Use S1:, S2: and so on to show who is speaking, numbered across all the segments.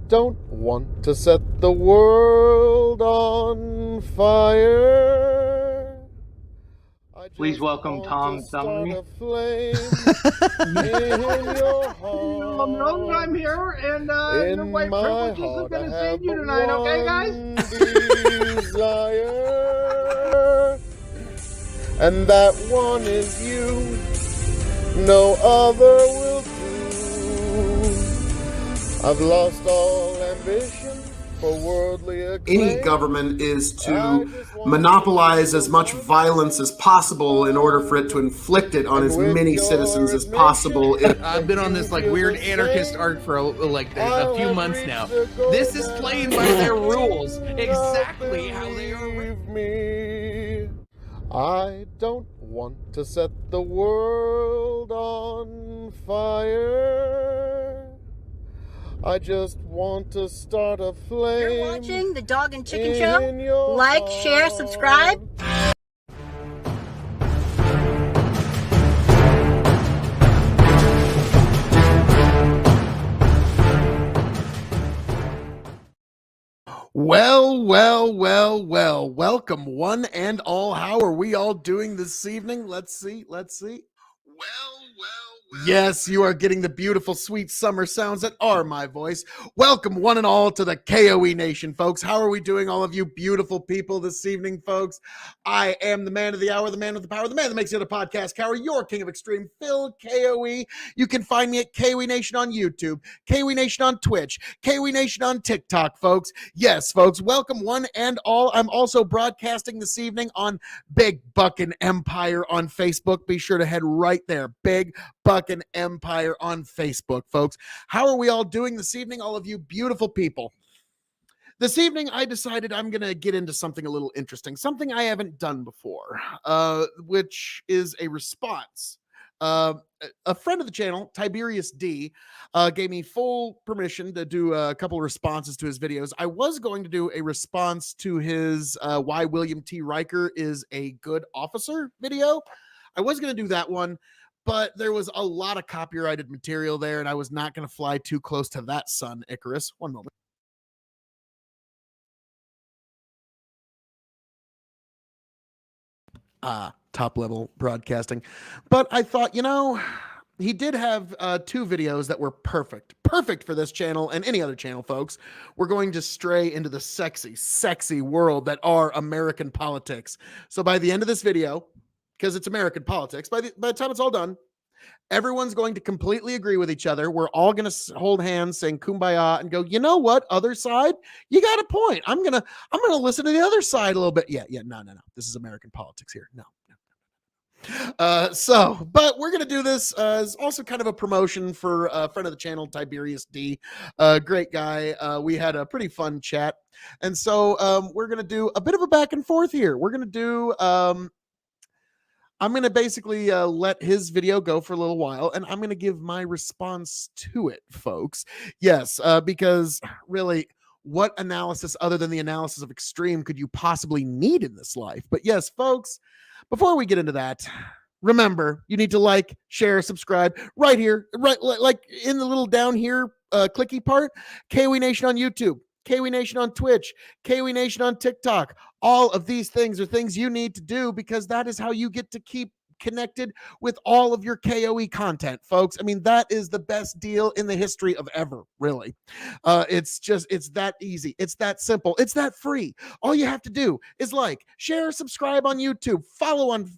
S1: don't want to set the world on fire.
S2: Please welcome Tom Summery.
S1: In your heart.
S2: I'm here, and
S1: In
S2: the white
S1: my
S2: privileges
S1: heart,
S2: have been
S1: I
S2: to
S1: have
S2: see you
S1: but
S2: tonight, okay, guys?
S1: one desire, and that one is you. No other will do. I've lost all ambition for worldly acclaim.
S3: Any government is to monopolize as much violence as possible in order for it to inflict it on as many citizens as possible.
S4: I've been on this like weird anarchist arc for a few months now. This is playing by their rules, exactly how they are.
S1: Me. I don't want to set the world on fire. I just want to start a flame.
S5: You're watching the Dog and Chicken Show. Like, share, subscribe.
S4: Well, welcome one and all. How are we all doing this evening? Let's see. Yes, you are getting the beautiful, sweet summer sounds that are my voice. Welcome one and all to the K.O.E Nation, folks. How are we doing, all of you beautiful people this evening, folks? I am the man of the hour, the man with the power, the man that makes it a podcast cower, your king of extreme, Phil K.O.E. You can find me at K.O.E Nation on YouTube, K.O.E Nation on Twitch, K.O.E Nation on TikTok, folks. Yes, folks, welcome one and all. I'm also broadcasting this evening on Big Buckin' Empire on Facebook. Be sure to head right there, Big Buckin' Empire on Facebook, folks. How are we all doing this evening, all of you beautiful people? This evening, I decided I'm going to get into something a little interesting, something I haven't done before, which is a response. A friend of the channel, Tyberius D, gave me full permission to do a couple of responses to his videos. I was going to do a response to his Why William T. Riker is a Good Officer video. I was going to do that one, but there was a lot of copyrighted material there, and I was not going to fly too close to that son, Icarus. One moment. Top level broadcasting. But I thought, he did have two videos that were perfect for this channel and any other channel, folks. We're going to stray into the sexy world that are American politics. So by the end of this video, because it's American politics, by the time it's all done, everyone's going to completely agree with each other. We're all going to hold hands, saying kumbaya, and go, you know what, other side, you got a point. I'm gonna listen to the other side a little bit. No. This is American politics here. No. But we're gonna do this as also kind of a promotion for a friend of the channel, Tiberius D, great guy. We had a pretty fun chat, and so we're gonna do a bit of a back and forth here. We're gonna do I'm going to basically let his video go for a little while, and I'm going to give my response to it, folks. Yes, because really, what analysis other than the analysis of extreme could you possibly need in this life? But yes, folks, before we get into that, remember, you need to like, share, subscribe right here, right like in the little down here clicky part, K.O.E Nation on YouTube, K.O.E Nation on Twitch, K.O.E Nation on TikTok. All of these things are things you need to do because that is how you get to keep connected with all of your K.O.E content, folks. I mean, that is the best deal in the history of ever, really. It's that easy. It's that simple. It's that free. All you have to do is like, share, subscribe on YouTube, follow on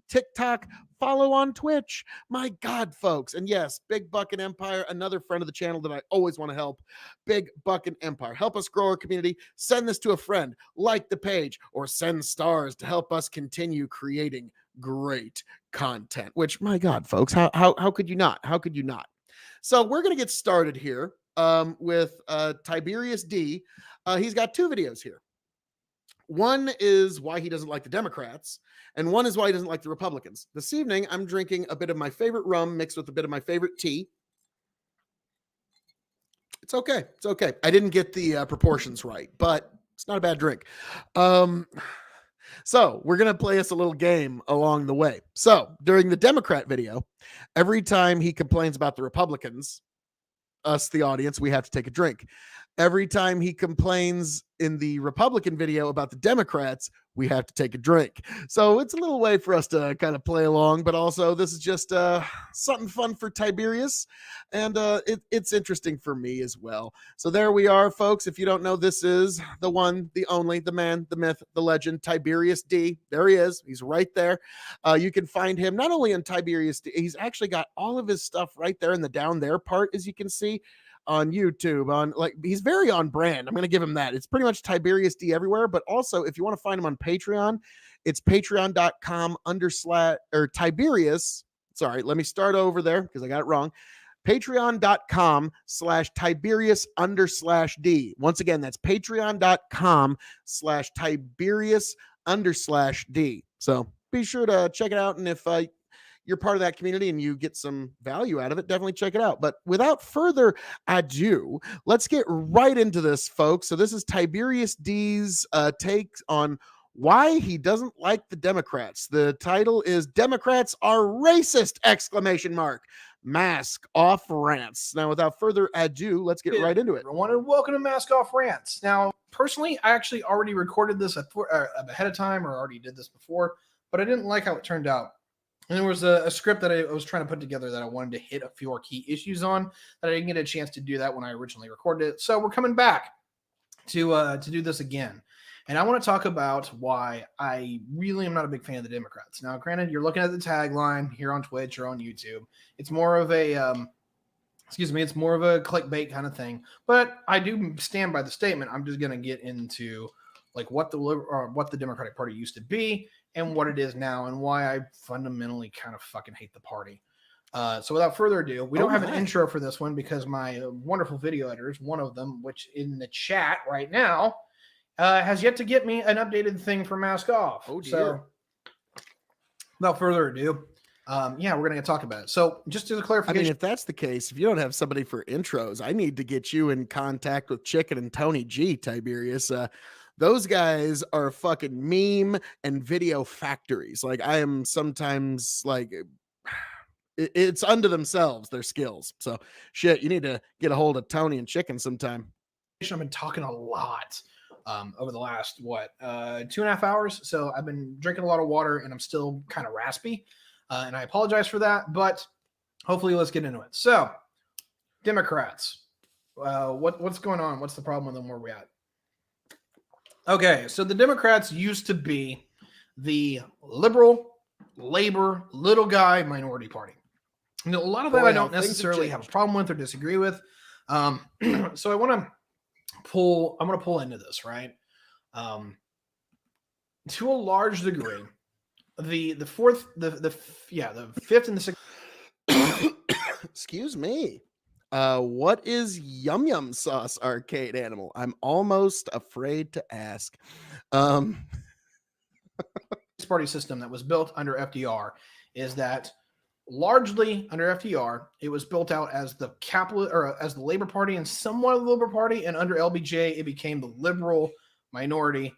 S4: TikTok, follow on Twitch. My God, folks. And yes, Big Buckin' Empire, another friend of the channel that I always want to help. Big Buckin' Empire. Help us grow our community. Send this to a friend, like the page, or send stars to help us continue creating great content. Which, my God, folks, how could you not? How could you not? So we're going to get started here with Tiberius D. He's got two videos here. One is why he doesn't like the Democrats, and one is why he doesn't like the Republicans. This evening, I'm drinking a bit of my favorite rum mixed with a bit of my favorite tea. It's okay. It's okay. I didn't get the proportions right, but it's not a bad drink. So we're going to play us a little game along the way. So during the Democrat video, every time he complains about the Republicans, us, the audience, we have to take a drink. Every time he complains in the Republican video about the Democrats, we have to take a drink. So it's a little way for us to kind of play along, but also this is just something fun for Tiberius, and it's interesting for me as well. So there we are, folks. If you don't know, this is the one, the only, the man, the myth, the legend, Tyberius D. There he is. He's right there. You can find him not only in Tiberius D, he's actually got all of his stuff right there in the down there part, as you can see on YouTube. On, like, he's very on brand. I'm going to give him that. It's pretty much Tiberius D everywhere. But also, if you want to find him on Patreon, it's patreon.com/ or Tiberius. Sorry, let me start over there because I got it wrong. Patreon.com/Tiberius_D. Once again, that's patreon.com/Tiberius_D. So be sure to check it out. And if you're part of that community and you get some value out of it, definitely check it out. But without further ado, let's get right into this, folks. So this is Tiberius D's take on why he doesn't like the Democrats. The title is "Democrats Are Racist!" Mask Off Rants. Now, without further ado, let's get right into it.
S6: Everyone, and welcome to Mask Off Rants. Now, personally, I actually already recorded this ahead of time, or already did this before, but I didn't like how it turned out. And there was a script that I was trying to put together that I wanted to hit a few more key issues on, that I didn't get a chance to do that when I originally recorded it. So we're coming back to do this again. And I want to talk about why I really am not a big fan of the Democrats. Now, granted, you're looking at the tagline here on Twitch or on YouTube. It's more of a, it's more of a clickbait kind of thing. But I do stand by the statement. I'm just going to get into like what the Democratic Party used to be and what it is now, and why I fundamentally kind of fucking hate the party. So without further ado, we don't have an intro for this one because my wonderful video editors, one of them, which in the chat right now, has yet to get me an updated thing for Mask Off.
S4: Oh, dear.
S6: So without further ado, we're going to talk about it. So just as a clarification.
S4: I mean, if that's the case, if you don't have somebody for intros, I need to get you in contact with Chicken and Tony G, Tiberius. Those guys are fucking meme and video factories. Like, I am sometimes like, it's unto themselves, their skills. So shit, you need to get a hold of Tony and Chicken sometime.
S6: I've been talking a lot over the last 2.5 hours. So I've been drinking a lot of water and I'm still kind of raspy. And I apologize for that, but hopefully let's get into it. So Democrats, what's going on? What's the problem with them? Where we at? Okay, so the Democrats used to be the liberal, labor, little guy minority party. You know, a lot of that I don't necessarily have a problem with or disagree with. So I want to pull into this, right? To a large degree, the fifth and the sixth.
S4: Excuse me. What is Yum Yum Sauce, Arcade Animal? I'm almost afraid to ask.
S6: Party system that was built under FDR is that largely under FDR, it was built out as the as the Labor Party and somewhat of the Liberal Party, and under LBJ, it became the liberal minority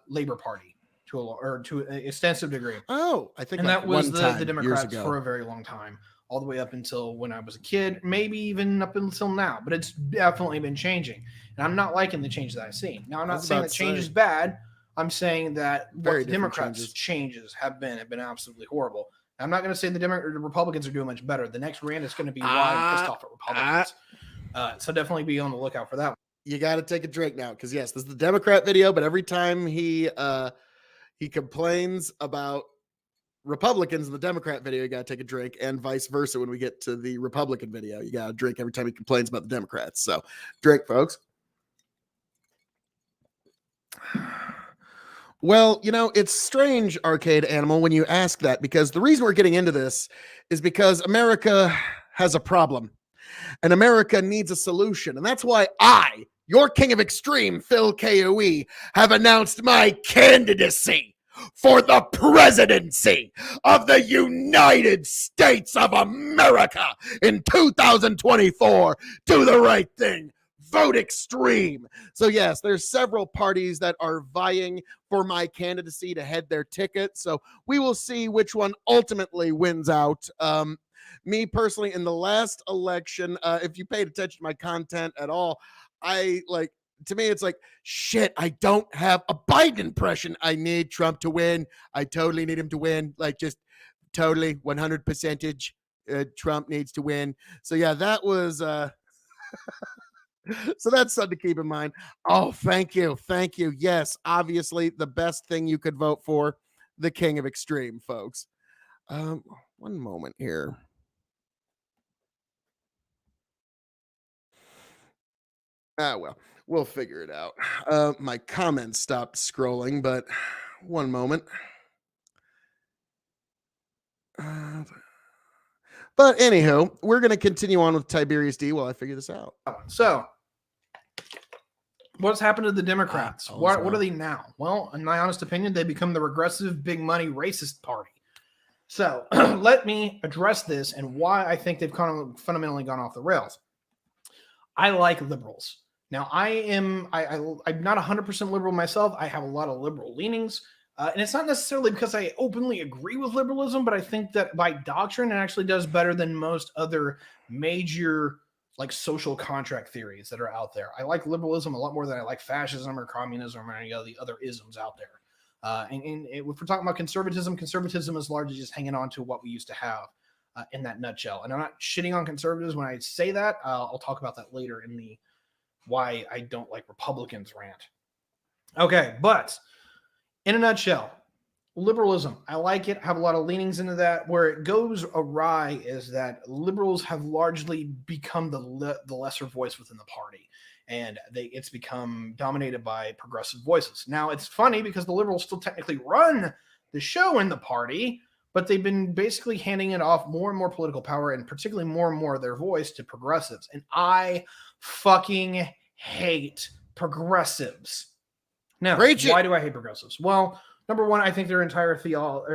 S6: Labor Party to an extensive degree.
S4: Oh, I think,
S6: and
S4: like
S6: that was the Democrats
S4: for
S6: for a very long time, all the way up until when I was a kid, maybe even up until now. But it's definitely been changing, and I'm not liking the change that I see. Now, I'm not saying that change is bad. I'm saying that what the Democrats' changes have been absolutely horrible. I'm not going to say the Republicans are doing much better. The next rant is going to be why I'm pissed off at Republicans. So definitely be on the lookout for that.
S4: You got to take a drink now, because yes, this is the Democrat video, but every time he complains about Republicans in the Democrat video, you got to take a drink, and vice versa. When we get to the Republican video, you got to drink every time he complains about the Democrats. So drink, folks. Well, you know, it's strange, Arcade Animal, when you ask that, because the reason we're getting into this is because America has a problem, and America needs a solution. And that's why I, your king of extreme, Phil K.O.E., have announced my candidacy for the presidency of the United States of America in 2024. Do the right thing. Vote extreme. So yes, there's several parties that are vying for my candidacy to head their ticket. So we will see which one ultimately wins out. Me personally, in the last election, if you paid attention to my content at all, to me, it's like, shit, I don't have a Biden impression. I need Trump to win. I totally need him to win. Like, just totally 100% Trump needs to win. So yeah, that was so that's something to keep in mind. Oh, thank you. Thank you. Yes, obviously the best thing you could vote for, the King of Extreme, folks. One moment here. Well, we'll figure it out. My comments stopped scrolling, but one moment. But anyhow, we're going to continue on with Tiberius D while I figure this out.
S6: So, what's happened to the Democrats? What are they now? Well, in my honest opinion, they become the regressive, big money, racist party. So, let me address this and why I think they've kind of fundamentally gone off the rails. I like liberals. Now, I'm not 100% liberal myself. I have a lot of liberal leanings. And it's not necessarily because I openly agree with liberalism, but I think that by doctrine, it actually does better than most other major like social contract theories that are out there. I like liberalism a lot more than I like fascism or communism or any of the other isms out there. And if we're talking about conservatism is largely just hanging on to what we used to have in that nutshell. And I'm not shitting on conservatives when I say that. I'll talk about that later in the why I don't like Republicans rant. Okay, but in a nutshell, liberalism, I like it. I have a lot of leanings into that. Where it goes awry is that liberals have largely become the lesser voice within the party, and it's become dominated by progressive voices. Now, it's funny because the liberals still technically run the show in the party, but they've been basically handing it off more and more political power, and particularly more and more of their voice to progressives. And I fucking hate progressives. Now, why do I hate progressives? Well, number one, I think their entire theology,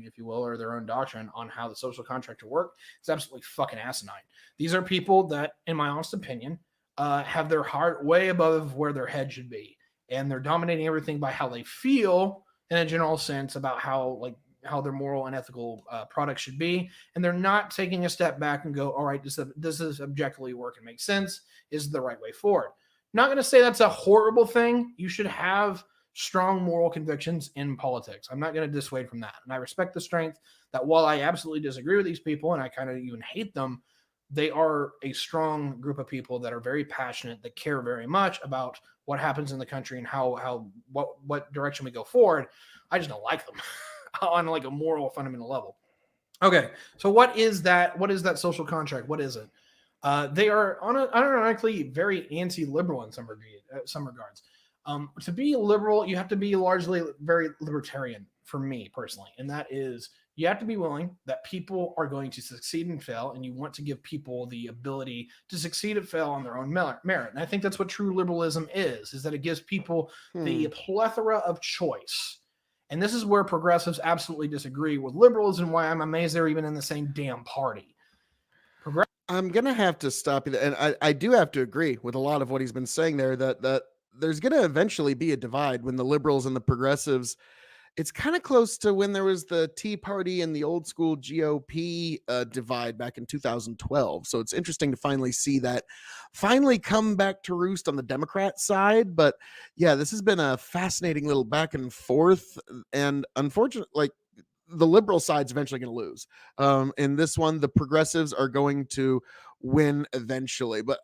S6: if you will, or their own doctrine on how the social contract will work is absolutely fucking asinine. These are people that, in my honest opinion, have their heart way above where their head should be, and they're dominating everything by how they feel in a general sense about how their moral and ethical products should be, and they're not taking a step back and go, all right, does this objectively work and make sense? Is the right way forward? Not going to say that's a horrible thing. You should have strong moral convictions in politics. I'm not going to dissuade from that. And I respect the strength that while I absolutely disagree with these people and I kind of even hate them, they are a strong group of people that are very passionate, that care very much about what happens in the country and what direction we go forward. I just don't like them on like a moral fundamental level. Okay, so what is that? What is that social contract? What is it? They are unironically very anti-liberal in some regards. To be liberal, you have to be largely very libertarian for me personally. And that is, you have to be willing that people are going to succeed and fail, and you want to give people the ability to succeed and fail on their own merit. And I think that's what true liberalism is that it gives people the plethora of choice. And this is where progressives absolutely disagree with liberals, and why I'm amazed they're even in the same damn party.
S4: I'm going to have to stop you there. And I do have to agree with a lot of what he's been saying there, that there's going to eventually be a divide when the liberals and the progressives. It's kind of close to when there was the Tea Party and the old school GOP divide back in 2012. So it's interesting to finally see that finally come back to roost on the Democrat side. But yeah, this has been a fascinating little back and forth. And unfortunately, the liberal side's eventually going to lose. In this one, the progressives are going to win eventually. But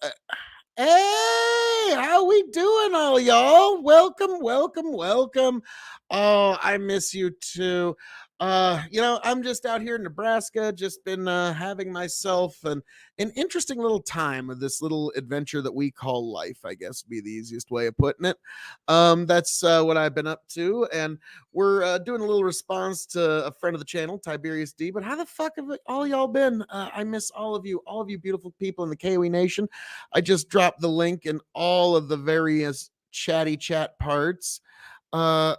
S4: hey, how we doing, all y'all? Welcome. Oh, I miss you too. I'm just out here in Nebraska, just been having myself an interesting little time of this little adventure that we call life, I guess would be the easiest way of putting it. That's what I've been up to, and we're doing a little response to a friend of the channel, Tiberius D. But how the fuck have all y'all been? I miss all of you beautiful people in the K.O.E Nation. I just dropped the link in all of the various chatty chat parts. Oh,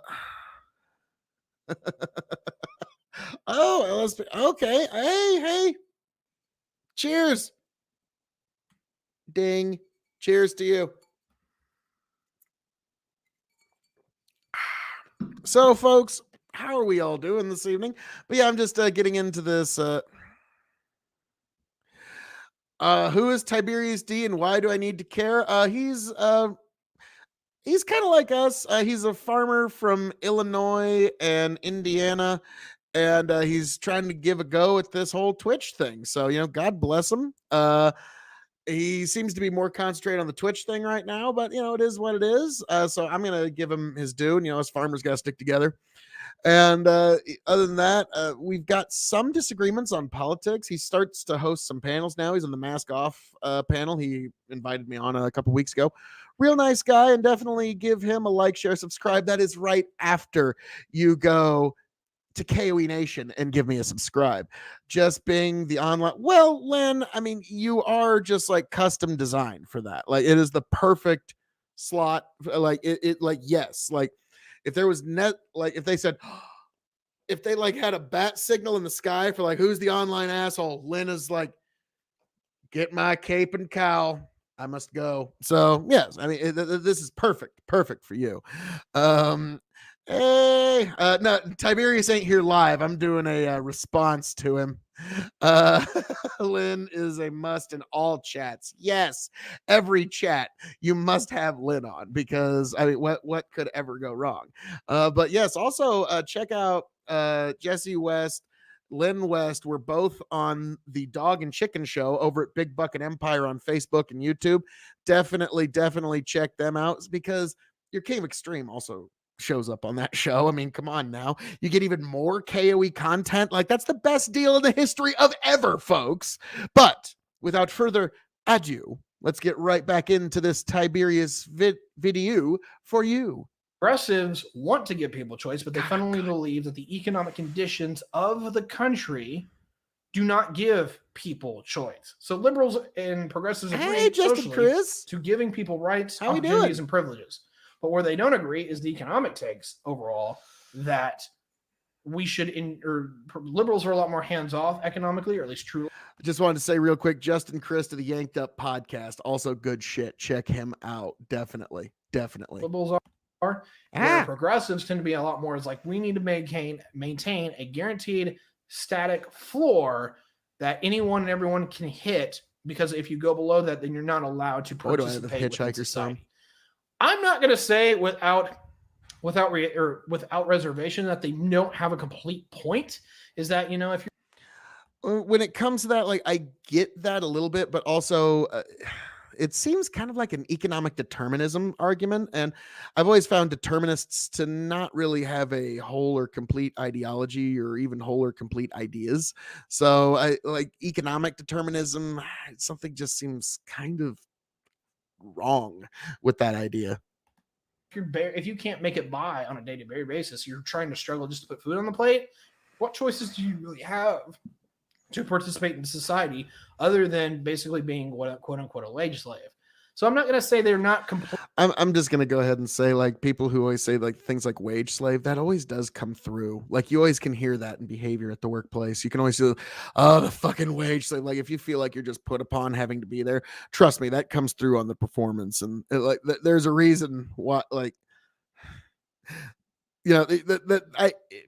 S4: LSP. Okay. Hey. Cheers. Ding. Cheers to you. So, folks, how are we all doing this evening? But yeah, I'm just getting into this Who is Tiberius D and why do I need to care? He's kind of like us. He's a farmer from Illinois and Indiana, and he's trying to give a go at this whole Twitch thing. So, God bless him. He seems to be more concentrated on the Twitch thing right now, but it is what it is. So I'm going to give him his due. And, us farmers got to stick together. And other than that, we've got some disagreements on politics. He starts to host some panels now. He's on the Mask Off panel. He invited me on a couple weeks ago. Real nice guy, and definitely give him a like, share, subscribe. That is right after you go to K.O.E Nation and give me a subscribe. Just being the online. Well, Len, I mean, you are just like custom designed for that. Like, it is the perfect slot. Like yes. Like, if there was if they said, if they like had a bat signal in the sky for like, who's the online asshole? Lynn is like, get my cape and cowl. I must go. So yes, I mean, this is perfect for you. Hey, no, Tiberius ain't here live. I'm doing a response to him. Lynn is a must in all chats. Yes, every chat you must have Lynn on, because I mean, what could ever go wrong? But yes, also check out Jesse West, Lynn West. We're both on the Dog and Chicken Show over at Big Bucket Empire on Facebook and YouTube. Definitely check them out, because your King of Extreme also shows up on that show. I mean, come on now. You get even more K.O.E content. Like, that's the best deal in the history of ever, folks. But without further ado, let's get right back into this Tiberius video for you.
S6: Progressives want to give people choice, but they fundamentally believe that the economic conditions of the country do not give people choice. So liberals and progressives agree socially to giving people rights, opportunities, and privileges. But where they don't agree is the economic takes overall, that we should, liberals are a lot more hands-off economically, or at least true.
S4: I just wanted to say real quick, Justin Chris of the Yanked Up podcast, also good shit. Check him out. Definitely.
S6: Liberals are. Where progressives tend to be a lot more is like, we need to maintain a guaranteed static floor that anyone and everyone can hit, because if you go below that, then you're not allowed to participate within society. I'm not going to say without reservation that they don't have a complete point. Is that, if you're,
S4: when it comes to that, like, I get that a little bit, but also it seems kind of like an economic determinism argument. And I've always found determinists to not really have a whole or complete ideology, or even whole or complete ideas. So I like economic determinism. Something just seems kind of wrong with that idea.
S6: If you can't make it by on a day-to-day basis, you're trying to struggle just to put food on the plate. What choices do you really have to participate in society other than basically being quote unquote a wage slave? So I'm not going to say they're not complete.
S4: I'm just going to go ahead and say, like, people who always say like things like wage slave, that always does come through. Like, you always can hear that in behavior at the workplace. You can always do, oh, the fucking wage slave. Like, if you feel like you're just put upon having to be there, trust me, that comes through on the performance. And there's a reason why, like,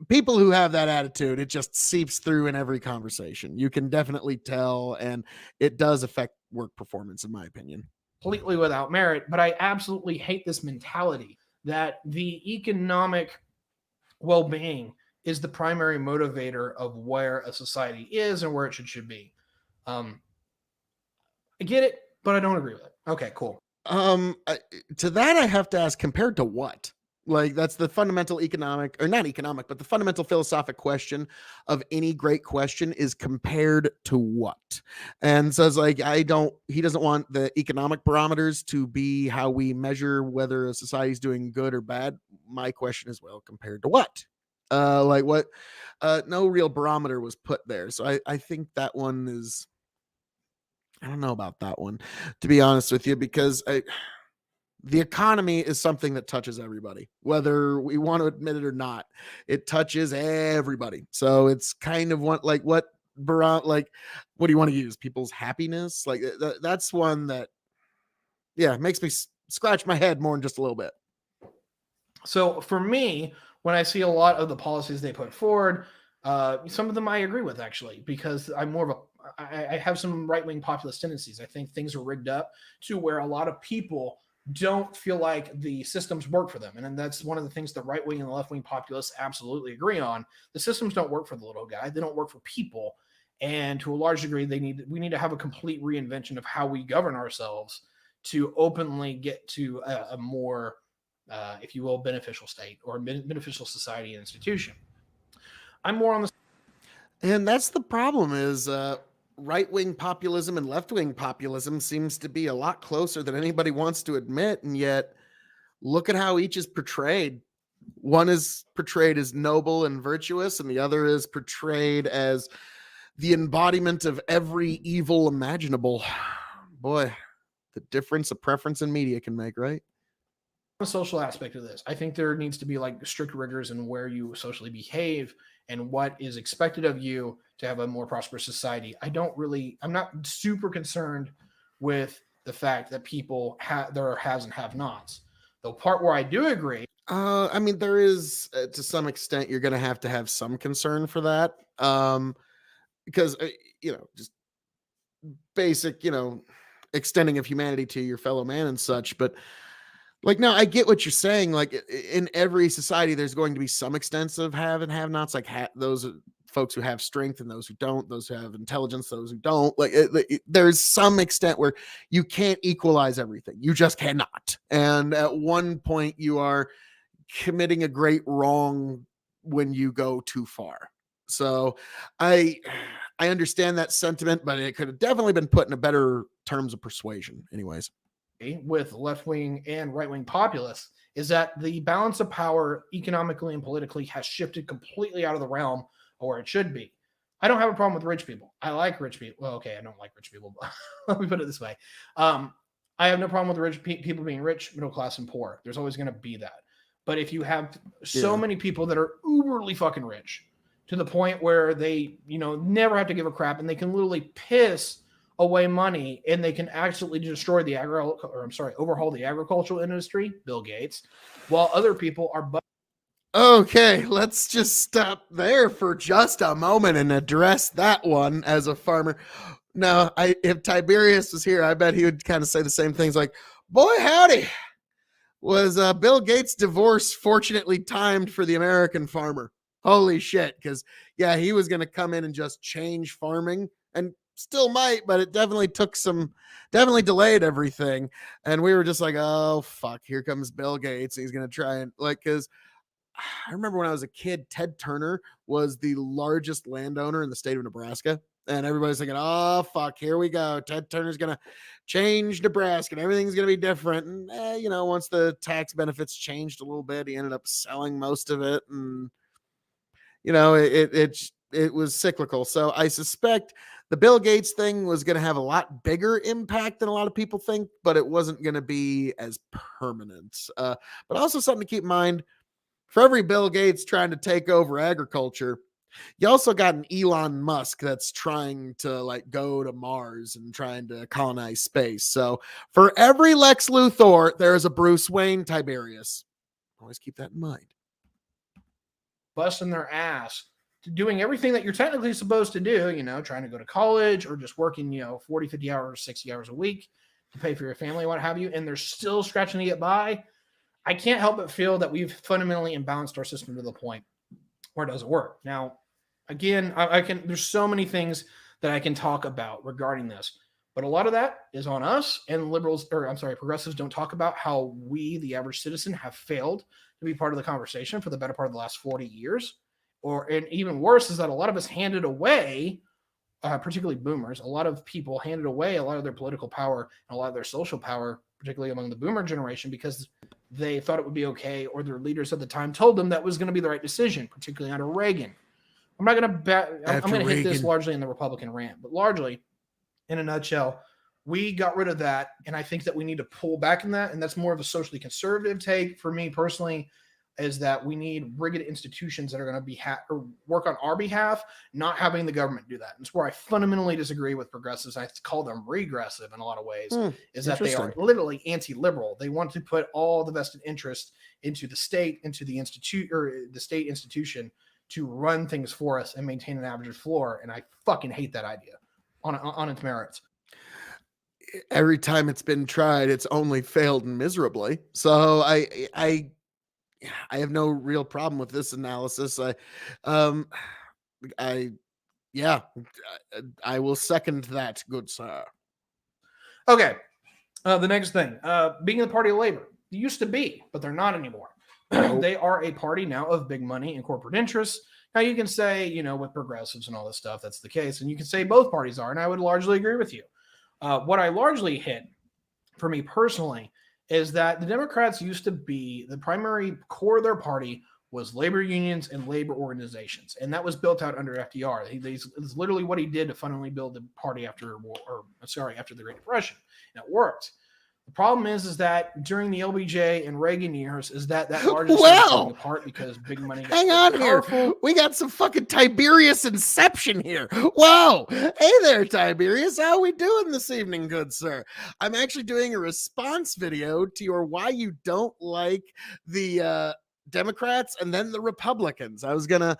S4: people who have that attitude, it just seeps through in every conversation. You can definitely tell, and it does affect work performance, in my opinion.
S6: Completely without merit, but I absolutely hate this mentality that the economic well-being is the primary motivator of where a society is and where it should be. I get it, but I don't agree with it. Okay, cool.
S4: To that, I have to ask, compared to what? Like, that's the fundamental economic, or not economic, but the fundamental philosophic question of any great question is compared to what? And so it's like, he doesn't want the economic barometers to be how we measure whether a society is doing good or bad. My question is, well, compared to what? Like what? No real barometer was put there. So I think that one is, I don't know about that one, to be honest with you, because the economy is something that touches everybody, whether we want to admit it or not. It touches everybody. So it's kind of what do you want to use? People's happiness? Like that's one that, makes me scratch my head more than just a little bit.
S6: So for me, when I see a lot of the policies they put forward, some of them I agree with, actually, because I'm more of I have some right-wing populist tendencies. I think things are rigged up to where a lot of people don't feel like the systems work for them. And then that's one of the things the right-wing and the left-wing populists absolutely agree on. The systems don't work for the little guy. They don't work for people. And to a large degree, we need to have a complete reinvention of how we govern ourselves to openly get to a more, if you will, beneficial state or beneficial society and institution. I'm more on the...
S4: And that's the problem is right-wing populism and left-wing populism seems to be a lot closer than anybody wants to admit. And yet look at how each is portrayed. One is portrayed as noble and virtuous, and the other is portrayed as the embodiment of every evil imaginable. Boy, the difference a preference in media can make, right?
S6: The social aspect of this, I think there needs to be like strict rigors in where you socially behave and what is expected of you to have a more prosperous society. I'm not super concerned with the fact that people there are haves and have nots. The part where I do agree.
S4: I mean, there is to some extent you're going to have some concern for that, because just basic, extending of humanity to your fellow man and such. But like, no, I get what you're saying. Like in every society, there's going to be some extent of have and have nots, like those folks who have strength and those who don't, those who have intelligence, those who don't. Like there's some extent where you can't equalize everything. You just cannot. And at one point you are committing a great wrong when you go too far. So I understand that sentiment, but it could have definitely been put in a better terms of persuasion anyways.
S6: With left-wing and right-wing populists is that the balance of power economically and politically has shifted completely out of the realm of where it should be. I don't have a problem with rich people. I like rich people. Well, okay, I don't like rich people, but let me put it this way. I have no problem with rich people being rich, middle class, and poor. There's always going to be that. But if you have so many people that are uberly fucking rich to the point where they, never have to give a crap and they can literally piss away money and they can absolutely destroy overhaul the agricultural industry, Bill Gates, while other people are...
S4: Okay, let's just stop there for just a moment and address that one as a farmer. Now, if Tyberius was here, I bet he would kind of say the same things like, boy, howdy, was Bill Gates' divorce fortunately timed for the American farmer? Holy shit, because, yeah, he was going to come in and just change farming, and still might, but it definitely delayed everything. And we were just like, oh, fuck, here comes Bill Gates. He's going to try and, because I remember when I was a kid, Ted Turner was the largest landowner in the state of Nebraska. And everybody's thinking, oh, fuck, here we go. Ted Turner's going to change Nebraska and everything's going to be different. And, once the tax benefits changed a little bit, he ended up selling most of it. And, it was cyclical. So I suspect the Bill Gates thing was going to have a lot bigger impact than a lot of people think, but it wasn't going to be as permanent. But also something to keep in mind, for every Bill Gates trying to take over agriculture, you also got an Elon Musk that's trying to go to Mars and trying to colonize space. So for every Lex Luthor, there is a Bruce Wayne Tiberius. Always keep that in mind.
S6: Busting their ass, doing everything that you're technically supposed to do, trying to go to college or just working, 40, 50 hours, 60 hours a week to pay for your family, what have you, and they're still scratching to get by. I can't help but feel that we've fundamentally imbalanced our system to the point where it doesn't work. Now, again, there's so many things that I can talk about regarding this, but a lot of that is on us, and progressives don't talk about how we, the average citizen, have failed to be part of the conversation for the better part of the last 40 years. And even worse is that a lot of us handed away, particularly boomers, a lot of people handed away a lot of their political power and a lot of their social power, particularly among the boomer generation, because they thought it would be okay, or their leaders at the time told them that was going to be the right decision, particularly under Reagan. I'm not going to I'm going to hit this largely in the Republican rant, but largely, in a nutshell, we got rid of that, and I think that we need to pull back in that, and that's more of a socially conservative take for me personally, is that we need rigid institutions that are going to work on our behalf, not having the government do that. And it's where I fundamentally disagree with progressives. I call them regressive in a lot of ways, is that they are literally anti-liberal. They want to put all the vested interest into the state, into the institute, or the state institution, to run things for us and maintain an average floor. And I fucking hate that idea. on its merits.
S4: Every time it's been tried, it's only failed miserably. So I have no real problem with this analysis. Yeah, I will second that, good sir.
S6: Okay. The next thing, being the party of labor. They used to be, but they're not anymore. They are a party now of big money and corporate interests. Now, you can say, with progressives and all this stuff, that's the case. And you can say both parties are, and I would largely agree with you. What I largely hit, for me personally, is that the Democrats used to be, the primary core of their party was labor unions and labor organizations. And that was built out under FDR. It's literally what he did to fundamentally build the party after the Great Depression. And it worked. The problem is that during the LBJ and Reagan years, is that largely falling apart because big money got
S4: hang on
S6: powerful.
S4: Here. We got some fucking Tiberius inception here. Whoa. Hey there, Tiberius. How we doing this evening, good sir? I'm actually doing a response video to your why you don't like the Democrats and then the Republicans. I was gonna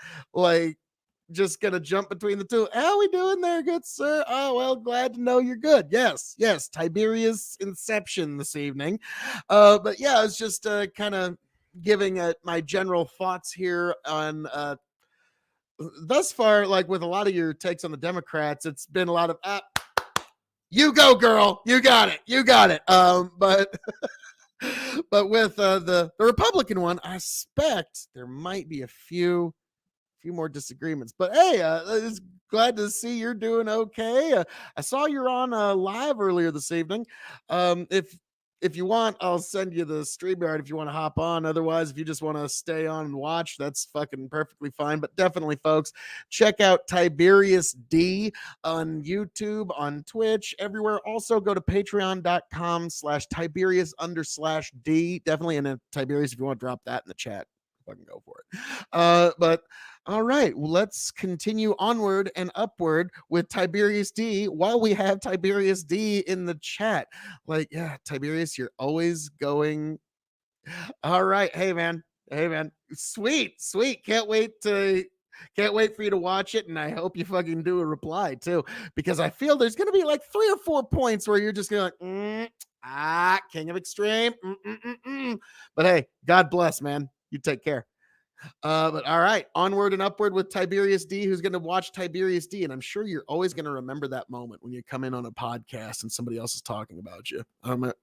S4: just gonna jump between the two. How we doing there, good sir? Oh, well, glad to know you're good. Yes, Tiberius inception this evening. But yeah, I was just kind of giving my general thoughts here on thus far. Like with a lot of your takes on the Democrats, it's been a lot of you go, girl, you got it. But but with the Republican one, I suspect there might be a few more disagreements, but hey, it's glad to see you're doing okay. I saw you're on live earlier this evening. If you want, I'll send you the StreamYard if you want to hop on. Otherwise, if you just want to stay on and watch, that's fucking perfectly fine. But definitely, folks, check out Tiberius D on YouTube, on Twitch, everywhere. Also, go to patreon.com/Tiberius_D. Definitely, and Tiberius, if you want to drop that in the chat, fucking go for it. But all right, well, let's continue onward and upward with Tiberius D while we have Tiberius D in the chat. Like, yeah, Tiberius, you're always going. All right. Hey, man. Sweet. Can't wait for you to watch it. And I hope you fucking do a reply too, because I feel there's going to be like 3 or 4 points where you're just going to King of Extreme. But hey, God bless, man. You take care. But all right, onward and upward with Tiberius D, who's going to watch Tiberius D. And I'm sure you're always going to remember that moment when you come in on a podcast and somebody else is talking about you. I remember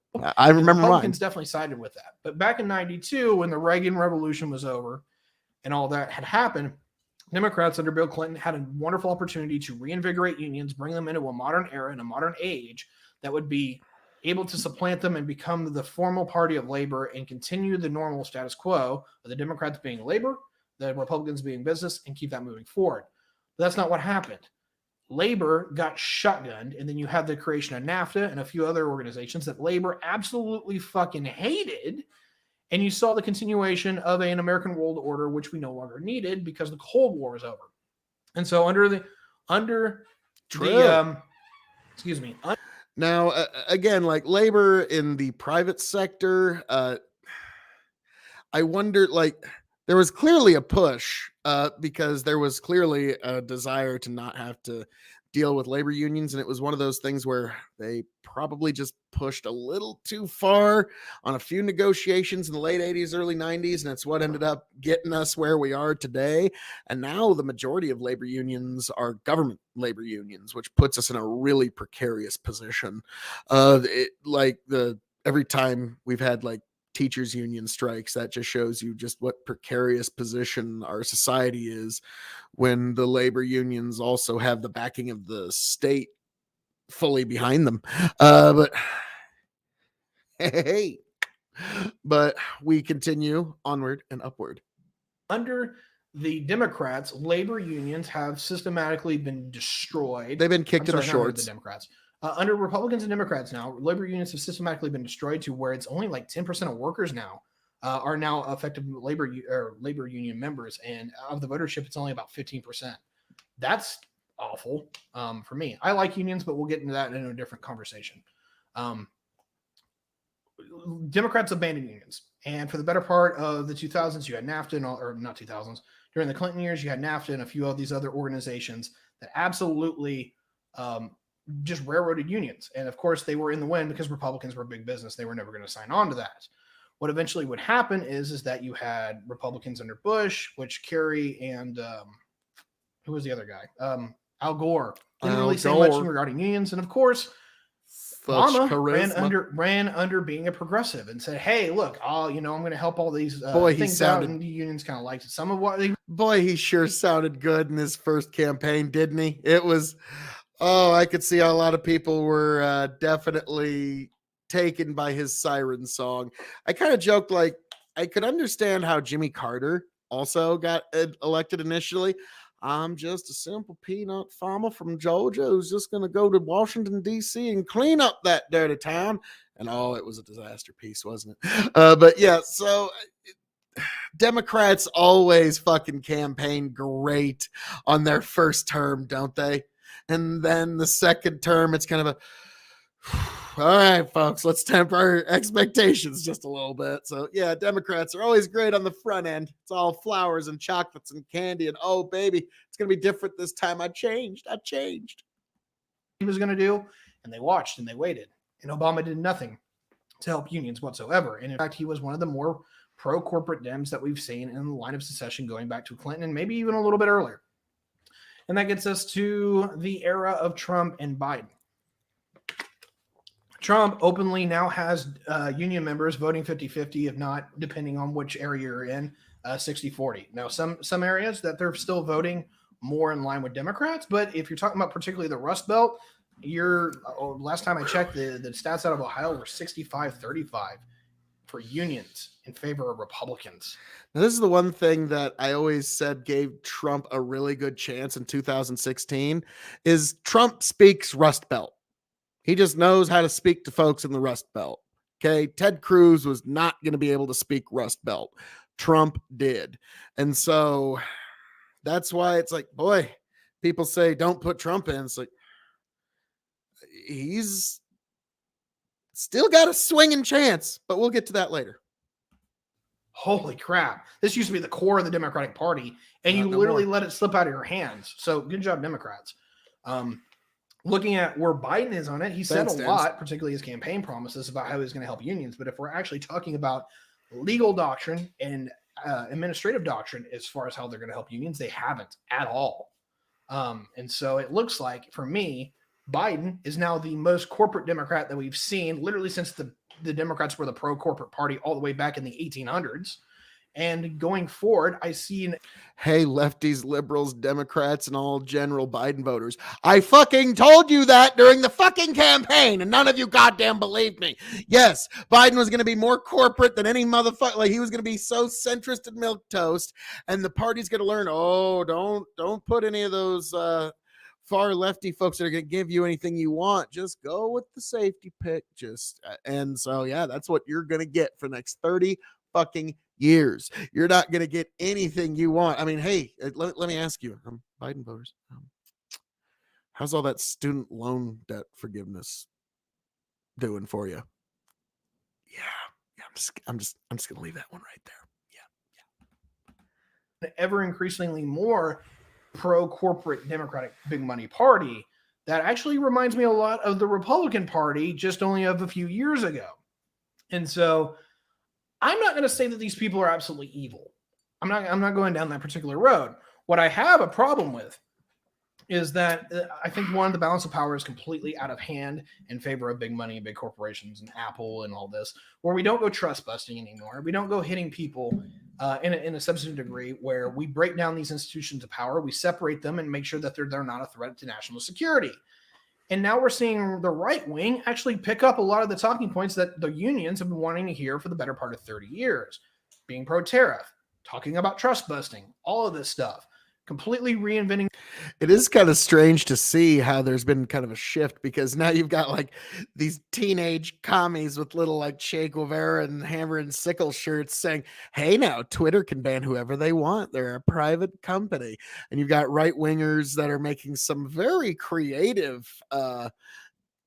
S6: Republicans definitely sided with that. But back in 92, when the Reagan Revolution was over and all that had happened, Democrats under Bill Clinton had a wonderful opportunity to reinvigorate unions, bring them into a modern era and a modern age that would be able to supplant them and become the formal party of labor and continue the normal status quo of the Democrats being labor, the Republicans being business, and keep that moving forward. But that's not what happened. Labor got shotgunned, and then you had the creation of NAFTA and a few other organizations that labor absolutely fucking hated, and you saw the continuation of an American world order, which we no longer needed because the Cold War was over. And so
S4: now, again, like labor in the private sector, I wonder, like, there was clearly a push because there was clearly a desire to not have to deal with labor unions. And it was one of those things where they probably just pushed a little too far on a few negotiations in the late 80s, early 90s. And it's what ended up getting us where we are today. And now the majority of labor unions are government labor unions, which puts us in a really precarious position. Every time we've had like teachers union strikes, that just shows you just what precarious position our society is when the labor unions also have the backing of the state fully behind them. But hey, but we continue onward and upward.
S6: Under the Democrats, labor unions have systematically been destroyed.
S4: They've been kicked in the shorts.
S6: The Democrats. Under Republicans and Democrats now, labor unions have systematically been destroyed to where it's only like 10% of workers now are now effective labor union members, and of the votership, it's only about 15%. That's awful for me. I like unions, but we'll get into that in a different conversation. Democrats abandoned unions, and for the better part of the 2000s, you had NAFTA and all, or not 2000s. During the Clinton years, you had NAFTA and a few of these other organizations that absolutely just railroaded unions. And of course, they were in the wind because Republicans were big business. They were never going to sign on to that. What eventually would happen is that you had Republicans under Bush, which Kerry and who was the other guy? Al Gore didn't really say much regarding unions. And of course, Obama ran under being a progressive and said, "Hey, look, I'm going to help all these things out." And the unions kind of liked it. Some of what
S4: he sure sounded good in his first campaign, didn't he? It was, I could see how a lot of people were definitely taken by his siren song. I kind of joked, like, I could understand how Jimmy Carter also got elected initially. I'm just a simple peanut farmer from Georgia who's just going to go to Washington, D.C. and clean up that dirty town. And it was a disaster piece, wasn't it? But yeah, so Democrats always fucking campaign great on their first term, don't they? And then the second term, it's kind of all right, folks, let's temper our expectations just a little bit. So yeah, Democrats are always great on the front end. It's all flowers and chocolates and candy. And oh, baby, it's going to be different this time. I changed.
S6: He was going to do. And they watched and they waited. And Obama did nothing to help unions whatsoever. And in fact, he was one of the more pro-corporate Dems that we've seen in the line of succession going back to Clinton and maybe even a little bit earlier. And that gets us to the era of Trump and Biden. Trump openly now has union members voting 50-50, if not, depending on which area you're in, 60-40. Now, some areas that they're still voting more in line with Democrats, but if you're talking about particularly the Rust Belt, last time I checked, the stats out of Ohio were 65-35 for unions in favor of Republicans.
S4: Now, this is the one thing that I always said gave Trump a really good chance in 2016 is Trump speaks Rust Belt. He just knows how to speak to folks in the Rust Belt. Okay. Ted Cruz was not going to be able to speak Rust Belt. Trump did. And so that's why it's like, boy, people say, don't put Trump in. It's like, he's still got a swinging chance, but we'll get to that later.
S6: Holy crap. This used to be the core of the Democratic Party, and you literally let it slip out of your hands. So good job, Democrats. Looking at where Biden is on it, he said a lot, particularly his campaign promises about how he's going to help unions. But if we're actually talking about legal doctrine and administrative doctrine as far as how they're going to help unions, they haven't at all. And so it looks like, for me, Biden is now the most corporate Democrat that we've seen, literally since the Democrats were the pro-corporate party all the way back in the 1800s. And going forward, I see
S4: hey, lefties, liberals, Democrats, and all general Biden voters. I fucking told you that during the fucking campaign, and none of you goddamn believed me. Yes, Biden was going to be more corporate than any motherfucker. Like, he was going to be so centrist and milquetoast, and the party's going to learn, don't put any of those far lefty folks that are going to give you anything you want. Just go with the safety pick. And so, yeah, that's what you're going to get for the next 30 fucking years. You're not going to get anything you want. I mean, hey, let me ask you, Biden voters, how's all that student loan debt forgiveness doing for you? Yeah, I'm just going to leave that one right there.
S6: Yeah. Ever increasingly more pro-corporate Democratic big money party that actually reminds me a lot of the Republican Party, just only of a few years ago. And so I'm not going to say that these people are absolutely evil. I'm not going down that particular road. What I have a problem with is that I think, one, the balance of power is completely out of hand in favor of big money and big corporations and Apple and all this, where we don't go trust busting anymore. We don't go hitting people in a substantive degree, where we break down these institutions of power, we separate them and make sure that they're not a threat to national security. And now we're seeing the right wing actually pick up a lot of the talking points that the unions have been wanting to hear for the better part of 30 years. Being pro-tariff, talking about trust busting, all of this stuff. Completely reinventing.
S4: It is kind of strange to see how there's been kind of a shift, because now you've got like these teenage commies with little like Che Guevara and hammer and sickle shirts saying, hey, now Twitter can ban whoever they want. They're a private company. And you've got right wingers that are making some very creative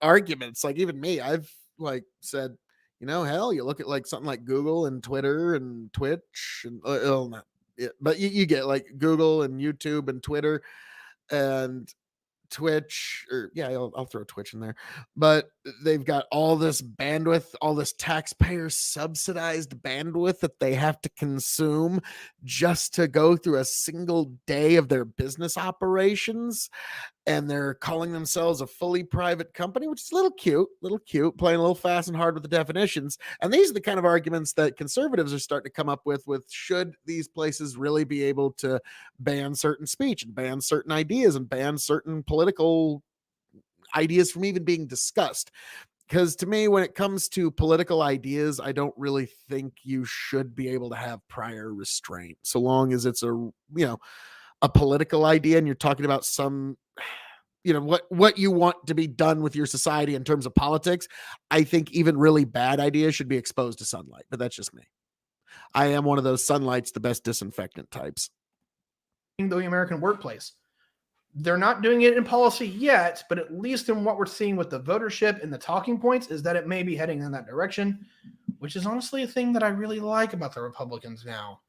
S4: arguments. Like, even me, I've like said, hell, you look at like something like Google and Twitter and Twitch and not. Yeah, but you get like Google and YouTube and Twitter, and Twitch, or yeah, I'll throw Twitch in there, but they've got all this bandwidth, all this taxpayer subsidized bandwidth that they have to consume just to go through a single day of their business operations. And they're calling themselves a fully private company, which is a little cute, playing a little fast and hard with the definitions. And these are the kind of arguments that conservatives are starting to come up with should these places really be able to ban certain speech and ban certain ideas and ban certain political ideas from even being discussed. Because to me, when it comes to political ideas, I don't really think you should be able to have prior restraint, so long as it's a political idea and you're talking about some, what you want to be done with your society in terms of politics. I think even really bad ideas should be exposed to sunlight, but that's just me. I am one of those sunlight's the best disinfectant types.
S6: The American workplace. They're not doing it in policy yet, but at least in what we're seeing with the votership and the talking points is that it may be heading in that direction, which is honestly a thing that I really like about the Republicans now.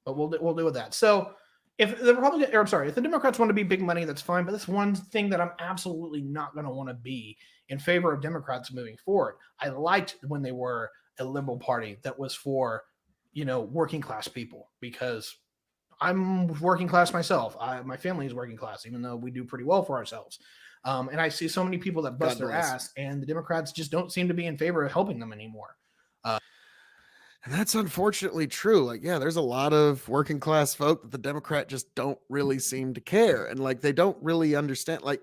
S6: But we'll deal with that. So if the Democrats want to be big money, that's fine. But that's one thing that I'm absolutely not going to want to be in favor of Democrats moving forward. I liked when they were a liberal party that was for, working class people, because I'm working class myself. My family is working class, even though we do pretty well for ourselves. And I see so many people that bust their ass, and the Democrats just don't seem to be in favor of helping them anymore.
S4: And that's unfortunately true. Like, yeah, there's a lot of working class folk that the Democrat just don't really seem to care. And like, they don't really understand. Like,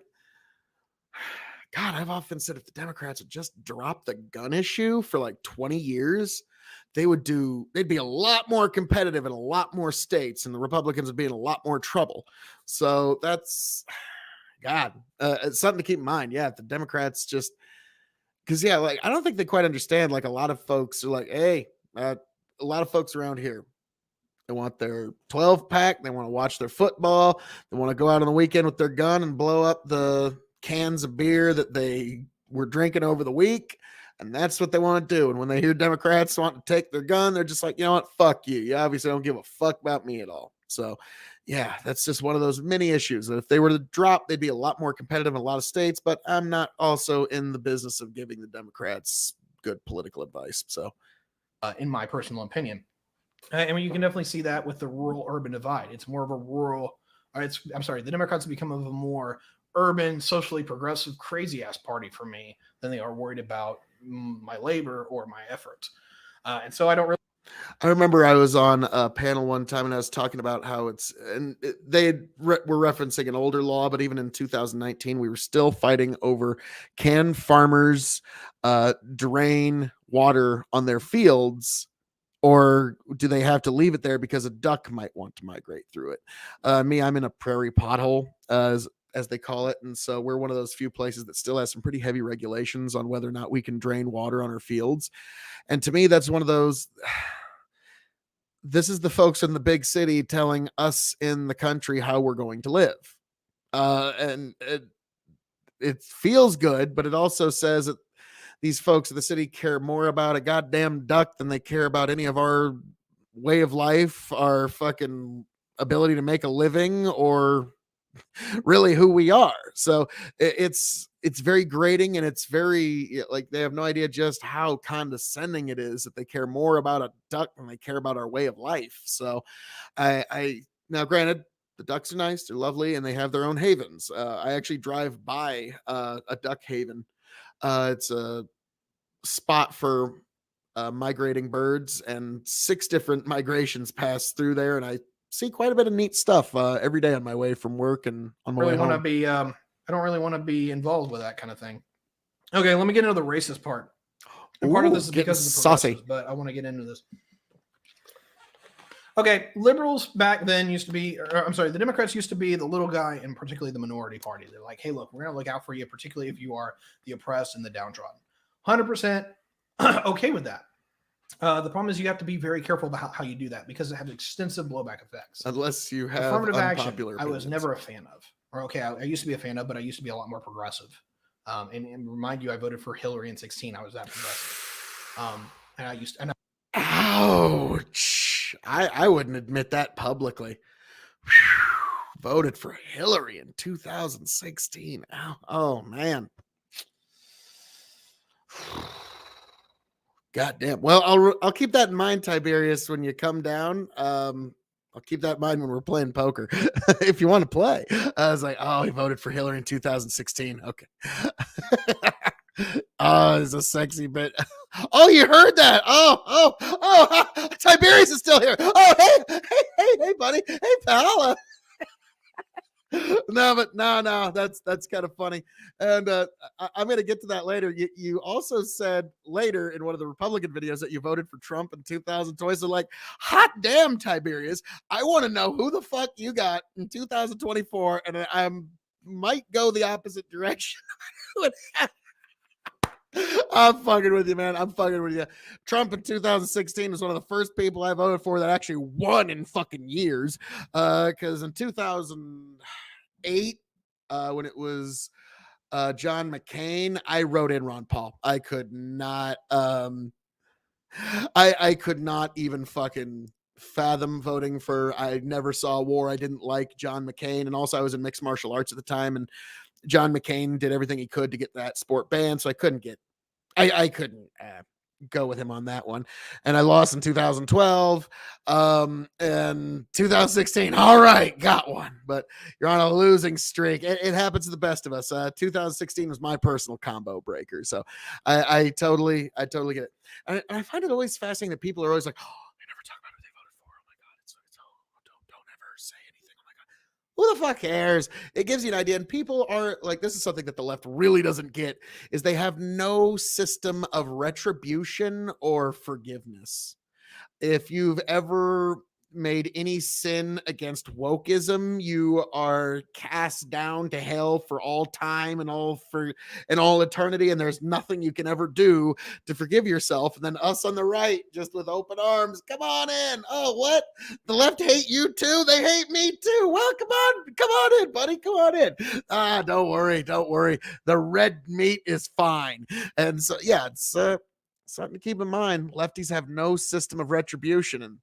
S4: God, I've often said if the Democrats would just drop the gun issue for like 20 years, they'd be a lot more competitive in a lot more states, and the Republicans would be in a lot more trouble. So that's, God, it's something to keep in mind. Yeah, if the Democrats just, because yeah, like I don't think they quite understand. Like a lot of folks are like, hey, a lot of folks around here, they want their 12 pack. They want to watch their football. They want to go out on the weekend with their gun and blow up the cans of beer that they were drinking over the week. And that's what they want to do. And when they hear Democrats want to take their gun, they're just like, you know what? Fuck you. You obviously don't give a fuck about me at all. So yeah, that's just one of those many issues that if they were to drop, they'd be a lot more competitive in a lot of states, but I'm not also in the business of giving the Democrats good political advice. So
S6: in my personal opinion. And you can definitely see that with the rural-urban divide. It's more of a the Democrats have become of a more urban, socially progressive, crazy-ass party for me than they are worried about my labor or my efforts. And so I
S4: remember I was on a panel one time and I was talking about how they were referencing an older law, but even in 2019, we were still fighting over, can farmers drain water on their fields, or do they have to leave it there because a duck might want to migrate through it? I'm in a prairie pothole, as they call it. And so we're one of those few places that still has some pretty heavy regulations on whether or not we can drain water on our fields. And to me, that's one of those, this is the folks in the big city telling us in the country how we're going to live. And it feels good, but it also says that these folks in the city care more about a goddamn duck than they care about any of our way of life, our fucking ability to make a living, or really who we are. So it's very grating, and it's very like they have no idea just how condescending it is that they care more about a duck than they care about our way of life. So I now granted, the ducks are nice, they're lovely, and they have their own havens. I actually drive by a duck haven. It's a spot for migrating birds, and 6 different migrations pass through there, and I see quite a bit of neat stuff every day on my way from work and on my way home.
S6: I don't really want to be involved with that kind of thing. Okay, let me get into the racist part. And part of this is because of the saucy, but I want to get into this. Okay, liberals back then used to be, the Democrats used to be the little guy, and particularly the minority party. They're like, hey, look, we're going to look out for you, particularly if you are the oppressed and the downtrodden. 100% okay with that. The problem is you have to be very careful about how you do that, because it has extensive blowback effects.
S4: Unless you have
S6: affirmative action,
S4: opinions.
S6: I was never a fan of. Or okay, I used to be a fan of, but I used to be a lot more progressive. And remind you, I voted for Hillary in 2016. I was that progressive.
S4: Ouch! I wouldn't admit that publicly. Voted for Hillary in 2016. Oh man. God damn. Well, I'll keep that in mind, Tiberius, when you come down. I'll keep that in mind when we're playing poker. If you want to play. I was like, oh, he voted for Hillary in 2016. Okay. Oh, it's a sexy bit. Oh, you heard that? Oh, Tiberius is still here. Oh, hey, buddy. Hey, pal. No, that's kind of funny. And I'm going to get to that later. You also said later in one of the Republican videos that you voted for Trump in 2020. So like, hot damn, Tiberius. I want to know who the fuck you got in 2024. And I might go the opposite direction. I'm fucking with you, man. I'm fucking with you. Trump in 2016 was one of the first people I voted for that actually won in fucking years. Because in 2008, when it was John McCain, I wrote in Ron Paul. I could not. I could not even fucking fathom voting for. I never saw a war. I didn't like John McCain, and also I was in mixed martial arts at the time, and John McCain did everything he could to get that sport banned, so I couldn't go with him on that one. And I lost in 2012. And 2016, all right, got one. But you're on a losing streak. It happens to the best of us. 2016 was my personal combo breaker. So I totally get it. And I find it always fascinating that people are always like, oh, they never talk about who they voted for. Oh my God, it's don't ever say anything. Oh my God. Who the fuck cares? It gives you an idea. And people are like, this is something that the left really doesn't get, is they have no system of retribution or forgiveness. If you've ever made any sin against wokeism, you are cast down to hell for all time and all eternity, and there's nothing you can ever do to forgive yourself. And then us on the right, just with open arms, come on in. Oh, what? The left hate you too? They hate me too. Well, come on in, buddy. Come on in. Don't worry. The red meat is fine. And so, yeah, it's something to keep in mind. Lefties have no system of retribution, and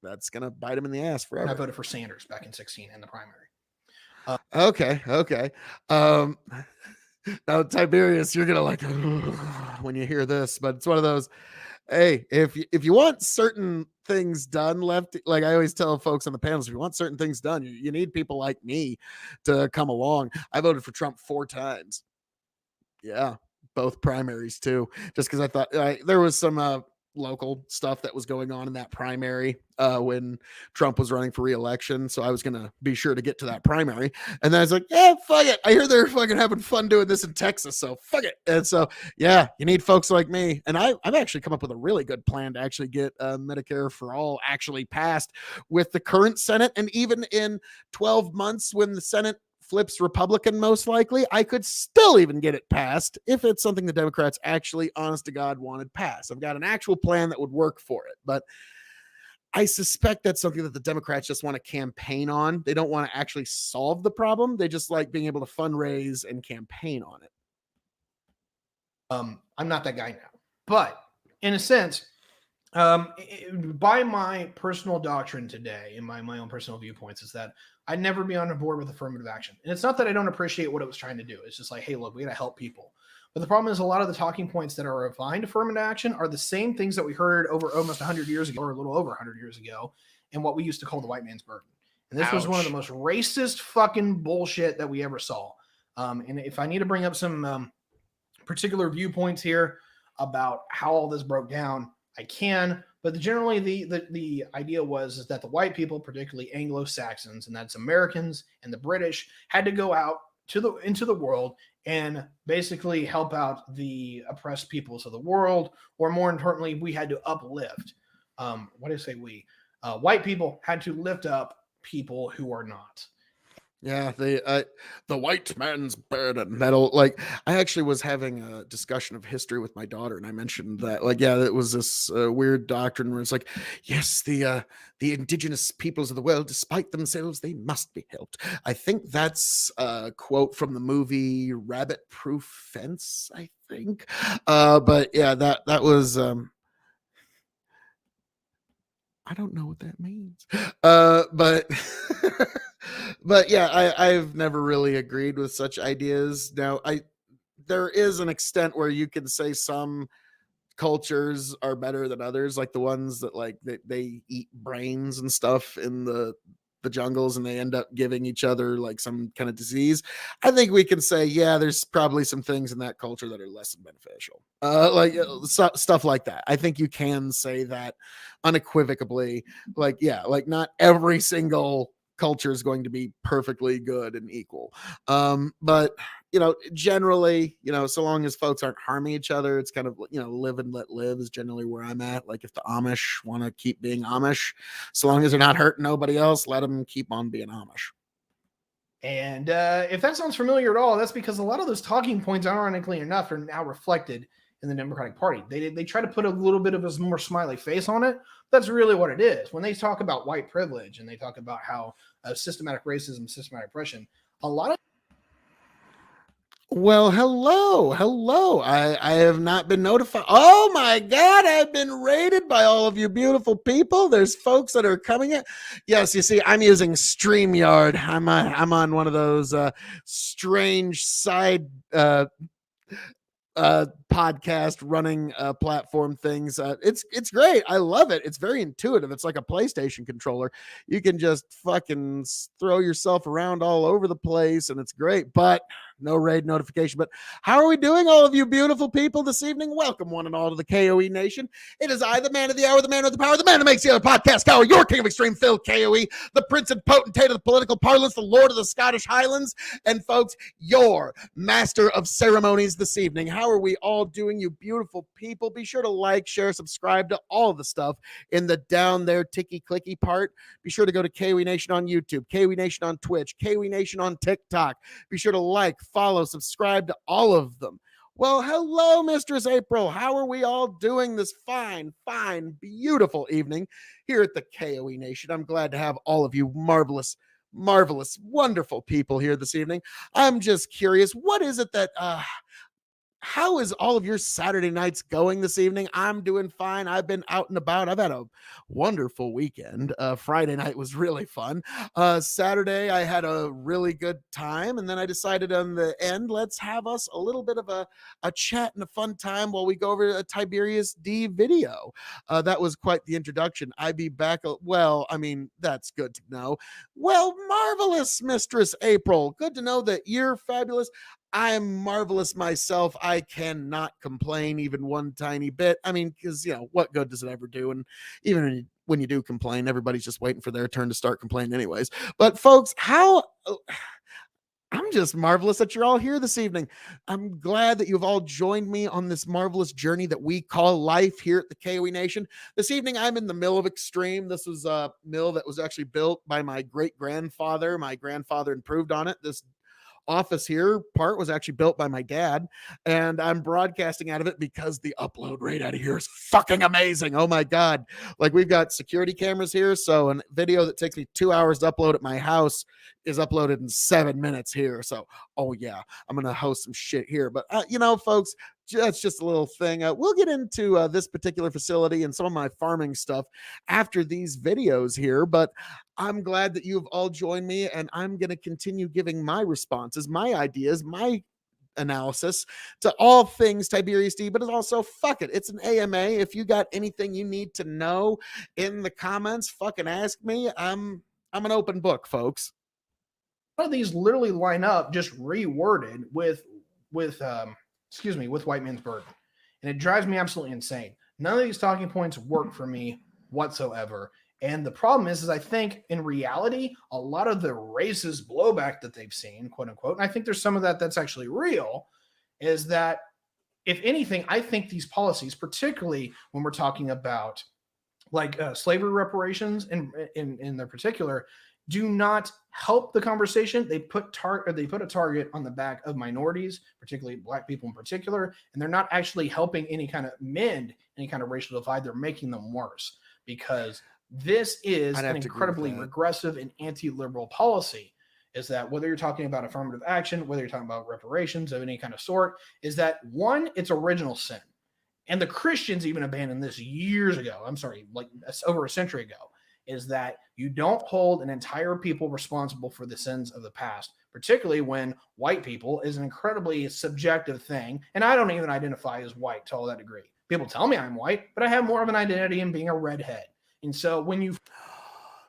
S4: that's gonna bite them in the ass forever.
S6: I voted for Sanders back in 2016 in the primary.
S4: Okay. Now, Tiberius, you're gonna like when you hear this, but it's one of those. Hey, if you want certain things done, like I always tell folks on the panels, if you want certain things done, you need people like me to come along. I voted for Trump 4 times. Yeah, both primaries too, just because I thought there was some local stuff that was going on in that primary when Trump was running for re-election. So I was going to be sure to get to that primary. And then I was like, yeah, fuck it. I hear they're fucking having fun doing this in Texas. So fuck it. And so, yeah, you need folks like me. And I've actually come up with a really good plan to actually get Medicare for all actually passed with the current Senate. And even in 12 months when the Senate flips Republican, most likely, I could still even get it passed if it's something the Democrats actually, honest to God, wanted passed. I've got an actual plan that would work for it, but I suspect that's something that the Democrats just want to campaign on. They don't want to actually solve the problem. They just like being able to fundraise and campaign on it.
S6: I'm not that guy now, but in a sense, by my personal doctrine today, in my own personal viewpoints, is that I'd never be on board with affirmative action. And it's not that I don't appreciate what it was trying to do. It's just like, hey, look, we got to help people. But the problem is a lot of the talking points that are behind affirmative action are the same things that we heard over almost 100 years ago, or a little over 100 years ago, and what we used to call the white man's burden. And this was one of the most racist fucking bullshit that we ever saw. And if I need to bring up some particular viewpoints here about how all this broke down, I can. But generally, the idea is that the white people, particularly Anglo-Saxons, and that's Americans and the British, had to go out into the world and basically help out the oppressed peoples of the world, or more importantly, we had to uplift. What do I say? White people had to lift up people who are not.
S4: Yeah, the white man's burden. I actually was having a discussion of history with my daughter, and I mentioned that, it was this weird doctrine where it's like, yes, the indigenous peoples of the world, despite themselves, they must be helped. I think that's a quote from the movie Rabbit Proof Fence, I think. But yeah, that was. I don't know what that means. But But yeah, I've never really agreed with such ideas. Now, there is an extent where you can say some cultures are better than others, like the ones that like they eat brains and stuff in the jungles and they end up giving each other like some kind of disease. I think we can say, yeah, there's probably some things in that culture that are less than beneficial, stuff like that. I think you can say that unequivocally. Like, yeah, like not every single culture is going to be perfectly good and equal, but generally, so long as folks aren't harming each other, it's kind of, live and let live is generally where I'm at. Like if the Amish want to keep being Amish, so long as they're not hurting nobody else, let them keep on being Amish.
S6: And if that sounds familiar at all, that's because a lot of those talking points, ironically enough, are now reflected in the Democratic Party. They try to put a little bit of a more smiley face on it. That's really what it is. When they talk about white privilege and they talk about how systematic racism, systematic oppression, a lot of
S4: Well, hello. I have not been notified. Oh my God, I've been raided by all of you beautiful people. There's folks that are coming in. Yes, you see, I'm using StreamYard. I'm on one of those strange side podcast running platform things. It's great. I love it. It's very intuitive. It's like a PlayStation controller. You can just fucking throw yourself around all over the place and it's great, but no raid notification. But how are we doing, all of you beautiful people, this evening? Welcome one and all to the K.O.E Nation. It is I, the man of the hour, the man of the power, the man who makes the other podcast tower, your king of extreme, Phil K.O.E, the prince and potentate of the political parlance, the lord of the Scottish Highlands, and folks, your master of ceremonies this evening. How are we all doing, you beautiful people? Be sure to like, share, subscribe to all the stuff in the down there ticky clicky part. Be sure to go to K.O.E Nation on YouTube, K.O.E Nation on Twitch, K.O.E Nation on TikTok. Be sure to like, follow, subscribe to all of them. Well, hello, Mistress April. How are we all doing this fine, beautiful evening here at the K.O.E Nation? I'm glad to have all of you marvelous, wonderful people here this evening. I'm just curious, what is it that how is all of your Saturday nights going this evening? I'm doing fine. I've been out and about. I've had a wonderful weekend. Friday night was really fun. Saturday, I had a really good time. And then I decided on the end, let's have us a little bit of a chat and a fun time while we go over a Tyberius D video. That was quite the introduction. I be back. Well, I mean, that's good to know. Well, marvelous, Mistress April. Good to know that you're fabulous. I'm marvelous myself. I cannot complain even one tiny bit. I mean, because, what good does it ever do? And even when you do complain, everybody's just waiting for their turn to start complaining anyways. But folks, I'm just marvelous that you're all here this evening. I'm glad that you've all joined me on this marvelous journey that we call life here at the K.O.E Nation. This evening, I'm in the Mill of Extreme. This was a mill that was actually built by my great-grandfather. My grandfather improved on it. This office here part was actually built by my dad, and I'm broadcasting out of it because the upload rate out of here is fucking amazing. Oh my God. Like, we've got security cameras here, so a video that takes me 2 hours to upload at my house is uploaded in 7 minutes here. So, oh yeah, I'm gonna host some shit here. But folks, that's just a little thing. We'll get into this particular facility and some of my farming stuff after these videos here, but I'm glad that you've all joined me, and I'm going to continue giving my responses, my ideas, my analysis to all things Tyberius D, but it's also, fuck it, it's an AMA. If you got anything you need to know in the comments, fucking ask me. I'm an open book, folks.
S6: A lot of these literally line up just reworded with white man's burden. And it drives me absolutely insane. None of these talking points work for me whatsoever. And the problem is I think in reality, a lot of the racist blowback that they've seen, quote unquote, and I think there's some of that that's actually real, is that if anything, I think these policies, particularly when we're talking about like slavery reparations in their particular, do not help the conversation. They put a target on the back of minorities, particularly Black people in particular, and they're not actually helping any kind of mend any kind of racial divide. They're making them worse, because this is an incredibly regressive and anti-liberal policy. Is that whether you're talking about affirmative action, whether you're talking about reparations of any kind of sort, is that one, it's original sin. And the Christians even abandoned this years ago. I'm sorry, like over a century ago. is that you don't hold an entire people responsible for the sins of the past, particularly when white people is an incredibly subjective thing. And I don't even identify as white to all that degree. People tell me I'm white, but I have more of an identity in being a redhead. And so when you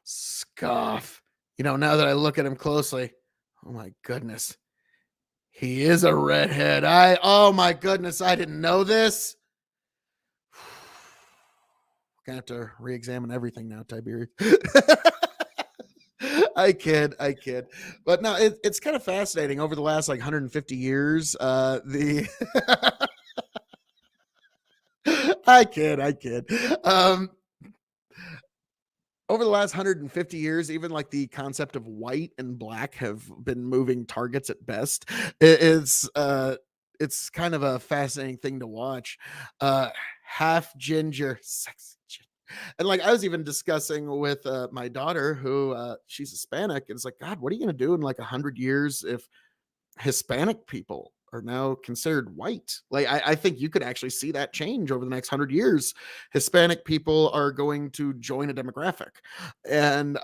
S4: scoff, you know, now that I look at him closely, oh my goodness, he is a redhead. Oh my goodness, I didn't know this. Gonna have to re-examine everything now, Tiberius. I kid. But no, it's kind of fascinating. Over the last like 150 years, I kid. Over the last 150 years, even like the concept of white and black have been moving targets at best. It's kind of a fascinating thing to watch. Half ginger, sexy ginger. And like I was even discussing with my daughter, who she's Hispanic, and it's like, God, what are you going to do in like 100 years if Hispanic people are now considered white? Like I think you could actually see that change over the next 100 years. Hispanic people are going to join a demographic, and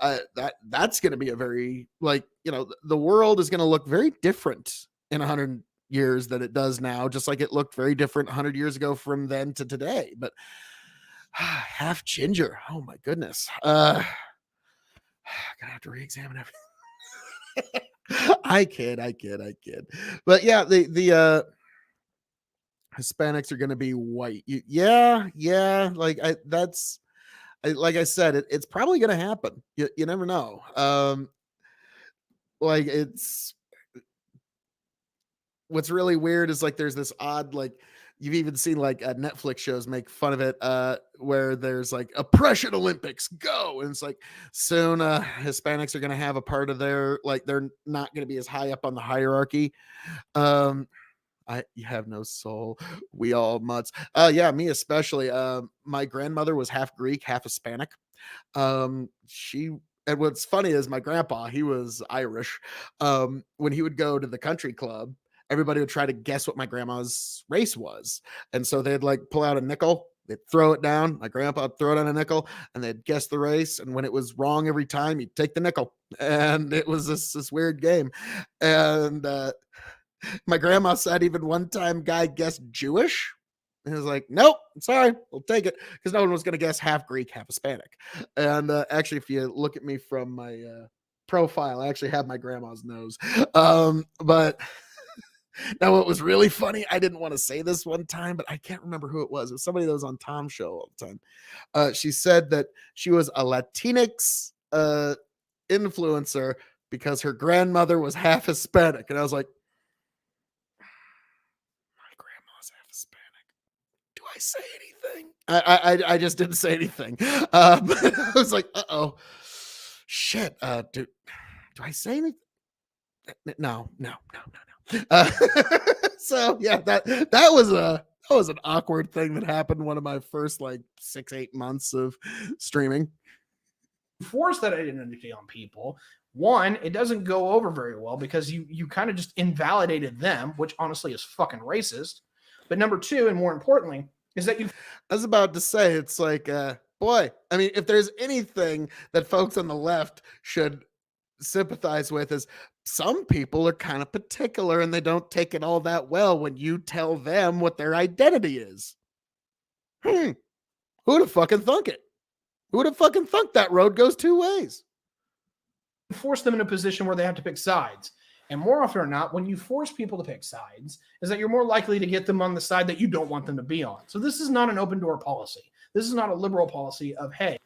S4: that's going to be a very, like, you know, the world is going to look very different in 100 years than it does now, just like it looked very different 100 years ago from then to today. But half ginger, oh my goodness, gonna have to re-examine everything. I kid. But yeah, the Hispanics are going to be white. Yeah. Like like I said, it's probably going to happen. You never know. Like what's really weird is like there's this odd, like, you've even seen like Netflix shows make fun of it, where there's like oppression Olympics, go, and it's like soon Hispanics are going to have a part of their, like, they're not going to be as high up on the hierarchy. You have no soul, we all mutts. Yeah, me especially. My grandmother was half Greek, half Hispanic. And what's funny is my grandpa, he was Irish. When he would go to the country club, everybody would try to guess what my grandma's race was. And so they'd like pull out a nickel, they'd throw it down. My grandpa would throw it on a nickel, and they'd guess the race. And when it was wrong every time, he'd take the nickel. And it was this weird game. And my grandma said even one time guy guessed Jewish. And he was like, nope, sorry, we'll take it. Because no one was going to guess half Greek, half Hispanic. And actually, if you look at me from my profile, I actually have my grandma's nose. But now, what was really funny, I didn't want to say this one time, but I can't remember who it was. It was somebody that was on Tom's show all the time. She said that she was a Latinx influencer because her grandmother was half Hispanic. And I was like, my grandma's half Hispanic. Do I say anything? I just didn't say anything. I was like, uh-oh. Shit. Do I say anything? No. So yeah, that was an awkward thing that happened one of my first like 6-8 months of streaming.
S6: Force that identity on people. One, it doesn't go over very well because you kind of just invalidated them, which honestly is fucking racist. But number two, and more importantly, is that
S4: I was about to say, it's like, boy, I mean, if there's anything that folks on the left should sympathize with, is some people are kind of particular and they don't take it all that well when you tell them what their identity is. Who'd have fucking thunk it? Who would have fucking thunk that road goes two ways?
S6: force them in a position where they have to pick sides. And more often than not, when you force people to pick sides, is that you're more likely to get them on the side that you don't want them to be on. So this is not an open door policy. This is not a liberal policy of, hey.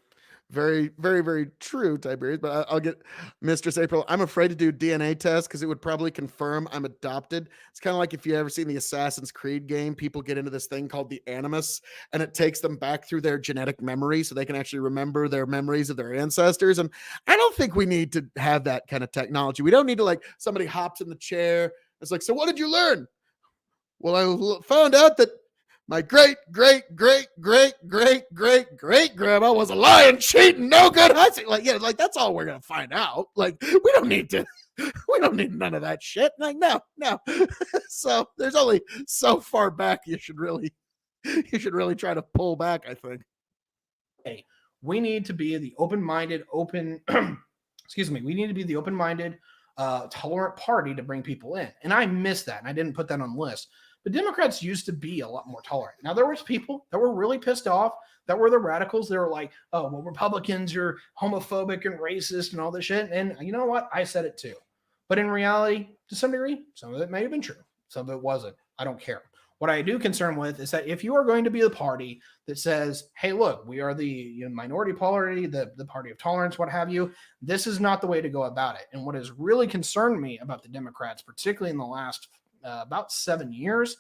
S4: Very, very, very true, Tiberius. But I'll get Mistress April. I'm afraid to do DNA tests because it would probably confirm I'm adopted. It's kind of like if you ever seen the Assassin's Creed game, people get into this thing called the Animus, and it takes them back through their genetic memory so they can actually remember their memories of their ancestors. And I don't think we need to have that kind of technology. We don't need to, like, somebody hops in the chair. It's like, so what did you learn? Well, I found out that my great grandma was a lying, cheating, no good husband. Like, yeah, like that's all we're gonna find out. Like, we don't need none of that shit. Like, no. So there's only so far back you should really try to pull back, I think.
S6: Hey, We need to be the open-minded, excuse me, we need to be the open-minded, tolerant party to bring people in. And I miss that, and I didn't put that on the list. But Democrats used to be a lot more tolerant. Now, there was people that were really pissed off, that were the radicals. They were like, oh, well, Republicans are homophobic and racist and all this shit. And you know what? I said it too. But in reality, to some degree, some of it may have been true. Some of it wasn't. I don't care. What I do concern with is that if you are going to be the party that says, hey, look, we are the minority party, the party of tolerance, what have you, this is not the way to go about it. And what has really concerned me about the Democrats, particularly in the last about 7 years,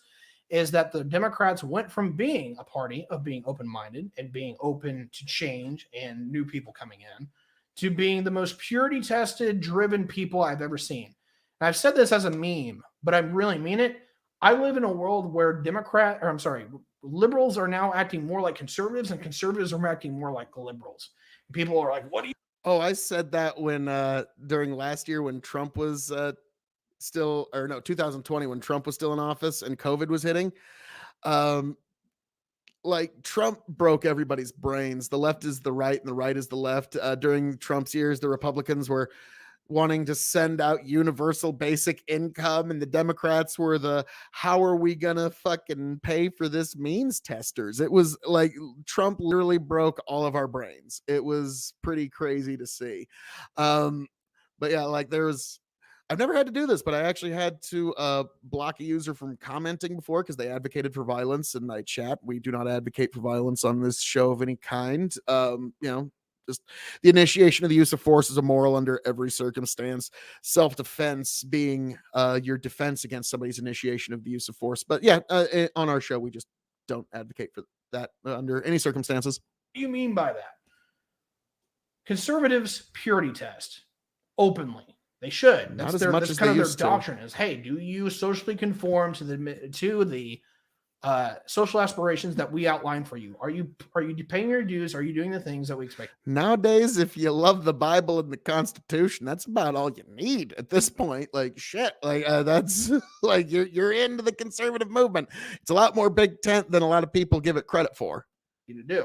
S6: is that the Democrats went from being a party of being open-minded and being open to change and new people coming in to being the most purity-tested, driven people I've ever seen. And I've said this as a meme, but I really mean it. I live in a world where liberals are now acting more like conservatives, and conservatives are acting more like liberals. People are like, what do you...
S4: Oh, I said that when during last year when Trump was 2020 when Trump was still in office and COVID was hitting. Like Trump broke everybody's brains. The left is the right and the right is the left. During Trump's years, the Republicans were wanting to send out universal basic income, and the Democrats were the how are we gonna fucking pay for this means testers. It was like Trump literally broke all of our brains. It was pretty crazy to see. But yeah, like I've never had to do this, but I actually had to block a user from commenting before because they advocated for violence in my chat. We do not advocate for violence on this show of any kind. Just the initiation of the use of force is immoral under every circumstance. Self-defense being your defense against somebody's initiation of the use of force. But yeah, on our show, we just don't advocate for that under any circumstances.
S6: What do you mean by that? Conservatives purity test openly. They should. That's kind of their doctrine is, hey, do you socially conform to the social aspirations that we outline for you? Are you paying your dues? Are you doing the things that we expect?
S4: Nowadays, if you love the Bible and the Constitution, that's about all you need at this point. Like shit, like that's like you're into the conservative movement. It's a lot more big tent than a lot of people give it credit for.
S6: You to do.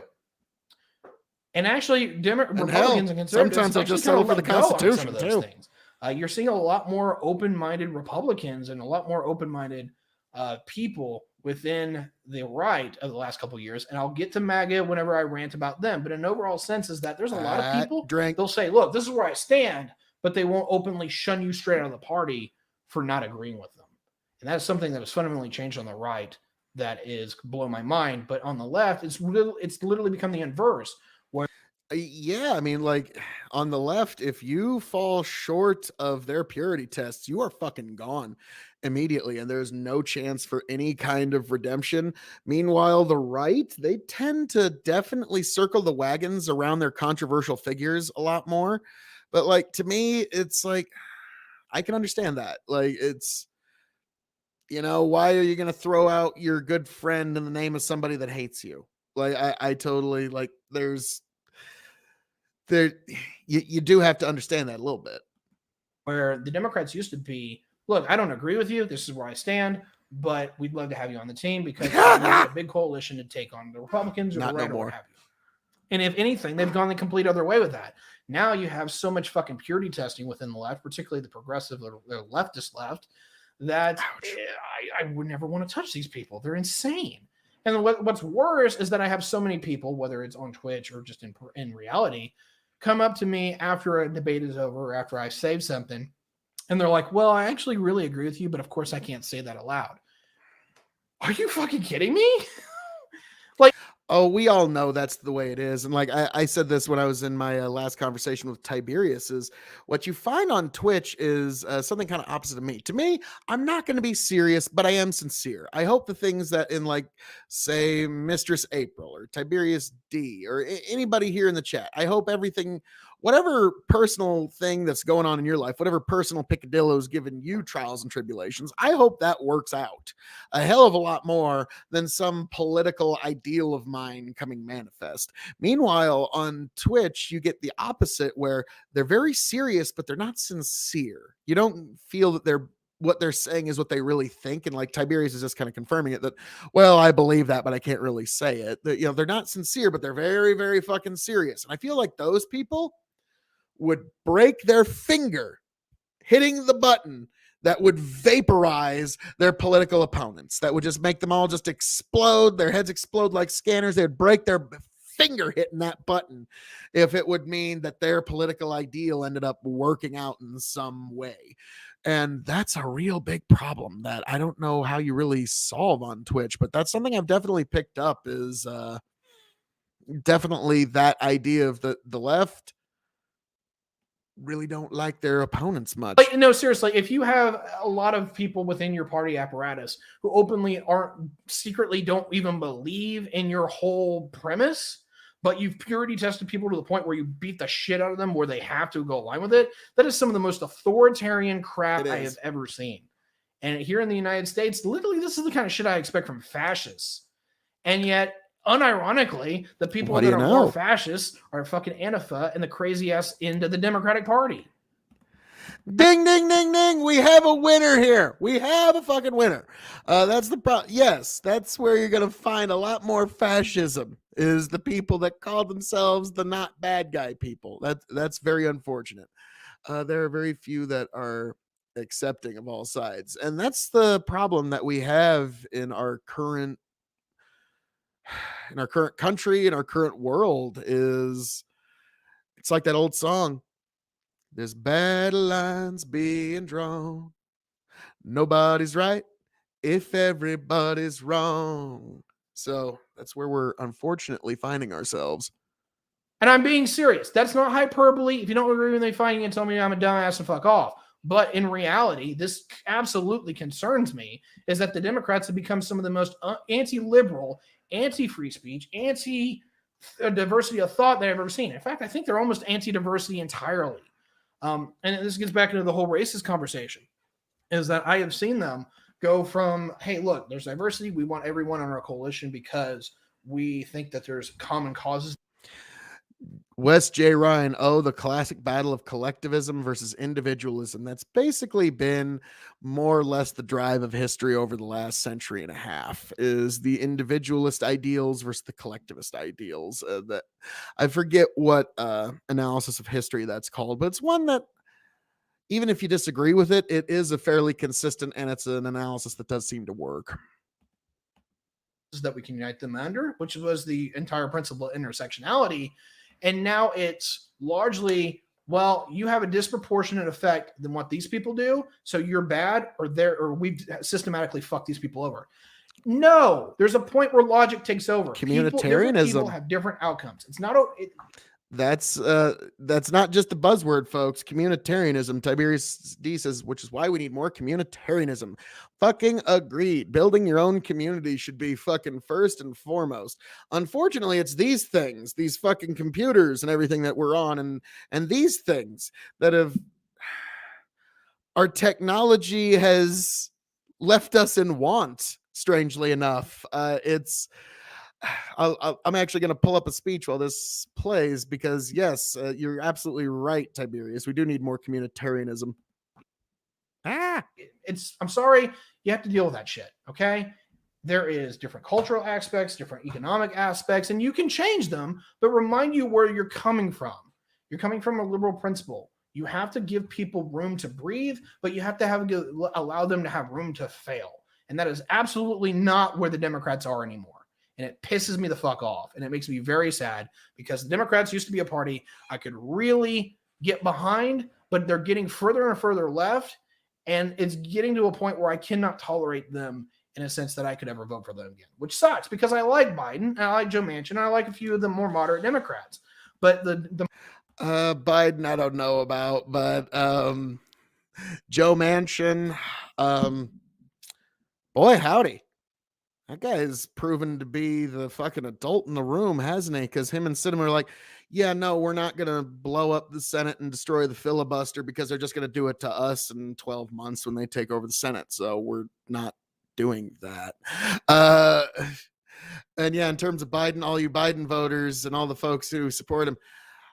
S6: And actually, Republicans and conservatives
S4: sometimes I'll just settle for the Constitution too.
S6: Things. You're seeing a lot more open-minded Republicans and a lot more open-minded people within the right of the last couple of years. And I'll get to MAGA whenever I rant about them. But an overall sense is that there's a lot of people, they'll say, look, this is where I stand, but they won't openly shun you straight out of the party for not agreeing with them. And that's something that has fundamentally changed on the right that is blow my mind. But on the left, it's literally become the inverse.
S4: Yeah, I mean, like on the left, if you fall short of their purity tests, you are fucking gone immediately, and there's no chance for any kind of redemption. Meanwhile, the right, they tend to definitely circle the wagons around their controversial figures a lot more. But like to me, it's like I can understand that. Like it's, why are you going to throw out your good friend in the name of somebody that hates you? Like I totally like you do have to understand that a little bit.
S6: Where the Democrats used to be, look, I don't agree with you. This is where I stand, but we'd love to have you on the team because we need a big coalition to take on the Republicans or the right or what have you. And if anything, they've gone the complete other way with that. Now you have so much fucking purity testing within the left, particularly the progressive, the leftist left, that I would never want to touch these people. They're insane. And what's worse is that I have so many people, whether it's on Twitch or just in reality, come up to me after a debate is over or after I say something, and they're like, well, I actually really agree with you, but of course I can't say that aloud. Are you fucking kidding me?
S4: Oh, we all know that's the way it is. And like I said this when I was in my last conversation with Tyberius, is what you find on Twitch is something kind of opposite of me. To me, I'm not going to be serious, but I am sincere. I hope the things that in like, say, Mistress April or Tiberius D or anybody here in the chat, I hope everything, whatever personal thing that's going on in your life, whatever personal picadillo's giving you trials and tribulations, I hope that works out a hell of a lot more than some political ideal of mine coming manifest. Meanwhile, on Twitch, you get the opposite where they're very serious, but they're not sincere. You don't feel that they're what they're saying is what they really think. And like Tiberius is just kind of confirming it, that, well, I believe that, but I can't really say it. That, you know, they're not sincere, but they're very, very fucking serious. And I feel like those people would break their finger hitting the button that would vaporize their political opponents, that would just make them all just explode, their heads explode like scanners. They would break their finger hitting that button if it would mean that their political ideal ended up working out in some way. And that's a real big problem that I don't know how you really solve on Twitch, but that's something I've definitely picked up, is definitely that idea of the left really don't like their opponents much.
S6: Like, no, seriously, if you have a lot of people within your party apparatus who openly secretly don't even believe in your whole premise, but you've purity tested people to the point where you beat the shit out of them where they have to go along with it, that is some of the most authoritarian crap I have ever seen. And here in the United States, literally, this is the kind of shit I expect from fascists. And yet, unironically, the people that are more fascists are fucking Antifa and the crazy ass end of the Democratic Party.
S4: Ding, ding, ding, ding. We have a winner here. We have a fucking winner. That's the problem. Yes, that's where you're going to find a lot more fascism, is the people that call themselves the not bad guy people. That's very unfortunate. There are very few that are accepting of all sides. And that's the problem that we have in our current country, in our current world. Is it's like that old song, there's battle lines being drawn, nobody's right if everybody's wrong. So that's where we're unfortunately finding ourselves.
S6: And I'm being serious. That's not hyperbole. If you don't agree with me, fine, you can tell me I'm a dumbass and fuck off. But in reality, this absolutely concerns me, is that the Democrats have become some of the most anti-liberal, anti-free speech, anti-diversity of thought that I've ever seen. In fact, I think they're almost anti-diversity entirely. And this gets back into the whole racist conversation, is that I have seen them go from, hey, look, there's diversity. We want everyone on our coalition because we think that there's common causes.
S4: Wes J. Ryan, the classic battle of collectivism versus individualism. That's basically been more or less the drive of history over the last century and a half, is the individualist ideals versus the collectivist ideals. That I forget what analysis of history that's called, but it's one that, even if you disagree with it, it is a fairly consistent, and it's an analysis that does seem to work.
S6: That we can unite them under, which was the entire principle of intersectionality. And now it's largely, well, you have a disproportionate effect than what these people do, so you're bad, or we've systematically fucked these people over. No, there's a point where logic takes over.
S4: Communitarianism.
S6: People have different outcomes. It's not.
S4: That's not just the buzzword, folks. Communitarianism. Tiberius D says, which is why we need more communitarianism. Fucking agreed. Building your own community should be fucking first and foremost. Unfortunately, it's these things, these fucking computers and everything that we're on, and these things that have, our technology has left us in want, strangely enough. I'm actually going to pull up a speech while this plays, because yes, you're absolutely right, Tiberius. We do need more communitarianism.
S6: I'm sorry, you have to deal with that shit. Okay. There is different cultural aspects, different economic aspects, and you can change them, but remind you where you're coming from. You're coming from a liberal principle. You have to give people room to breathe, but you have to allow them to have room to fail. And that is absolutely not where the Democrats are anymore. And it pisses me the fuck off. And it makes me very sad, because the Democrats used to be a party I could really get behind, but they're getting further and further left. And it's getting to a point where I cannot tolerate them in a sense that I could ever vote for them again, which sucks, because I like Biden and I like Joe Manchin and I like a few of the more moderate Democrats. But the
S4: Biden, I don't know about, but Joe Manchin, boy, howdy. That guy has proven to be the fucking adult in the room, hasn't he? Because him and Sinema are like, yeah, no, we're not going to blow up the Senate and destroy the filibuster, because they're just going to do it to us in 12 months when they take over the Senate. So we're not doing that. And yeah, in terms of Biden, all you Biden voters and all the folks who support him,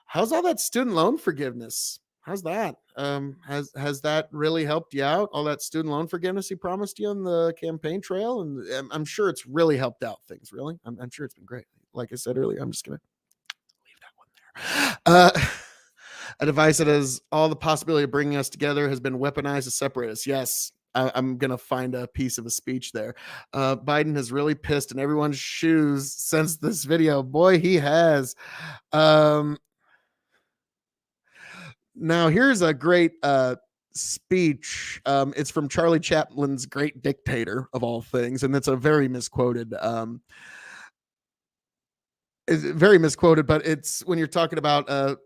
S4: how's all that student loan forgiveness? how's that? Has that really helped you out? All that student loan forgiveness he promised you on the campaign trail, and I'm sure it's really helped out things. Really, I'm sure it's been great. Like I said earlier, I'm just gonna leave that one there. A device that has all the possibility of bringing us together has been weaponized to separate us. Yes, I'm going to find a piece of a speech there. Biden has really pissed in everyone's shoes since this video. Boy, he has. Now, here's a great speech. It's from Charlie Chaplin's Great Dictator, of all things, and it's a very misquoted is very misquoted, but it's when you're talking about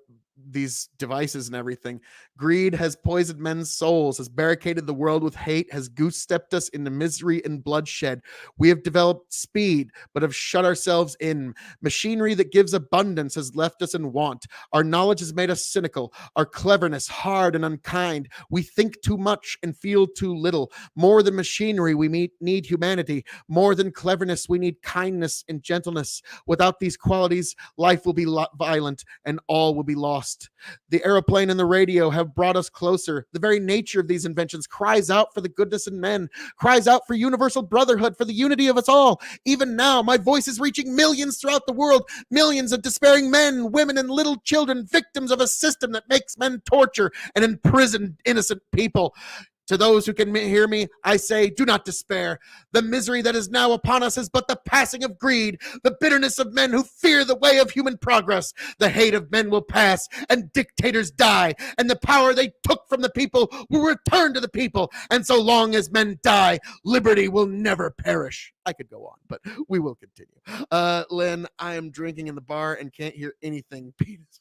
S4: these devices and everything. Greed has poisoned men's souls, has barricaded the world with hate, has goose-stepped us into misery and bloodshed. We have developed speed, but have shut ourselves in. Machinery that gives abundance has left us in want. Our knowledge has made us cynical, our cleverness hard and unkind. We think too much and feel too little. More than machinery, we need humanity. More than cleverness, we need kindness and gentleness. Without these qualities, life will be violent and all will be lost. The airplane and the radio have brought us closer. The very nature of these inventions cries out for the goodness in men, cries out for universal brotherhood, for the unity of us all. Even now, my voice is reaching millions throughout the world, millions of despairing men, women, and little children, victims of a system that makes men torture and imprison innocent people. To those who can hear me, I say, do not despair. The misery that is now upon us is but the passing of greed, the bitterness of men who fear the way of human progress. The hate of men will pass, and dictators die, and the power they took from the people will return to the people. And so long as men die, liberty will never perish. I could go on, but we will continue. Lynn, I am drinking in the bar and can't hear anything. Penis.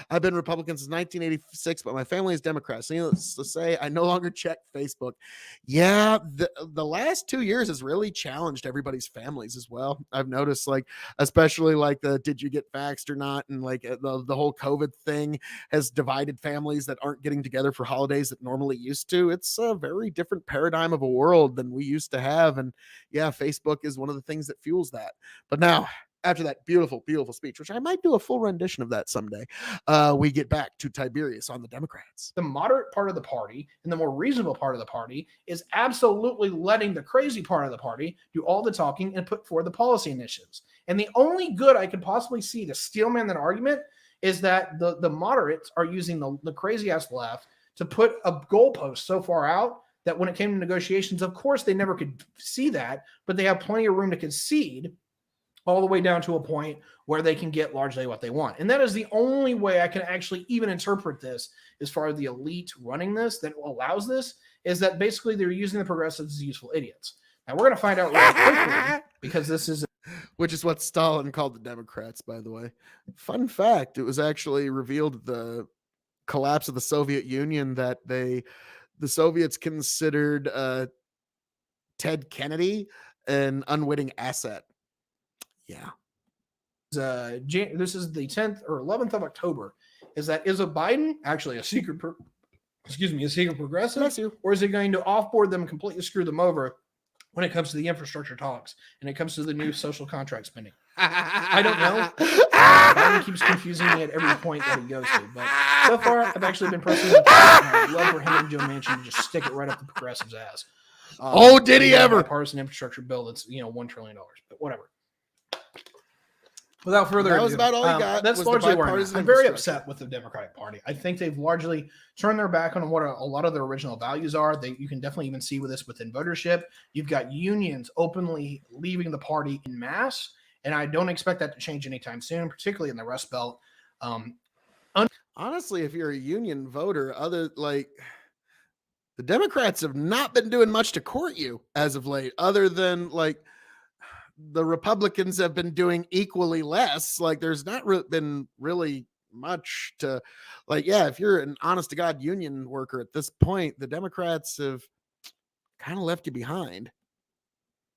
S4: I've been Republican since 1986, but my family is Democrat. So needless to say, I no longer check Facebook. Yeah, the last 2 years has really challenged everybody's families as well. I've noticed, like, especially like the did you get vaxxed or not, and like the whole COVID thing has divided families that aren't getting together for holidays that normally used to. It's a very different paradigm of a world than we used to have. And yeah, Facebook is one of the things that fuels that. But now, after that beautiful, beautiful speech, which I might do a full rendition of that someday, we get back to Tiberius on the Democrats.
S6: The moderate part of the party and the more reasonable part of the party is absolutely letting the crazy part of the party do all the talking and put forward the policy initiatives. And the only good I could possibly see to steelman that argument is that the moderates are using the crazy-ass left to put a goalpost so far out that when it came to negotiations, of course, they never could see that, but they have plenty of room to concede all the way down to a point where they can get largely what they want. And that is the only way I can actually even interpret this as far as the elite running this that allows this, is that basically they're using the progressives as useful idiots. Now we're going to find out really quickly, because this is...
S4: Which is what Stalin called the Democrats, by the way. Fun fact, it was actually revealed at the collapse of the Soviet Union that the Soviets considered Ted Kennedy an unwitting asset. Yeah.
S6: This is the 10th or 11th of October. Is a Biden actually a secret progressive, or is it going to offboard them and completely screw them over when it comes to the infrastructure talks and it comes to the new social contract spending? I don't know. Biden keeps confusing me at every point that he goes to, but so far I've actually been personally impressed, and I'd love for him and Joe Manchin to just stick it right up the progressives' ass.
S4: Did he ever?
S6: Partisan infrastructure bill that's $1 trillion, but whatever. Without further ado,
S4: that was about all you got.
S6: That's largely where I'm very upset with the Democratic Party. I think they've largely turned their back on what a lot of their original values are. You can definitely even see with this within votership. You've got unions openly leaving the party in mass, and I don't expect that to change anytime soon, particularly in the Rust Belt.
S4: Honestly, if you're a union voter, the Democrats have not been doing much to court you as of late, other than like the Republicans have been doing equally less. Like there's not been really much to, like, yeah, if you're an honest to God union worker at this point, the Democrats have kind of left you behind.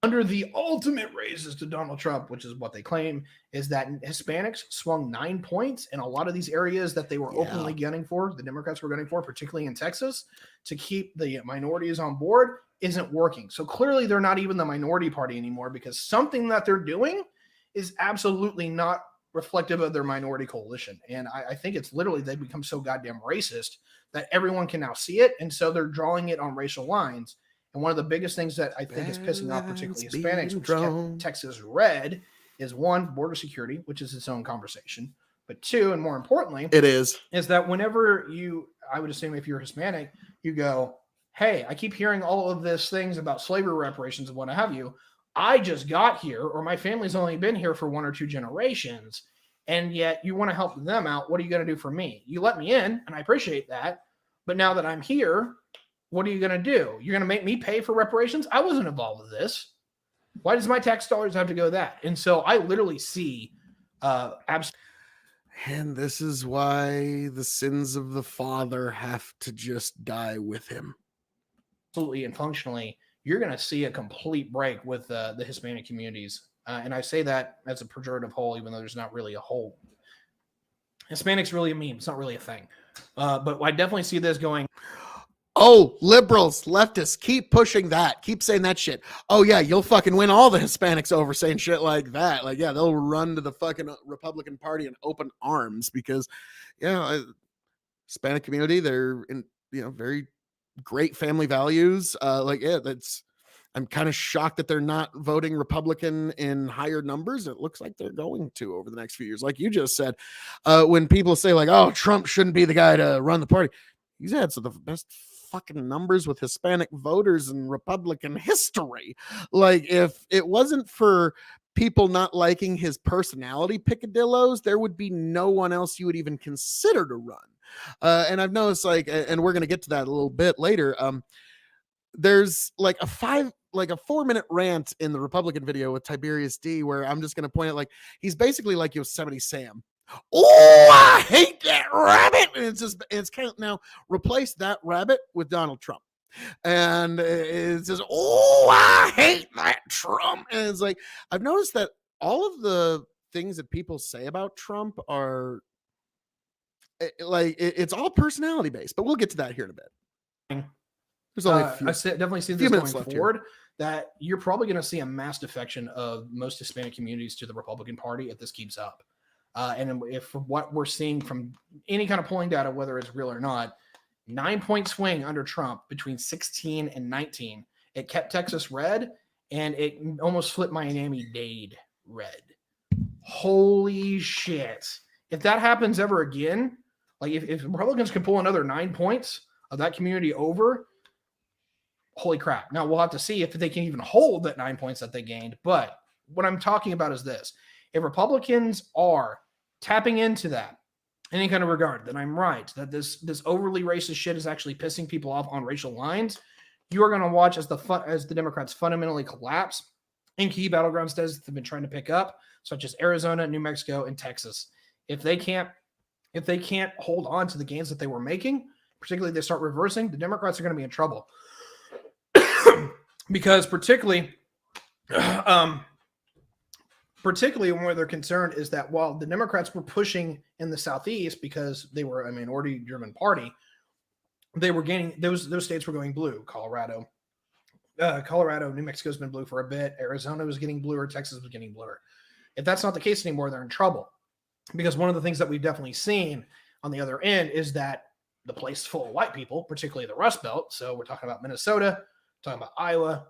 S6: Under the ultimate raises to Donald Trump, which is what they claim, is that Hispanics swung 9 points in a lot of these areas that they were openly gunning for, the Democrats were gunning for, particularly in Texas, to keep the minorities on board, isn't working. So clearly they're not even the minority party anymore, because something that they're doing is absolutely not reflective of their minority coalition. And I think it's literally they've become so goddamn racist that everyone can now see it. And so they're drawing it on racial lines. And one of the biggest things that I think is pissing off particularly Hispanics, which kept Texas red, is one, border security, which is its own conversation. But two, and more importantly, is that whenever I would assume if you're Hispanic, you go, hey, I keep hearing all of these things about slavery reparations and what have you. I just got here, or my family's only been here for 1 or 2 generations, and yet you want to help them out. What are you going to do for me? You let me in, and I appreciate that. But now that I'm here, what are you going to do? You're going to make me pay for reparations? I wasn't involved with this. Why does my tax dollars have to go that? And so I literally see
S4: and this is why the sins of the father have to just die with him.
S6: Absolutely and functionally, you're going to see a complete break with the Hispanic communities. And I say that as a pejorative whole, even though there's not really a whole. Hispanics really a meme. It's not really a thing. But I definitely see this going.
S4: Oh, liberals, leftists, keep pushing that. Keep saying that shit. Oh, yeah, you'll fucking win all the Hispanics over saying shit like that. Like, yeah, they'll run to the fucking Republican Party in open arms because, Hispanic community, they're in, very great family values. I'm kind of shocked that they're not voting Republican in higher numbers. It looks like they're going to over the next few years. Like you just said, when people say like, oh, Trump shouldn't be the guy to run the party. He's had some of the best fucking numbers with Hispanic voters in Republican history. Like if it wasn't for people not liking his personality picadillos, there would be no one else you would even consider to run. And I've noticed and we're going to get to that a little bit later. There's like a 4-minute rant in the Republican video with Tyberius D where I'm just going to point out, he's basically like Yosemite Sam. Oh, I hate that rabbit. And it's kind of now replace that rabbit with Donald Trump. And it's just, oh, I hate that Trump. And it's like, I've noticed that all of the things that people say about Trump are it's all personality based, but we'll get to that here in a bit. There's only
S6: definitely see this going forward that you're probably going to see a mass defection of most Hispanic communities to the Republican Party if this keeps up. And if what we're seeing from any kind of polling data, whether it's real or not, 9-point swing under Trump between 16 and 19, it kept Texas red and it almost flipped Miami-Dade red. Holy shit. If that happens ever again, if Republicans can pull another 9 points of that community over, holy crap. Now we'll have to see if they can even hold that 9 points that they gained. But what I'm talking about is this. If Republicans are tapping into that in any kind of regard, then I'm right that this overly racist shit is actually pissing people off on racial lines. You are going to watch as the Democrats fundamentally collapse in key battleground states that they've been trying to pick up, such as Arizona, New Mexico, and Texas. If they can't hold on to the gains that they were making, particularly if they start reversing, the Democrats are going to be in trouble. Because particularly where they're concerned is that while the Democrats were pushing in the Southeast because they were a minority-driven party, they were gaining those states were going blue. Colorado, New Mexico's been blue for a bit. Arizona was getting bluer. Texas was getting bluer. If that's not the case anymore, they're in trouble. Because one of the things that we've definitely seen on the other end is that the place is full of white people, particularly the Rust Belt. So we're talking about Minnesota, talking about Iowa,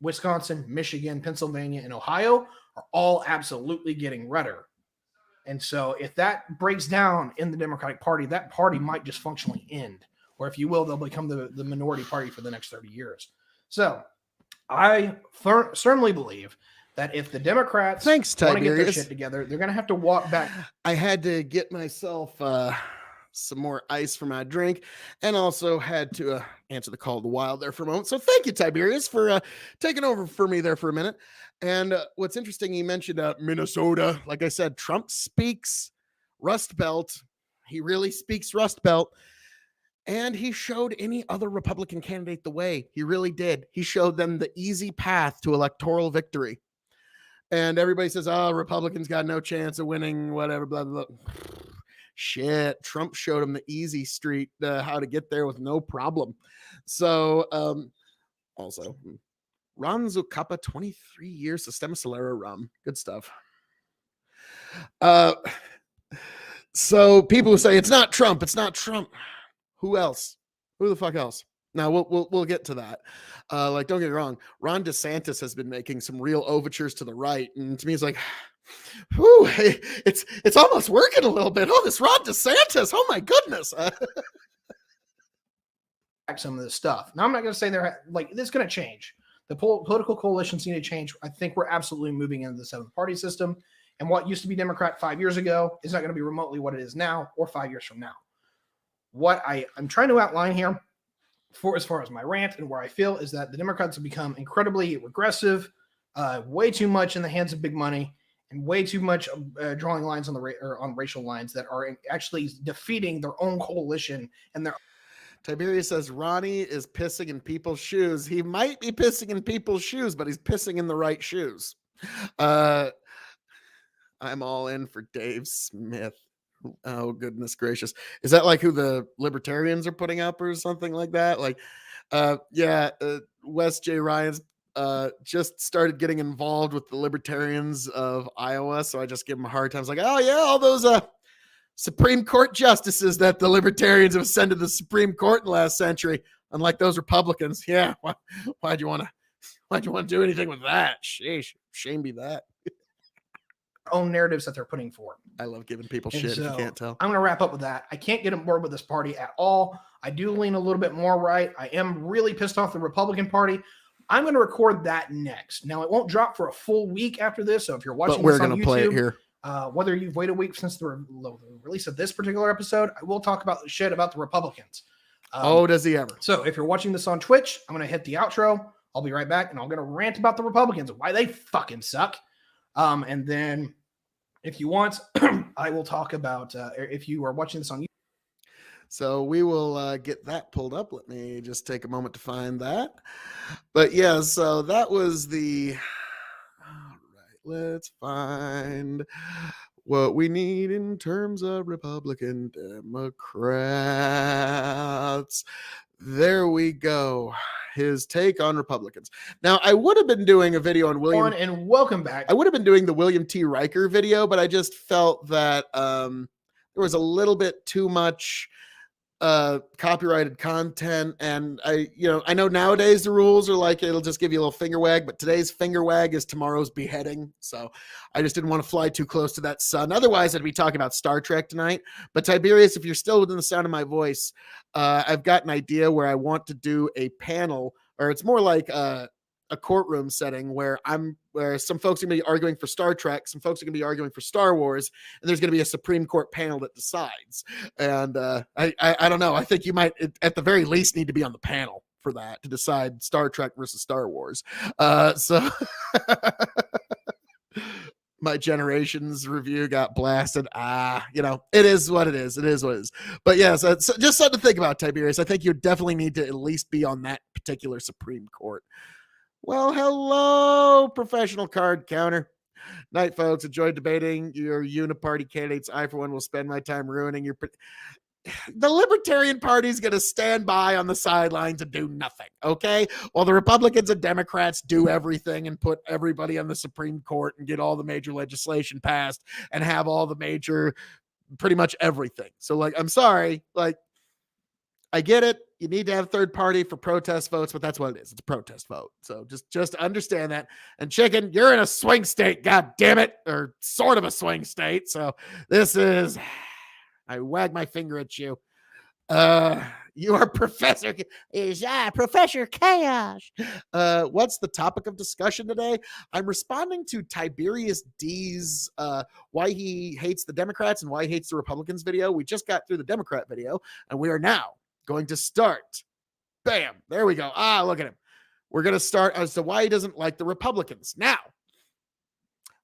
S6: Wisconsin, Michigan, Pennsylvania, and Ohio are all absolutely getting redder. And so if that breaks down in the Democratic Party, that party might just functionally end. Or if you will, they'll become the minority party for the next 30 years. So I firmly believe that if the Democrats want to get their shit together, they're going to have to walk back.
S4: I had to get myself some more ice for my drink and also had to answer the call of the wild there for a moment. So thank you, Tiberius, for taking over for me there for a minute. And what's interesting, you mentioned Minnesota. Like I said, Trump speaks Rust Belt. He really speaks Rust Belt. And he showed any other Republican candidate the way. He really did. He showed them the easy path to electoral victory. And everybody says, oh, Republicans got no chance of winning, whatever, blah, blah, blah. Shit, Trump showed them the easy street, how to get there with no problem. So, also, Ron Zucapa, 23 years, Sistema Solera rum. Good stuff. So people who say it's not Trump, it's not Trump. Who else? Who the fuck else? Now we'll get to that. Like, don't get me wrong, Ron DeSantis has been making some real overtures to the right, and to me, it's like, whew, it's almost working a little bit. Oh, this Ron DeSantis! Oh my goodness!
S6: Some of this stuff. Now, I'm not going to say they're like this is going to change. The political coalitions need to change. I think we're absolutely moving into the 7th party system, and what used to be Democrat 5 years ago is not going to be remotely what it is now or 5 years from now. What I'm trying to outline here, for as far as my rant and where I feel, is that the Democrats have become incredibly regressive, way too much in the hands of big money, and way too much drawing lines on on racial lines that are actually defeating their own coalition and their.
S4: Tiberius says Ronnie is pissing in people's shoes. He might be pissing in people's shoes, but he's pissing in the right shoes. I'm all in for Dave Smith. Oh, goodness gracious. Is that like who the libertarians are putting up or something like that? Like, Wes J. Ryan's just started getting involved with the libertarians of Iowa. So I just give him a hard time. It's like, oh yeah, all those Supreme Court justices that the libertarians have sent to the Supreme Court in the last century, unlike those Republicans. Yeah, why'd you want to do anything with that? Sheesh, shame be that.
S6: Own narratives that they're putting forward.
S4: I love giving people shit.
S6: So,
S4: if you can't tell.
S6: I'm going to wrap up with that. I can't get on board with this party at all. I do lean a little bit more right. I am really pissed off the Republican Party. I'm going to record that next. Now, it won't drop for a full week after this. So if you're watching
S4: we're
S6: this on
S4: going to
S6: YouTube,
S4: play it here.
S6: Whether you've waited a week since the release of this particular episode, I will talk about the shit about the Republicans.
S4: Does he ever?
S6: So if you're watching this on Twitch, I'm going to hit the outro. I'll be right back, and I'm going to rant about the Republicans, why they fucking suck. And then if you want, I will talk about, if you are watching this on YouTube.
S4: So we will get that pulled up. Let me just take a moment to find that. But yeah, so that was the... Let's find what we need in terms of Republican Democrats. There we go. His take on Republicans. Now, I would have been doing a video on William.
S6: And welcome back.
S4: I would have been doing the William T. Riker video, but I just felt that there was a little bit too much copyrighted content, and I know nowadays the rules are like it'll just give you a little finger wag, but today's finger wag is tomorrow's beheading, so I just didn't want to fly too close to that sun. Otherwise I'd be talking about Star Trek tonight. But Tiberius, if you're still within the sound of my voice, I've got an idea where I want to do a panel, or it's more like a courtroom setting where some folks are going to be arguing for Star Trek, some folks are going to be arguing for Star Wars, and there's going to be a Supreme Court panel that decides. And I don't know. I think you might, at the very least, need to be on the panel for that to decide Star Trek versus Star Wars. So my Generations review got blasted. It is what it is. It is what it is. But yeah, so just something to think about, Tiberius. I think you definitely need to at least be on that particular Supreme Court. Well, hello, professional card counter. Night, folks. Enjoyed debating your uniparty candidates. I, for one, will spend my time ruining your... The Libertarian Party is going to stand by on the sidelines and do nothing, okay? While the Republicans and Democrats do everything and put everybody on the Supreme Court and get all the major legislation passed and have all the major... pretty much everything. So, like, I'm sorry. Like, I get it. You need to have third party for protest votes, but that's what it is. It's a protest vote. So just understand that. And Chicken, you're in a swing state, god damn it, or sort of a swing state. So this is, I wag my finger at you. You are Professor Professor Chaos. What's the topic of discussion today? I'm responding to Tiberius D's why he hates the Democrats and why he hates the Republicans video. We just got through the Democrat video, and we are now going to start. Bam. There we go. Look at him. We're going to start as to why he doesn't like the Republicans. Now,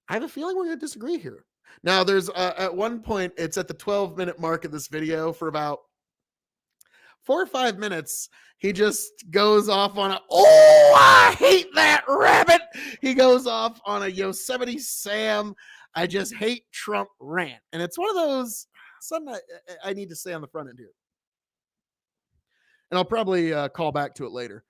S4: I have a feeling we're going to disagree here. Now, there's at one point, it's at the 12-minute mark of this video for about 4 or 5 minutes. He just goes off on I hate that rabbit. He goes off on a Yosemite Sam, I just hate Trump rant. And it's one of those, something I need to say on the front end here. And I'll probably call back to it later.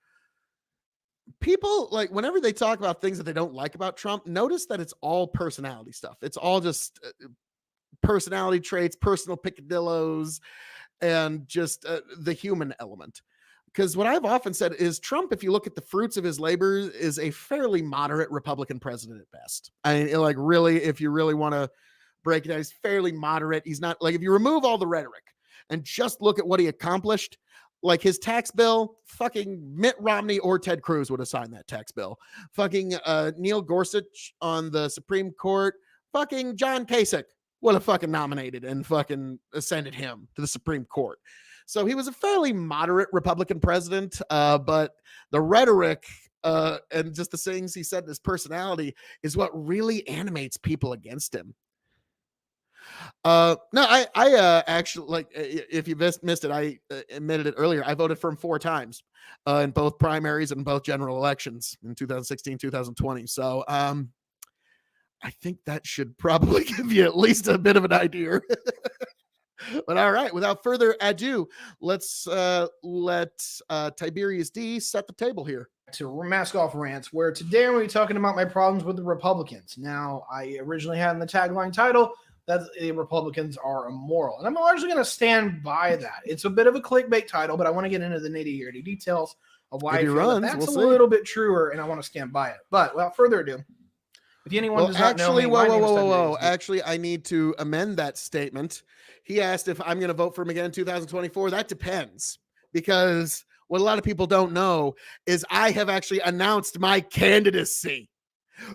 S4: people, like, whenever they talk about things that they don't like about Trump, notice that it's all personality stuff. It's all just personality traits, personal picadillos, and just the human element. Because what I've often said is Trump, if you look at the fruits of his labor, is a fairly moderate Republican president at best. I mean, like, really, if you really want to break it down, he's fairly moderate. He's not, like, if you remove all the rhetoric and just look at what he accomplished, like his tax bill, fucking Mitt Romney or Ted Cruz would have signed that tax bill. Fucking Neil Gorsuch on the Supreme Court, fucking John Kasich would have fucking nominated and fucking ascended him to the Supreme Court. So he was a fairly moderate Republican president, but the rhetoric and just the things he said in his personality is what really animates people against him. No, I actually, like, if you missed it, I admitted it earlier. I voted for him 4 times in both primaries and both general elections in 2016, 2020. So I think that should probably give you at least a bit of an idea. But all right, without further ado, let's let Tiberius D set the table here.
S6: To Mask Off Rants, where today I'm going to be talking about my problems with the Republicans. Now, I originally had in the tagline title that the Republicans are immoral, and I'm largely going to stand by that. It's a bit of a clickbait title, but I want to get into the nitty-gritty details of why I feel that's a little bit truer, and I want to stand by it. But without further ado, if anyone does not know me,
S4: whoa. Actually, I need to amend that statement. He asked if I'm going to vote for him again in 2024. That depends, because what a lot of people don't know is I have actually announced my candidacy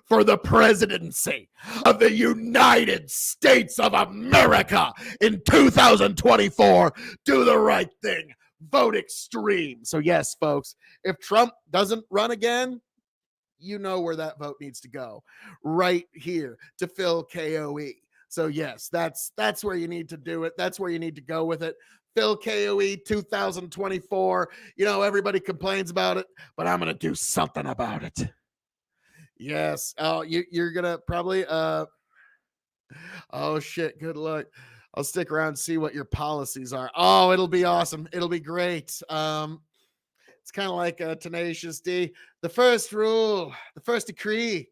S4: for the presidency of the United States of America in 2024. Do the right thing. Vote extreme. So yes, folks, if Trump doesn't run again, you know where that vote needs to go. Right here to fill K.O.E. So yes, that's where you need to do it. That's where you need to go with it. Phil K.O.E. 2024. You know, everybody complains about it, but I'm going to do something about it. Yes. Oh, you're going to probably, oh shit. Good luck. I'll stick around and see what your policies are. Oh, it'll be awesome. It'll be great. It's kind of like Tenacious D. The first rule, the first decree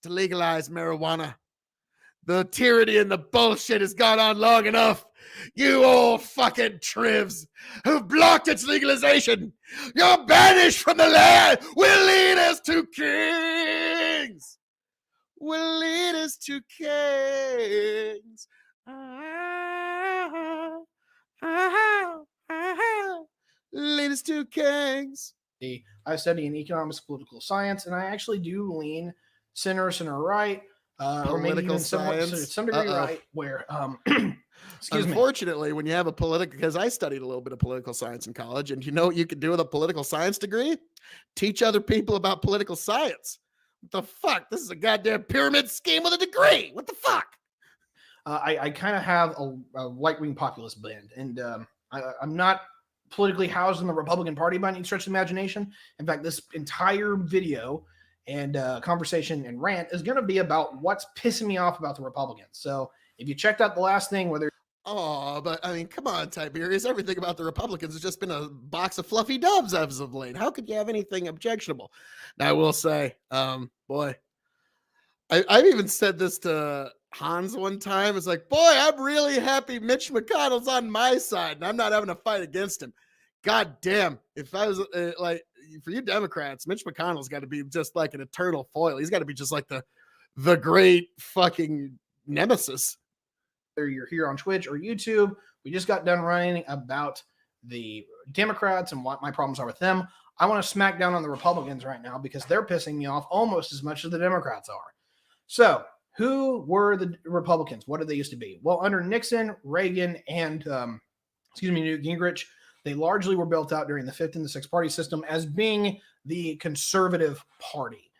S4: to legalize marijuana. The tyranny and the bullshit has gone on long enough. You old fucking trivs who've blocked its legalization. You're banished from the land. Will lead us to kings. Will lead us to kings. Lead us to kings.
S6: I study in economics, political science, and I actually do lean center right. Or maybe even some degree right, where
S4: unfortunately, when you have a political, because I studied a little bit of political science in college, and you know what you could do with a political science degree? Teach other people about political science. What the fuck? This is a goddamn pyramid scheme with a degree. What the fuck?
S6: I kind of have a right-wing populist bend, and I'm not politically housed in the Republican Party by any stretch of imagination. In fact, this entire video and conversation and rant is going to be about what's pissing me off about the Republicans. So if you checked out the last thing,
S4: but I mean, come on, Tiberius. Everything about the Republicans has just been a box of fluffy doves as of late. How could you have anything objectionable? Now, I will say, boy, I've even said this to Hans one time. It's like, boy, I'm really happy Mitch McConnell's on my side, and I'm not having a fight against him. God damn, if I was like, for you Democrats, Mitch McConnell's got to be just like an eternal foil. He's got to be just like the great fucking nemesis.
S6: Whether you're here on Twitch or YouTube, we just got done writing about the Democrats and what my problems are with them. I want to smack down on the Republicans right now because they're pissing me off almost as much as the Democrats are. So who were the Republicans? What did they used to be? Well, under Nixon, Reagan, and Newt Gingrich, they largely were built out during the fifth and the sixth party system as being the conservative party.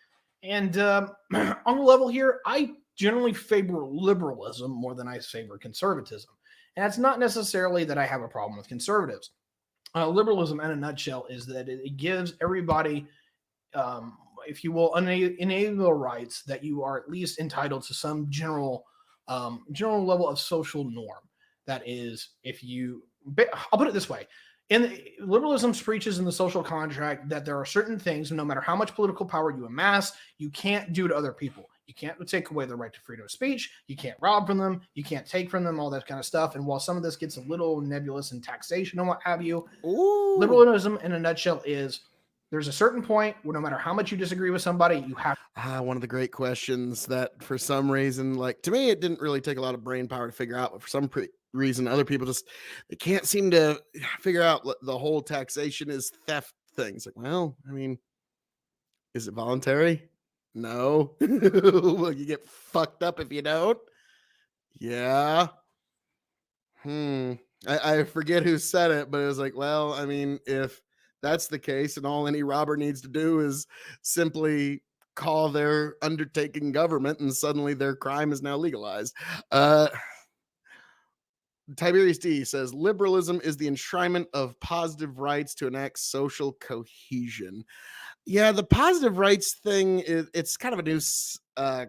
S6: And on the level here, I generally favor liberalism more than I favor conservatism. And it's not necessarily that I have a problem with conservatives. Liberalism, in a nutshell, is that it gives everybody, if you will, inalienable rights that you are at least entitled to some general level of social norm. That is, I'll put it this way. And liberalism preaches in the social contract that there are certain things, no matter how much political power you amass, you can't do to other people. You can't take away their right to freedom of speech. You can't rob from them. You can't take from them, all that kind of stuff. And while some of this gets a little nebulous in taxation and what have you, liberalism in a nutshell is there's a certain point where no matter how much you disagree with somebody, you have.
S4: One of the great questions that for some reason, like to me, it didn't really take a lot of brain power to figure out, but for some reason, other people just they can't seem to figure out the whole taxation is theft things. Like, well, I mean, is it voluntary? No. Well, you get fucked up if you don't. Yeah. I forget who said it, but it was like, well, I mean, if that's the case, and all any robber needs to do is simply call their undertaking government, and suddenly their crime is now legalized. Tyberius D says liberalism is the enshrinement of positive rights to enact social cohesion. Yeah, the positive rights thing it's kind of a new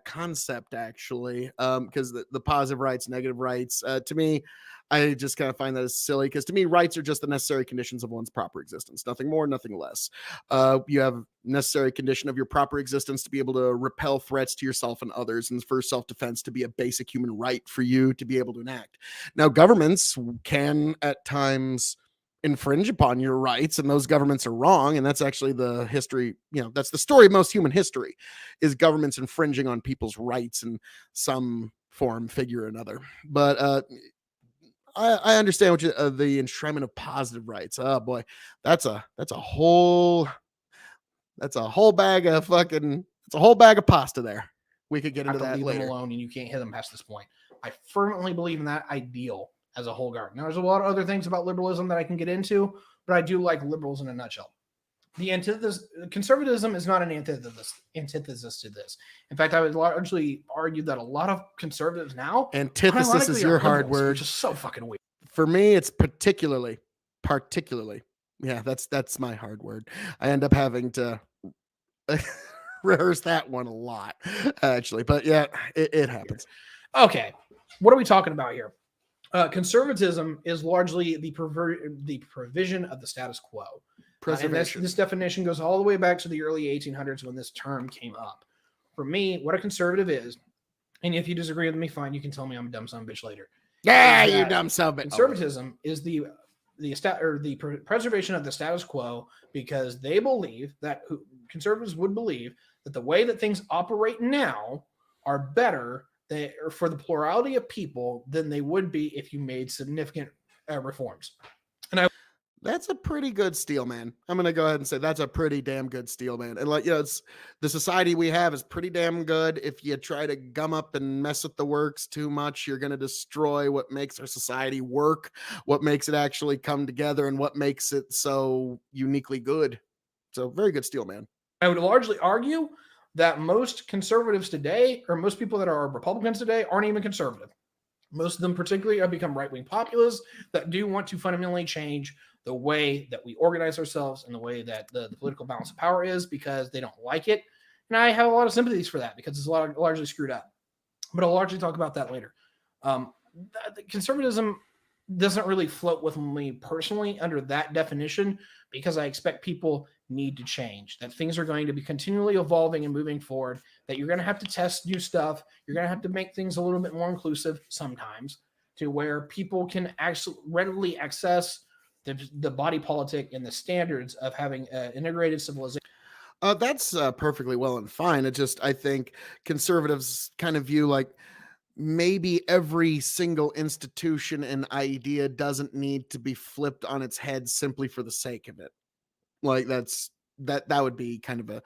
S4: concept actually, because the positive rights, negative rights. To me, I just kind of find that as silly because to me, rights are just the necessary conditions of one's proper existence, nothing more, nothing less. You have necessary condition of your proper existence to be able to repel threats to yourself and others, and for self-defense to be a basic human right for you to be able to enact. Now, governments can at times infringe upon your rights, and those governments are wrong, and that's actually the history, that's the story of most human history, is governments infringing on people's rights in some form, figure, or another. But I understand what the enshrinement of positive rights. Oh boy, that's a whole bag of fucking, it's a whole bag of pasta there. We could get into that
S6: leave
S4: later.
S6: Them alone, and you can't hit them past this point. I firmly believe in that ideal as a whole guard. Now, there's a lot of other things about liberalism that I can get into, but I do like liberals in a nutshell. The antithesis, conservatism is not an antithesis to this. In fact, I would largely argue that a lot of conservatives now,
S4: antithesis is your hard word,
S6: which is so fucking weird.
S4: For me, it's particularly. Yeah, that's my hard word. I end up having to rehearse that one a lot, actually. But yeah, it happens.
S6: Okay, what are we talking about here? Conservatism is largely the provision of the status quo. And this definition goes all the way back to the early 1800s when this term came up. For me, what a conservative is, and if you disagree with me, fine, you can tell me I'm a dumb son of a bitch later.
S4: Yeah, you dumb son of a bitch.
S6: Conservatism is the preservation of the status quo, because they believe that conservatives would believe that the way that things operate now are better for the plurality of people than they would be if you made significant reforms. And
S4: that's a pretty good steal, man. I'm going to go ahead and say that's a pretty damn good steal, man. And it's the society we have is pretty damn good. If you try to gum up and mess with the works too much, you're going to destroy what makes our society work, what makes it actually come together, and what makes it so uniquely good. So very good steal, man.
S6: I would largely argue that most conservatives today, or most people that are Republicans today, aren't even conservative. Most of them particularly have become right-wing populists that do want to fundamentally change the way that we organize ourselves and the way that the political balance of power is, because they don't like it. And I have a lot of sympathies for that, because it's largely screwed up. But I'll largely talk about that later. Conservatism doesn't really float with me personally under that definition, because I expect people need to change, that things are going to be continually evolving and moving forward, that you're going to have to test new stuff. You're going to have to make things a little bit more inclusive sometimes, to where people can actually readily access the body politic and the standards of having an integrated civilization.
S4: That's perfectly well and fine. I think conservatives kind of view like maybe every single institution and idea doesn't need to be flipped on its head simply for the sake of it. Like that would be kind of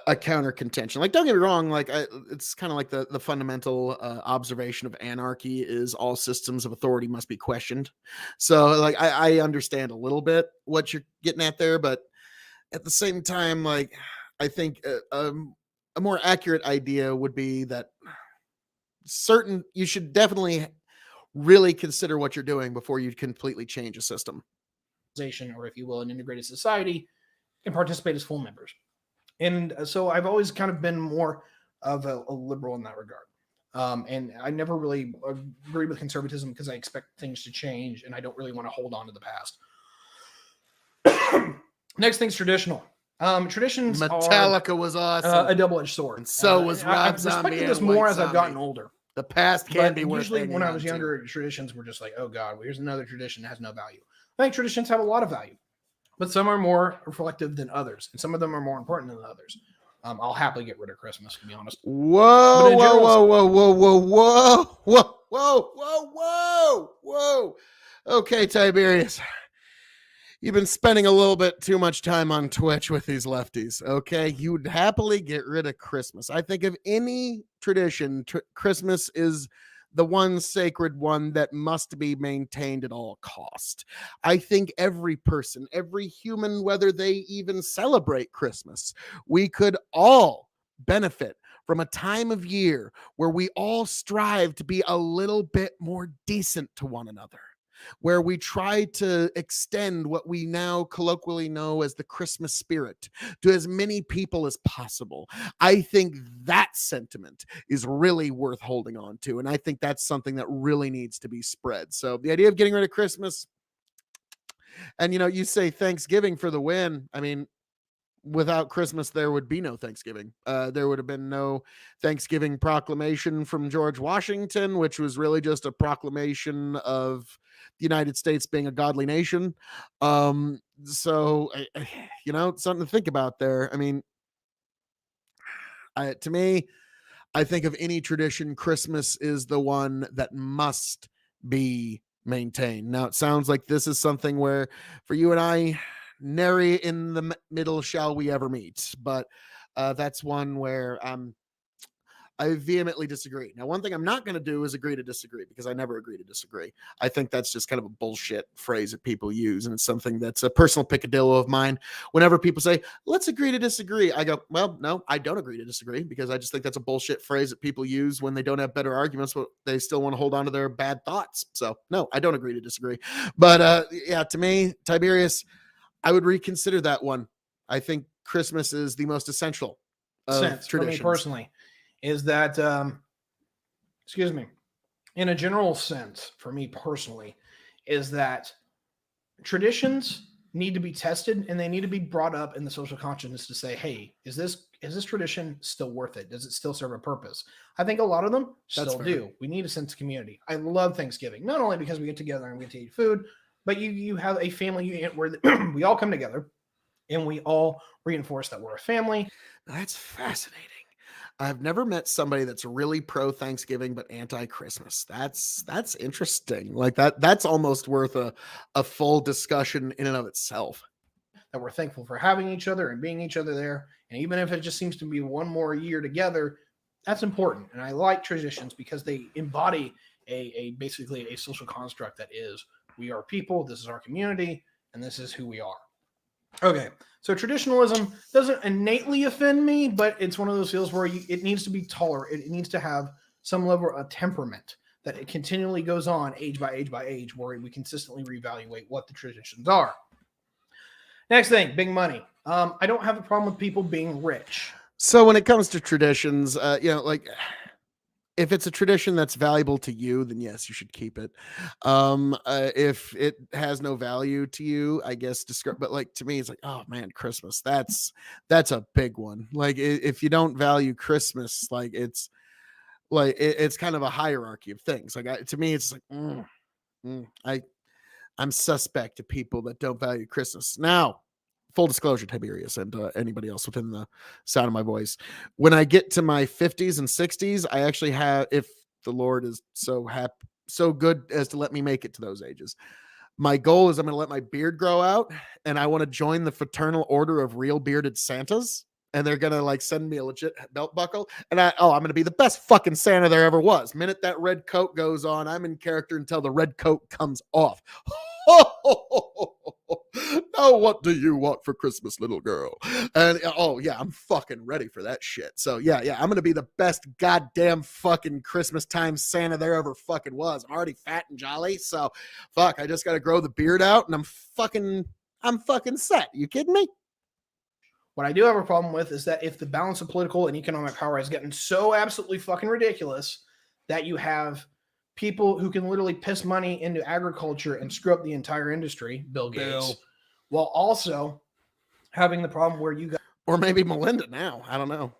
S4: a counter contention. Like, don't get me wrong, like it's kind of like the fundamental observation of anarchy is all systems of authority must be questioned. So like I understand a little bit what you're getting at there, but at the same time, like I think a more accurate idea would be that you should definitely really consider what you're doing before you completely change a system,
S6: or if you will, an integrated society, and participate as full members. And so I've always kind of been more of a liberal in that regard. And I never really agree with conservatism, because I expect things to change and I don't really want to hold on to the past. Next thing's traditional. Traditions
S4: Metallica was awesome.
S6: a double-edged sword.
S4: And so was Rob
S6: I've
S4: Zombie
S6: respected
S4: and
S6: this more
S4: White
S6: as I've gotten
S4: Zombie.
S6: older.
S4: The past can be worth
S6: usually when
S4: hanging
S6: I was
S4: on to.
S6: younger, traditions were just like, oh God, well, here's another tradition that has no value. I think traditions have a lot of value, but some are more reflective than others, and some of them are more important than others. I'll happily get rid of Christmas, to be honest.
S4: Whoa,
S6: But in
S4: whoa,
S6: general-
S4: whoa, whoa, whoa, whoa, whoa, whoa, whoa, whoa, whoa, whoa. Okay, Tiberius. You've been spending a little bit too much time on Twitch with these lefties, okay? You would happily get rid of Christmas. I think of any tradition, Christmas is the one sacred one that must be maintained at all cost. I think every person, every human, whether they even celebrate Christmas, we could all benefit from a time of year where we all strive to be a little bit more decent to one another, where we try to extend what we now colloquially know as the Christmas spirit to as many people as possible. I think that sentiment is really worth holding on to. And I think that's something that really needs to be spread. So the idea of getting rid of Christmas, and you say Thanksgiving for the win. I mean, without Christmas, there would be no Thanksgiving. There would have been no Thanksgiving proclamation from George Washington, which was really just a proclamation of the United States being a godly nation. So, something to think about there. I mean, to me, I think of any tradition, Christmas is the one that must be maintained. Now, it sounds like this is something where for you and I, nary in the middle shall we ever meet, but that's one where I vehemently disagree. Now, one thing I'm not going to do is agree to disagree, because I never agree to disagree. I think that's just kind of a bullshit phrase that people use, and it's something that's a personal picadillo of mine. Whenever people say, let's agree to disagree, I go, well, no, I don't agree to disagree, because I just think that's a bullshit phrase that people use when they don't have better arguments, but they still want to hold on to their bad thoughts. So, no, I don't agree to disagree. But yeah, to me, Tiberius, I would reconsider that one. I think Christmas is the most essential of traditions.
S6: For me personally, is that, in a general sense, for me personally, is that traditions need to be tested, and they need to be brought up in the social consciousness to say, hey, is this tradition still worth it? Does it still serve a purpose? I think a lot of them still do. We need a sense of community. I love Thanksgiving, not only because we get together and we get to eat food, but you have a family unit where we all come together and we all reinforce that we're a family.
S4: That's fascinating. I've never met somebody that's really pro Thanksgiving but anti Christmas. That's interesting. Like that's almost worth a full discussion in and of itself.
S6: That we're thankful for having each other and being each other there. And even if it just seems to be one more year together, that's important. And I like traditions because they embody basically a social construct that is, we are people, this is our community, and this is who we are. Okay, so traditionalism doesn't innately offend me, but it's one of those deals where it needs to be tolerant. It needs to have some level of temperament, that it continually goes on age by age by age, where we consistently reevaluate what the traditions are. Next thing, big money. I don't have a problem with people being rich.
S4: So when it comes to traditions, like if it's a tradition that's valuable to you, then yes, you should keep it. If it has no value to you, I guess but like to me, it's like, oh man, Christmas, that's a big one. Like if you don't value Christmas, like it's kind of a hierarchy of things. Like to me, it's like I'm suspect to people that don't value Christmas. Now, full disclosure, Tiberius and anybody else within the sound of my voice, when I get to my 50s and 60s, I actually have, if the Lord is so good as to let me make it to those ages, my goal is I'm going to let my beard grow out, and I want to join the Fraternal Order of Real Bearded Santas. And they're going to like send me a legit belt buckle. And I'm going to be the best fucking Santa there ever was. Minute that red coat goes on, I'm in character until the red coat comes off. Now what do you want for Christmas, little girl? And oh yeah, I'm fucking ready for that shit. So yeah, I'm going to be the best goddamn fucking Christmas time Santa there ever fucking was. I'm already fat and jolly. So fuck, I just got to grow the beard out and I'm fucking set. You kidding me?
S6: What I do have a problem with is that if the balance of political and economic power has gotten so absolutely fucking ridiculous that you have people who can literally piss money into agriculture and screw up the entire industry, Bill Gates, while also having the problem where you got
S4: or maybe Melinda now. I don't know.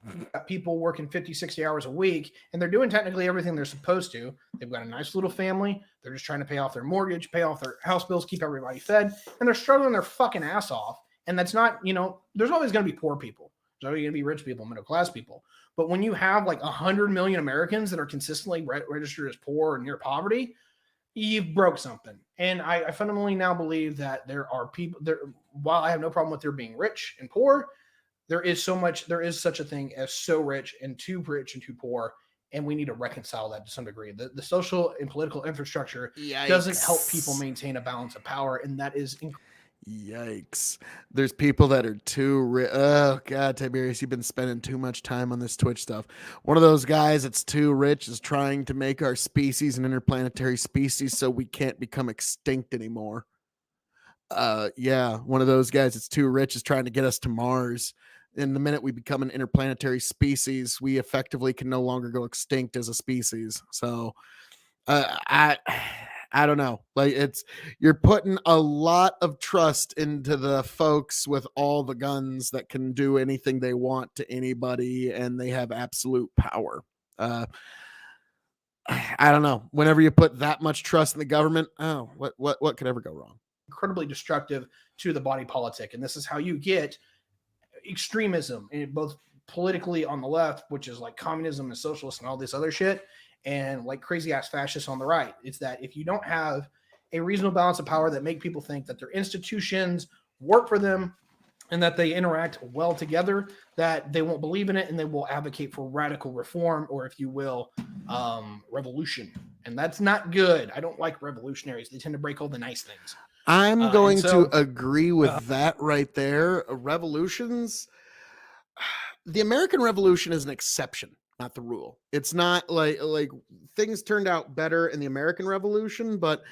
S6: people working 50, 60 hours a week, and they're doing technically everything they're supposed to. They've got a nice little family. They're just trying to pay off their mortgage, pay off their house bills, keep everybody fed, and they're struggling their fucking ass off. And that's not, there's always going to be poor people. There's always going to be rich people, middle class people. But when you have like 100 million Americans that are consistently registered as poor or near poverty, you've broke something. And I fundamentally now believe that there are people there. While I have no problem with there being rich and poor, there is such a thing as so rich and too poor, and we need to reconcile that to some degree. The social and political infrastructure doesn't help people maintain a balance of power, and that is
S4: Yikes. There's people that are too rich. Oh, God, Tiberius, you've been spending too much time on this Twitch stuff. One of those guys that's too rich is trying to make our species an interplanetary species so we can't become extinct anymore. Yeah, one of those guys that's too rich is trying to get us to Mars. And the minute we become an interplanetary species, we effectively can no longer go extinct as a species. So, I don't know. Like you're putting a lot of trust into the folks with all the guns that can do anything they want to anybody, and they have absolute power. I don't know. Whenever you put that much trust in the government, what could ever go wrong?
S6: Incredibly destructive to the body politic, and this is how you get extremism, in both politically on the left, which is like communism and socialist and all this other shit, and like crazy ass fascists on the right. It's that if you don't have a reasonable balance of power that make people think that their institutions work for them and that they interact well together, that they won't believe in it and they will advocate for radical reform, or if you will, revolution. And that's not good. I don't like revolutionaries. They tend to break all the nice things.
S4: I'm going to agree with that right there. Revolutions, the American Revolution is an exception, not the rule. It's not like things turned out better in the American Revolution, but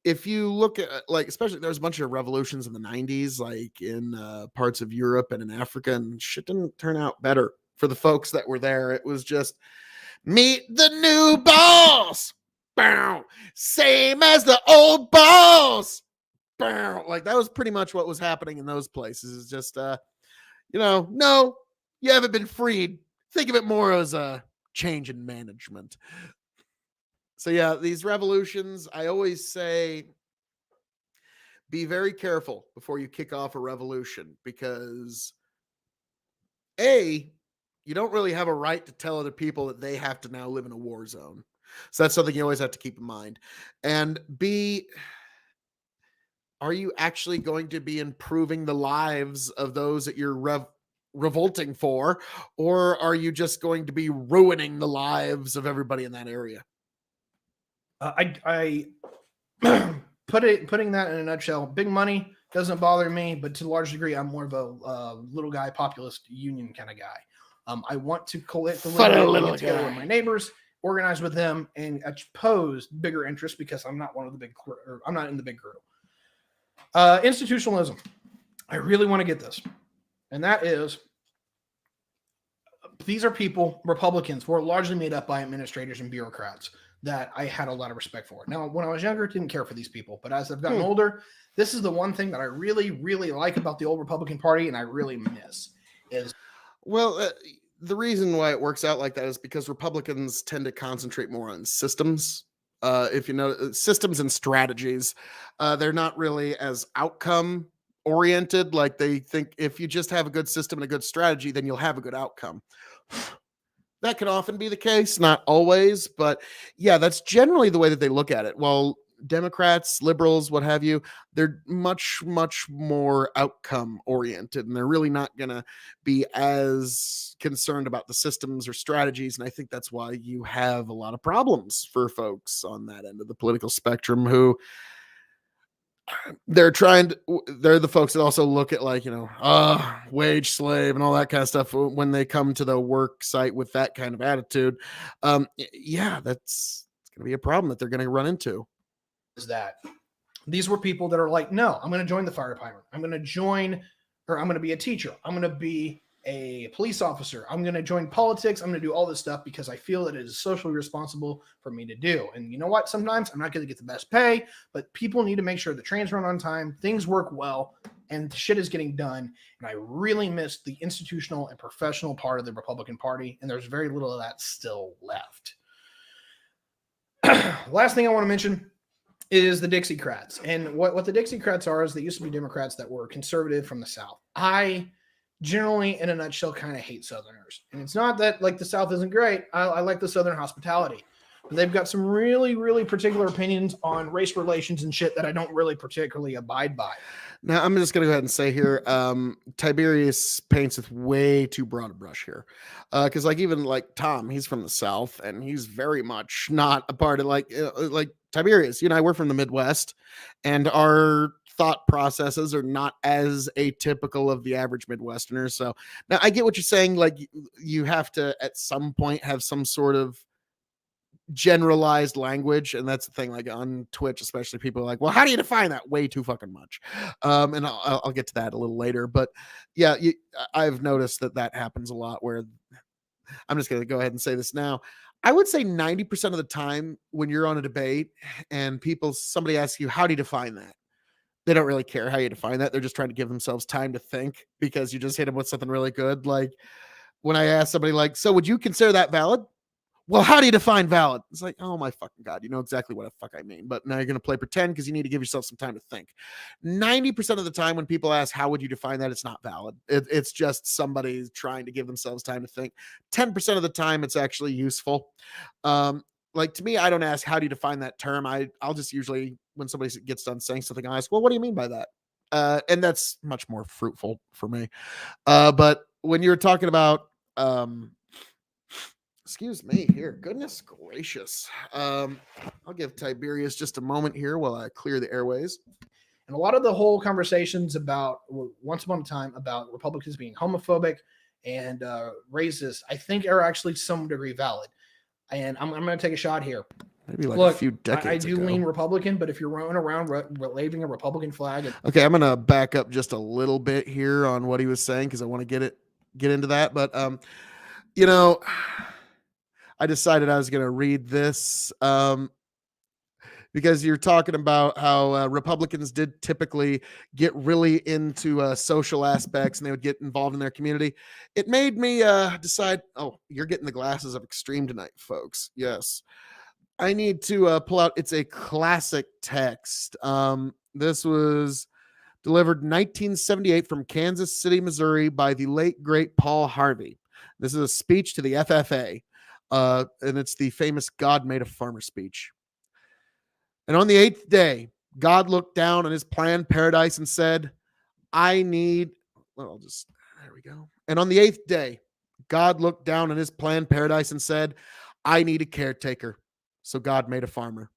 S4: if you look at especially there's a bunch of revolutions in the 90s, like in parts of Europe and in Africa, and shit didn't turn out better for the folks that were there. It was just meet the new boss. Bow. Same as the old boss. Bow. Like that was pretty much what was happening in those places. It's just no, you haven't been freed. Think of it more as a change in management. So yeah, these revolutions, I always say, be very careful before you kick off a revolution, because A, you don't really have a right to tell other people that they have to now live in a war zone. So that's something you always have to keep in mind. And B, are you actually going to be improving the lives of those that you're revolting for, or are you just going to be ruining the lives of everybody in that area?
S6: I putting that in a nutshell, big money doesn't bother me, but to a large degree, I'm more of a little guy, populist union kind of guy. I want to collect the get together with my neighbors, organize with them, and oppose bigger interests because I'm not I'm not in the big group. Institutionalism. I really want to get this. And that is, these are people, Republicans, who are largely made up by administrators and bureaucrats that I had a lot of respect for. Now, when I was younger, didn't care for these people. But as I've gotten older, this is the one thing that I really, really like about the old Republican Party and I really miss is...
S4: Well, the reason why it works out like that is because Republicans tend to concentrate more on systems. If you know, systems and strategies, they're not really as outcome oriented. Like they think if you just have a good system and a good strategy, then you'll have a good outcome. That can often be the case, not always, but yeah, that's generally the way that they look at it. Well, Democrats, liberals, what have you, they're much, much more outcome oriented, and they're really not going to be as concerned about the systems or strategies. And I think that's why you have a lot of problems for folks on that end of the political spectrum who they're the folks that also look at wage slave and all that kind of stuff when they come to the work site with that kind of attitude. Yeah, it's going to be a problem that they're going to run into.
S6: Is that these were people that are like, no, I'm going to join the fire department. I'm going to be a teacher. I'm going to be a police officer. I'm going to join politics. I'm going to do all this stuff because I feel that it is socially responsible for me to do. And you know what? Sometimes I'm not going to get the best pay, but people need to make sure the trains run on time, things work well, and shit is getting done. And I really miss the institutional and professional part of the Republican Party, and there's very little of that still left. Last thing I want to mention is the Dixiecrats. And what the Dixiecrats are is they used to be Democrats that were conservative from the South. I generally, in a nutshell, kind of hate Southerners. And it's not that like the South isn't great. I like the Southern hospitality. But they've got some really, really particular opinions on race relations and shit that I don't really particularly abide by.
S4: Now, I'm just going to go ahead and say here, Tiberius paints with way too broad a brush here. Because like even like Tom, he's from the South, and he's very much not a part of like Tiberius. You and I, we're from the Midwest, and our thought processes are not as atypical of the average Midwesterner. So now I get what you're saying. Like you have to at some point have some sort of generalized language, and that's the thing. Like on Twitch, especially, people are like, "Well, how do you define that?" Way too fucking much. And I'll get to that a little later. But yeah, I've noticed that happens a lot. Where I'm just going to go ahead and say this now. I would say 90% of the time when you're on a debate and somebody asks you, "How do you define that?" They don't really care how you define that. They're just trying to give themselves time to think because you just hit them with something really good. Like when I ask somebody like, "So would you consider that valid?" "Well, how do you define valid?" It's like, oh my fucking God, you know exactly what the fuck I mean. But now you're going to play pretend because you need to give yourself some time to think. 90% of the time when people ask, how would you define that? It's not valid. It's just somebody trying to give themselves time to think. 10% of the time it's actually useful. Like to me, I don't ask, how do you define that term? I'll just usually, when somebody gets done saying something, I ask, well, what do you mean by that? And that's much more fruitful for me. But when you're talking about, excuse me here. Goodness gracious. I'll give Tiberius just a moment here while I clear the airways.
S6: And a lot of the whole conversations about once upon a time about Republicans being homophobic and racist, I think are actually to some degree valid. And I'm going to take a shot here.
S4: Maybe like
S6: Look,
S4: a few decades
S6: I do
S4: ago.
S6: lean Republican, but if you're running around waving a Republican flag.
S4: Okay, I'm going to back up just a little bit here on what he was saying because I want to get into that. But, you know, I decided I was going to read this because you're talking about how Republicans did typically get really into social aspects and they would get involved in their community. It made me decide, oh, you're getting the glasses of extreme tonight, folks. Yes. I need to pull out, it's a classic text. This was delivered in 1978 from Kansas City, Missouri by the late, great Paul Harvey. This is a speech to the FFA. And it's the famous God made a farmer speech. And on the 8th day, God looked down on his planned paradise and said, there we go. And on the 8th day, God looked down on his planned paradise and said, I need a caretaker. So God made a farmer.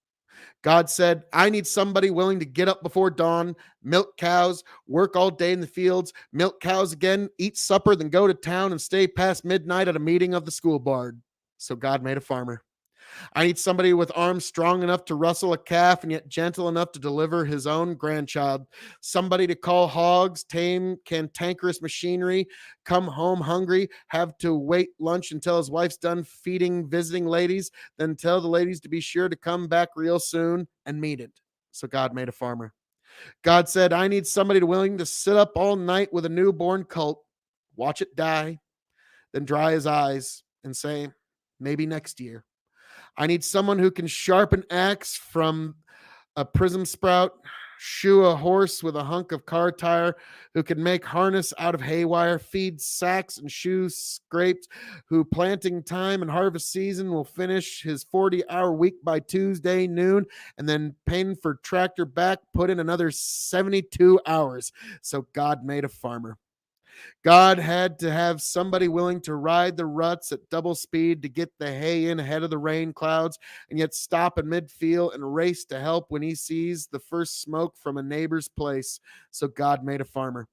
S4: God said, I need somebody willing to get up before dawn, milk cows, work all day in the fields, milk cows again, eat supper, then go to town and stay past midnight at a meeting of the school board. So God made a farmer. I need somebody with arms strong enough to rustle a calf and yet gentle enough to deliver his own grandchild. Somebody to call hogs, tame cantankerous machinery, come home hungry, have to wait lunch until his wife's done feeding visiting ladies, then tell the ladies to be sure to come back real soon and meet it. So God made a farmer. God said, I need somebody willing to sit up all night with a newborn colt, watch it die, then dry his eyes and say, maybe next year. I need someone who can sharpen axe from a prism sprout, shoe a horse with a hunk of car tire, who can make harness out of haywire, feed sacks and shoes scraped, who planting time and harvest season will finish his 40-hour week by Tuesday noon, and then paying for tractor back, put in another 72 hours. So God made a farmer. God had to have somebody willing to ride the ruts at double speed to get the hay in ahead of the rain clouds and yet stop in midfield and race to help when he sees the first smoke from a neighbor's place. So God made a farmer.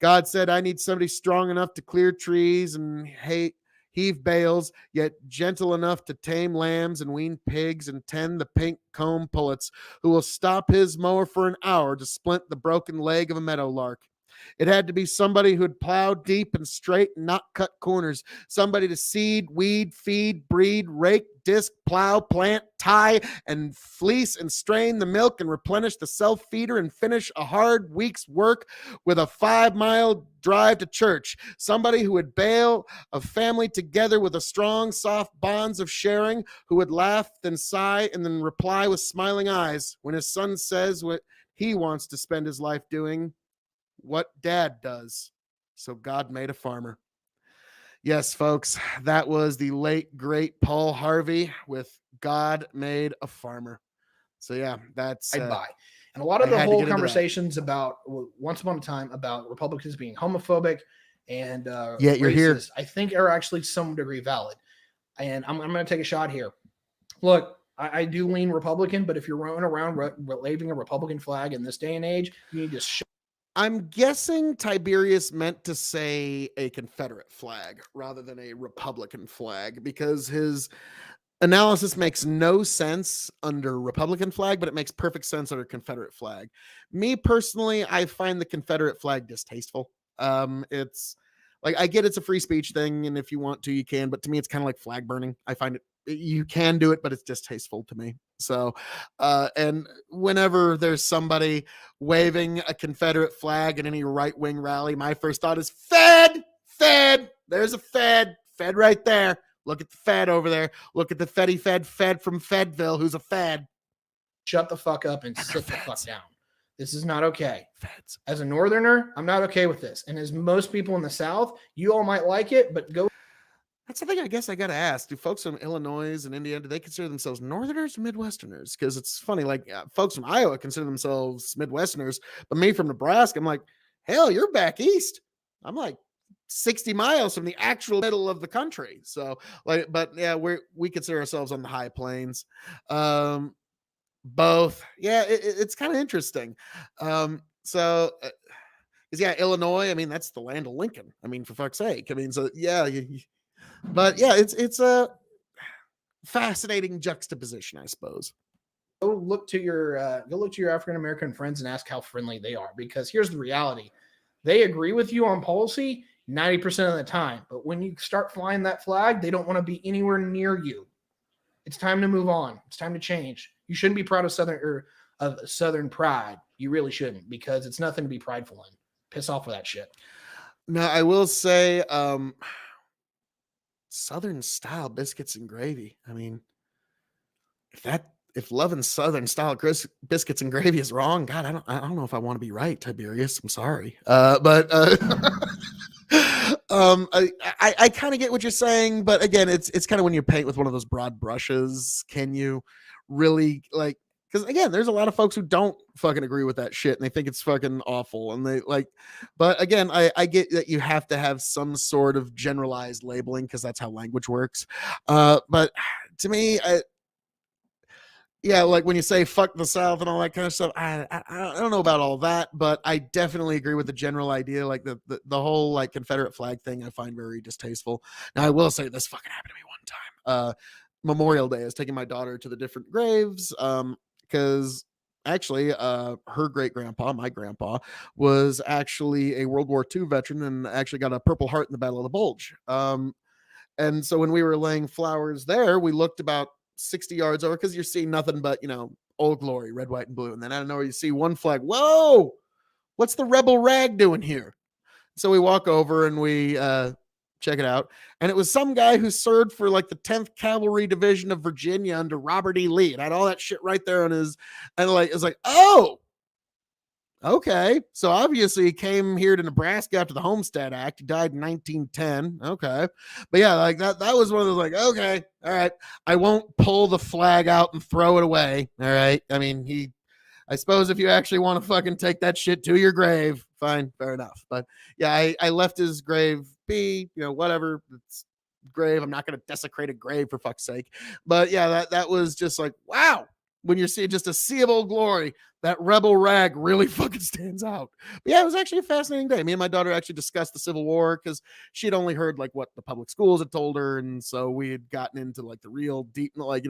S4: God said, I need somebody strong enough to clear trees and heave bales, yet gentle enough to tame lambs and wean pigs and tend the pink comb pullets, who will stop his mower for an hour to splint the broken leg of a meadowlark. It had to be somebody who had plowed deep and straight and not cut corners. Somebody to seed, weed, feed, breed, rake, disc, plow, plant, tie, and fleece and strain the milk and replenish the self-feeder and finish a hard week's work with a 5-mile drive to church. Somebody who would bail a family together with a strong, soft bonds of sharing, who would laugh, then sigh, and then reply with smiling eyes when his son says what he wants to spend his life doing, what dad does. So God made a farmer. Yes, folks, that was the late, great Paul Harvey with God Made a Farmer. So yeah, that's
S6: I'd buy. And a lot of
S4: I
S6: the
S4: had to
S6: whole
S4: get into
S6: conversations about once upon a time about Republicans being homophobic and
S4: Yeah, you're here.
S6: racist, I think are actually to some degree valid. And I'm going to take a shot here. Look, I do lean Republican, but if you're running around waving a Republican flag in this day and age, you need to
S4: I'm guessing Tiberius meant to say a Confederate flag rather than a Republican flag, because his analysis makes no sense under Republican flag, but it makes perfect sense under Confederate flag. Me personally, I find the Confederate flag distasteful. It's like, I get it's a free speech thing, and if you want to, you can, but to me, it's kind of like flag burning. I find it, you can do it, but it's distasteful to me. So, and whenever there's somebody waving a Confederate flag in any right-wing rally, my first thought is Fed. There's a Fed right there. Look at the Fed over there. Look at the Fed from Fedville, who's a Fed.
S6: shut the fuck up and sit the fuck down. This is not okay.
S4: Feds.
S6: As a Northerner, I'm not okay with this. And as most people in the South, you all might like it, but go.
S4: That's the thing I guess I got to ask. Do folks from Illinois and Indiana, do they consider themselves Northerners or Midwesterners? Because it's funny, like folks from Iowa consider themselves Midwesterners, but me from Nebraska, I'm like, hell, you're back east. I'm like 60 miles from the actual middle of the country. So like, but yeah, we consider ourselves on the high plains. Both. Yeah, it's kind of interesting. So is yeah, Illinois, I mean, that's the land of Lincoln. I mean, for fuck's sake. I mean, so yeah, but yeah, it's a fascinating juxtaposition, I suppose.
S6: Go look to your African American friends and ask how friendly they are, because here's the reality. They agree with you on policy 90% of the time, but when you start flying that flag, they don't want to be anywhere near you. It's time to move on. It's time to change. You shouldn't be proud of Southern pride. You really shouldn't, because it's nothing to be prideful in. Piss off with that shit.
S4: Now, I will say, Southern style biscuits and gravy. I mean, if loving Southern style biscuits and gravy is wrong, God, I don't know if I want to be right, Tiberius. I'm sorry. But I kind of get what you're saying, but again, it's kind of when you paint with one of those broad brushes, can you really like, because again, there's a lot of folks who don't fucking agree with that shit and they think it's fucking awful. And they like, but again, I get that you have to have some sort of generalized labeling because that's how language works. But to me, yeah, like when you say fuck the South and all that kind of stuff, I don't know about all that, but I definitely agree with the general idea. Like the whole like Confederate flag thing, I find very distasteful. Now, I will say this fucking happened to me one time. Memorial Day, I was taking my daughter to the different graves. Because actually, her great grandpa, my grandpa, was actually a World War II veteran and actually got a Purple Heart in the Battle of the Bulge. And so when we were laying flowers there, we looked about 60 yards over because you're seeing nothing but, Old Glory, red, white, and blue. And then I don't know, you see one flag. Whoa, what's the rebel rag doing here? So we walk over and we check it out. And it was some guy who served for like the 10th Cavalry Division of Virginia under Robert E. Lee. It had all that shit right there on his, and like, it's like, oh, okay. So obviously he came here to Nebraska after the Homestead Act. He died in 1910. Okay. But yeah, like that was one of those like, okay, all right. I won't pull the flag out and throw it away. All right. I mean, I suppose if you actually want to fucking take that shit to your grave, fine, fair enough. But yeah, I left his grave be, whatever. It's grave. I'm not going to desecrate a grave for fuck's sake. But yeah, that was just like, wow. When you're seeing just a sea of Old Glory, that rebel rag really fucking stands out. But yeah, it was actually a fascinating day. Me and my daughter actually discussed the Civil War because she had only heard like what the public schools had told her. And so we had gotten into like the real deep, like,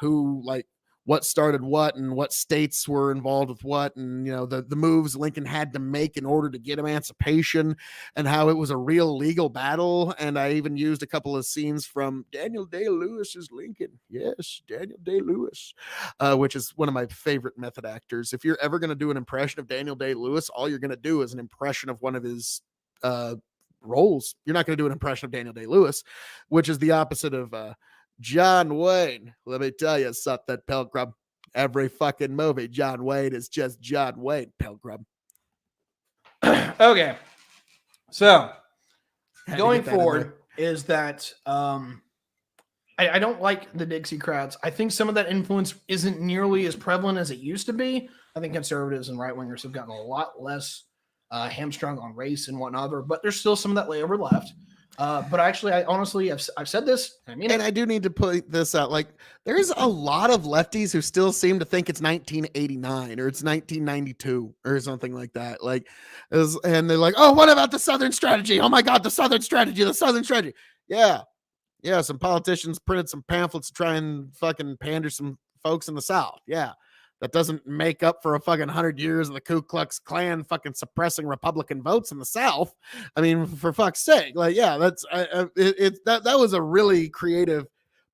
S4: who like what started what and what states were involved with what, and the moves Lincoln had to make in order to get emancipation, and how it was a real legal battle. And I even used a couple of scenes from Daniel Day-Lewis's Lincoln. Yes, Daniel Day-Lewis, which is one of my favorite method actors. If you're ever going to do an impression of Daniel Day-Lewis, all you're going to do is an impression of one of his roles. You're not going to do an impression of Daniel Day-Lewis, which is the opposite of John Wayne. Let me tell you something, Pilgrim. Every fucking movie, John Wayne is just John Wayne, Pilgrim.
S6: Okay. So, going forward is that I don't like the Dixiecrats. I think some of that influence isn't nearly as prevalent as it used to be. I think conservatives and right-wingers have gotten a lot less hamstrung on race and whatnot, but there's still some of that layover left. But actually, I've said this.
S4: I do need to put this out. Like, there's a lot of lefties who still seem to think it's 1989 or it's 1992 or something like that. Like, and they're like, "Oh, what about the Southern strategy? Oh my God, the Southern strategy, the Southern strategy." Yeah. Some politicians printed some pamphlets to try and fucking pander some folks in the South. Yeah. That doesn't make up for a fucking 100 years of the Ku Klux Klan fucking suppressing Republican votes in the South. I mean, for fuck's sake, like, yeah, that's that was a really creative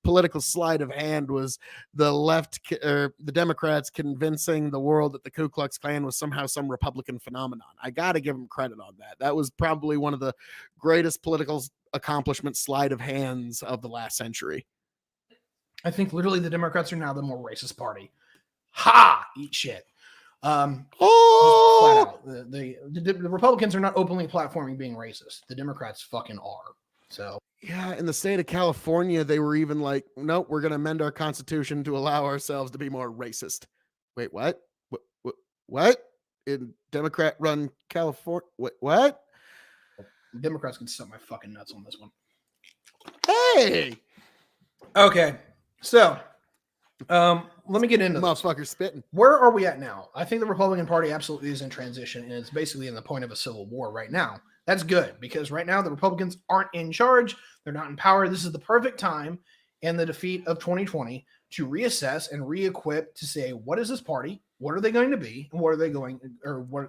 S4: political sleight of hand. Was the left or the Democrats convincing the world that the Ku Klux Klan was somehow some Republican phenomenon? I got to give them credit on that. That was probably one of the greatest political accomplishment sleight of hands of the last century.
S6: I think literally the Democrats are now the more racist party. Ha! Eat shit. Flat out. The Republicans are not openly platforming being racist. The Democrats fucking are. So
S4: yeah, in the state of California, they were even like, "Nope, we're going to amend our constitution to allow ourselves to be more racist." Wait, what? What? In Democrat-run California? What?
S6: Democrats can suck my fucking nuts on this one.
S4: Hey.
S6: Okay, so. Let me get into
S4: motherfucker spitting.
S6: Where are we at now? I think the Republican Party absolutely is in transition, and it's basically in the point of a civil war right now. That's good, because right now the Republicans aren't in charge. They're not in power. This is the perfect time in the defeat of 2020 to reassess and re-equip to say, what is this party? What are they going to be? And what are they going, or what,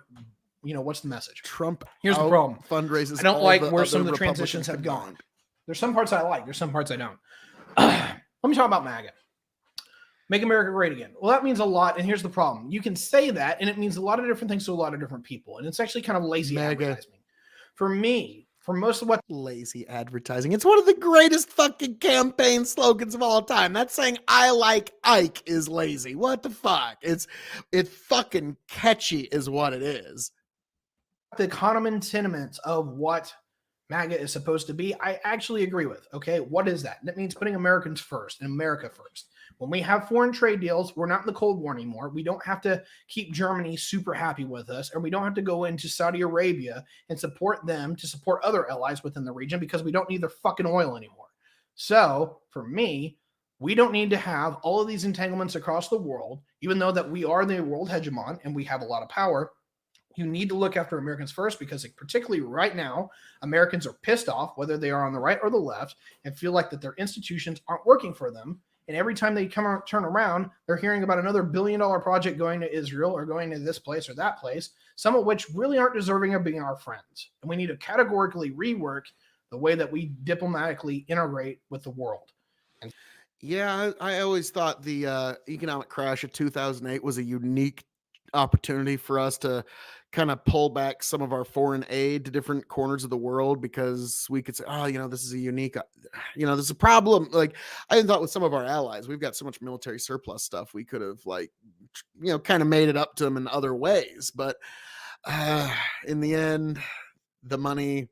S6: what's the message?
S4: Trump.
S6: Here's the problem.
S4: Fundraises.
S6: I don't like where some of the transitions have gone. There's some parts I like. There's some parts I don't. Let me talk about MAGA. Make America great again. Well, that means a lot. And here's the problem. You can say that, and it means a lot of different things to a lot of different people. And it's actually kind of lazy advertising. For me, for most of what...
S4: Lazy advertising. It's one of the greatest fucking campaign slogans of all time. That's saying "I like Ike" is lazy. What the fuck? It's fucking catchy is what it is.
S6: The common sentiments of what MAGA is supposed to be, I actually agree with. Okay, what is that? That means putting Americans first and America first. When we have foreign trade deals, we're not in the Cold War anymore. We don't have to keep Germany super happy with us, or we don't have to go into Saudi Arabia and support them to support other allies within the region because we don't need their fucking oil anymore. So for me, we don't need to have all of these entanglements across the world, even though that we are the world hegemon and we have a lot of power. You need to look after Americans first, because particularly right now, Americans are pissed off, whether they are on the right or the left, and feel like that their institutions aren't working for them. And every time they turn around, they're hearing about another $1 billion project going to Israel or going to this place or that place, some of which really aren't deserving of being our friends. And we need to categorically rework the way that we diplomatically integrate with the world.
S4: Yeah, I always thought the economic crash of 2008 was a unique opportunity for us to kind of pull back some of our foreign aid to different corners of the world, because we could say, oh, this is a unique, there's a problem. Like, I thought with some of our allies, we've got so much military surplus stuff, we could have kind of made it up to them in other ways. But in the end, the money,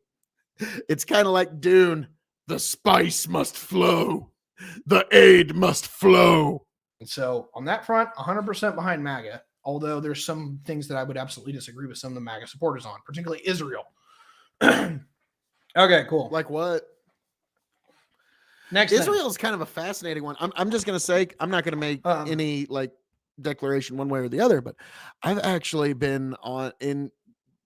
S4: it's kind of like Dune. The spice must flow. The aid must flow.
S6: And so on that front, 100% behind MAGA. Although there's some things that I would absolutely disagree with some of the MAGA supporters on, particularly Israel. Okay, cool.
S4: Like what?
S6: Next,
S4: Israel is kind of a fascinating one. I'm just going to say, I'm not going to make any declaration one way or the other, but I've actually been in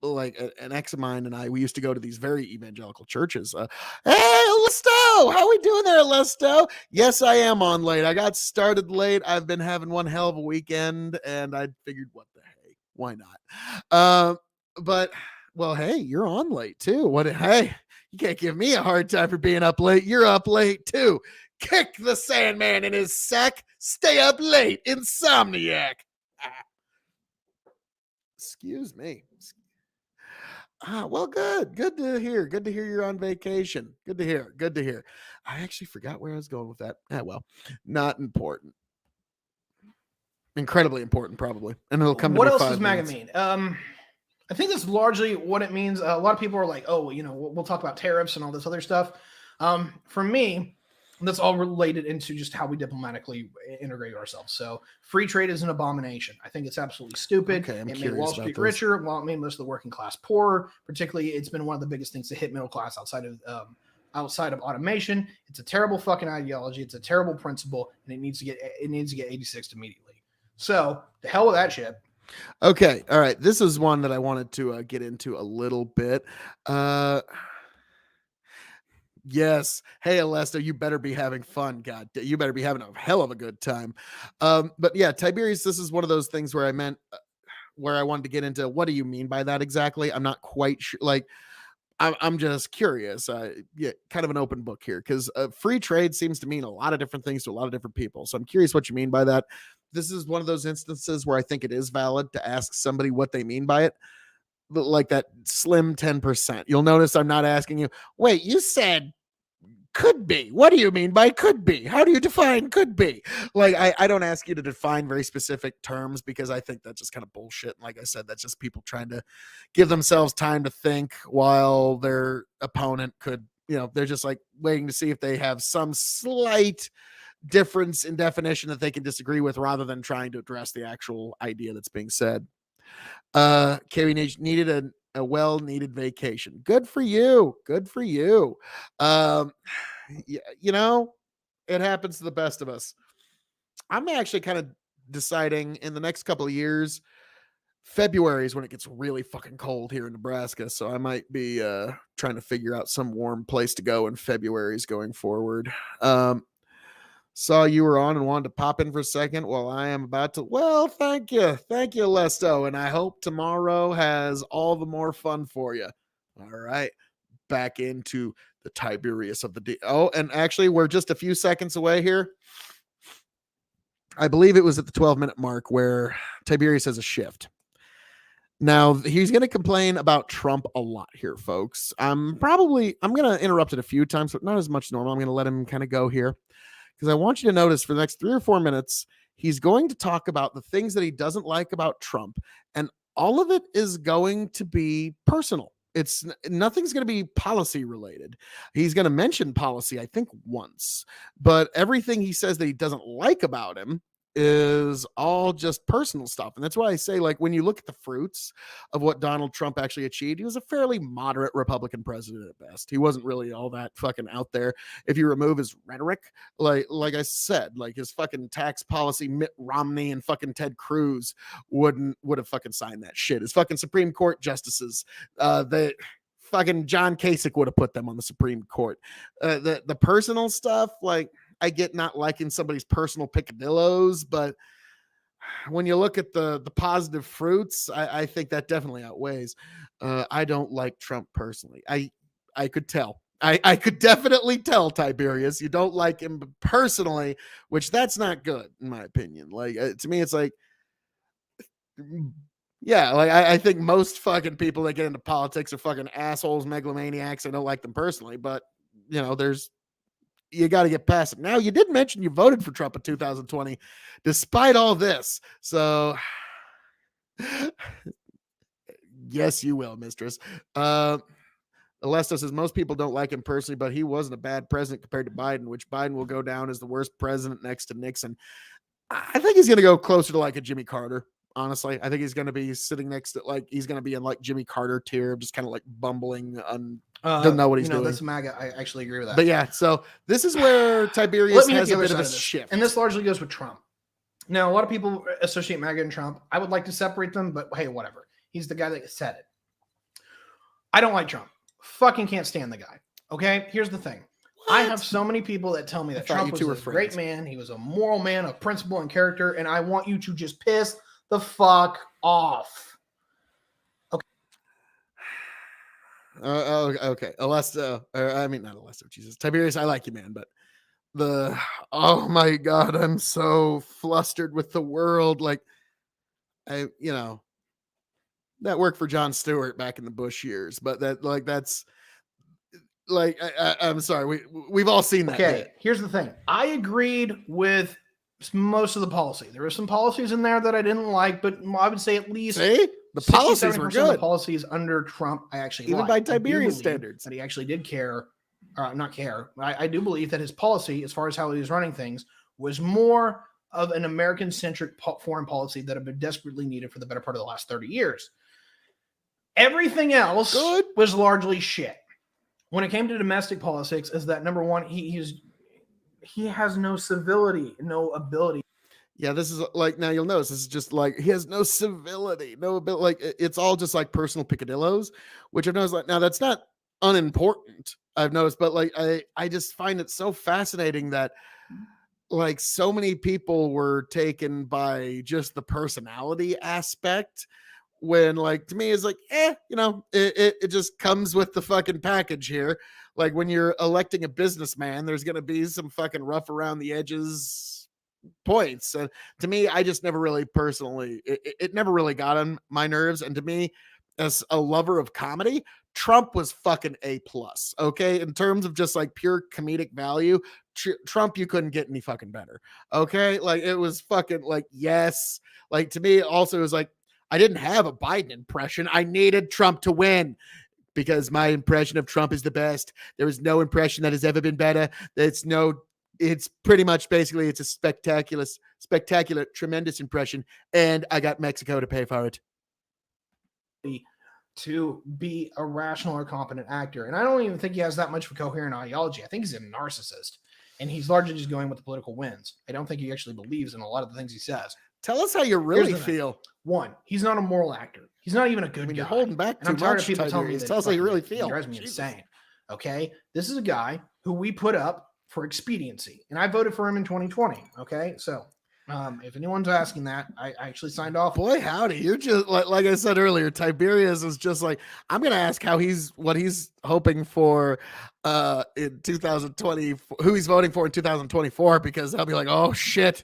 S4: an ex of mine and I, we used to go to these very evangelical churches. Hey, Lesto, how we doing there, Lesto? Yes, I am on late. I got started late. I've been having one hell of a weekend, and I figured, what the heck, why not? But well, hey, you're on late too. Hey, you can't give me a hard time for being up late. You're up late too. Kick the Sandman in his sack. Stay up late, insomniac. Excuse me. Well, good to hear. Good to hear you're on vacation. Good to hear. I actually forgot where I was going with that. Well, not important. Incredibly important, probably. And it'll come to
S6: what
S4: me
S6: else
S4: 5
S6: does MAGA
S4: minutes.
S6: mean? I think that's largely what it means. A lot of people are like, oh, we'll talk about tariffs and all this other stuff. For me, that's all related into just how we diplomatically integrate ourselves. So free trade is an abomination. I think it's absolutely stupid.
S4: Okay,
S6: it made Wall Street richer, while it made most of the working class poorer. Particularly, it's been one of the biggest things to hit middle class outside of automation. It's a terrible fucking ideology. It's a terrible principle, and it needs to get 86 immediately. So the hell with that shit.
S4: Okay, all right. This is one that I wanted to get into a little bit. Yes. Hey, Alesta, you better be having fun. God, you better be having a hell of a good time. But yeah, Tiberius, this is one of those things where where I wanted to get into what do you mean by that exactly? I'm not quite sure. Like, I'm just curious. Yeah, kind of an open book here because free trade seems to mean a lot of different things to a lot of different people. So I'm curious what you mean by that. This is one of those instances where I think it is valid to ask somebody what they mean by it. Like that slim 10%. You'll notice I'm not asking you, wait, you said could be. What do you mean by could be? How do you define could be? Like, I don't ask you to define very specific terms because I think that's just kind of bullshit. And like I said, that's just people trying to give themselves time to think while their opponent could, they're just like waiting to see if they have some slight difference in definition that they can disagree with rather than trying to address the actual idea that's being said. K.O.E needed a well-needed vacation. Good for you. It happens to the best of us. I'm actually kind of deciding in the next couple of years, February is when it gets really fucking cold here in Nebraska. So I might be trying to figure out some warm place to go in February's going forward. Saw you were on and wanted to pop in for a second while I am about to. Well, thank you, Lesto, and I hope tomorrow has all the more fun for you. All right, back into the Tiberius of the D. Oh, and actually, we're just a few seconds away here. I believe it was at the 12-minute mark where Tiberius has a shift. Now, he's going to complain about Trump a lot here, folks. I'm going to interrupt it a few times, but not as much as normal. I'm going to let him kind of go here. Because I want you to notice for the next 3 or 4 minutes, he's going to talk about the things that he doesn't like about Trump. And all of it is going to be personal. Nothing's going to be policy related. He's going to mention policy, I think, once. But everything he says that he doesn't like about him is all just personal stuff. And that's why I say, like, when you look at the fruits of what Donald Trump actually achieved, he was a fairly moderate Republican president at best. He wasn't really all that fucking out there. If you remove his rhetoric, like I said, like his fucking tax policy, Mitt Romney and fucking Ted Cruz would have fucking signed that shit. His fucking Supreme Court justices, they fucking John Kasich would have put them on the Supreme Court. The personal stuff, like, I get not liking somebody's personal picadillos, but when you look at the positive fruits, I think that definitely outweighs. I don't like Trump personally. I could tell. I could definitely tell, Tiberius, you don't like him personally, which that's not good in my opinion. Like, to me, it's like, yeah, like I think most fucking people that get into politics are fucking assholes, megalomaniacs. I don't like them personally, but you got to get past it. Now, you did mention you voted for Trump in 2020, despite all this. So, yes, you will, mistress. Alesta says most people don't like him personally, but he wasn't a bad president compared to Biden, which Biden will go down as the worst president next to Nixon. I think he's going to go closer to like a Jimmy Carter. Honestly, I think he's going to be sitting next to, like, he's going to be in like Jimmy Carter tier, just kind of like bumbling, doesn't know what he's doing.
S6: That's MAGA. I actually agree with that.
S4: But yeah, so this is where Tiberius has a bit of a shift.
S6: And this largely goes with Trump. Now, a lot of people associate MAGA and Trump. I would like to separate them, but hey, whatever. He's the guy that said it. I don't like Trump. Fucking can't stand the guy. Okay, here's the thing.
S4: What?
S6: I have so many people that tell me that Trump was a great man. He was a moral man of principle and character, and I want you to just piss the fuck off.
S4: Okay. Okay. Alesto, I mean, not Alesto, Jesus. Tiberius, I like you, man, but oh my God, I'm so flustered with the world. Like, that worked for Jon Stewart back in the Bush years, but that's like, I'm sorry, we've all seen that.
S6: Okay, here's the thing. I agreed with most of the policy. There were some policies in there that I didn't like, but I would say at least
S4: the policies were good.
S6: The policies under Trump, I actually
S4: even by Tiberius standards.
S6: That he actually did care, not care. I do believe that his policy, as far as how he was running things, was more of an American-centric foreign policy that had been desperately needed for the better part of the last 30 years. Everything else was largely shit. When it came to domestic politics, is that number one, he has no civility, no ability.
S4: Yeah, this is like, now you'll notice this is just like, he has no civility, no ability. Like, it's all just like personal picadillos, which I've noticed. Like, now that's not unimportant, I've noticed, but like I just find it so fascinating that like so many people were taken by just the personality aspect, when like, to me, it's like, it just comes with the fucking package here. Like, when you're electing a businessman, there's going to be some fucking rough around the edges points. And to me, I just never really personally, it never really got on my nerves. And to me, as a lover of comedy, Trump was fucking A+. Okay. In terms of just like pure comedic value, Trump, you couldn't get any fucking better. Okay. Like, it was fucking like, yes. Like, to me also, it was like, I didn't have a Biden impression. I needed Trump to win because my impression of Trump is the best. There is no impression that has ever been better. It's pretty much basically, it's a spectacular, tremendous impression. And I got Mexico to pay for it.
S6: To be a rational or competent actor. And I don't even think he has that much of a coherent ideology. I think he's a narcissist. And he's largely just going with the political wins. I don't think he actually believes in a lot of the things he says.
S4: Tell us how you really feel.
S6: One, he's not a moral actor. He's not even a good guy.
S4: You're holding back too
S6: I'm tired
S4: much,
S6: of people telling me that.
S4: Tell us how you really feel.
S6: It drives me insane. Okay? This is a guy who we put up for expediency. And I voted for him in 2020. Okay? So, if anyone's asking that, I actually signed off.
S4: Boy, howdy. You're just, like I said earlier, Tiberius is just like, I'm going to ask what he's hoping for in 2020, who he's voting for in 2024, because I'll be like, oh, shit.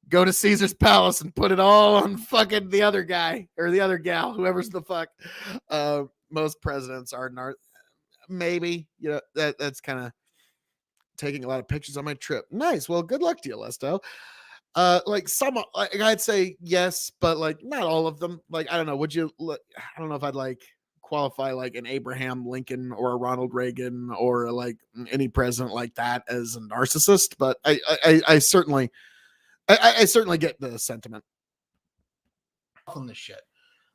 S4: Go to Caesar's palace and put it all on fucking the other guy or the other gal, whoever's the fuck. Most presidents are maybe, that's kind of taking a lot of pictures on my trip. Nice. Well, good luck to you, Lesto. Like some, like I'd say yes, but like not all of them. Like, I don't know. I don't know if I'd like qualify like an Abraham Lincoln or a Ronald Reagan or like any president like that as a narcissist, but I certainly get the sentiment
S6: on this shit.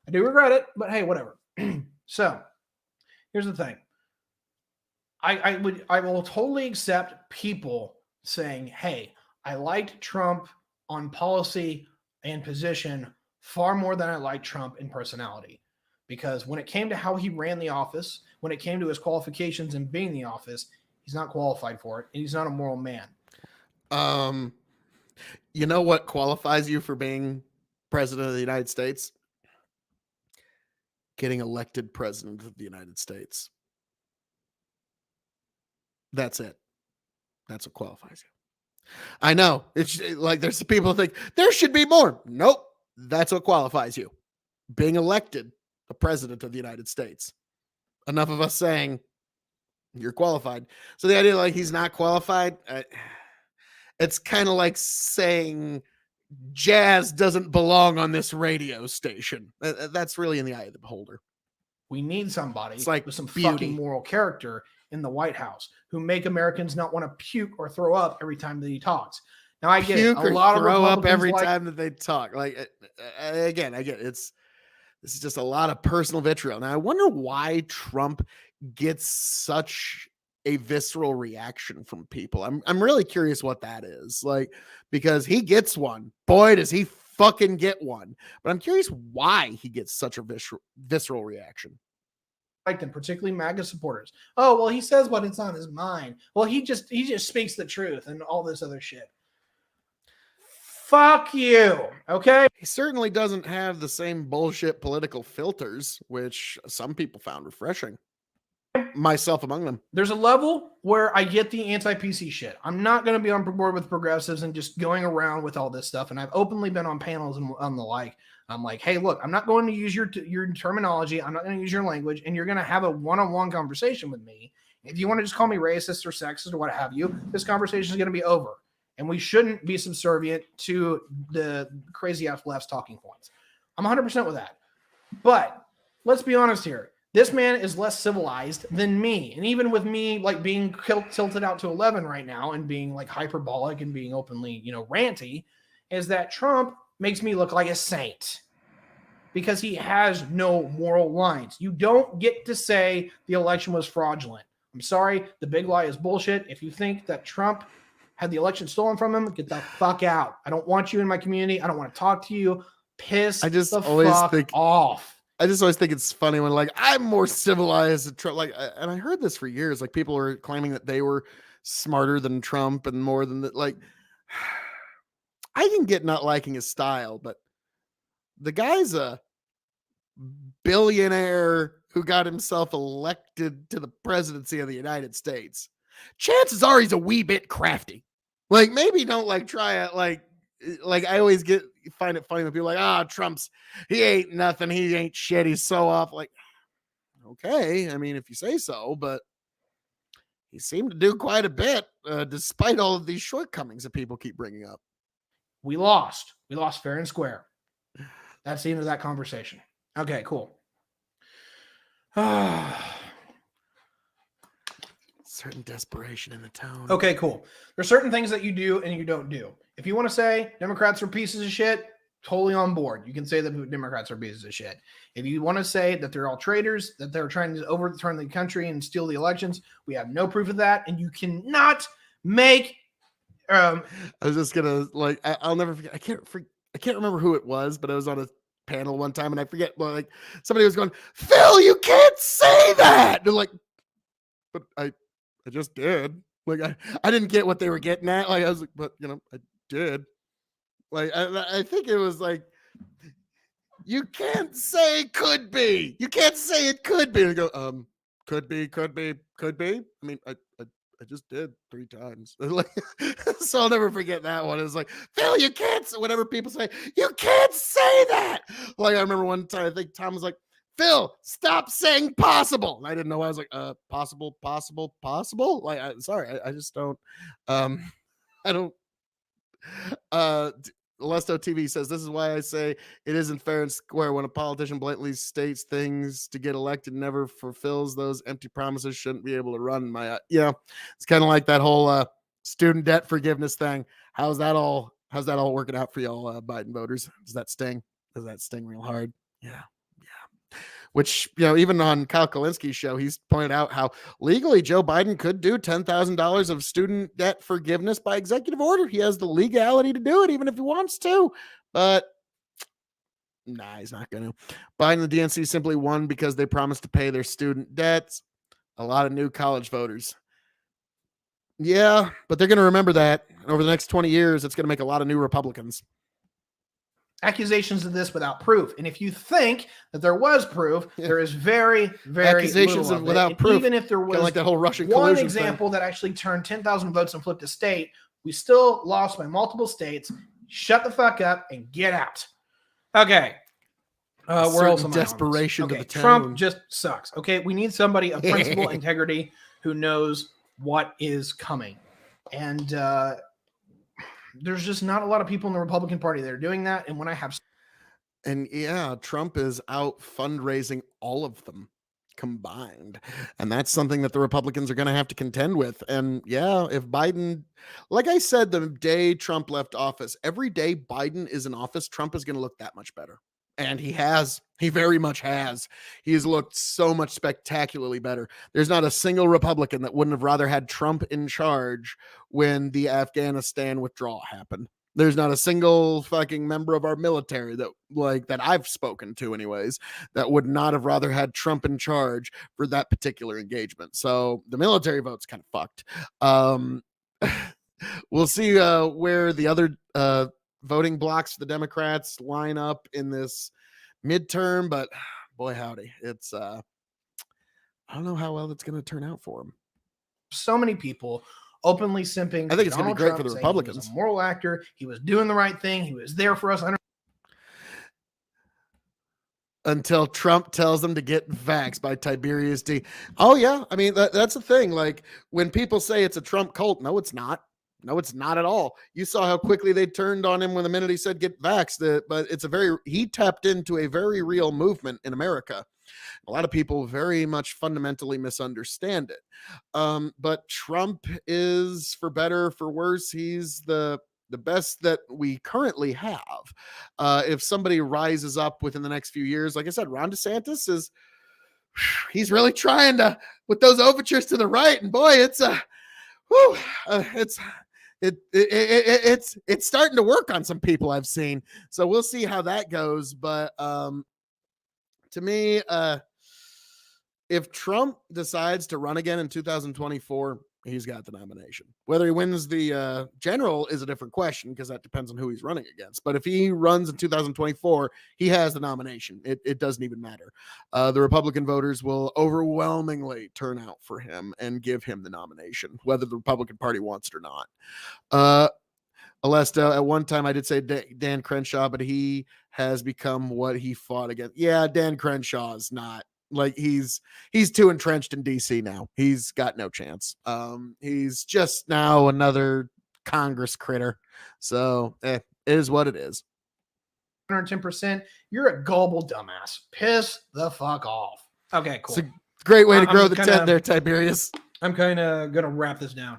S6: I do regret it, but hey, whatever. So here's the thing. I will totally accept people saying, hey, I liked Trump on policy and position far more than I liked Trump in personality. Because when it came to how he ran the office, when it came to his qualifications in being in the office, he's not qualified for it, and he's not a moral man.
S4: You know what qualifies you for being president of the United States? Getting elected president of the United States. That's it. That's what qualifies you. I know. It's like there's some people think there should be more. Nope. That's what qualifies you. Being elected the president of the United States. Enough of us saying you're qualified. So the idea like he's not qualified, it's kind of like saying jazz doesn't belong on this radio station. That's really in the eye of the beholder.
S6: We need somebody
S4: like
S6: with some
S4: beauty.
S6: Fucking moral character in the White House who make Americans not want to puke or throw up every time that he talks. Now I get it. A lot of
S4: throw up every time that they talk. Like again, I get it. This is just a lot of personal vitriol. Now I wonder why Trump gets such a visceral reaction from people. I'm really curious what that is. Like, because he gets one. Boy, does he fucking get one. But I'm curious why he gets such a visceral reaction.
S6: like them, particularly MAGA supporters. Oh, well, he says what it's on his mind. Well, he just speaks the truth and all this other shit. Fuck you, okay?
S4: He certainly doesn't have the same bullshit political filters, which some people found refreshing. Myself among them.
S6: There's a level where I get the anti-PC shit. I'm not going to be on board with progressives and just going around with all this stuff. And I've openly been on panels and on the like. I'm like, hey, look, I'm not going to use your terminology. I'm not going to use your language. And you're going to have a one-on-one conversation with me. If you want to just call me racist or sexist or what have you, this conversation is going to be over. And we shouldn't be subservient to the crazy ass left's talking points. I'm 100% with that. But let's be honest here. This man is less civilized than me. And even with me like being tilted out to 11 right now and being like hyperbolic and being openly, ranty, is that Trump makes me look like a saint because he has no moral lines. You don't get to say the election was fraudulent. I'm sorry. The big lie is bullshit. If you think that Trump had the election stolen from him, get the fuck out. I don't want you in my community. I don't want to talk to you. Piss
S4: I just
S6: the
S4: always
S6: fuck
S4: think
S6: off.
S4: I just always think it's funny when like I'm more civilized than Trump. Like, and I heard this for years. Like people are claiming that they were smarter than Trump and more than that. Like, I can get not liking his style, but the guy's a billionaire who got himself elected to the presidency of the United States. Chances are he's a wee bit crafty. Like maybe don't like try it. Like I always find it funny when people are like, Trump's, he ain't nothing. He ain't shit. He's so off. Like, okay. I mean, if you say so, but he seemed to do quite a bit despite all of these shortcomings that people keep bringing up.
S6: We lost fair and square. That's the end of that conversation. Okay, cool.
S4: Certain desperation in the tone.
S6: Okay, cool. There's certain things that you do and you don't do. If you want to say Democrats are pieces of shit, totally on board. You can say that Democrats are pieces of shit. If you want to say that they're all traitors, that they're trying to overturn the country and steal the elections, we have no proof of that. And you cannot make...
S4: I was just gonna like I'll never forget. I can't remember who it was, but I was on a panel one time and I forget. Like somebody was going, "Phil, you can't say that." They're like, "But I just did." Like I didn't get what they were getting at. Like I was like, "But I did." Like I think it was like, you can't say could be. You can't say it could be. And go, could be. I mean, I just did 3 times. Like, so I'll never forget that one. It was like, Phil, you can't say, whatever people say, you can't say that. Like I remember one time, I think Tom was like, Phil, stop saying possible. And I didn't know. I was like, possible. Like, I just don't, I don't, Lesto TV says, this is why I say it isn't fair and square when a politician blatantly states things to get elected and never fulfills those empty promises. Shouldn't be able to run. It's kind of like that whole student debt forgiveness thing. How's that all working out for y'all, Biden voters? Does that sting real hard? Yeah. Which, even on Kyle Kalinski's show, he's pointed out how legally Joe Biden could do $10,000 of student debt forgiveness by executive order. He has the legality to do it, even if he wants to. But, nah, he's not going to. Biden and the DNC simply won because they promised to pay their student debts. A lot of new college voters. Yeah, but they're going to remember that. And over the next 20 years, it's going to make a lot of new Republicans.
S6: Accusations of this without proof. And if you think that there was proof, there is very, very
S4: accusations
S6: little of
S4: without
S6: it.
S4: proof.
S6: Even if there was
S4: like that whole Russian
S6: one
S4: collusion
S6: example that actually turned 10,000 votes and flipped a state, we still lost by multiple states. Shut the fuck up and get out. Okay. Where else am I?
S4: Desperation to the tone.
S6: Trump just sucks. Okay, we need somebody of principle, integrity, who knows what is coming. And there's just not a lot of people in the Republican Party that are doing that. And when I have...
S4: And yeah, Trump is out fundraising all of them combined. And that's something that the Republicans are going to have to contend with. And yeah, if Biden, like I said, the day Trump left office, every day Biden is in office, Trump is going to look that much better. And he very much has. He has looked so much spectacularly better. There's not a single Republican that wouldn't have rather had Trump in charge when the Afghanistan withdrawal happened. There's not a single fucking member of our military that I've spoken to anyways, that would not have rather had Trump in charge for that particular engagement. So the military vote's kind of fucked. We'll see where the other voting blocks for the Democrats line up in this midterm, but boy howdy, it's I don't know how well it's going to turn out for them.
S6: So many people openly simping.
S4: I think it's going to be great for the Republicans.
S6: He was a moral actor. He was doing the right thing. He was there for us.
S4: Until Trump tells them to get vaxxed by Tyberius D. Oh yeah, I mean that's the thing. Like when people say it's a Trump cult, no, it's not. No, it's not at all. You saw how quickly they turned on him when the minute he said get vaxxed. But he tapped into a very real movement in America. A lot of people very much fundamentally misunderstand it. But Trump is, for better, for worse, he's the best that we currently have. If somebody rises up within the next few years, like I said, Ron DeSantis he's really trying to, with those overtures to the right, and boy, it's starting to work on some people I've seen. So we'll see how that goes. But to me, if Trump decides to run again in 2024, he's got the nomination. Whether he wins the general is a different question, because that depends on who he's running against. But if he runs in 2024, he has the nomination. It doesn't even matter. The Republican voters will overwhelmingly turn out for him and give him the nomination, whether the Republican Party wants it or not. Alesta, at one time I did say Dan Crenshaw, but he has become what he fought against. Yeah, Dan Crenshaw is not. Like he's too entrenched in DC now. He's got no chance. He's just now another Congress critter. So it is what it is.
S6: 110%. You're a gullible dumbass. Piss the fuck off. Okay, cool.
S4: It's a great way to grow the tent there, Tiberius.
S6: I'm kind of gonna wrap this down.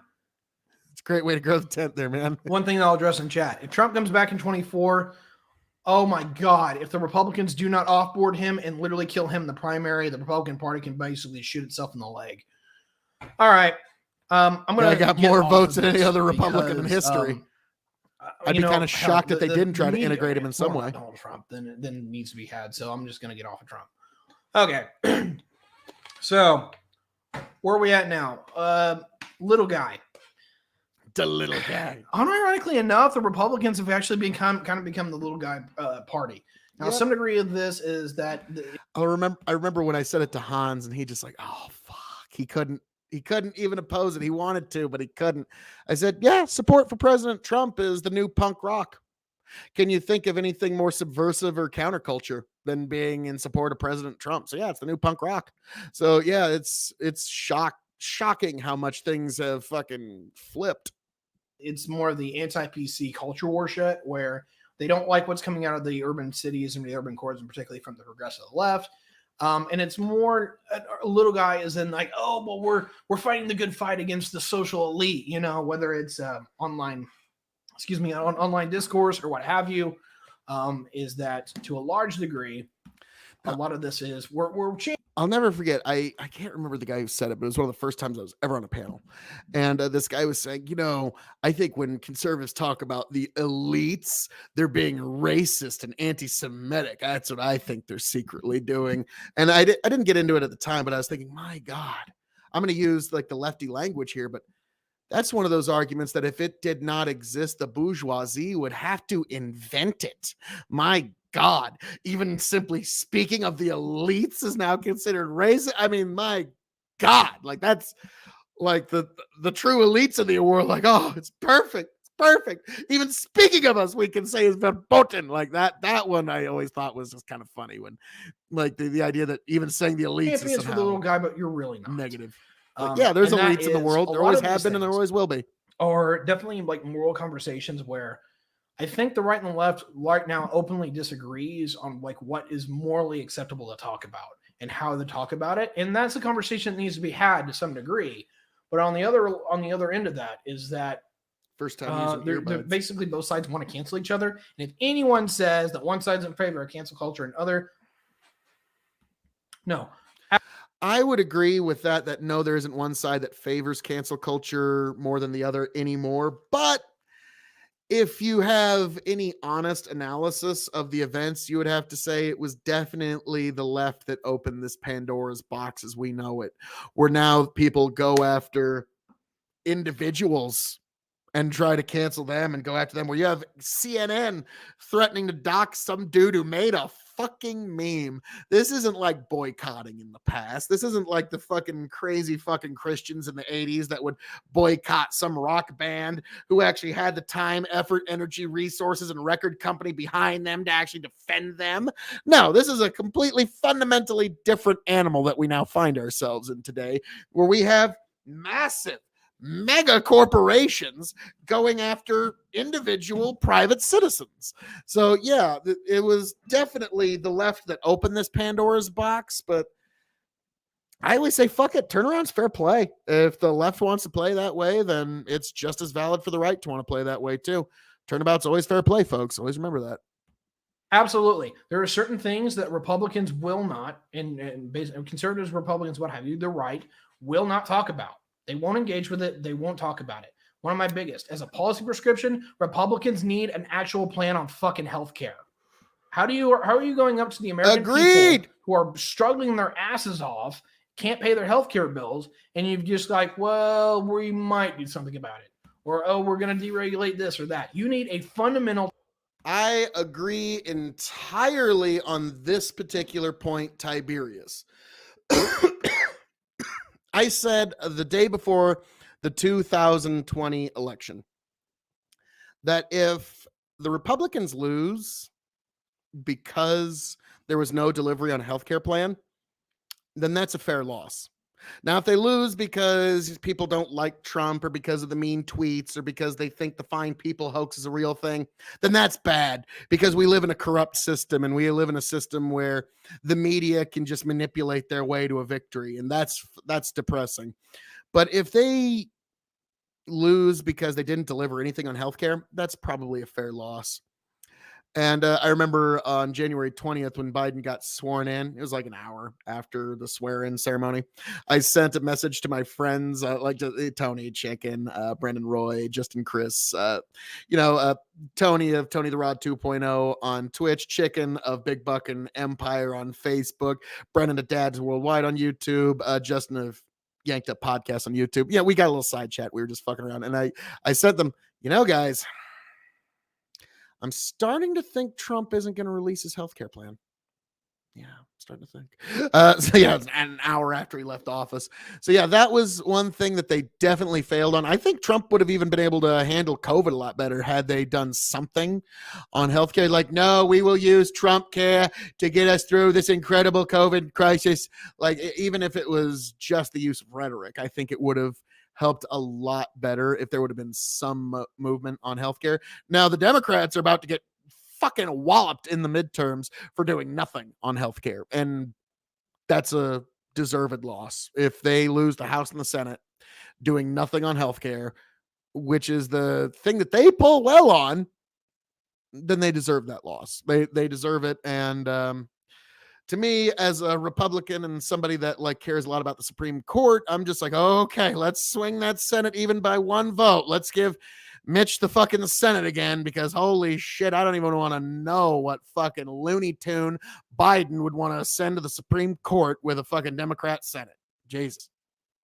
S4: It's a great way to grow the tent there, man.
S6: One thing that I'll address in chat: if Trump comes back in 24. Oh my God, if the Republicans do not offboard him and literally kill him in the primary, the Republican Party can basically shoot itself in the leg. All right. I'm going to
S4: got more votes than any other Republican in history. I'd be kind of shocked that they didn't try to integrate him in some way.
S6: Donald Trump then needs to be had. So I'm just going to get off of Trump. Okay. So where are we at now? Little guy.
S4: The little guy.
S6: Unironically enough, the Republicans have actually become the little guy party. Now, some degree of this is that
S4: I remember when I said it to Hans, and he just like, oh fuck, he couldn't even oppose it. He wanted to, but he couldn't. I said, yeah, support for President Trump is the new punk rock. Can you think of anything more subversive or counterculture than being in support of President Trump? So yeah, it's the new punk rock. So yeah, it's shocking how much things have fucking flipped.
S6: It's more of the anti-PC culture war shit, where they don't like what's coming out of the urban cities and the urban cores, and particularly from the progressive left. And it's more a little guy is in like, oh, well, we're fighting the good fight against the social elite, whether it's online discourse or what have you, is that to a large degree, a lot of this is we're changing.
S4: I'll never forget. I can't remember the guy who said it, but it was one of the first times I was ever on a panel. And this guy was saying, I think when conservatives talk about the elites, they're being racist and anti-Semitic. That's what I think they're secretly doing. And I didn't get into it at the time, but I was thinking, my God, I'm going to use like the lefty language here, but that's one of those arguments that if it did not exist, the bourgeoisie would have to invent it. My God, even simply speaking of the elites is now considered racist. I mean, my God, like that's like the true elites of the world. Like, oh, it's perfect. It's perfect. Even speaking of us, we can say is verboten. Like that one I always thought was just kind of funny when like the idea that even saying the elites is
S6: for the little guy, but you're really not
S4: negative. Yeah, there's elites in the world. There always have been and there always will be.
S6: Or definitely like moral conversations where I think the right and the left right now openly disagrees on like what is morally acceptable to talk about and how to talk about it. And that's a conversation that needs to be had to some degree. But on the other end of that is that
S4: first time
S6: they're basically both sides want to cancel each other. And if anyone says that one side's in favor of cancel culture and other, no.
S4: I would agree with that no, there isn't one side that favors cancel culture more than the other anymore. But if you have any honest analysis of the events, you would have to say it was definitely the left that opened this Pandora's box as we know it, where now people go after individuals and try to cancel them and go after them, where you have CNN threatening to dox some dude who made a fucking meme. This isn't like boycotting in the past. This isn't like the fucking crazy fucking Christians in the 80s that would boycott some rock band who actually had the time, effort, energy, resources, and record company behind them to actually defend them. No, this is a completely fundamentally different animal that we now find ourselves in today, where we have massive mega corporations going after individual private citizens. So yeah, it was definitely the left that opened this Pandora's box, but I always say fuck it, turnaround's fair play. If the left wants to play that way, then it's just as valid for the right to want to play that way too. Turnabout's always fair play, folks. Always remember that.
S6: Absolutely. There are certain things that Republicans will not, and conservatives, Republicans, what have you, the right, will not talk about. They won't engage with it. They won't talk about it. One of my biggest, as a policy prescription, Republicans need an actual plan on fucking healthcare. How are you going up to the American people who are struggling their asses off, can't pay their healthcare bills, and you've just like, well, we might do something about it, or oh, we're going to deregulate this or that. You need a fundamental.
S4: I agree entirely on this particular point, Tiberius. I said the day before the 2020 election that if the Republicans lose because there was no delivery on a healthcare plan, then that's a fair loss. Now, if they lose because people don't like Trump or because of the mean tweets or because they think the Fine People hoax is a real thing, then that's bad because we live in a corrupt system and we live in a system where the media can just manipulate their way to a victory. And that's depressing. But if they lose because they didn't deliver anything on healthcare, that's probably a fair loss. And I remember on January 20th when Biden got sworn in, it was like an hour after the swear-in ceremony, I sent a message to my friends like Tony Chicken, Brendan Roy, Justin Chris, Tony of Tony the Rod 2.0 on Twitch, Chicken of Big Buck and Empire on Facebook, Brendan the Dads Worldwide on YouTube, Justin of Yanked Up Podcast on YouTube. Yeah, we got a little side chat. We were just fucking around. And I sent them, guys, I'm starting to think Trump isn't going to release his healthcare plan. Yeah, I'm starting to think. So yeah, it's an hour after he left office. So yeah, that was one thing that they definitely failed on. I think Trump would have even been able to handle COVID a lot better had they done something on healthcare. Like, no, we will use Trump care to get us through this incredible COVID crisis. Like, even if it was just the use of rhetoric, I think it would have helped a lot better if there would have been some movement on healthcare. Now, the Democrats are about to get fucking walloped in the midterms for doing nothing on healthcare. And that's a deserved loss. If they lose the House and the Senate doing nothing on healthcare, which is the thing that they pull well on, then they deserve that loss. They deserve it. And to me, as a Republican and somebody that like cares a lot about the Supreme Court, I'm just like, okay, let's swing that Senate even by one vote. Let's give Mitch the fucking Senate again, because holy shit, I don't even want to know what fucking Looney Tune Biden would want to send to the Supreme Court with a fucking Democrat Senate. Jesus.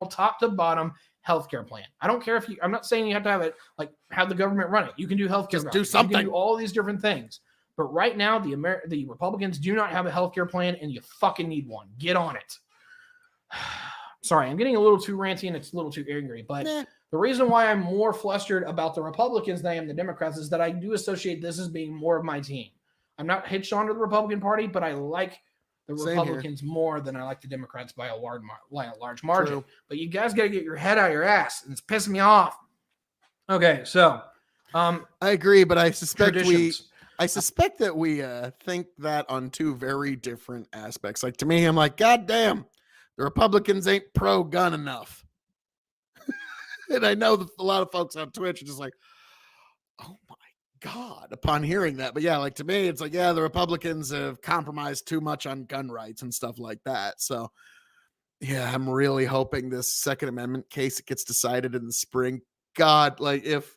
S6: Top to bottom healthcare plan. I don't care if you, I'm not saying you have to have it, like have the government run it. You can do healthcare.
S4: Just do something.
S6: You can do all these different things. But right now, the Republicans do not have a healthcare plan, and you fucking need one. Get on it. Sorry, I'm getting a little too ranty and it's a little too angry, but the reason why I'm more flustered about the Republicans than I am the Democrats is that I do associate this as being more of my team. I'm not hitched onto the Republican Party, but I like the Republicans more than I like the Democrats by a large margin. True. But you guys got to get your head out of your ass, and it's pissing me off. Okay, so
S4: I agree, but I suspect that we think that on two very different aspects. Like, to me, I'm like, God damn, the Republicans ain't pro-gun enough. And I know that a lot of folks on Twitch are just like, oh my God, upon hearing that. But yeah, like to me, it's like, yeah, the Republicans have compromised too much on gun rights and stuff like that. So yeah, I'm really hoping this Second Amendment case gets decided in the spring. God, like if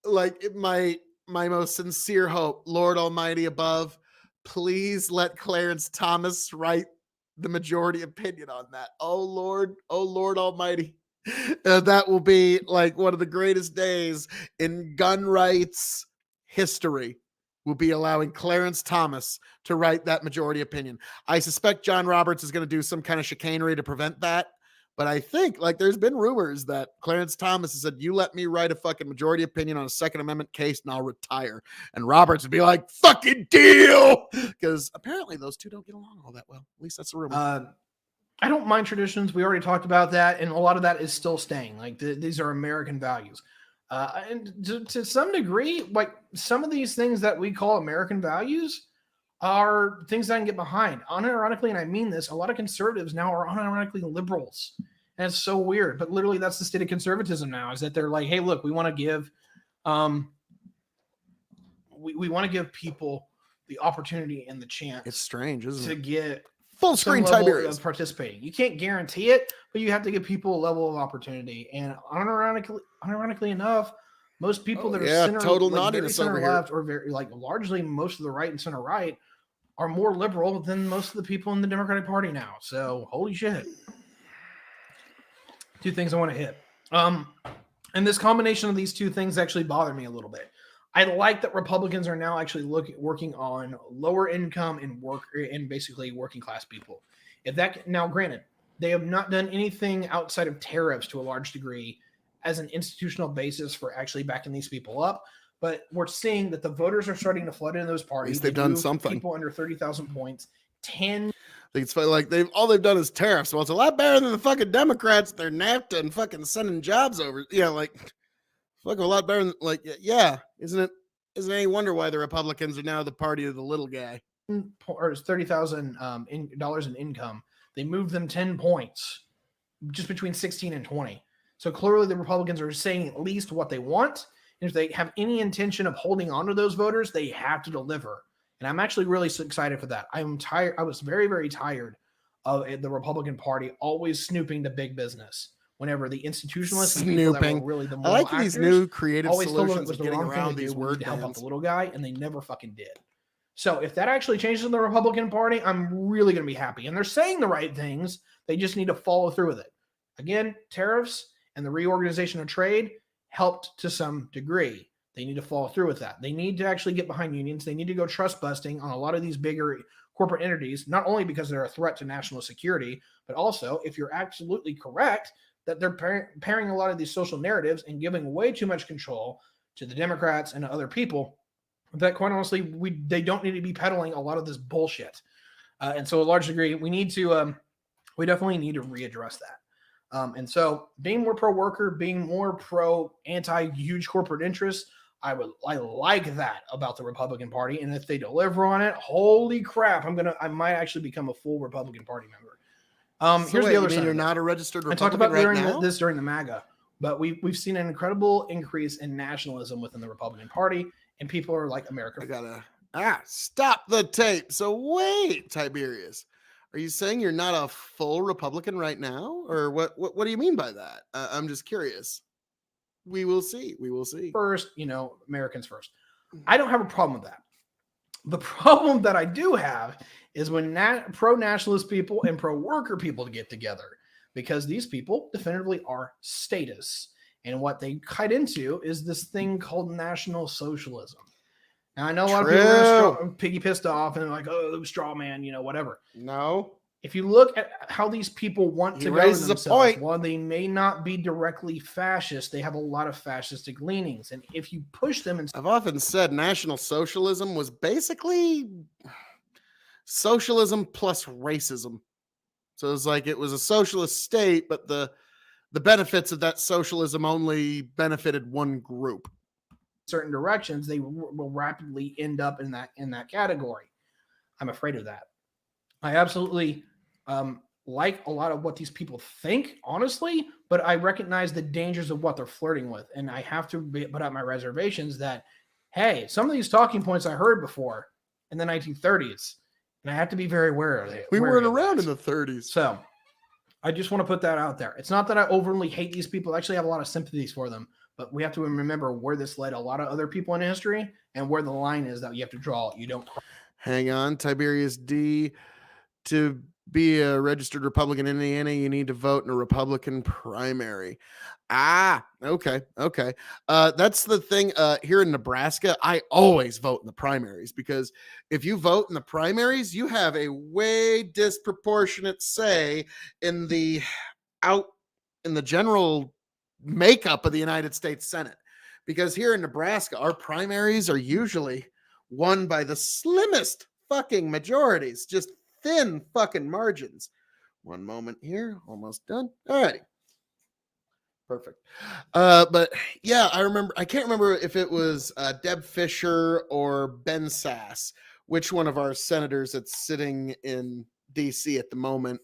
S4: like my most sincere hope, Lord Almighty above, please let Clarence Thomas write the majority opinion on that. Oh Lord Almighty. That will be like one of the greatest days in gun rights history. Will be allowing Clarence Thomas to write that majority opinion. I suspect John Roberts is going to do some kind of chicanery to prevent that. But I think, like, there's been rumors that Clarence Thomas has said, you let me write a fucking majority opinion on a Second Amendment case and I'll retire. And Roberts would be like, fucking deal. Because apparently those two don't get along all that well. At least that's a rumor.
S6: I don't mind traditions. We already talked about that. And a lot of that is still staying. Like, these are American values. And to some degree, like, some of these things that we call American values are things that I can get behind. Unironically, and I mean this, a lot of conservatives now are unironically liberals. And it's so weird. But literally, that's the state of conservatism now, is that they're like, hey, look, we want to give we want to give people the opportunity and the chance.
S4: It's strange, isn't it?
S6: To get
S4: full screen Tiberius
S6: of participating. You can't guarantee it, but you have to give people a level of opportunity. And unironically enough, most people that are center,
S4: total
S6: like,
S4: naughtiness
S6: center
S4: over
S6: left,
S4: here,
S6: or very, like, largely most of the right and center right, are more liberal than most of the people in the Democratic Party now. So holy shit. Two things I want to hit. And this combination of these two things actually bother me a little bit. I like that Republicans are now actually working on lower income and basically working class people. If that, now granted, they have not done anything outside of tariffs to a large degree as an institutional basis for actually backing these people up. But we're seeing that the voters are starting to flood into those parties.
S4: At least they've done something.
S6: People under 30,000 points.
S4: I think it's like all they've done is tariffs. Well, it's a lot better than the fucking Democrats. They're NAFTA and fucking sending jobs over. Yeah, like fuck a lot better than, like, yeah. Isn't it any wonder why the Republicans are now the party of the little guy?
S6: Or $30,000 dollars in income. They moved them 10 points, just between 16 and 20. So clearly the Republicans are saying at least what they want. And if they have any intention of holding on to those voters, they have to deliver. And I'm actually really excited for that. I'm tired. I was very, very tired of the Republican Party always snooping to big business. Whenever the institutionalists and people that were really the moral
S4: I like
S6: actors,
S4: these new creative
S6: always told them
S4: solutions
S6: it was
S4: of
S6: the
S4: getting
S6: wrong
S4: around
S6: thing to
S4: these
S6: do
S4: word
S6: to help out
S4: bands.
S6: the little guy, and they never fucking did. So if that actually changes in the Republican Party, I'm really going to be happy. And they're saying the right things. They just need to follow through with it. Again, tariffs and the reorganization of trade helped to some degree. They need to follow through with that. They need to actually get behind unions. They need to go trust busting on a lot of these bigger corporate entities, not only because they're a threat to national security, but also, if you're absolutely correct, that they're pairing a lot of these social narratives and giving way too much control to the Democrats and to other people that, quite honestly, they don't need to be peddling a lot of this bullshit. And so, a large degree, we definitely need to readdress that. And so, being more pro-worker, being more pro-anti-huge corporate interests, I like that about the Republican Party. And if they deliver on it, holy crap, I might actually become a full Republican Party member. Here's the other side.
S4: You're not a registered Republican.
S6: I talked about
S4: right now?
S6: this during the MAGA, but we've seen an incredible increase in nationalism within the Republican Party, and people are like, America.
S4: I gotta stop the tape. So wait, Tiberius, are you saying you're not a full Republican right now, or what do you mean by that? I'm just curious. We will see.
S6: First, Americans first. I don't have a problem with that. The problem that I do have is when pro-nationalist people and pro-worker people get together, because these people definitively are statists. And what they cut into is this thing called National Socialism. Now, I know a lot of people are piggy pissed off and they're like, oh, straw man, whatever.
S4: No.
S6: If you look at how these people want to govern themselves,
S4: point.
S6: while they may not be directly fascist, they have a lot of fascistic leanings. And if you push them...
S4: I've often said National Socialism was basically socialism plus racism. So it's like it was a socialist state, but the benefits of that socialism only benefited one group.
S6: Certain directions, they will rapidly end up in that category. I'm afraid of that. I absolutely like a lot of what these people think, honestly, but I recognize the dangers of what they're flirting with. And I have to put out my reservations that, hey, some of these talking points I heard before in the 1930s, and I have to be very aware of it.
S4: We weren't around in the 30s.
S6: So I just want to put that out there. It's not that I overly hate these people. I actually have a lot of sympathies for them, But we have to remember where this led a lot of other people in history and where the line is that you have to draw. You don't.
S4: Hang on, Tiberius D. To be a registered Republican in Indiana, you need to vote in a Republican primary. Okay. That's the thing. Here in Nebraska, I always vote in the primaries, because if you vote in the primaries, you have a way disproportionate say in the general makeup of the United States Senate. Because here in Nebraska, our primaries are usually won by the slimmest fucking majorities, just thin fucking margins. One moment here, almost done. All righty. Perfect. But yeah, I can't remember if it was Deb Fisher or Ben Sass, which one of our senators that's sitting in DC at the moment.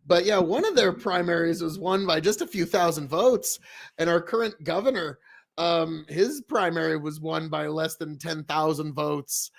S4: But yeah, one of their primaries was won by just a few thousand votes, and our current governor, his primary was won by less than 10,000 votes.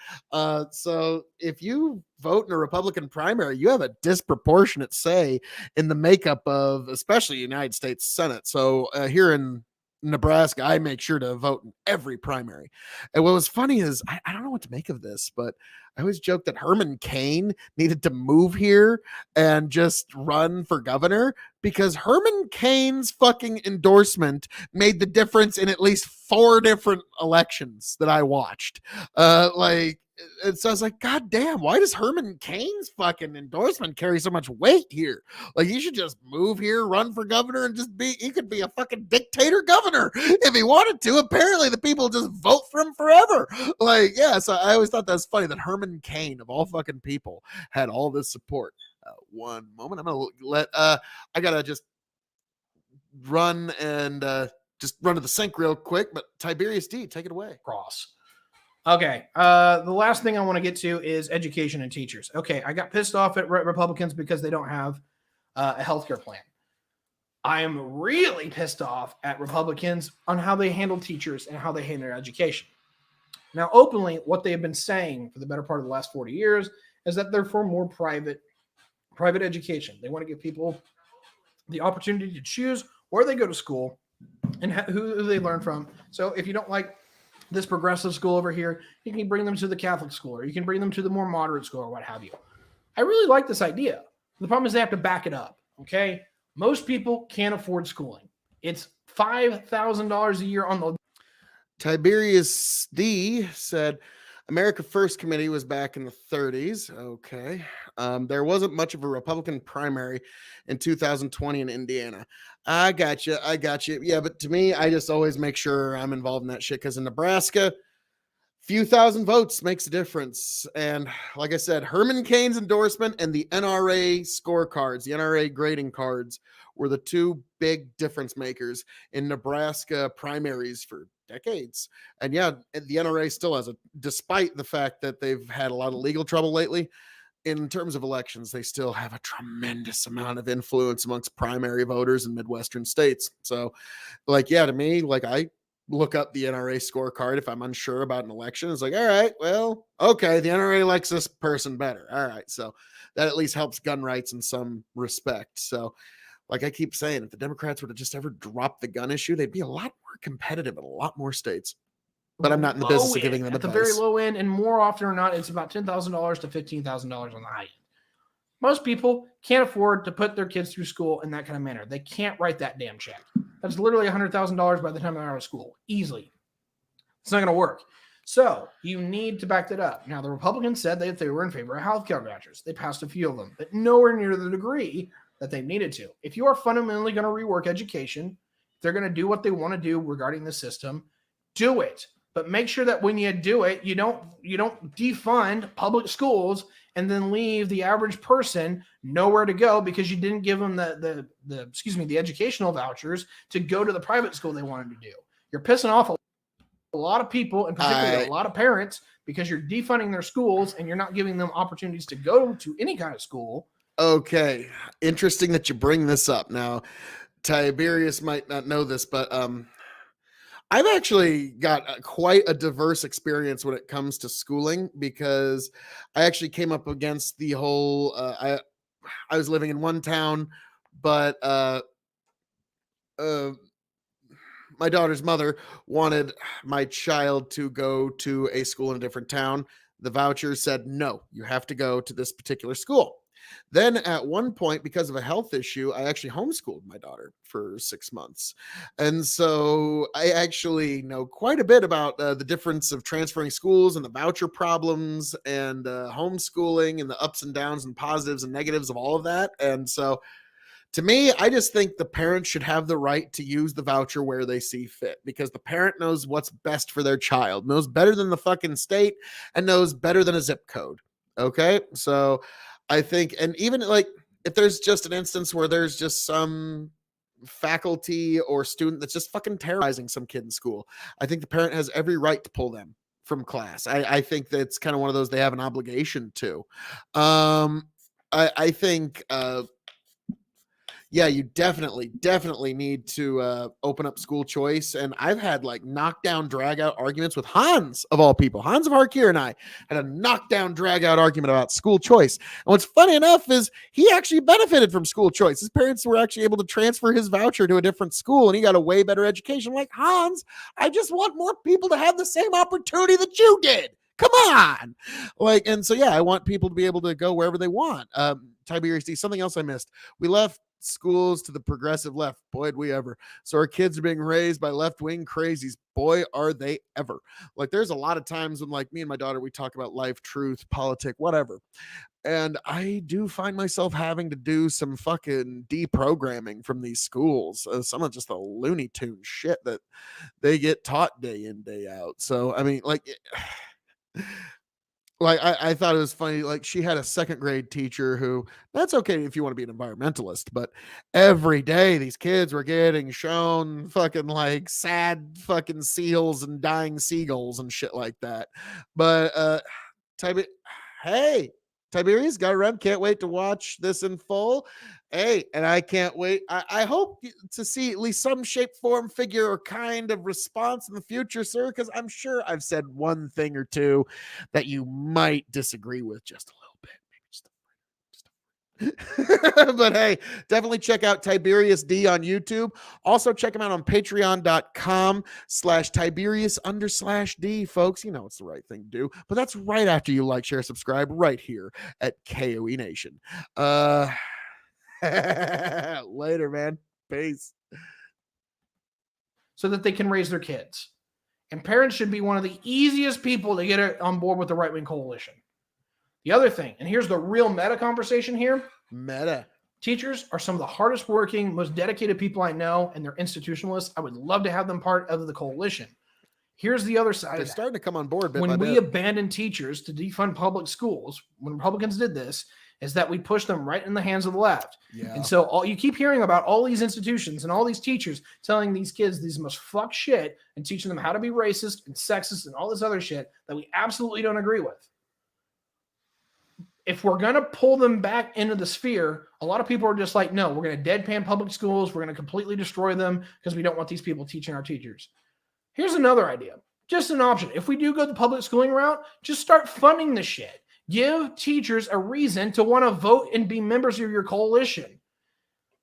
S4: So if you vote in a Republican primary, you have a disproportionate say in the makeup of especially the United States Senate. So here in Nebraska, I make sure to vote in every primary. And what was funny is I don't know what to make of this, but I always joke that Herman Cain needed to move here and just run for governor, because Herman Cain's fucking endorsement made the difference in at least 4 different elections that I watched. And so I was like, God damn, why does Herman Cain's fucking endorsement carry so much weight here? Like, he should just move here, run for governor, and he could be a fucking dictator governor if he wanted to. Apparently, the people just vote for him forever. Like, yeah, so I always thought that's funny that Herman Cain, of all fucking people, had all this support. One moment, I'm gonna let, I gotta just run and just run to the sink real quick, but Tiberius D, take it away.
S6: Cross. Okay. The last thing I want to get to is education and teachers. Okay. I got pissed off at Republicans because they don't have a healthcare plan. I am really pissed off at Republicans on how they handle teachers and how they handle their education. Now, openly, what they have been saying for the better part of the last 40 years is that they're for more private education. They want to give people the opportunity to choose where they go to school and who they learn from. So if you don't like this progressive school over here, you can bring them to the Catholic school, or you can bring them to the more moderate school, or what have you. I really like this idea. The problem is they have to back it up. Okay. Most people can't afford schooling. It's $5,000 a year on the.
S4: Tiberius D said, America First Committee was back in the 30s. Okay. There wasn't much of a Republican primary in 2020 in Indiana. I got you. Yeah, but to me, I just always make sure I'm involved in that shit, because in Nebraska, few thousand votes makes a difference. And like I said, Herman Cain's endorsement and the NRA scorecards, the NRA grading cards, were the 2 big difference makers in Nebraska primaries for decades. And yeah, the NRA still has despite the fact that they've had a lot of legal trouble lately, in terms of elections, they still have a tremendous amount of influence amongst primary voters in Midwestern states. So, like, yeah, to me, like, I look up the NRA scorecard if I'm unsure about an election. It's like, all right, well, okay, the NRA likes this person better. All right, so that at least helps gun rights in some respect. So, like I keep saying, if the Democrats were to just ever drop the gun issue, they'd be a lot more competitive in a lot more states. But I'm not in the business of giving them
S6: advice.
S4: At
S6: the very low end, and more often or not, it's about $10,000 to $15,000 on the high end. Most people can't afford to put their kids through school in that kind of manner. They can't write that damn check. That's literally $100,000 by the time they're out of school. Easily. It's not going to work. So you need to back that up. Now, the Republicans said that they were in favor of healthcare vouchers. They passed a few of them, but nowhere near the degree that they needed to. If you are fundamentally going to rework education, if they're going to do what they want to do regarding the system, do it. But make sure that when you do it, you don't defund public schools and then leave the average person nowhere to go because you didn't give them the educational vouchers to go to the private school they wanted to do. You're pissing off a lot of people, and particularly a lot of parents, because you're defunding their schools and you're not giving them opportunities to go to any kind of school.
S4: Okay, interesting that you bring this up. Now, Tiberius might not know this, but I've actually got quite a diverse experience when it comes to schooling, because I actually came up against the whole, I was living in one town, but my daughter's mother wanted my child to go to a school in a different town. The voucher said, no, you have to go to this particular school. Then at one point, because of a health issue, I actually homeschooled my daughter for 6 months. And so I actually know quite a bit about the difference of transferring schools and the voucher problems and homeschooling and the ups and downs and positives and negatives of all of that. And so to me, I just think the parents should have the right to use the voucher where they see fit, because the parent knows what's best for their child, knows better than the fucking state, and knows better than a zip code. Okay. So I think, and even like if there's just an instance where there's just some faculty or student that's just fucking terrorizing some kid in school, I think the parent has every right to pull them from class. I think that's kind of one of those they have an obligation to. I think, yeah, you definitely need to open up school choice. And I've had like knockdown, drag out arguments with Hans, of all people. Hans of Harkir and I had a knockdown, drag out argument about school choice. And what's funny enough is he actually benefited from school choice. His parents were actually able to transfer his voucher to a different school, and he got a way better education. Like, Hans, I just want more people to have the same opportunity that you did. Come on. Like, and so, yeah, I want people to be able to go wherever they want. Tiberius D, something else I missed. We left schools to the progressive left. Boy, did we ever. So our kids are being raised by left-wing crazies. Boy, are they ever. Like, there's a lot of times when, like, me and my daughter, we talk about life, truth, politic, whatever. And I do find myself having to do some fucking deprogramming from these schools. Some of just the Looney Tune shit that they get taught day in, day out. So, I mean, like... Like I thought it was funny. Like, she had a second grade teacher who, that's okay if you want to be an environmentalist, but every day these kids were getting shown fucking like sad fucking seals and dying seagulls and shit like that. But hey, Tiberius, gotta run. Can't wait to watch this in full. Hey, and I can't wait. I hope to see at least some shape, form, figure, or kind of response in the future, sir, because I'm sure I've said one thing or two that you might disagree with just a little bit. But hey, definitely check out Tiberius D on YouTube. Also check him out on patreon.com/Tiberius_D, folks. You know it's the right thing to do, but that's right after you like, share, subscribe right here at K.O.E Nation. Later, man. Peace.
S6: So that they can raise their kids. And parents should be one of the easiest people to get on board with the right-wing coalition. The other thing, and here's the real meta conversation here.
S4: Meta.
S6: Teachers are some of the hardest working, most dedicated people I know, and they're institutionalists. I would love to have them part of the coalition. Here's the other side.
S4: They're starting to come on board.
S6: When we abandoned teachers to defund public schools, when Republicans did this, is that we pushed them right in the hands of the left.
S4: Yeah.
S6: And so you keep hearing about all these institutions and all these teachers telling these kids these most fuck shit and teaching them how to be racist and sexist and all this other shit that we absolutely don't agree with. If we're going to pull them back into the sphere, a lot of people are just like, no, we're going to deadpan public schools. We're going to completely destroy them because we don't want these people teaching our teachers. Here's another idea. Just an option. If we do go the public schooling route, just start funding the shit. Give teachers a reason to want to vote and be members of your coalition.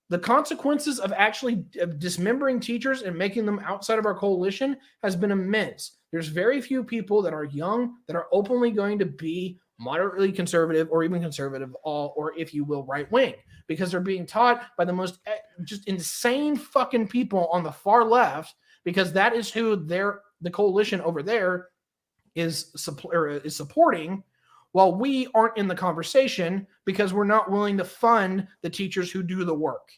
S6: The consequences of actually dismembering teachers and making them outside of our coalition has been immense. There's very few people that are young that are openly going to be moderately conservative or even conservative, or if you will, right wing, because they're being taught by the most just insane fucking people on the far left, because that is who the coalition over there is supporting, while we aren't in the conversation because we're not willing to fund the teachers who do the work.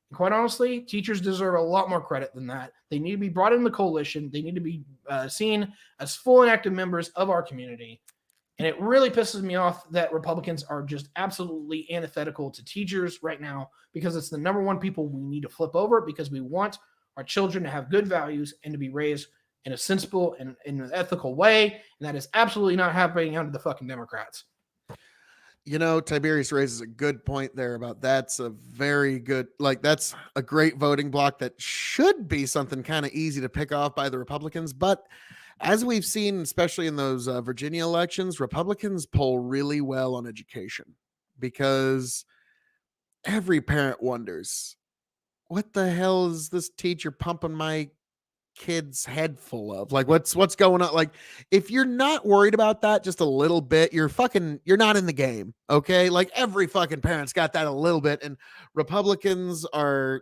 S6: And quite honestly, teachers deserve a lot more credit than that. They need to be brought in the coalition. They need to be seen as full and active members of our community. And it really pisses me off that Republicans are just absolutely antithetical to teachers right now, because it's the number one people we need to flip over, because we want our children to have good values and to be raised in a sensible and in an ethical way. And that is absolutely not happening under the fucking Democrats.
S4: You know, Tiberius raises a good point there about that's a very good, like, that's a great voting block that should be something kind of easy to pick off by the Republicans. But as we've seen, especially in those Virginia elections, Republicans poll really well on education, because every parent wonders, what the hell is this teacher pumping my kid's head full of? Like, what's going on? Like, if you're not worried about that just a little bit, you're not in the game. Okay. Like, every fucking parent's got that a little bit, and Republicans are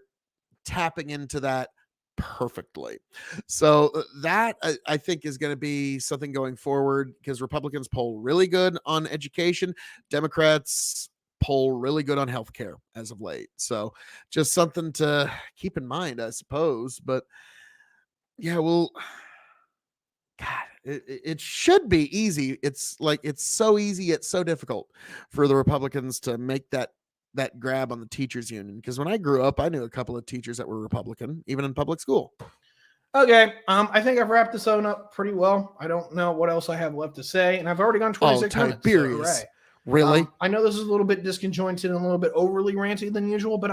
S4: tapping into that perfectly. So that I think is going to be something going forward, because Republicans poll really good on education. Democrats poll really good on healthcare as of late. So just something to keep in mind, I suppose. But yeah, well, God, it should be easy. It's so easy, it's so difficult for the Republicans to make that grab on the teachers union, because when I grew up, I knew a couple of teachers that were Republican, even in public school.
S6: Okay, I think I've wrapped this one up pretty well. I don't know what else I have left to say, and I've already gone 26 minutes.
S4: Tiberius.
S6: So
S4: Really?
S6: I know this is a little bit disconjointed and a little bit overly ranty than usual, but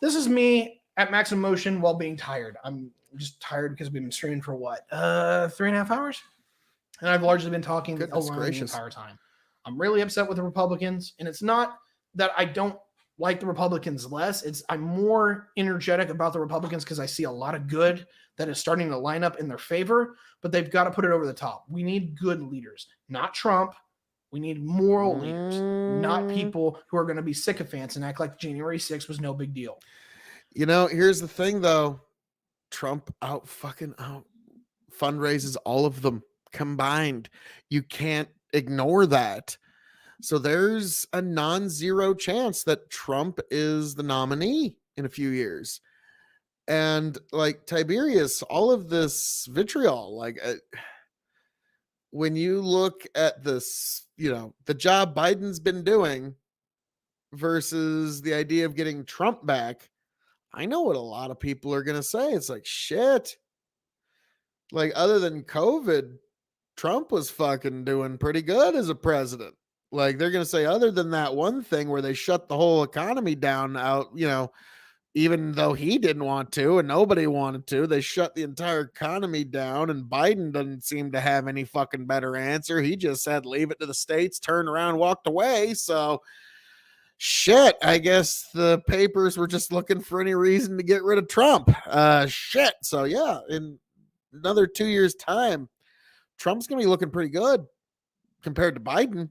S6: this is me at maximum motion while being tired. I'm just tired because we've been streaming for what, 3.5 hours? And I've largely been talking alone the entire time. I'm really upset with the Republicans, and it's not that I don't like the Republicans less. I'm more energetic about the Republicans because I see a lot of good that is starting to line up in their favor, but they've got to put it over the top. We need good leaders, not Trump. We need moral leaders, not people who are going to be sycophants and act like January 6th was no big deal.
S4: You know, here's the thing though. Trump out fundraises all of them combined. You can't ignore that. So there's a non-zero chance that Trump is the nominee in a few years. And like Tiberius, all of this vitriol, like when you look at this, the job Biden's been doing versus the idea of getting Trump back, I know what a lot of people are going to say. It's like, shit. Like, other than COVID, Trump was fucking doing pretty good as a president. Like, they're going to say, other than that one thing where they shut the whole economy down out, even though he didn't want to and nobody wanted to, they shut the entire economy down, and Biden doesn't seem to have any fucking better answer. He just said, leave it to the states, turned around, walked away. So shit, I guess the papers were just looking for any reason to get rid of Trump. Shit. So yeah, in another 2 years' time, Trump's going to be looking pretty good compared to Biden.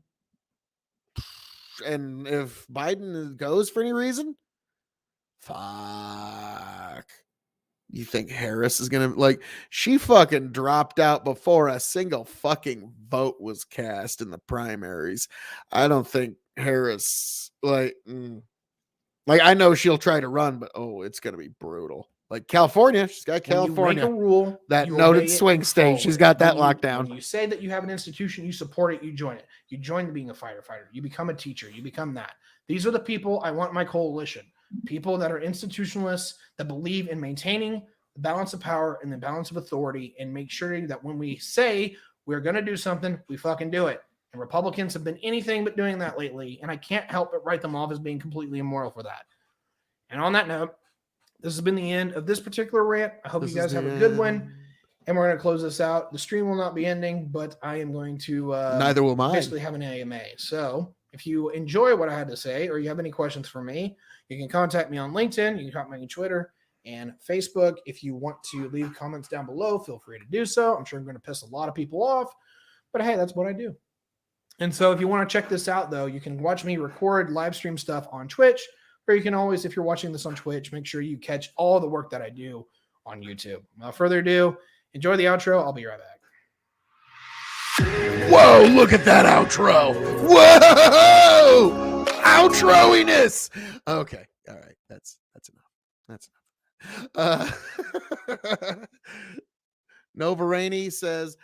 S4: And if Biden goes for any reason, fuck. You think Harris is going to, she fucking dropped out before a single fucking vote was cast in the primaries. I don't think Harris, I know she'll try to run, but it's going to be brutal. Like California, she's got California.
S6: When you make a rule,
S4: that noted swing state, she's got that locked down.
S6: When you say that you have an institution, you support it, you join it. You join being a firefighter. You become a teacher. You become that. These are the people I want my coalition. People that are institutionalists, that believe in maintaining the balance of power and the balance of authority, and make sure that when we say we're going to do something, we fucking do it. And Republicans have been anything but doing that lately, and I can't help but write them off as being completely immoral for that. And on that note, this has been the end of this particular rant. I hope you guys have a good one. And we're going to close this out. The stream will not be ending, but I am going to
S4: neither will mine.
S6: Basically have an AMA. So if you enjoy what I had to say, or you have any questions for me, you can contact me on LinkedIn. You can contact me on Twitter and Facebook. If you want to leave comments down below, feel free to do so. I'm sure I'm going to piss a lot of people off, but hey, that's what I do. And so if you want to check this out, though, you can watch me record live stream stuff on Twitch. Or you can always, if you're watching this on Twitch, make sure you catch all the work that I do on YouTube. Without further ado, enjoy the outro. I'll be right back.
S4: Whoa, look at that outro. Whoa! Outroiness. Okay. All right. That's enough. That's enough. Nova Rainey says,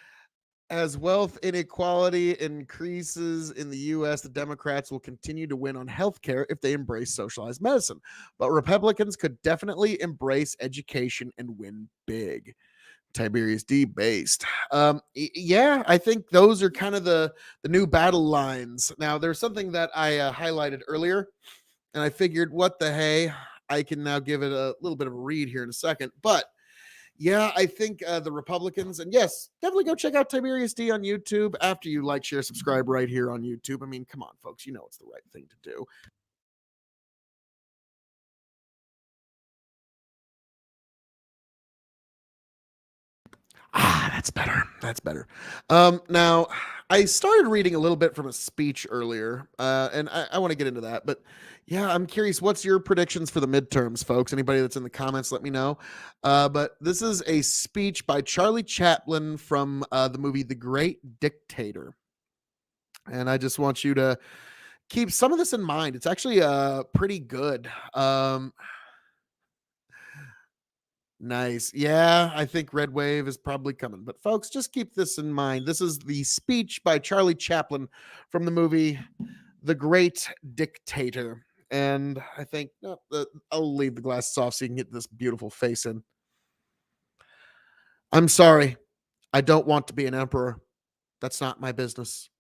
S4: as wealth inequality increases in the U.S., the Democrats will continue to win on healthcare if they embrace socialized medicine. But Republicans could definitely embrace education and win big. Tiberius D based. Yeah, I think those are kind of the new battle lines. Now, there's something that I highlighted earlier, and I figured, what the hey, I can now give it a little bit of a read here in a second. But yeah, I think the Republicans, and yes, definitely go check out Tiberius D on YouTube after you like, share, subscribe right here on YouTube. I mean, come on, folks, you know it's the right thing to do. That's better. That's better. Now, I started reading a little bit from a speech earlier, and I want to get into that. But yeah, I'm curious. What's your predictions for the midterms, folks? Anybody that's in the comments, let me know. But this is a speech by Charlie Chaplin from the movie The Great Dictator. And I just want you to keep some of this in mind. It's actually pretty good. Nice. Yeah, I think Red Wave is probably coming. But folks, just keep this in mind. This is the speech by Charlie Chaplin from the movie The Great Dictator. And I think I'll leave the glasses off so you can get this beautiful face in. I'm sorry. I don't want to be an emperor. That's not my business.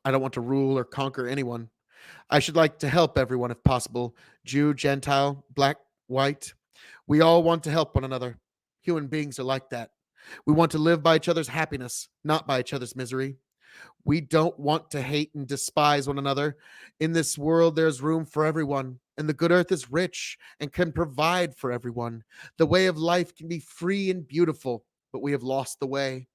S4: I don't want to rule or conquer anyone. I should like to help everyone if possible. Jew, Gentile, black, white. We all want to help one another. Human beings are like that. We want to live by each other's happiness, not by each other's misery. We don't want to hate and despise one another. In this world, there's room for everyone, and the good earth is rich and can provide for everyone. The way of life can be free and beautiful, but we have lost the way.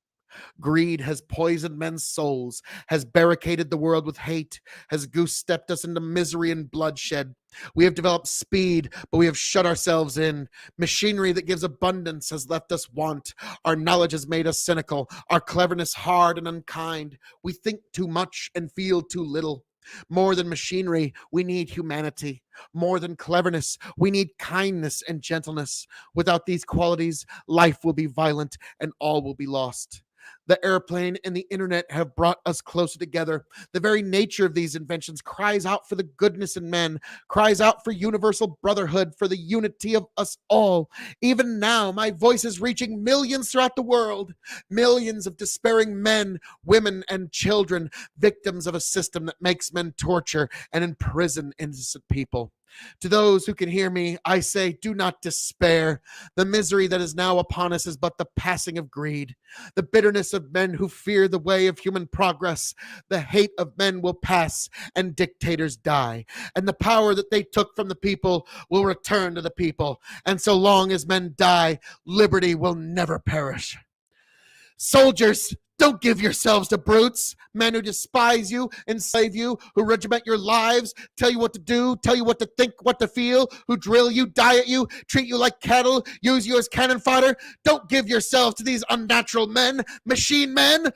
S4: Greed has poisoned men's souls, has barricaded the world with hate, has goose-stepped us into misery and bloodshed. We have developed speed, but we have shut ourselves in. Machinery that gives abundance has left us want. Our knowledge has made us cynical, our cleverness hard and unkind. We think too much and feel too little. More than machinery, we need humanity. More than cleverness, we need kindness and gentleness. Without these qualities, life will be violent and all will be lost. The airplane and the internet have brought us closer together. The very nature of these inventions cries out for the goodness in men, cries out for universal brotherhood, for the unity of us all. Even now, my voice is reaching millions throughout the world, millions of despairing men, women, and children, victims of a system that makes men torture and imprison innocent people. To those who can hear me, I say, do not despair. The misery that is now upon us is but the passing of greed. The bitterness of men who fear the way of human progress. The hate of men will pass and dictators die. And the power that they took from the people will return to the people. And so long as men die, liberty will never perish. Soldiers, don't give yourselves to brutes, men who despise you, enslave you, who regiment your lives, tell you what to do, tell you what to think, what to feel, who drill you, diet you, treat you like cattle, use you as cannon fodder. Don't give yourselves to these unnatural men with machine minds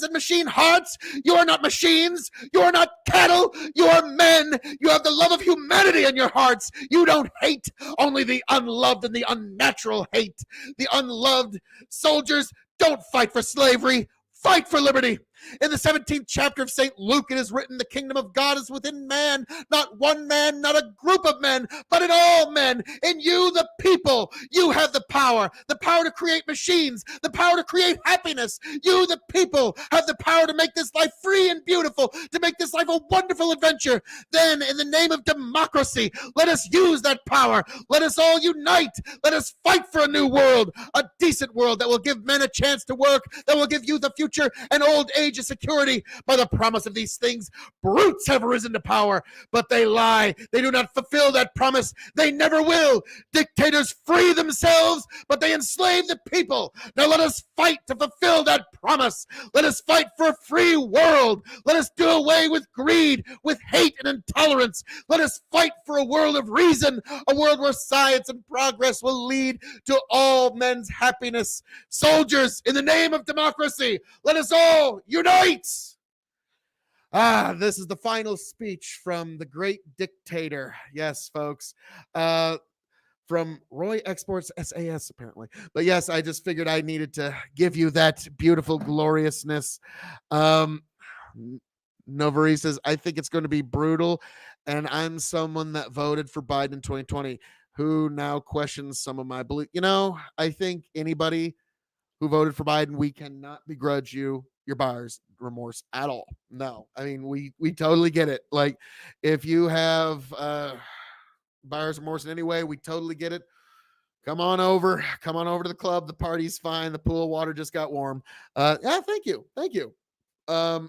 S4: and machine hearts. You are not machines. You are not cattle. You are men. You have the love of humanity in your hearts. You don't hate, only the unloved and the unnatural hate. The unloved soldiers, don't fight for slavery, fight for liberty. In the 17th chapter of St. Luke, it is written, the kingdom of God is within man, not one man, not a group of men, but in all men. In you, the people, you have the power to create machines, the power to create happiness. You, the people, have the power to make this life free and beautiful, to make this life a wonderful adventure. Then, in the name of democracy, let us use that power. Let us all unite. Let us fight for a new world, a decent world that will give men a chance to work, that will give youth a future and old age of security. By the promise of these things, brutes have risen to power, but they lie. They do not fulfill that promise. They never will. Dictators free themselves, but they enslave the people. Now let us fight to fulfill that promise. Let us fight for a free world. Let us do away with greed, with hate and intolerance. Let us fight for a world of reason, a world where science and progress will lead to all men's happiness. Soldiers, in the name of democracy, let us all unite. This is the final speech from the great dictator. Yes, folks. From Roy Exports SAS, apparently. But yes, I just figured I needed to give you that beautiful gloriousness. Novari says, I think it's going to be brutal, and I'm someone that voted for Biden in 2020 who now questions some of my belief. I think anybody who voted for Biden, we cannot begrudge you your buyer's remorse at all. No, I mean, we totally get it. Like, if you have buyer's remorse in any way, we totally get it. Come on over to the club. The party's fine. The pool water just got warm. Yeah, thank you. The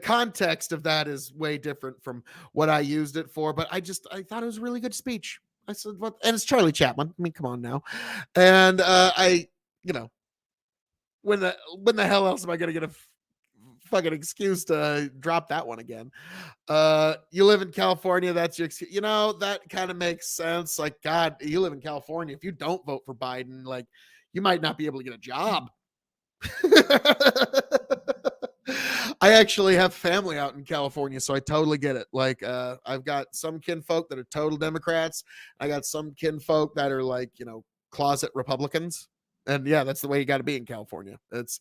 S4: context of that is way different from what I used it for, but I thought it was a really good speech. I said, what? And it's Charlie Chaplin. I mean, come on now. And when the hell else am I gonna get a fucking excuse to drop that one again? You live in California, that's your excuse. That kind of makes sense. Like, God, you live in California. If you don't vote for Biden, like, you might not be able to get a job. I actually have family out in California, so I totally get it. Like, I've got some kinfolk that are total Democrats. I got some kinfolk that are like, closet Republicans. And yeah, that's the way you got to be in California. It's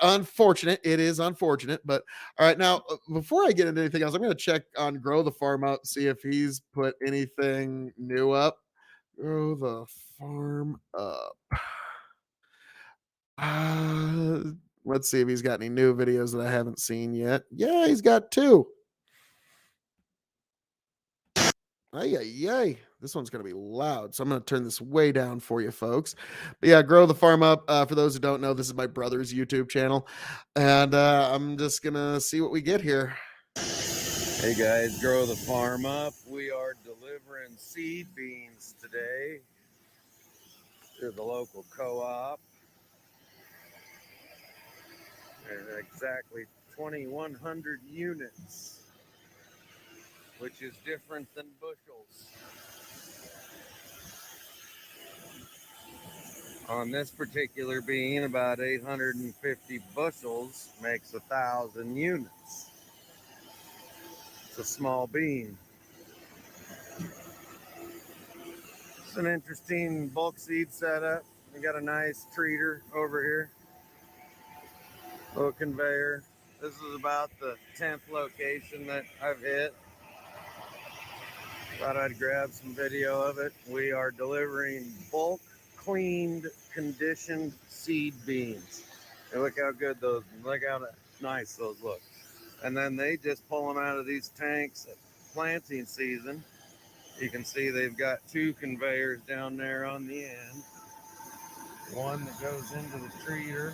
S4: unfortunate. It is unfortunate. But all right, now before I get into anything else, I'm going to check on Grow the Farm Up, see if he's put anything new up. Grow the Farm Up. Let's see if he's got any new videos that I haven't seen yet. Yeah, he's got 2. Yay. This one's going to be loud, so I'm going to turn this way down for you folks. But yeah, Grow the Farm Up. For those who don't know, this is my brother's YouTube channel, and I'm just going to see what we get here.
S7: Hey guys, Grow the Farm Up. We are delivering seed beans today to the local co-op. And exactly 2,100 units, which is different than bushels. On this particular bean, about 850 bushels makes 1,000 units. It's a small bean. It's an interesting bulk seed setup. We got a nice treater over here. Little conveyor. This is about the 10th location that I've hit. Thought I'd grab some video of it. We are delivering bulk cleaned, conditioned seed beans. And look how good those, look how nice those look. And then they just pull them out of these tanks at planting season. You can see they've got 2 conveyors down there on the end. One that goes into the treater,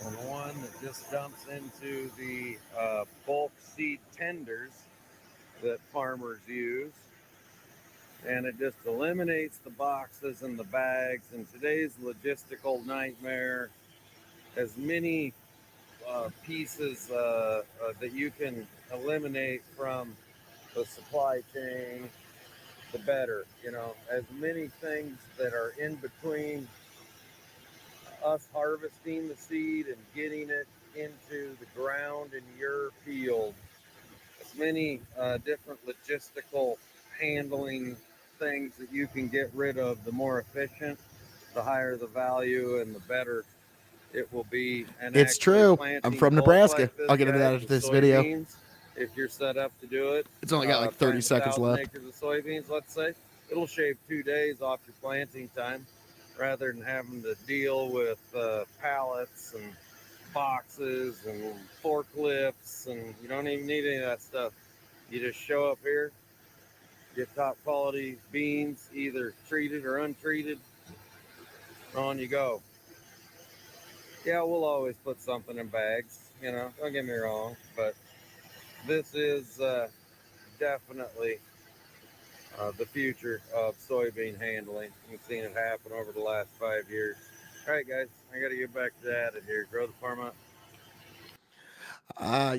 S7: and one that just dumps into the bulk seed tenders that farmers use. And it just eliminates the boxes and the bags. And today's logistical nightmare, as many pieces that you can eliminate from the supply chain, the better. As many things that are in between us harvesting the seed and getting it into the ground in your field, as many different logistical handling things that you can get rid of, the more efficient, the higher the value, and the better it will be. And
S4: it's true. I'm from Nebraska. Like I'll get into that after this video.
S7: If you're set up to do it,
S4: it's only got like 30 seconds left.
S7: Acres of soybeans, let's say, it'll shave 2 days off your planting time, rather than having to deal with pallets and boxes and forklifts, and you don't even need any of that stuff. You just show up here, get top quality beans, either treated or untreated, on you go. Yeah, we'll always put something in bags, don't get me wrong, but this is definitely the future of soybean handling. We've seen it happen over the last 5 years. All right, guys, I got to get back to that here. Grow the Farm Up.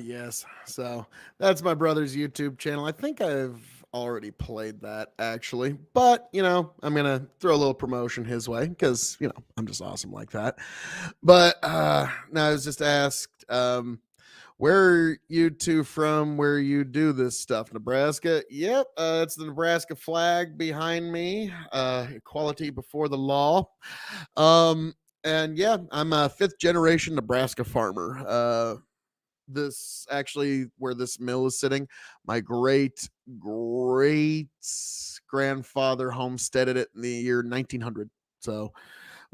S4: Yes. So that's my brother's YouTube channel. I think I've already played that actually, but I'm going to throw a little promotion his way because, I'm just awesome like that. But now I was just asked, where are you two from where you do this stuff? Nebraska? Yep. It's the Nebraska flag behind me. Equality before the law. And yeah, I'm a 5th generation Nebraska farmer. This actually where this mill is sitting, my great grandfather homesteaded it in the year 1900. So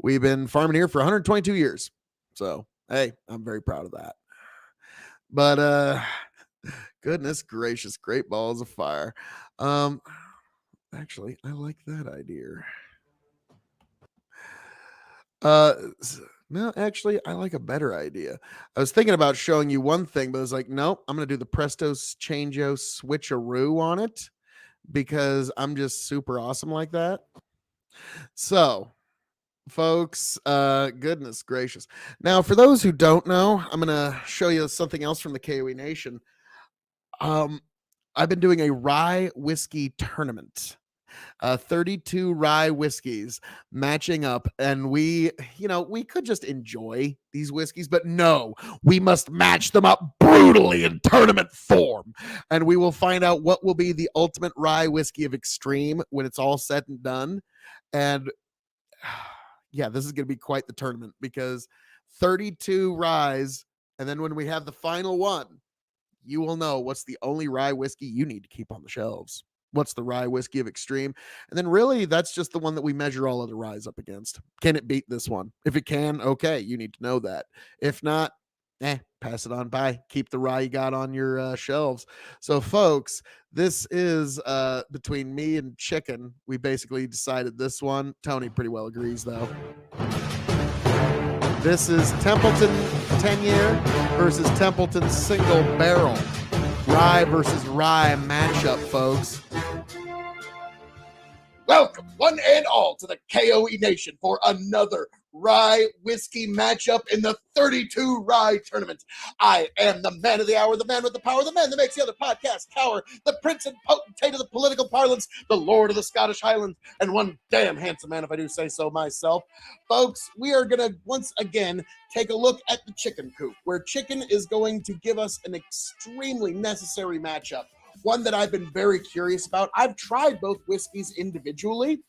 S4: we've been farming here for 122 years. So, hey, I'm very proud of that. But goodness gracious, great balls of fire. Actually, I like that idea. No, actually, I like a better idea. I was thinking about showing you one thing, but I was like, nope, I'm going to do the Presto Changeo switcheroo on it because I'm just super awesome like that. So folks. Goodness gracious. Now, for those who don't know, I'm gonna show you something else from the KOE Nation. I've been doing a rye whiskey tournament. 32 rye whiskeys matching up, and we could just enjoy these whiskeys, but no, we must match them up brutally in tournament form, and we will find out what will be the ultimate rye whiskey of extreme when it's all said and done. And yeah, this is going to be quite the tournament, because 32 ryes, and then when we have the final one, you will know what's the only rye whiskey you need to keep on the shelves. What's the rye whiskey of extreme? And then really, that's just the one that we measure all other ryes up against. Can it beat this one? If it can, okay, you need to know that. If not, pass it on by. Keep the rye you got on your shelves. So, folks, this is between me and Chicken. We basically decided this one. Tony pretty well agrees, though. This is Templeton 10-year versus Templeton single barrel. Rye versus rye matchup, folks. Welcome, one and all, to the KOE Nation for another rye whiskey matchup in the 32 rye tournament. I am the man of the hour, the man with the power, the man that makes the other podcast cower, the prince and potentate of the political parlance, the lord of the Scottish Highlands, and one damn handsome man, if I do say so myself. Folks, we are going to once again take a look at the chicken coop, where Chicken is going to give us an extremely necessary matchup. One that I've been very curious about. I've tried both whiskeys individually,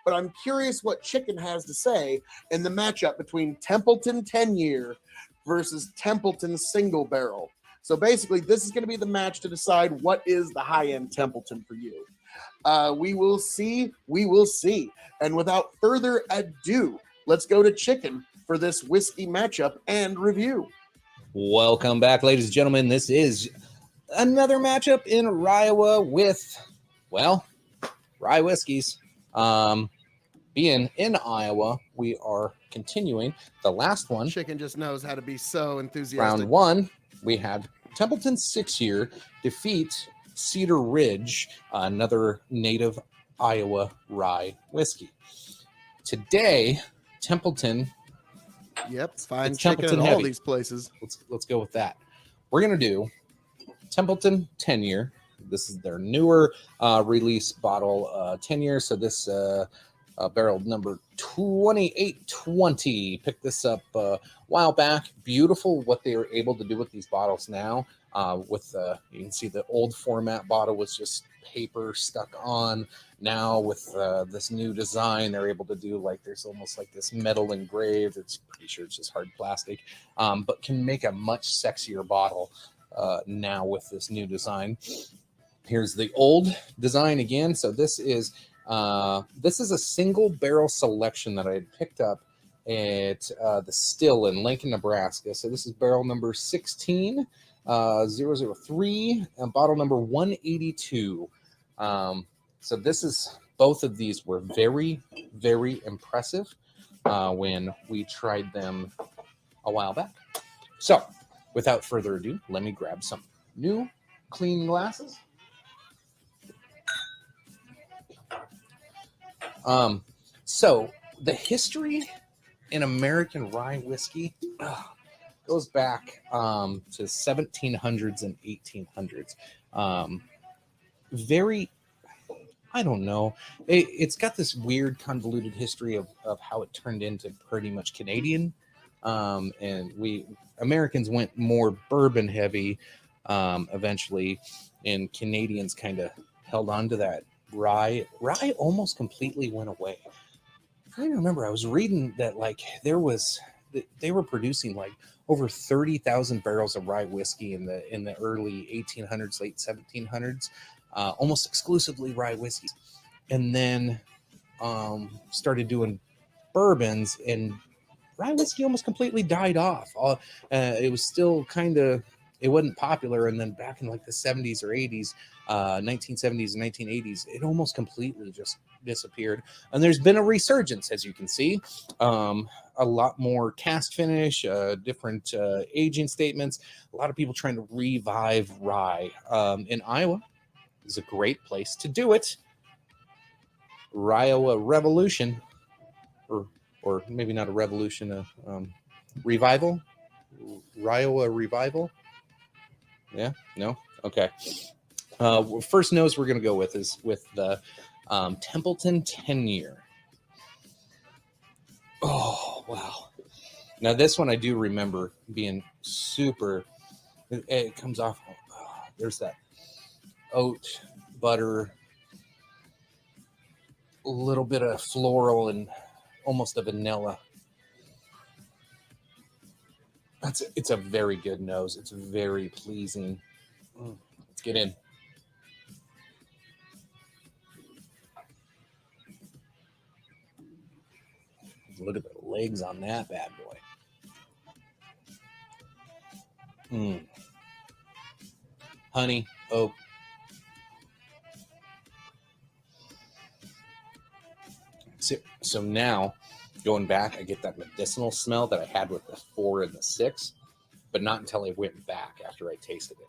S4: but I'm curious what Chicken has to say in the matchup between Templeton 10-year versus Templeton single barrel. So basically, this is going to be the match to decide what is the high-end Templeton for you. We will see. We will see. And without further ado, let's go to Chicken for this whiskey matchup and review.
S8: Welcome back, ladies and gentlemen. This is another matchup in Iowa with, well, rye whiskeys. Being in Iowa, we are continuing the last one.
S4: Chicken just knows how to be so enthusiastic.
S8: Round one, we had Templeton 6-year defeat Cedar Ridge, another native Iowa rye whiskey. Today, Templeton.
S4: Yep, fine chicken in all these places.
S8: Let's go with that. We're gonna do Templeton 10-year. This is their newer release bottle, 10-year. So this barrel number 2820. Picked this up a while back. Beautiful what they were able to do with these bottles now. With you can see the old format bottle was just paper stuck on. Now with this new design, they're able to do like there's almost like this metal engraved. It's pretty sure it's just hard plastic, but can make a much sexier bottle now with this new design. Here's the old design again. So this is a single barrel selection that I had picked up at the Still in Lincoln, Nebraska. So this is barrel number 16003 and bottle number 182. So this is, both of these were very, very impressive when we tried them a while back. So without further ado, let me grab some new clean glasses. So the history in American rye whiskey goes back to 1700s and 1800s. Very, I don't know. It's got this weird convoluted history of how it turned into pretty much Canadian. And we Americans went more bourbon heavy eventually, and Canadians kind of held on to that. Rye almost completely went away. I remember I was reading that like they were producing like over 30,000 barrels of rye whiskey in the early 1800s, late 1700s, almost exclusively rye whiskeys, and then started doing bourbons, and rye whiskey almost completely died off. It was still it wasn't popular, and then back in like the 70s or 80s, 1970s and 1980s, it almost completely just disappeared. And there's been a resurgence, as you can see. A lot more cast finish, different aging statements, a lot of people trying to revive rye. In Iowa is a great place to do it. Iowa Revolution, or or maybe not a revolution, a revival. Riowa revival. Yeah, no, okay. First nose we're gonna go with is with the Templeton 10-year. Oh wow! Now this one I do remember being super. It comes off. Oh, there's that oat butter, a little bit of floral, and almost a vanilla. It's a very good nose. It's very pleasing. Let's get in. Look at the legs on that bad boy. Honey, oak. So now, going back, I get that medicinal smell that I had with the 4 and the 6, but not until I went back after I tasted it.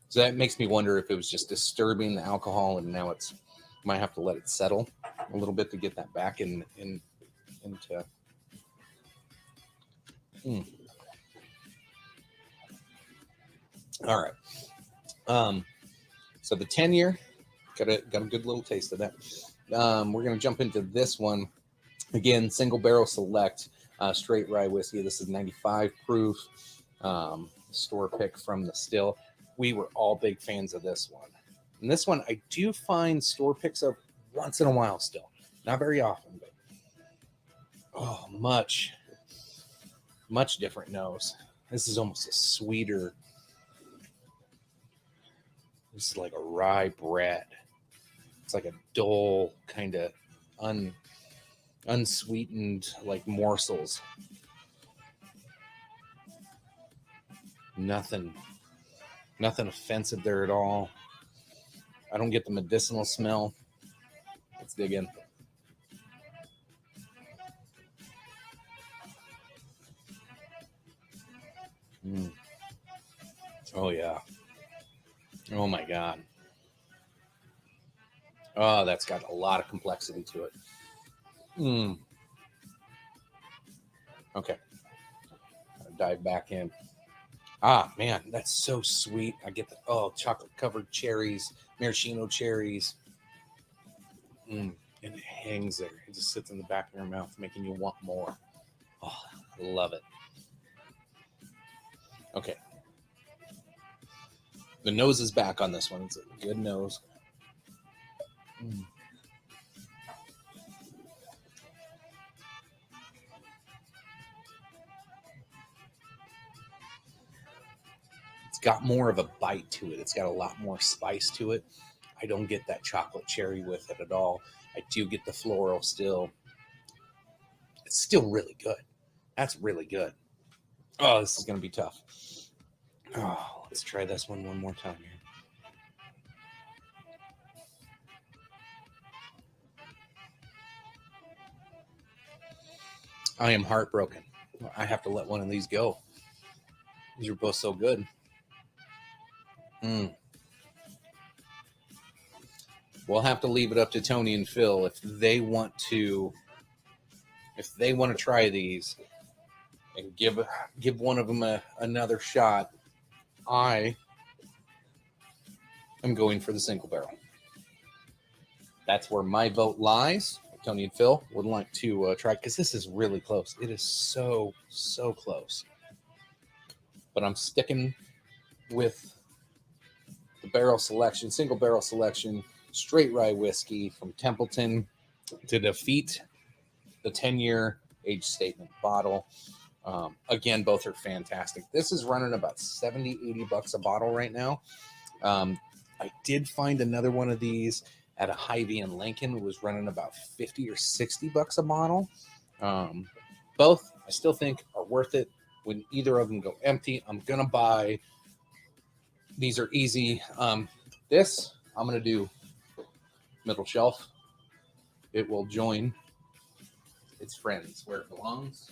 S8: So that makes me wonder if it was just disturbing the alcohol, and now it's might have to let it settle a little bit to get that back into. All right. So the 10-year got a good little taste of that. We're gonna jump into this one again. Single barrel select straight rye whiskey. This is 95 proof. Store pick from the still. We were all big fans of this one. And this one I do find store picks of once in a while still. Not very often, but much different nose. This is almost a sweeter. This is like a rye bread. It's like a dull kind of unsweetened like morsels. Nothing offensive there at all. I don't get the medicinal smell. Let's dig in. Oh yeah. Oh my God. Oh, that's got a lot of complexity to it. Okay. Dive back in. Ah, man, that's so sweet. I get the chocolate covered cherries, maraschino cherries. And it hangs there. It just sits in the back of your mouth, making you want more. Oh, I love it. Okay. The nose is back on this one. It's a good nose. It's got more of a bite to it. It's got a lot more spice to it. I don't get that chocolate cherry with it at all. I do get the floral still. It's still really good. That's really good. Oh, this is going to be tough. Oh, let's try this one more time here. I am heartbroken. I have to let one of these go. These are both so good. We'll have to leave it up to Tony and Phil if they want to try these and give one of them another shot. I am going for the single barrel. That's where my vote lies. Tony and Phil would like to try, because this is really close. It is so close. But I'm sticking with the barrel selection, single barrel selection, straight rye whiskey from Templeton to defeat the 10-year age statement bottle. Again, both are fantastic. This is running about $70-$80 a bottle right now. I did find another one of these at a Hy-Vee in Lincoln. It was running about $50 or $60 a bottle. Both I still think are worth it. When either of them go empty, I'm gonna buy. These are easy. This I'm gonna do middle shelf. It will join its friends where it belongs.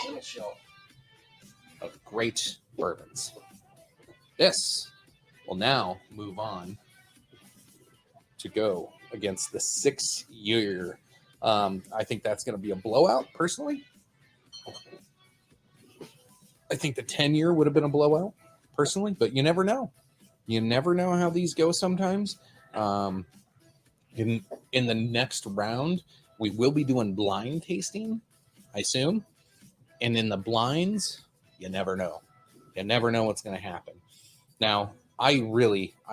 S8: Middle shelf of great bourbons. This will now move on to go against the 6 year. I think that's going to be a blowout, personally. I think the 10 year would have been a blowout, personally, but you never know. You never know how these go sometimes. In the next round, we will be doing blind tasting, I assume. And in the blinds, you never know. You never know what's going to happen. Now, I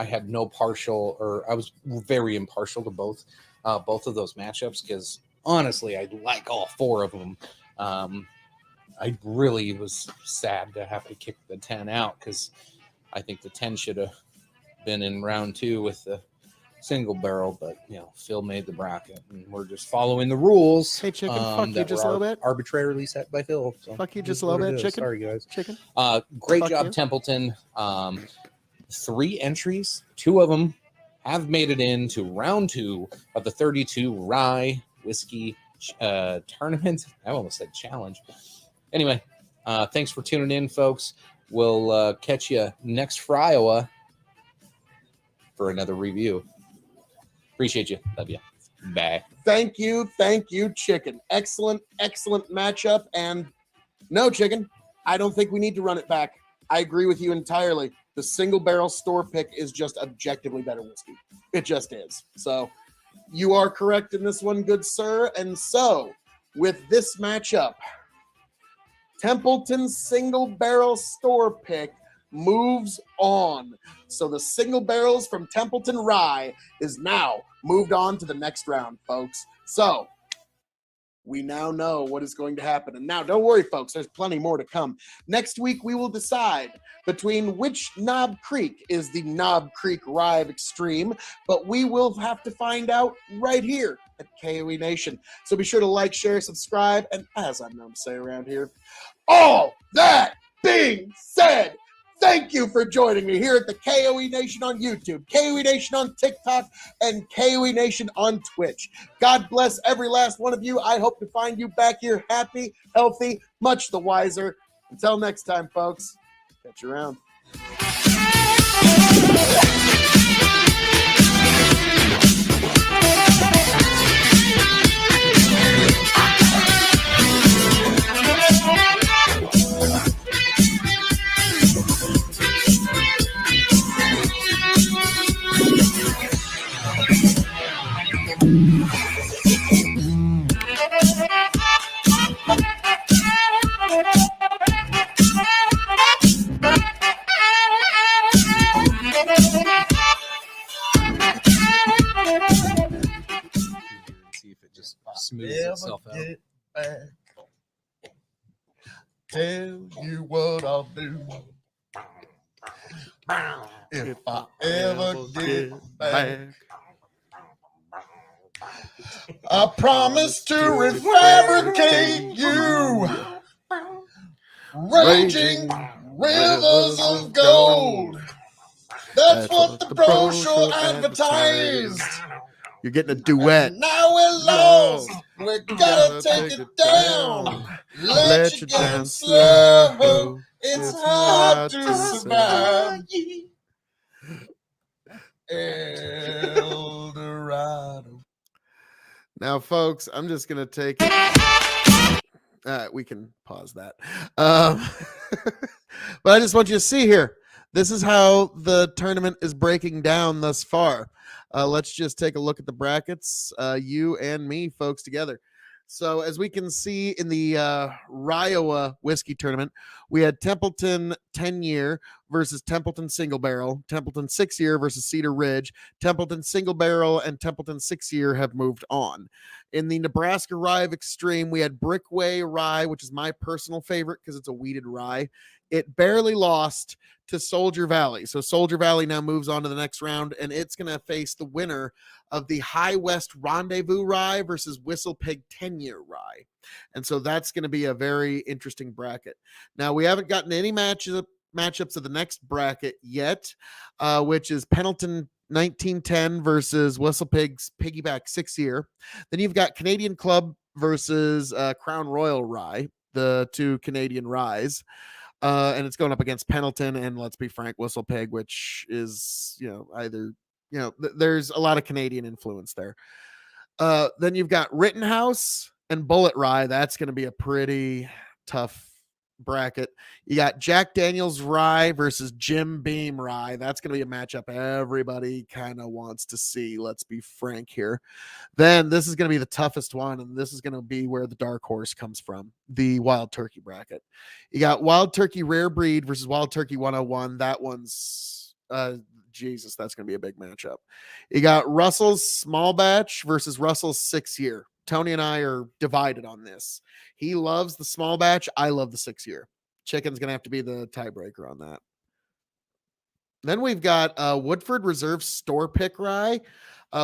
S8: had no partial, or I was very impartial to both of those matchups because honestly, I like all 4 of them. I really was sad to have to kick the 10 out because I think the 10 should have been in round 2 with the single barrel, but Phil made the bracket and we're just following the rules.
S4: Hey, Chicken, fuck you just a little bit.
S8: Arbitrarily set by Phil. So
S4: fuck you just a little bit, Chicken.
S8: Sorry, guys.
S4: Chicken.
S8: Great
S4: Fuck
S8: job,
S4: you.
S8: Templeton. 3 entries. 2 of them have made it into round 2 of the 32 Rye Whiskey Tournament. I almost said challenge. Anyway, thanks for tuning in, folks. We'll catch you next for Iowa for another review. Appreciate you. Love you. Bye.
S4: Thank you, Chicken. Excellent matchup. And no, Chicken, I don't think we need to run it back. I agree with you entirely. The single barrel store pick is just objectively better whiskey. It just is. So you are correct in this one, good sir. And so with this matchup, Templeton's single barrel store pick moves on. So the single barrels from Templeton Rye is now moved on to the next round, folks. So we now know what is going to happen. And now don't worry, folks, there's plenty more to come. Next week, we will decide between which Knob Creek is the Knob Creek Rye Extreme, but we will have to find out right here at K.O.E Nation. So be sure to like, share, subscribe, and as I'm known to say around here, all that being said, thank you for joining me here at the K.O.E Nation on YouTube, K.O.E Nation on TikTok, and K.O.E Nation on Twitch. God bless every last one of you. I hope to find you back here happy, healthy, much the wiser. Until next time, folks, catch you around.
S8: See if it just smooths itself out.
S4: Tell you what I'll do if I ever get back. I promise to refabricate you, raging rivers of gold. That's what the brochure advertised. You're getting a duet. And now we're lost. We gotta take it down. Let you down slow. It's hard to survive. El Dorado. Now, folks, I'm just gonna take it. We can pause that. But I just want you to see here. This is how the tournament is breaking down thus far. Let's just take a look at the brackets, you and me, folks, together. So as we can see in the Riowa Whiskey Tournament, we had Templeton 10-year versus Templeton Single Barrel, Templeton 6-year versus Cedar Ridge, Templeton Single Barrel, and Templeton 6-year have moved on. In the Nebraska Rye Extreme, we had Brickway Rye, which is my personal favorite because it's a wheated rye. It barely lost to Soldier Valley. So Soldier Valley now moves on to the next round, and it's going to face the winner of the High West Rendezvous Rye versus Whistle Pig 10-year Rye. And so that's going to be a very interesting bracket. Now, we haven't gotten any matchups of the next bracket yet, which is Pendleton 1910 versus Whistle Pig's Piggyback 6-year. Then you've got Canadian Club versus Crown Royal Rye, the two Canadian ryes. And it's going up against Pendleton and, let's be frank, Whistle Pig, which is, either there's a lot of Canadian influence there. Then you've got Rittenhouse and Bullet Rye. That's going to be a pretty tough bracket. You got Jack Daniels Rye versus Jim Beam Rye. That's going to be a matchup everybody kind of wants to see. Let's be frank here. Then this is going to be the toughest one, and this is going to be where the dark horse comes from, the Wild Turkey bracket. You got Wild Turkey Rare Breed versus Wild Turkey 101. That one's Jesus, that's going to be a big matchup. You got Russell's Small Batch versus Russell's 6-year. Tony and I are divided on this. He loves the small batch. I love the 6-year. Chicken's going to have to be the tiebreaker on that. Then we've got Woodford Reserve Store Pick Rye,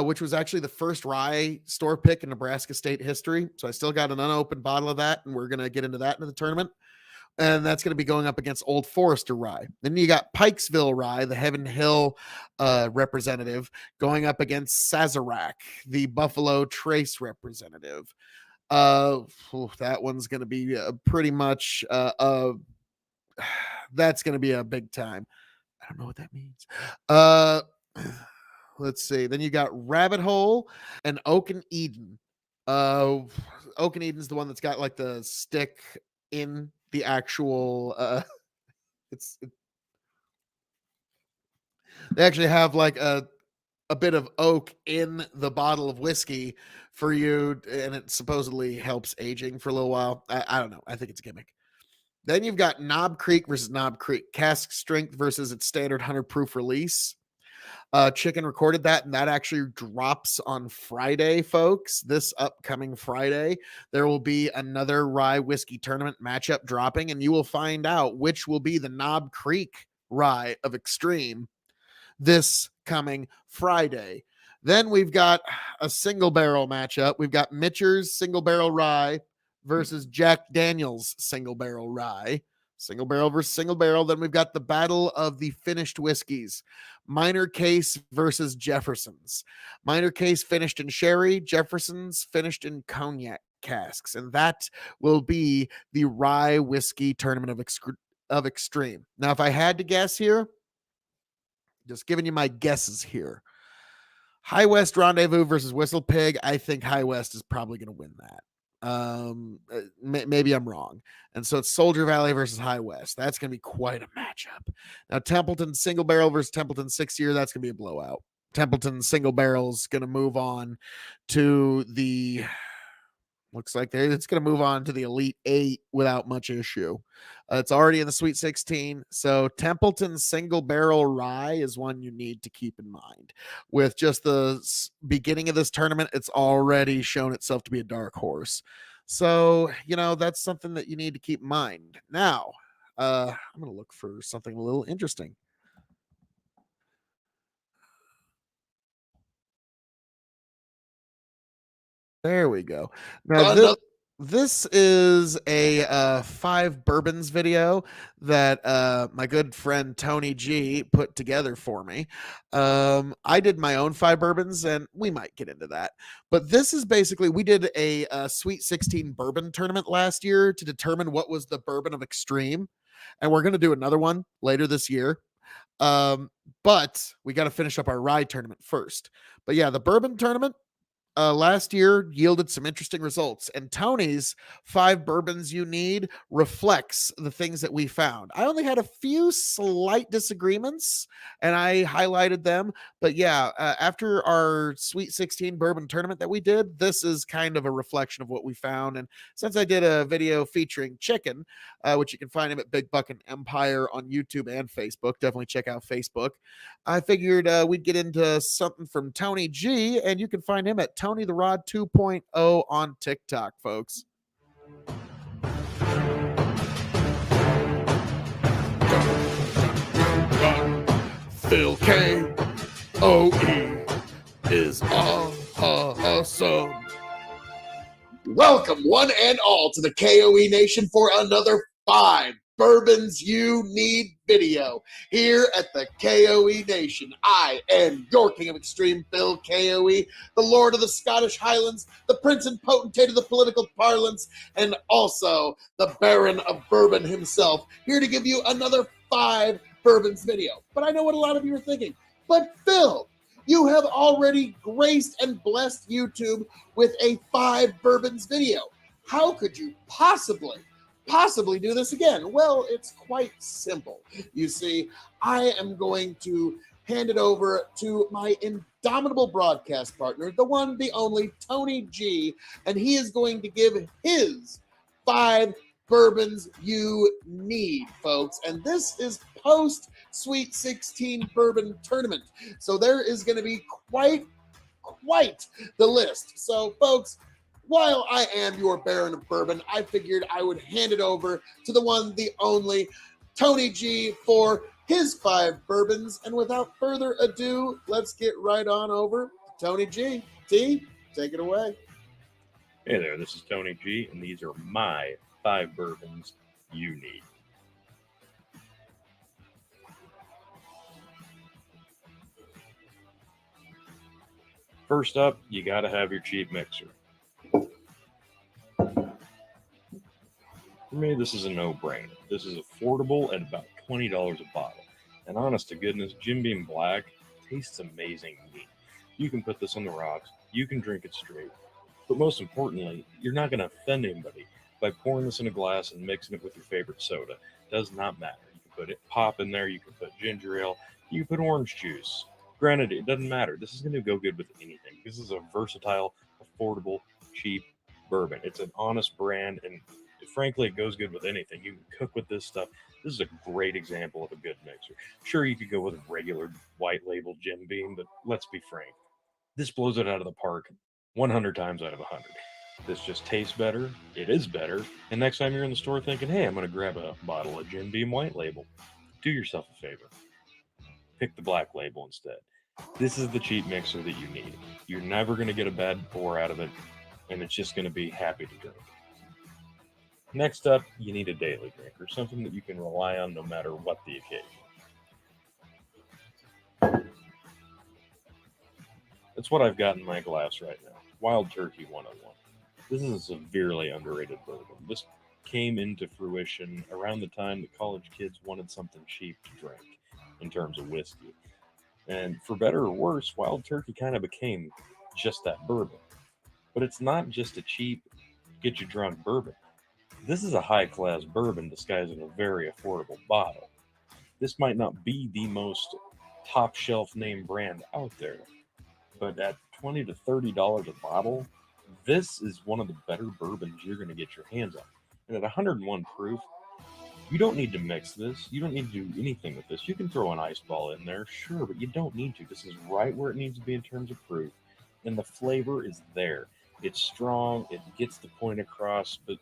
S4: which was actually the first rye store pick in Nebraska state history. So I still got an unopened bottle of that, and we're going to get into that in the tournament. And that's going to be going up against Old Forester Rye. Then you got Pikesville Rye, the Heaven Hill representative, going up against Sazerac, the Buffalo Trace representative. That one's going to be pretty much that's going to be a big time. I don't know what that means. Let's see. Then you got Rabbit Hole and Oaken Eden. Oaken Eden's the one that's got like the stick in the actual they actually have like a bit of oak in the bottle of whiskey for you, and it supposedly helps aging for a little while. I don't know. I think it's a gimmick. Then you've got Knob Creek versus Knob Creek. Cask strength versus its standard 100 proof release. Chicken recorded that, and that actually drops on Friday, folks. This upcoming Friday, there will be another rye whiskey tournament matchup dropping, and you will find out which will be the Knob Creek rye of Extreme this coming Friday. Then we've got a single barrel matchup. We've got Mitcher's single barrel rye versus Jack Daniels single barrel rye. Single barrel versus single barrel. Then we've got the battle of the finished whiskeys. Minor Case versus Jefferson's. Minor Case finished in sherry. Jefferson's finished in cognac casks. And that will be the rye whiskey tournament of Extreme. Now, if I had to guess here, just giving you my guesses here. High West Rendezvous versus Whistle Pig. I think High West is probably going to win that. Maybe I'm wrong. And so it's Soldier Valley versus High West. That's going to be quite a matchup. Now, Templeton single barrel versus Templeton 6-year. That's going to be a blowout. Templeton single barrel is going to move on to the, looks like it's going to move on to the Elite 8 without much issue. It's already in the Sweet 16. So Templeton single barrel rye is one you need to keep in mind. With just the beginning of this tournament, it's already shown itself to be a dark horse. So, that's something that you need to keep in mind. Now, I'm going to look for something a little interesting. There we go. Now, this is a 5 bourbons video that my good friend Tony G put together for me. I did my own 5 bourbons, and we might get into that. But this is basically, we did a Sweet 16 bourbon tournament last year to determine what was the bourbon of Extreme. And we're going to do another one later this year. But we got to finish up our rye tournament first. But yeah, the bourbon tournament last year yielded some interesting results, and Tony's 5 bourbons you need reflects the things that we found. I only had a few slight disagreements, and I highlighted them. But yeah, after our Sweet 16 bourbon tournament that we did, this is kind of a reflection of what we found. And since I did a video featuring Chicken, which you can find him at Big Buckin' Empire on YouTube and Facebook, definitely check out Facebook, I figured we'd get into something from Tony G, and you can find him at Tony the Rod 2.0 on TikTok, folks. Phil K.O.E. is awesome. Welcome, one and all, to the K.O.E. Nation for another 5 Bourbons You Need video here at the K.O.E. Nation. I am your King of Extreme, Phil K.O.E., the Lord of the Scottish Highlands, the Prince and Potentate of the political parlance, and also the Baron of Bourbon himself, here to give you another 5 Bourbons video. But I know what a lot of you are thinking. But Phil, You have already graced and blessed YouTube with a 5 bourbons video. How could you possibly do this again? Well, it's quite simple. You see, I am going to hand it over to my indomitable broadcast partner, the one, the only, Tony G, and he is going to give his 5 bourbons you need, folks. And this is post Sweet 16 bourbon tournament. So there is going to be quite the list. So, folks, while I am your Baron of Bourbon, I figured I would hand it over to the one, the only, Tony G, for his 5 bourbons. And without further ado, let's get right on over to Tony G. T, take it away.
S9: Hey there, this is Tony G, and these are my 5 bourbons you need. First up, you got to have your cheap mixer. For me, this is a no-brainer. This is affordable at about $20 a bottle. And honest to goodness, Jim Beam Black tastes amazing neat. You can put this on the rocks, you can drink it straight, but most importantly, you're not going to offend anybody by pouring this in a glass and mixing it with your favorite soda. Does not matter. You can put pop in there, you can put ginger ale, you can put orange juice. Granted, it doesn't matter. This is going to go good with anything. This is a versatile, affordable, cheap bourbon. It's an honest brand, and frankly, it goes good with anything. You can cook with this stuff. This is a great example of a good mixer. Sure, you could go with a regular white label Jim Beam, but let's be frank. This blows it out of the park 100 times out of 100. This just tastes better. It is better. And next time you're in the store thinking, hey, I'm going to grab a bottle of Jim Beam white label, do yourself a favor. Pick the black label instead. This is the cheap mixer that you need. You're never going to get a bad pour out of it, and it's just going to be happy to drink. Next up, you need a daily drinker, something that you can rely on no matter what the occasion. That's what I've got in my glass right now. Wild Turkey 101. This is a severely underrated bourbon. This came into fruition around the time that college kids wanted something cheap to drink in terms of whiskey. And for better or worse, Wild Turkey kind of became just that bourbon. But it's not just a cheap, get you drunk bourbon. This is a high-class bourbon disguised in a very affordable bottle. This might not be the most top-shelf name brand out there, but at $20 to $30 a bottle, this is one of the better bourbons you're going to get your hands on. And at 101 proof, you don't need to mix this. You don't need to do anything with this. You can throw an ice ball in there, sure, but you don't need to. This is right where it needs to be in terms of proof. And the flavor is there. It's strong. It gets the point across, but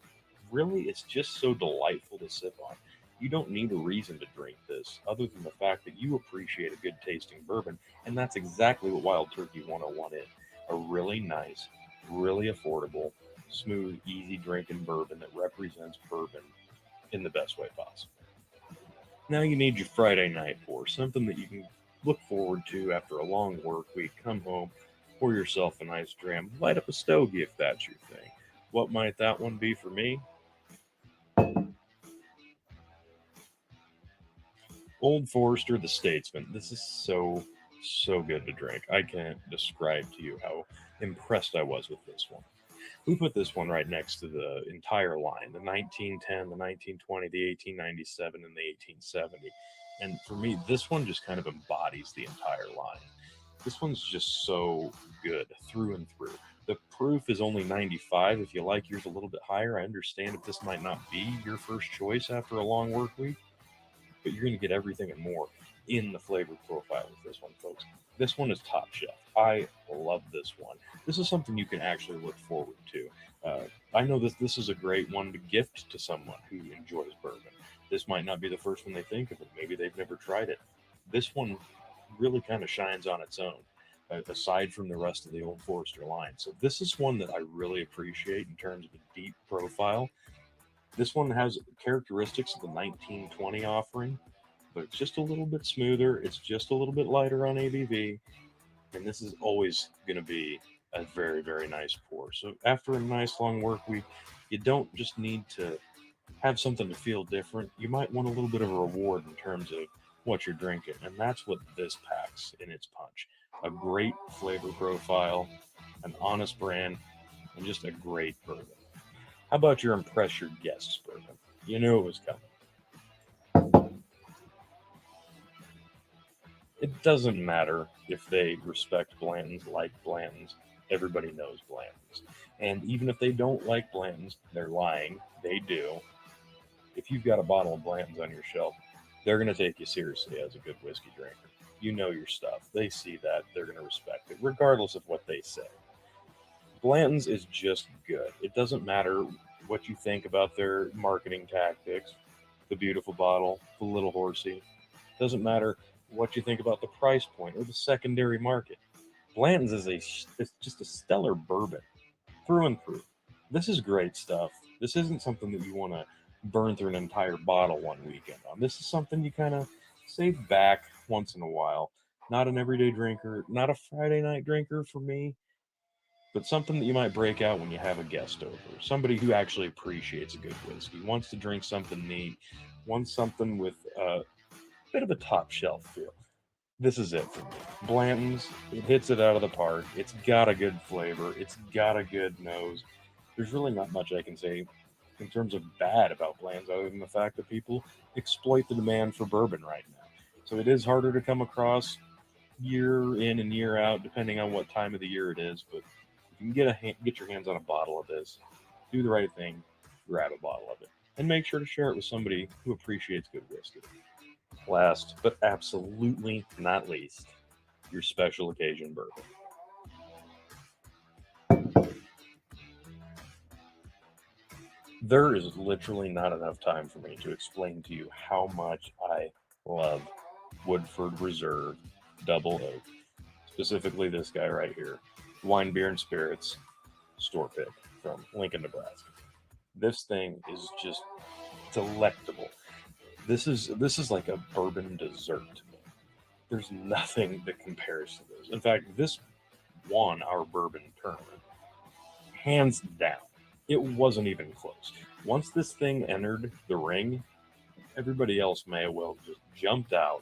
S9: really, it's just so delightful to sip on. You don't need a reason to drink this other than the fact that you appreciate a good tasting bourbon. And that's exactly what Wild Turkey 101 is. A really nice, really affordable, smooth, easy drinking bourbon that represents bourbon in the best way possible. Now you need your Friday night pour, something that you can look forward to after a long work week. Come home, pour yourself a nice dram, light up a stogie if that's your thing. What might that one be for me? Old Forester the Statesman. This is so good to drink. I can't describe to you how impressed I was with this one. We put this one right next to the entire line, the 1910, the 1920, the 1897, and the 1870. And for me, this one just kind of embodies the entire line. This one's just so good through and through. The proof is only 95. If you like yours a little bit higher, I understand if this might not be your first choice after a long work week, but you're going to get everything and more in the flavor profile of this one, folks. This one is top shelf. I love this one. This is something you can actually look forward to. I know this is a great one to gift to someone who enjoys bourbon. This might not be the first one they think of, it. Maybe they've never tried it. This one really kind of shines on its own, aside from the rest of the Old Forester line. So this is one that I really appreciate in terms of a deep profile. This one has characteristics of the 1920 offering, but it's just a little bit smoother. It's just a little bit lighter on ABV. And this is always going to be a very, very nice pour. So after a nice long work week, you don't just need to have something to feel different. You might want a little bit of a reward in terms of what you're drinking. And that's what this packs in its punch. A great flavor profile, an honest brand, and just a great bourbon. How about your impress your guests bourbon? You knew it was coming. It doesn't matter if they respect Blanton's, like Blanton's. Everybody knows Blanton's. And even if they don't like Blanton's, they're lying. They do. If you've got a bottle of Blanton's on your shelf, they're going to take you seriously as a good whiskey drinker. You know your stuff. They see that. They're going to respect it, regardless of what they say. Blanton's is just good. It doesn't matter what you think about their marketing tactics, the beautiful bottle, the little horsey. It doesn't matter what you think about the price point or the secondary market. Blanton's is it's just a stellar bourbon through and through. This is great stuff. This isn't something that you want to burn through an entire bottle one weekend on. This is something you kind of save back once in a while. Not an everyday drinker, not a Friday night drinker for me, but something that you might break out when you have a guest over. Somebody who actually appreciates a good whiskey, wants to drink something neat, wants something with a bit of a top shelf feel. This is it for me. Blanton's, it hits it out of the park. It's got a good flavor. It's got a good nose. There's really not much I can say in terms of bad about Blanton's other than the fact that people exploit the demand for bourbon right now. So it is harder to come across year in and year out, depending on what time of the year it is. But if you can get your hands on a bottle of this, do the right thing, grab a bottle of it, and make sure to share it with somebody who appreciates good whiskey. Last, but absolutely not least, your special occasion bourbon. There is literally not enough time for me to explain to you how much I love Woodford Reserve Double Oak. Specifically this guy right here, Wine, Beer, and Spirits store pick from Lincoln, Nebraska. This thing is just delectable. This is like a bourbon dessert. There's nothing that compares to this. In fact, this won our bourbon tournament. Hands down. It wasn't even close. Once this thing entered the ring, everybody else may have well just jumped out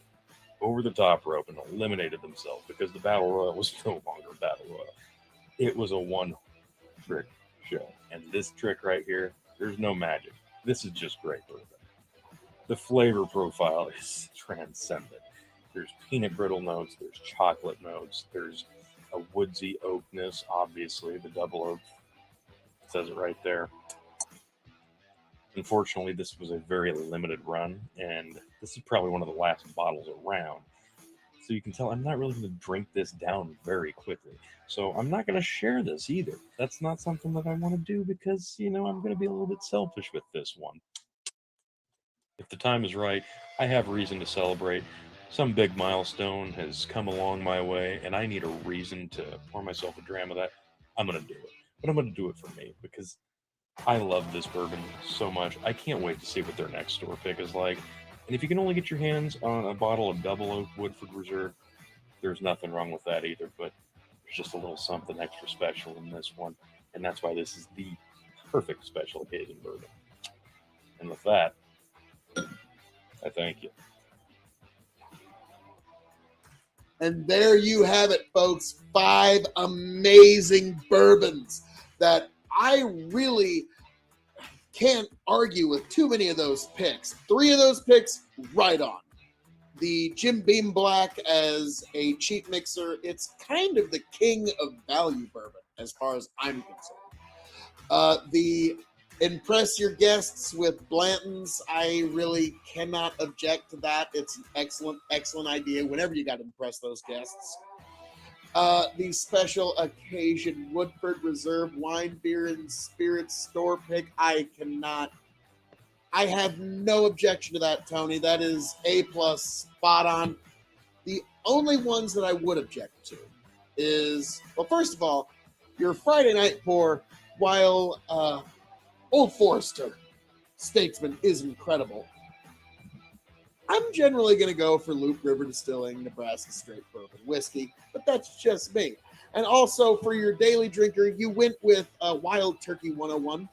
S9: over the top rope and eliminated themselves because the Battle Royal was no longer Battle Royal. It was a one-trick show. And this trick right here, there's no magic. This is just great bourbon. The flavor profile is transcendent. There's peanut brittle notes, there's chocolate notes, there's a woodsy oakness, obviously. The double oak says it right there. Unfortunately, this was a very limited run, and this is probably one of the last bottles around. So you can tell I'm not really going to drink this down very quickly. So I'm not going to share this either. That's not something that I want to do because, I'm going to be a little bit selfish with this one. If the time is right, I have reason to celebrate. Some big milestone has come along my way, and I need a reason to pour myself a dram of that. I'm going to do it. But I'm going to do it for me because I love this bourbon so much. I can't wait to see what their next store pick is like. And if you can only get your hands on a bottle of Double Oak Woodford Reserve, there's nothing wrong with that either. But there's just a little something extra special in this one. And that's why this is the perfect special occasion bourbon. And with that, I thank you.
S4: And there you have it, folks. 5 amazing bourbons that I really can't argue with too many of those picks. 3 of those picks, right on. The Jim Beam Black as a cheap mixer, it's kind of the king of value bourbon as far as I'm concerned. The Impress Your Guests with Blanton's, I really cannot object to that. It's an excellent, excellent idea whenever you got to impress those guests. The special occasion Woodford Reserve Wine, Beer, and Spirits store pick, I have no objection to that, Tony. That is A+, spot on. The only ones that I would object to is, well, first of all, your Friday night pour, while Old Forester Statesman is incredible, I'm generally going to go for Loop River Distilling Nebraska Straight Bourbon Whiskey, but that's just me. And also for your daily drinker, you went with Wild Turkey 101.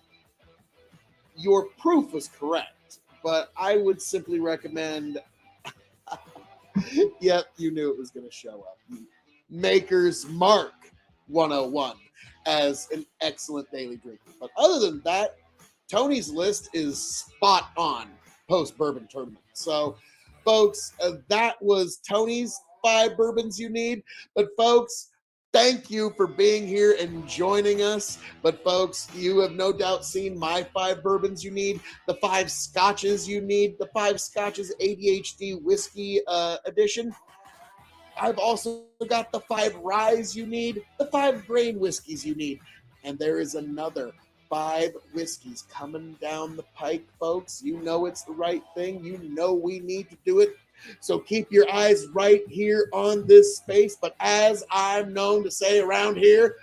S4: Your proof was correct, but I would simply recommend Yep, you knew it was going to show up. Maker's Mark 101 as an excellent daily drinker. But other than that, Tony's list is spot on post-bourbon tournament. So, folks, that was Tony's 5 bourbons you need. But, folks, thank you for being here and joining us. But, folks, you have no doubt seen my 5 bourbons you need, the 5 scotches you need, the 5 scotches ADHD whiskey edition. I've also got the 5 ryes you need, the 5 grain whiskeys you need, and there is another 5 whiskeys coming down the pike, folks. You know it's the right thing. You know we need to do it. So keep your eyes right here on this space. But as I'm known to say around here,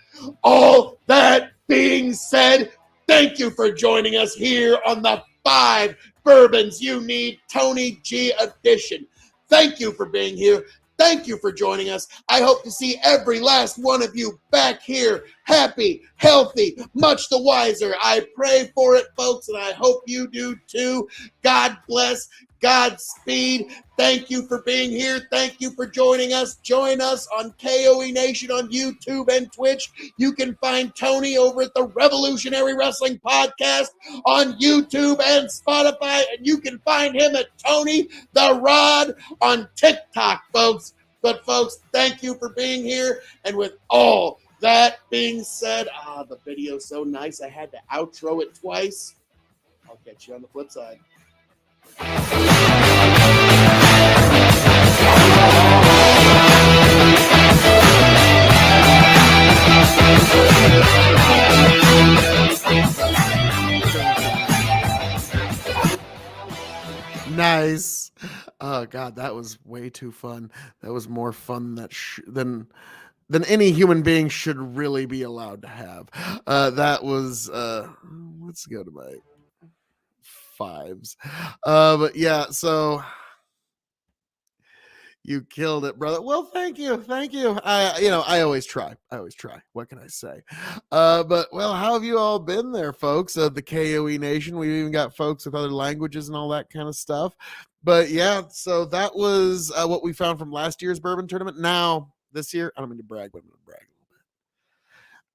S4: all that being said, thank you for joining us here on the 5 Bourbons You Need Tony G edition. Thank you for being here. Thank you for joining us. I hope to see every last one of you back here, happy, healthy, much the wiser. I pray for it, folks, and I hope you do too. God bless. Godspeed. Thank you for being here. Thank you for joining us. Join us on K.O.E Nation on YouTube and Twitch. You can find Tony over at the Revolutionary Wrestling Podcast on YouTube and Spotify. And you can find him at Tony the Rod on TikTok, folks. But, folks, thank you for being here. And with all that being said, the video's so nice I had to outro it twice. I'll catch you on the flip side. Nice. Oh God, that was way too fun. That was more fun than any human being should really be allowed to have. That was let's go to my 5s. But yeah, so you killed it, brother. Well, thank you. I always try. What can I say? But well, how have you all been there, folks? The K.O.E Nation. We've even got folks with other languages and all that kind of stuff. But yeah, so that was what we found from last year's bourbon tournament. Now, this year, I don't mean to brag, but I'm going to brag a little bit.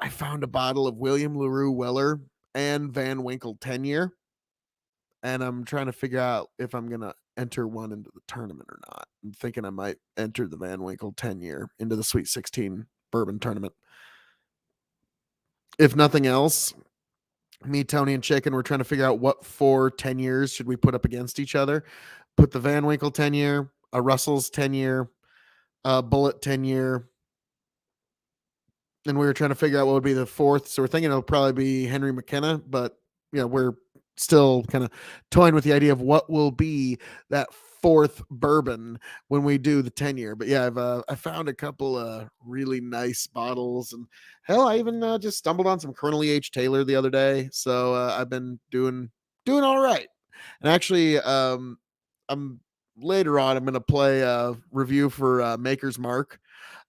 S4: I found a bottle of William LaRue Weller and Van Winkle 10-year. And I'm trying to figure out if I'm going to enter one into the tournament or not. I'm thinking I might enter the Van Winkle 10-year into the Sweet 16 bourbon tournament. If nothing else, me, Tony, and Chicken, we're trying to figure out what 4 10-years should we put up against each other. Put the Van Winkle 10-year, a Russell's 10-year, a Bullet 10-year. And we were trying to figure out what would be the 4th. So we're thinking it'll probably be Henry McKenna, but we're still kind of toying with the idea of what will be that 4th bourbon when we do the 10-year. But yeah, I found a couple really nice bottles, and hell, I even just stumbled on some Colonel E.H. Taylor the other day. So I've been doing all right. And actually, I'm later on, I'm going to play a review for Maker's Mark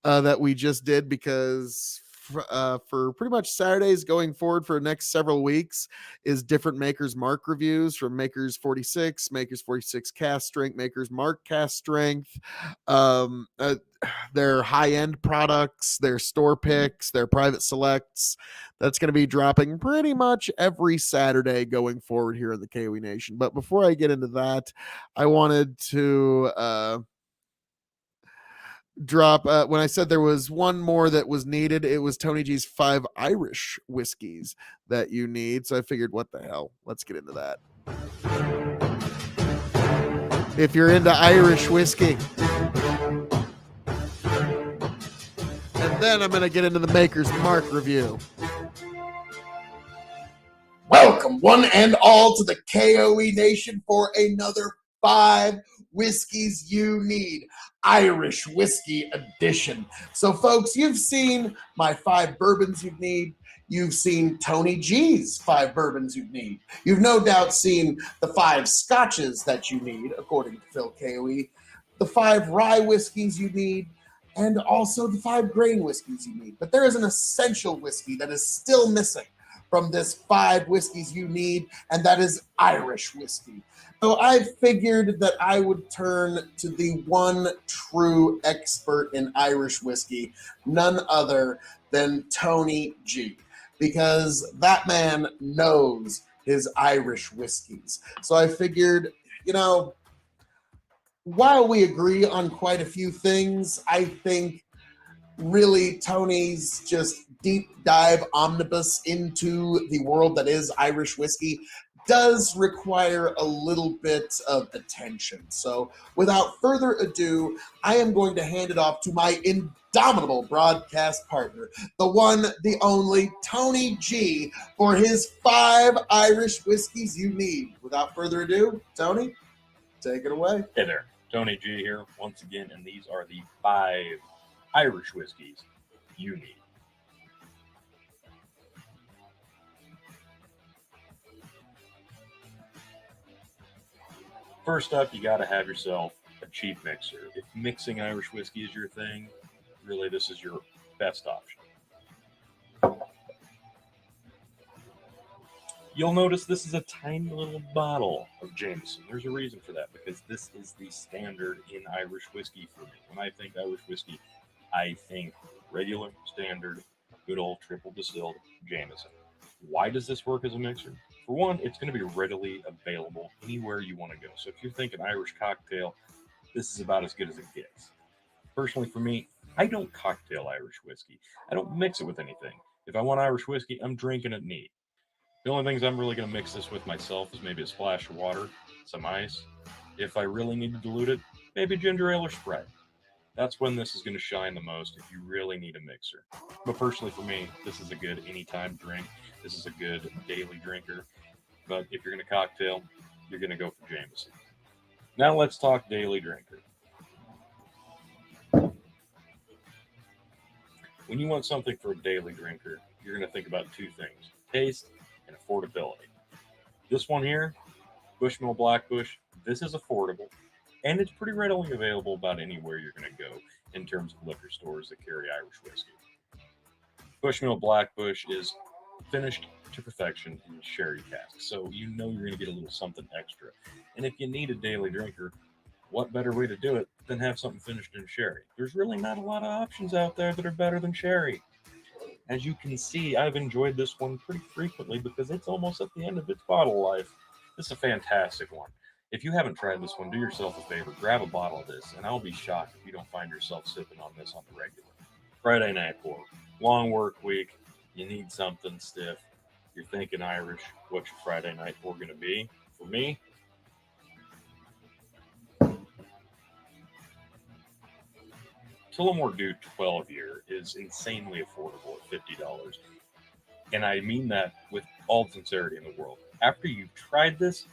S4: that we just did, because for pretty much Saturdays going forward for the next several weeks is different Maker's Mark reviews from Maker's 46, Maker's 46 cast strength, Maker's Mark cast strength, their high-end products, their store picks, their private selects. That's going to be dropping pretty much every Saturday going forward here in the K.O.E Nation. But before I get into that, I wanted to drop when I said there was one more that was needed, it was Tony G's 5 Irish whiskeys that you need. So I figured, what the hell, let's get into that. If you're into Irish whiskey, and then I'm going to get into the Maker's Mark review. Welcome one and all to the K.O.E Nation for another 5 whiskeys you need Irish whiskey edition. So folks, you've seen my 5 bourbons you need. You've seen Tony G's 5 bourbons you need. You've no doubt seen the 5 scotches that you need, according to Phil K.O.E, the 5 rye whiskeys you need, and also the 5 grain whiskeys you need. But there is an essential whiskey that is still missing from this 5 whiskeys you need, and that is Irish whiskey. So I figured that I would turn to the one true expert in Irish whiskey, none other than Tony G, because that man knows his Irish whiskeys. So I figured, while we agree on quite a few things, I think really Tony's just deep dive omnibus into the world that is Irish whiskey does require a little bit of attention. So without further ado, I am going to hand it off to my indomitable broadcast partner, the one, the only, Tony G, for his 5 Irish whiskeys you need. Without further ado, Tony, take it away.
S9: Hey there, Tony G here once again, and these are the 5 Irish whiskeys you need. First up, you got to have yourself a cheap mixer. If mixing Irish whiskey is your thing, really this is your best option. You'll notice this is a tiny little bottle of Jameson. There's a reason for that, because this is the standard in Irish whiskey for me. When I think Irish whiskey, I think regular, standard, good old triple distilled Jameson. Why does this work as a mixer? For one, it's going to be readily available anywhere you want to go. So if you're thinking Irish cocktail, this is about as good as it gets. Personally, for me, I don't cocktail Irish whiskey. I don't mix it with anything. If I want Irish whiskey, I'm drinking it neat. The only things I'm really going to mix this with myself is maybe a splash of water, some ice. If I really need to dilute it, maybe ginger ale or Sprite. That's when this is going to shine the most if you really need a mixer. But personally for me, this is a good anytime drink. This is a good daily drinker. But if you're going to cocktail, you're going to go for Jameson. Now let's talk daily drinker. When you want something for a daily drinker, you're going to think about 2 things: taste and affordability. This one here, Bushmill Blackbush, this is affordable, and it's pretty readily available about anywhere you're going to go in terms of liquor stores that carry Irish whiskey. Bushmill Blackbush is finished to perfection in sherry casks, so you know you're going to get a little something extra. And if you need a daily drinker, what better way to do it than have something finished in sherry? There's really not a lot of options out there that are better than sherry. As you can see, I've enjoyed this one pretty frequently because it's almost at the end of its bottle life. This is a fantastic one. If you haven't tried this one, do yourself a favor, grab a bottle of this, and I'll be shocked if you don't find yourself sipping on this on the regular. Friday night pour, long work week, you need something stiff. You're thinking Irish, what's your Friday night pour going to be? For me, Tullamore Dew 12 year is insanely affordable at $50. And I mean that with all sincerity in the world. After you've tried this,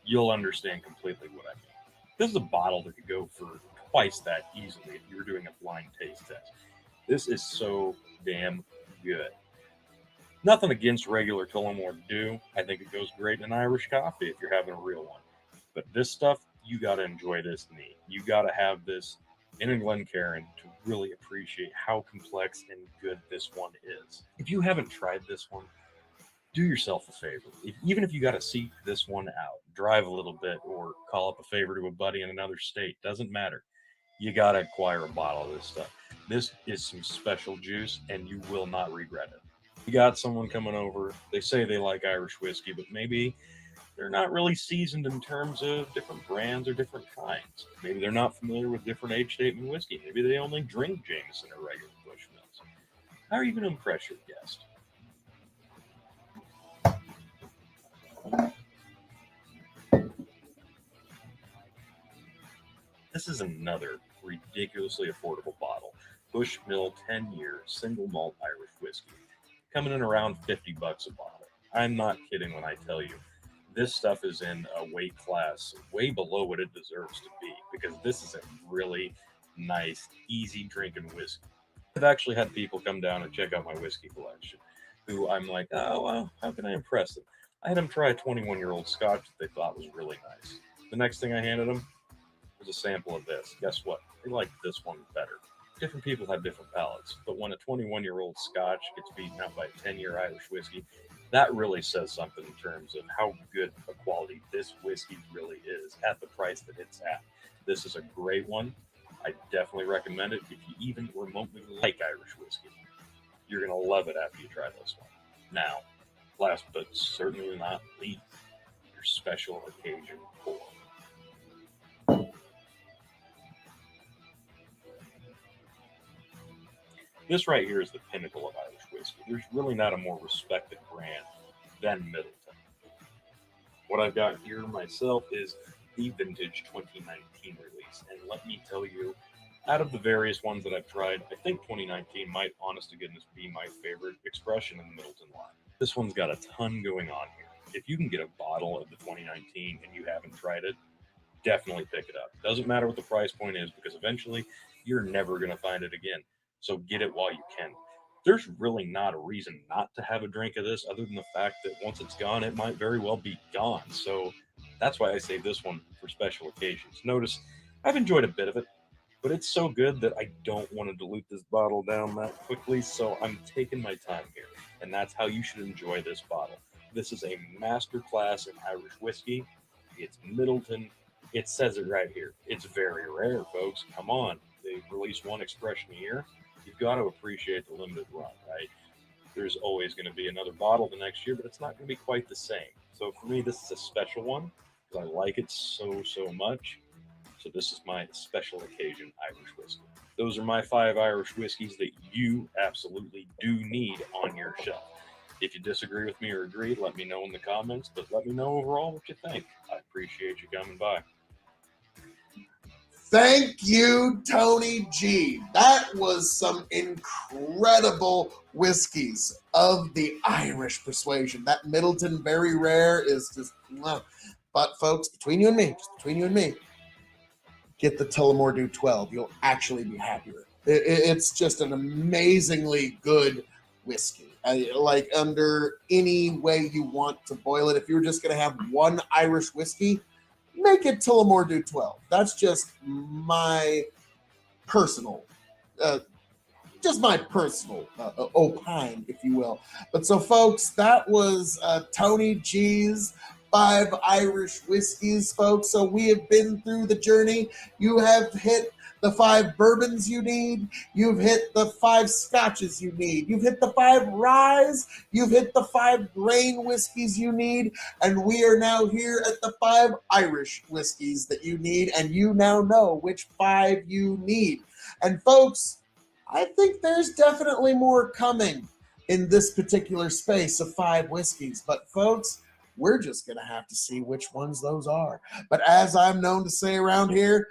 S9: you'll understand completely what I mean. This is a bottle that could go for twice that easily if you were doing a blind taste test. This is so damn good. Nothing against regular Tullamore Dew. I think it goes great in Irish coffee if you're having a real one. But this stuff, you got to enjoy this neat. You got to have this in a Glencairn to really appreciate how complex and good this one is. If you haven't tried this one, do yourself a favor. Even if you got to seek this one out, drive a little bit or call up a favor to a buddy in another state, doesn't matter. You got to acquire a bottle of this stuff. This is some special juice and you will not regret it. You got someone coming over, they say they like Irish whiskey, but maybe they're not really seasoned in terms of different brands or different kinds. Maybe they're not familiar with different age statement whiskey. Maybe they only drink Jameson or regular Bushmills. How are you going to impress your guest? This is another ridiculously affordable bottle. Bushmill 10-year single malt Irish whiskey. Coming in around $50 a bottle. I'm not kidding when I tell you this stuff is in a weight class way below what it deserves to be, because this is a really nice, easy drinking whiskey. I've actually had people come down and check out my whiskey collection who I'm like, oh, well, how can I impress them? I had them try a 21-year-old scotch that they thought was really nice. The next thing I handed them was a sample of this. Guess what? They liked this one better. Different people have different palates, but when a 21-year-old scotch gets beaten out by a 10-year Irish whiskey, That really says something in terms of how good a quality this whiskey really is at the price that it's at. This is a great one. I definitely recommend it if you even remotely like Irish whiskey. You're going to love it after you try this one. Now, last but certainly not least, your special occasion pour. This right here is the pinnacle of Irish whiskey. There's really not a more respected brand than Middleton. What I've got here myself is the vintage 2019 release. And let me tell you, out of the various ones that I've tried, I think 2019 might, honest to goodness, be my favorite expression in the Middleton line. This one's got a ton going on here. If you can get a bottle of the 2019 and you haven't tried it, definitely pick it up. Doesn't matter what the price point is, because eventually you're never going to find it again. So get it while you can. There's really not a reason not to have a drink of this, other than the fact that once it's gone, it might very well be gone. So that's why I save this one for special occasions. Notice I've enjoyed a bit of it, but it's so good that I don't want to dilute this bottle down that quickly. So I'm taking my time here, and that's how you should enjoy this bottle. This is a masterclass in Irish whiskey. It's Middleton. It says it right here. It's very rare, folks. Come on. They release one expression a year. You've got to appreciate the limited run, right? There's always going to be another bottle the next year, but it's not going to be quite the same. So for me, this is a special one because I like it so much. So this is my special occasion Irish whiskey. Those are my 5 Irish whiskeys that you absolutely do need on your shelf. If you disagree with me or agree, let me know in the comments, but let me know overall what you think. I appreciate you coming by.
S4: Thank you, Tony G. That was some incredible whiskeys of the Irish persuasion. That Middleton Very Rare is just, but folks, between you and me, get the Tullamore Dew 12. You'll actually be happier. It's just an amazingly good whiskey. Like, under any way you want to boil it, if you're just going to have one Irish whiskey, make it Tullamore Dew 12. That's just my personal, opine, if you will. But so, folks, that was Tony G's 5 Irish whiskeys, folks. So we have been through the journey. You have hit the 5 bourbons you need. You've hit the 5 scotches you need. You've hit the 5 ryes. You've hit the 5 grain whiskeys you need. And we are now here at the 5 Irish whiskeys that you need. And you now know which 5 you need. And folks, I think there's definitely more coming in this particular space of 5 whiskeys. But folks, we're just going to have to see which ones those are. But as I'm known to say around here,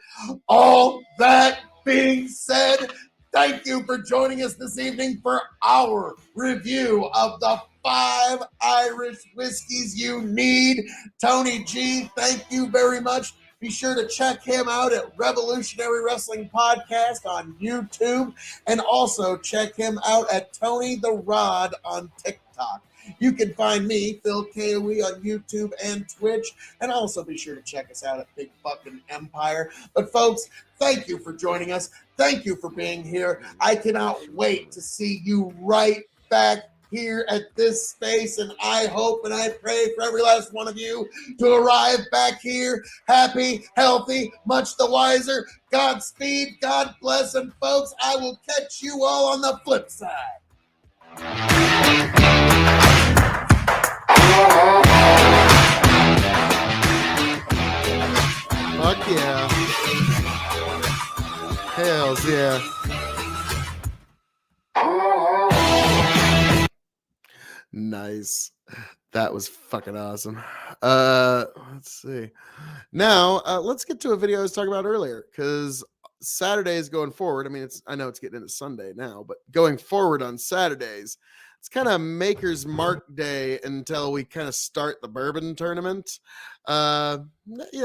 S4: all that being said, thank you for joining us this evening for our review of the 5 Irish whiskeys you need. Tony G, thank you very much. Be sure to check him out at Revolutionary Wrestling Podcast on YouTube, and also check him out at Tony the Rod on TikTok. You can find me, Phil K.O.E, on YouTube and Twitch, and also be sure to check us out at Big Fucking Empire. But folks, thank you for joining us. Thank you for being here. I cannot wait to see you right back here at this space, and I hope and I pray for every last one of you to arrive back here happy, healthy, much the wiser. Godspeed, God bless, and folks, I will catch you all on the flip side. Fuck yeah. Hells yeah. Nice. That was fucking awesome. Let's see. Now, let's get to a video I was talking about earlier, because Saturdays going forward, I mean, I know it's getting into Sunday now, but going forward on Saturdays, it's kind of Maker's Mark Day until we kind of start the bourbon tournament. Yeah,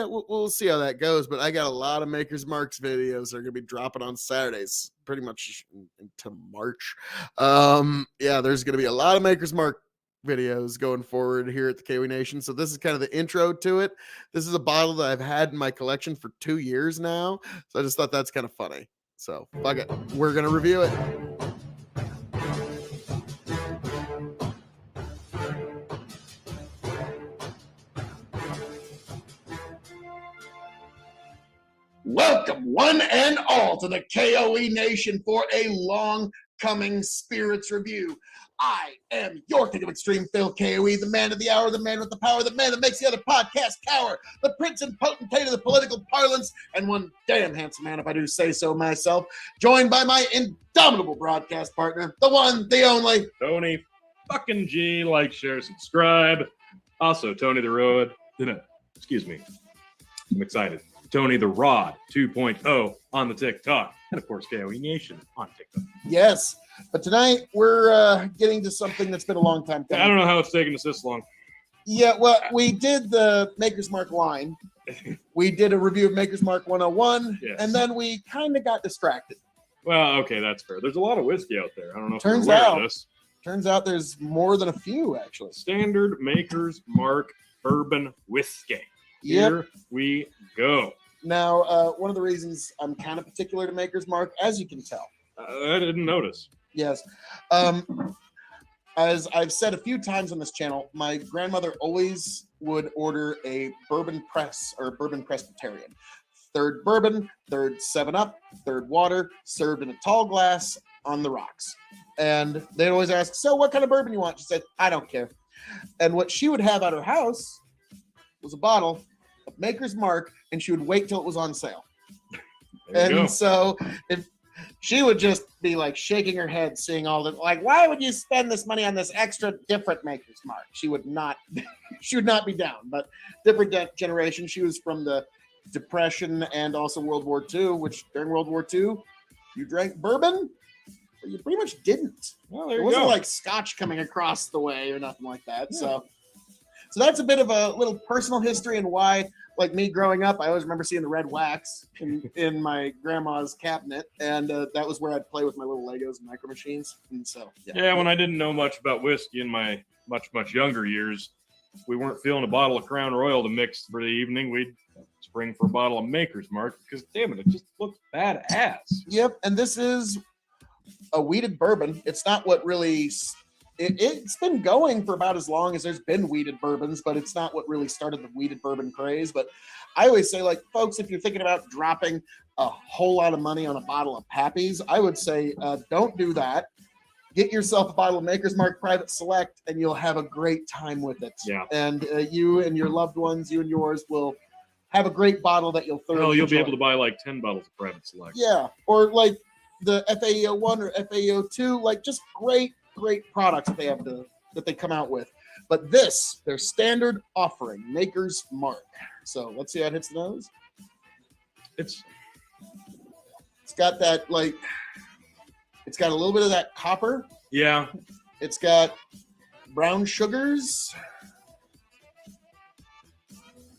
S4: we'll see how that goes, but I got a lot of Maker's Marks videos that are going to be dropping on Saturdays pretty much into March. Yeah, there's going to be a lot of Maker's Mark videos going forward here at the K.O.E Nation. So this is kind of the intro to it. This is a bottle that I've had in my collection for 2 years now. So I just thought that's kind of funny. So fuck it. We're going to review it. Welcome, one and all, to the K.O.E. Nation for a long-coming Spirits Review. I am your King of Extreme, Phil K.O.E., the man of the hour, the man with the power, the man that makes the other podcast cower, the prince and potentate of the political parlance, and one damn handsome man, if I do say so myself, joined by my indomitable broadcast partner, the one, the only,
S9: Tony fucking G. Like, share, subscribe. Also, Tony the Road. Excuse me. I'm excited. Tony the Rod 2.0 on the TikTok. And of course, KOE Nation on TikTok.
S4: Yes. But tonight we're getting to something that's been a long time coming.
S9: I don't know how it's taking us this long.
S4: Yeah, well, we did the Maker's Mark line. We did a review of Maker's Mark 101,
S9: Yes.
S4: And then we kind of got distracted.
S9: Well, okay, that's fair. There's a lot of whiskey out there. I don't know if
S4: Turns
S9: you're aware
S4: out-
S9: of this.
S4: Turns out there's more than a few, actually.
S9: Standard Maker's Mark bourbon whiskey.
S4: Yep.
S9: Here we go.
S4: Now, one of the reasons I'm kind of particular to Maker's Mark, as you can tell.
S9: I didn't notice.
S4: Yes. As I've said a few times on this channel, my grandmother always would order a bourbon press or bourbon Presbyterian. Third bourbon, third 7-Up, third water, served in a tall glass on the rocks. And they'd always ask, so what kind of bourbon you want? She said, I don't care. And what she would have at her house was a bottle of Maker's Mark, and she would wait till it was on sale.
S9: There you go.
S4: And so if she would just be like shaking her head, seeing all the like, why would you spend this money on this extra different Maker's Mark? She would not, she would not be down. But different generation. She was from the Depression and also World War II. Which during World War II, you drank bourbon, or you pretty much didn't.
S9: Well, there
S4: It
S9: you
S4: wasn't
S9: go.
S4: like Scotch coming across the way or nothing like that. Yeah. So that's a bit of a little personal history and why. Like me growing up, I always remember seeing the red wax in my grandma's cabinet, and that was where I'd play with my little Legos and micro machines. And so,
S9: Yeah, when I didn't know much about whiskey in my much younger years, we weren't feeling a bottle of Crown Royal to mix for the evening. We'd spring for a bottle of Maker's Mark because, damn it just looks badass.
S4: Yep, and this is a wheated bourbon. It's not what really. It's been going for about as long as there's been wheated bourbons, but it's not what really started the wheated bourbon craze. But I always say, like, folks, if you're thinking about dropping a whole lot of money on a bottle of Pappy's, I would say don't do that. Get yourself a bottle of Maker's Mark Private Select, and you'll have a great time with it.
S9: Yeah.
S4: And you and your loved ones, you and yours, will have a great bottle that you'll thoroughly
S9: Hell, you'll be
S4: enjoy.
S9: able to buy like 10 bottles of Private Select.
S4: Yeah, or like the FAEO 1 or FAEO 2, like just great products that they come out with. But this, their standard offering, Maker's Mark. So let's see how it hits the nose.
S9: It's
S4: got that, like, it's got a little bit of that copper.
S9: Yeah.
S4: It's got brown sugars.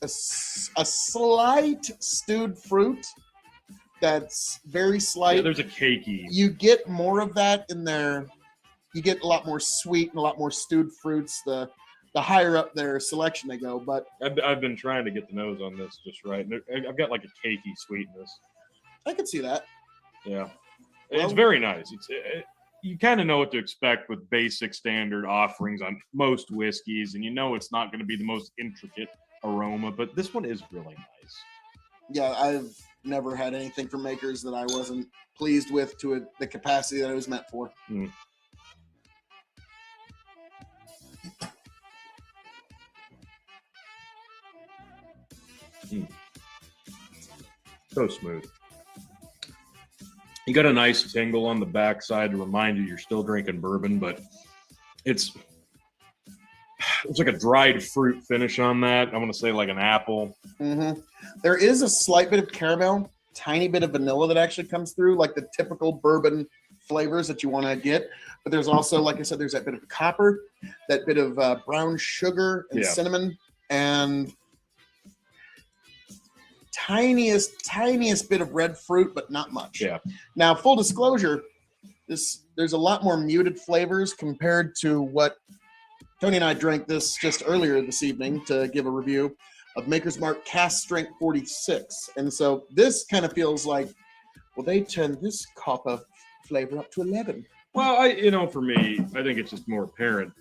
S4: A slight stewed fruit. That's very slight.
S9: Yeah, there's a cakey.
S4: You get more of that in there. You get a lot more sweet and a lot more stewed fruits the higher up their selection they go. But
S9: I've been trying to get the nose on this just right. I've got like a cakey sweetness.
S4: I could see that.
S9: Yeah.
S4: Well,
S9: It's very nice. You kind of know what to expect with basic standard offerings on most whiskeys, and you know it's not going to be the most intricate aroma, but this one is really nice.
S4: Yeah, I've never had anything from Makers that I wasn't pleased with to the capacity that it was meant for.
S9: Mm. So smooth. You got a nice tingle on the backside to remind you you're still drinking bourbon, but it's like a dried fruit finish on that. I want to say like an apple.
S4: Mm-hmm. There is a slight bit of caramel, tiny bit of vanilla that actually comes through, like the typical bourbon flavors that you want to get. But there's also, like I said, there's that bit of copper, that bit of brown sugar and cinnamon, and tiniest bit of red fruit, but not much.
S9: Yeah.
S4: Now, full disclosure, there's a lot more muted flavors compared to what Tony and I drank this just earlier this evening to give a review of Maker's Mark Cask Strength 46. And so this kind of feels like, well, they turned this copper flavor up to 11.
S9: Well, for me, I think it's just more apparent.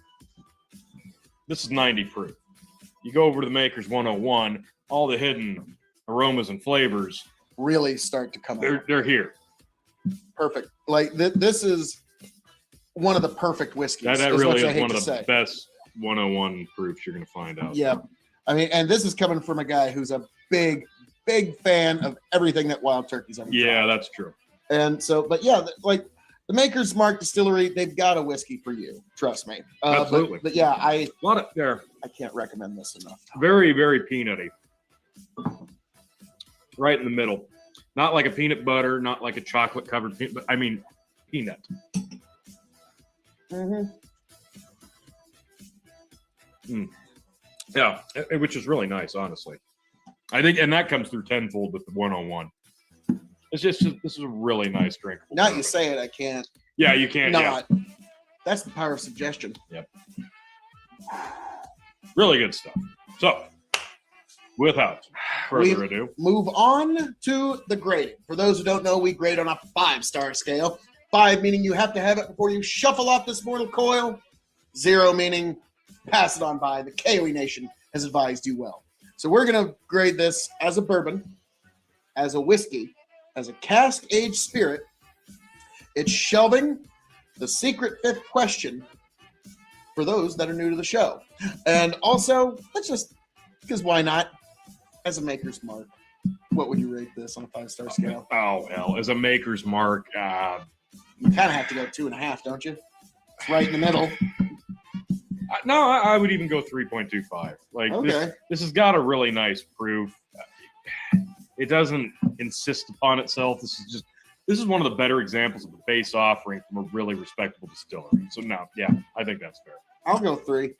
S9: This is 90 proof. You go over to the Maker's 101, all the hidden aromas and flavors
S4: really start to come out.
S9: They're here.
S4: Perfect. Like this is one of the perfect whiskeys.
S9: That really is
S4: one
S9: of the best 101 proofs you're going to find out.
S4: Yeah. I mean, and this is coming from a guy who's a big fan of everything that Wild Turkey's ever tried.
S9: That's true.
S4: And so, but yeah, like the Maker's Mark Distillery, they've got a whiskey for you. Trust me.
S9: Absolutely.
S4: But yeah, I
S9: can't
S4: recommend this enough.
S9: Very, very peanutty. Right in the middle. Not like a peanut butter, not like a chocolate covered peanut, but I mean peanut. Yeah, which is really nice, honestly. I think, and that comes through tenfold with the 101. It's just this is a really nice drink.
S4: Now you say it, I can't.
S9: Yeah, you can't.
S4: Not. Yeah. That's the power of suggestion.
S9: Yep. Really good stuff. So, without further ado,
S4: move on to the grading. For those who don't know, we grade on a 5-star scale. 5 meaning you have to have it before you shuffle off this mortal coil. 0 meaning pass it on by. The K.O.E Nation has advised you well. So we're going to grade this as a bourbon, as a whiskey, as a cask-aged spirit. It's shelving the secret 5th question for those that are new to the show. And also, let's just, because why not, as a Maker's Mark, what would you rate this on a 5-star scale?
S9: Oh, hell. As a Maker's Mark,
S4: you kind of have to go 2.5, don't you? It's right in the middle.
S9: No, I would even go 3.25. Like,
S4: okay.
S9: This has got a really nice proof. It doesn't insist upon itself. This is one of the better examples of a base offering from a really respectable distillery. So no, yeah, I think that's fair.
S4: I'll go 3.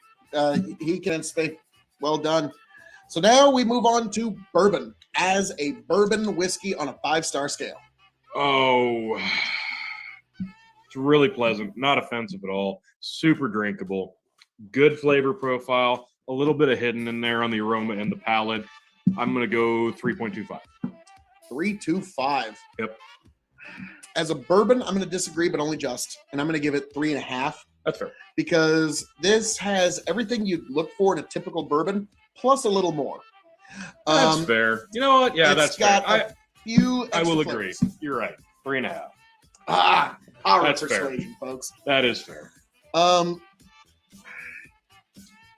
S4: He can stay. Well done. So now we move on to bourbon as a bourbon whiskey on a 5-star scale.
S9: Oh, it's really pleasant, not offensive at all, super drinkable, good flavor profile, a little bit of hidden in there on the aroma and the palate. I'm going to go 3.25.
S4: 3.25.
S9: Yep.
S4: As a bourbon, I'm going to disagree, but only just. And I'm going to give it 3.5.
S9: That's fair.
S4: Because this has everything you'd look for in a typical bourbon, plus a little more.
S9: That's fair. You know what? Yeah, that's fair.
S4: I
S9: will agree. You're right. 3.5.
S4: Power
S9: that's
S4: persuasion,
S9: fair.
S4: Folks.
S9: That is fair.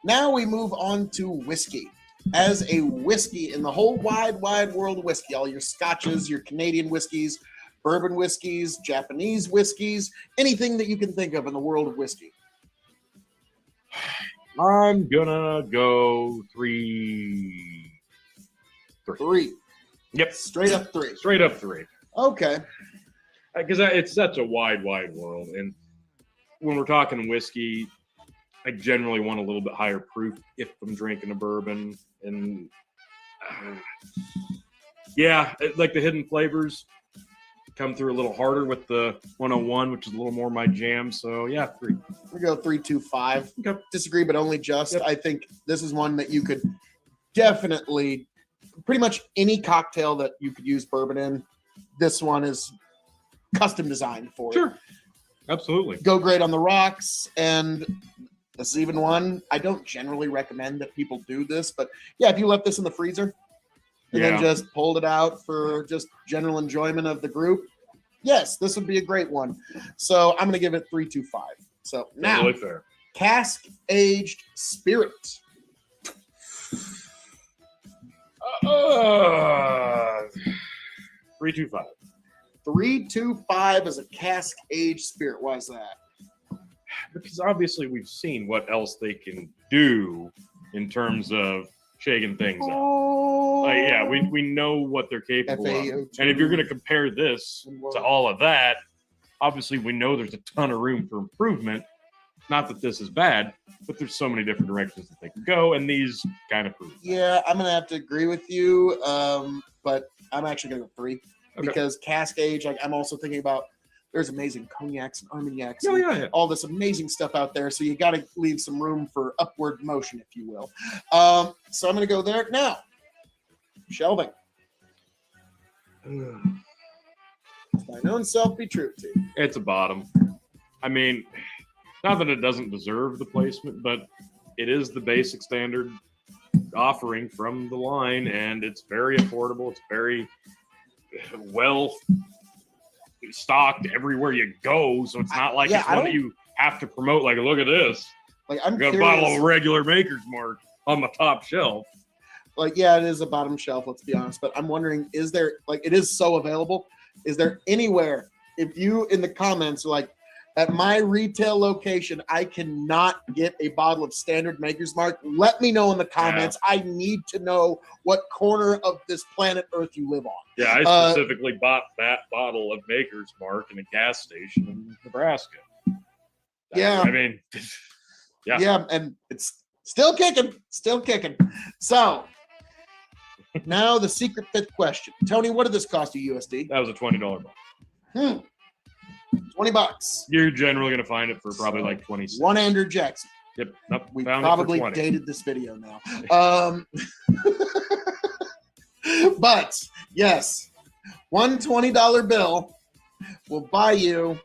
S4: Now we move on to whiskey. As a whiskey in the whole wide world of whiskey, all your scotches, your Canadian whiskeys, bourbon whiskeys, Japanese whiskeys, anything that you can think of in the world of whiskey.
S9: I'm gonna go 3.
S4: 3.
S9: Yep.
S4: Straight up 3.
S9: Straight up 3.
S4: Okay.
S9: Because it's such a wide world. And when we're talking whiskey, I generally want a little bit higher proof if I'm drinking a bourbon. And like the hidden flavors come through a little harder with the 101, which is a little more my jam. So, 3.
S4: We go 3.25.
S9: Okay.
S4: Disagree, but only just.
S9: Yep.
S4: I think this is one that you could definitely, pretty much any cocktail that you could use bourbon in, this one is custom designed for it.
S9: Sure. Absolutely.
S4: Go great on the rocks. And this is even one, I don't generally recommend that people do this, but if you left this in the freezer and then just pulled it out for just general enjoyment of the group, yes, this would be a great one. So I'm going to give it 3.25. So now,
S9: totally fair.
S4: Cask aged spirit.
S9: 3.25.
S4: 3.25 as a cask aged spirit. Why is that?
S9: Because obviously we've seen what else they can do in terms of shaking things up. We know what they're capable of. And if you're going to compare this to all of that, obviously we know there's a ton of room for improvement. Not that this is bad, but there's so many different directions that they can go, and these kind of prove that.
S4: Yeah, I'm going to have to agree with you, but I'm actually going to go 3.
S9: Okay.
S4: Because cask age, I'm also thinking about there's amazing cognacs and armagnacs
S9: and
S4: all this amazing stuff out there. So you got to leave some room for upward motion, if you will. So I'm going to go there now. Shelving. My own self be true to.
S9: It's a bottom. I mean, not that it doesn't deserve the placement, but it is the basic standard offering from the line, and it's very affordable. It's very well stocked everywhere you go, so it's not like it's one that you have to promote. Like, look at this.
S4: Like, I'm
S9: got
S4: curious,
S9: a bottle of regular Maker's Mark on the top shelf.
S4: Like, yeah, it is a bottom shelf, let's be honest. But I'm wondering, is there, like, it is so available. Is there anywhere, if you in the comments, like, at my retail location, I cannot get a bottle of standard Maker's Mark, let me know in the comments. Yeah. I need to know what corner of this planet Earth you live on.
S9: Yeah, I specifically bought that bottle of Maker's Mark in a gas station in Nebraska.
S4: Yeah.
S9: I mean, yeah.
S4: Yeah, and it's still kicking. So, now the secret fifth question. Tony, what did this cost you USD?
S9: That was a $20 bottle.
S4: $20.
S9: You're generally going to find it for probably like 26.
S4: One Andrew Jackson.
S9: Yep. Nope,
S4: we probably dated this video now. But yes, one $20 bill will buy you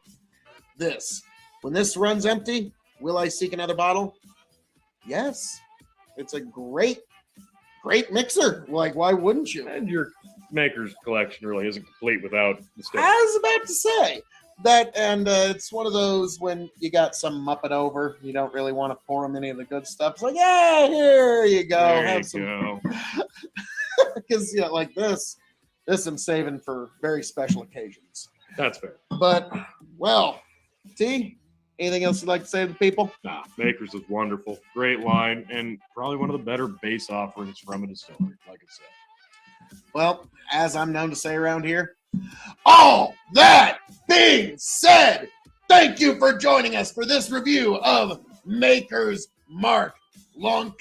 S4: this. When this runs empty, will I seek another bottle? Yes. It's a great mixer. Like, why wouldn't you?
S9: And your Maker's collection really isn't complete without the stuff.
S4: I was about to say that, and it's one of those when you got some muppet over, you don't really want to pour them any of the good stuff. It's like, yeah, here you go.
S9: There you go.
S4: Because, you know, like this I'm saving for very special occasions.
S9: That's fair.
S4: But, well, T, anything else you'd like to say to the people?
S9: Nah, Maker's is wonderful. Great line, and probably one of the better base offerings from a distillery, like I said.
S4: Well, as I'm known to say around here, all that being said, thank you for joining us for this review of Maker's Mark. Long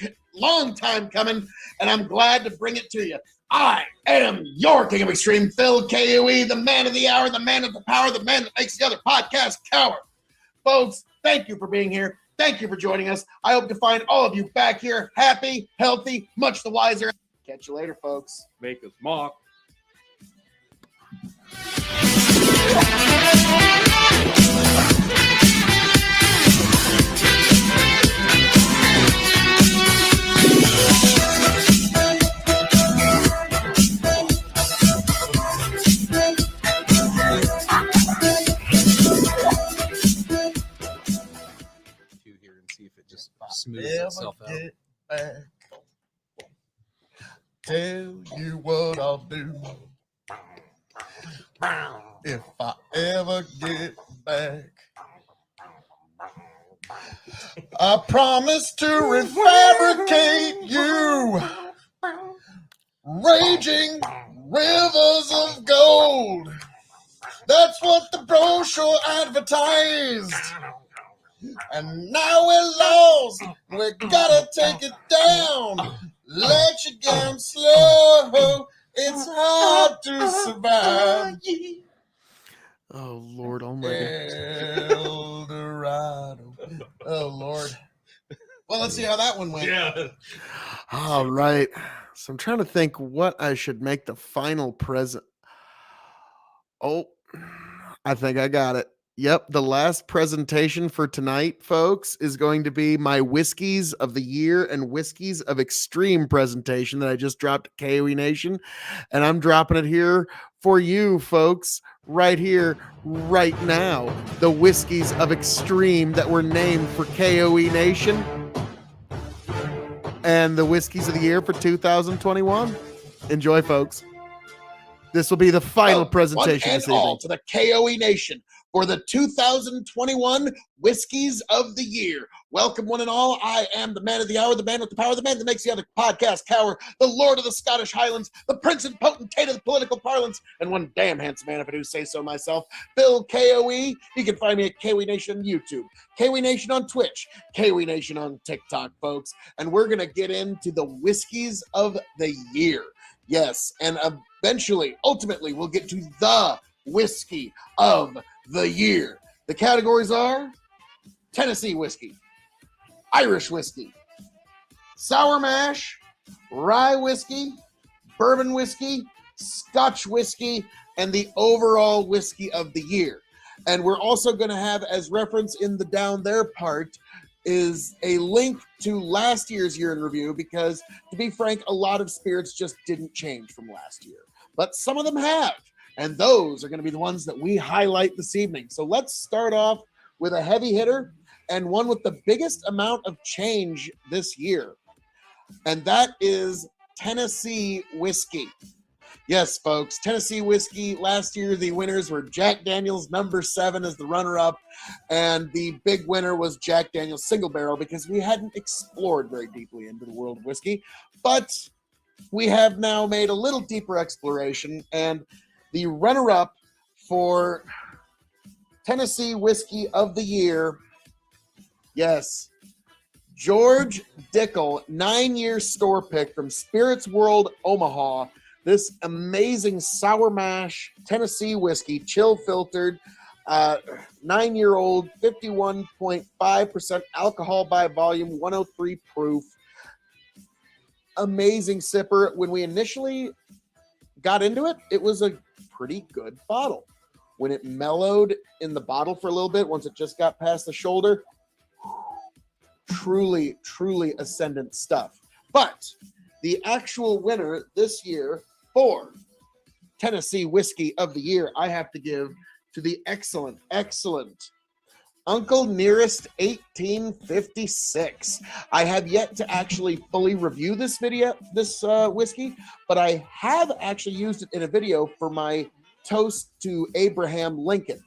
S4: time coming, and I'm glad to bring it to you. I am your King of Extreme, Phil K.O.E., the man of the hour, the man of the power, the man that makes the other podcast cower. Folks, thank you for being here. Thank you for joining us. I hope to find all of you back here happy, healthy, much the wiser. Catch you later, folks.
S9: Maker's Mark.
S8: Smooths itself out.
S4: Tell you what I'll do if I ever get back. I promise to refabricate you raging rivers of gold. That's what the brochure advertised. And now we're lost. We gotta take it down. Let you down slow. It's hard to survive. Oh, Lord Almighty. El Dorado. Oh, Lord. Well, let's see how that one went.
S9: Yeah.
S4: All right. So I'm trying to think what I should make the final present. Oh, I think I got it. Yep, the last presentation for tonight, folks, is going to be my Whiskeys of the Year and Whiskeys of Extreme presentation that I just dropped at K.O.E Nation. And I'm dropping it here for you, folks, right here, right now. The Whiskeys of Extreme that were named for K.O.E Nation. And the Whiskeys of the Year for 2021. Enjoy, folks. This will be the final presentation this evening. To the K.O.E Nation for the 2021 Whiskeys of the Year. Welcome, one and all. I am the man of the hour, the man with the power, the man that makes the other podcast cower, the Lord of the Scottish Highlands, the Prince and Potentate of the political parlance, and one damn handsome man, if I do say so myself, Phil K.O.E. You can find me at K.O.E Nation on YouTube, K.O.E Nation on Twitch, K.O.E Nation on TikTok, folks. And we're going to get into the Whiskeys of the Year. Yes, and eventually, ultimately, we'll get to the Whiskey of the Year. The categories are Tennessee whiskey, Irish whiskey, sour mash, rye whiskey, bourbon whiskey, Scotch whiskey, and the overall whiskey of the year. And we're also going to have, as reference in the down there part, is a link to last year's year in review, because to be frank, a lot of spirits just didn't change from last year, but some of them have. And those are going to be the ones that we highlight this evening. So let's start off with a heavy hitter and one with the biggest amount of change this year. And that is Tennessee whiskey. Yes, folks, Tennessee whiskey. Last year, the winners were Jack Daniel's number 7 as the runner-up, and the big winner was Jack Daniel's single barrel because we hadn't explored very deeply into the world of whiskey. But we have now made a little deeper exploration, and the runner-up for Tennessee whiskey of the year, yes, George Dickel, 9-year store pick from Spirits World, Omaha. This amazing sour mash Tennessee whiskey, chill filtered, 9-year-old, 51.5% alcohol by volume, 103 proof. Amazing sipper. When we initially got into it, it was a pretty good bottle. When it mellowed in the bottle for a little bit, once it just got past the shoulder, truly, truly ascendant stuff. But the actual winner this year for Tennessee whiskey of the year, I have to give to the excellent Uncle Nearest 1856. I have yet to actually fully review this whiskey, but I have actually used it in a video for my toast to Abraham Lincoln.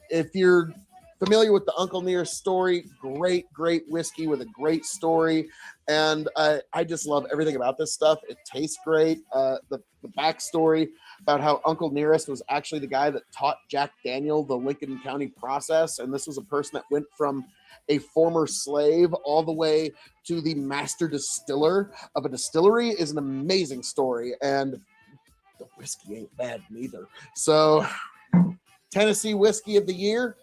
S4: If you're familiar with the Uncle Nearest story, great whiskey with a great story, and I just love everything about this stuff. It tastes great. The backstory about how Uncle Nearest was actually the guy that taught Jack Daniel the Lincoln County process, and this was a person that went from a former slave all the way to the master distiller of a distillery, is an amazing story, and the whiskey ain't bad neither. So, Tennessee whiskey of the year,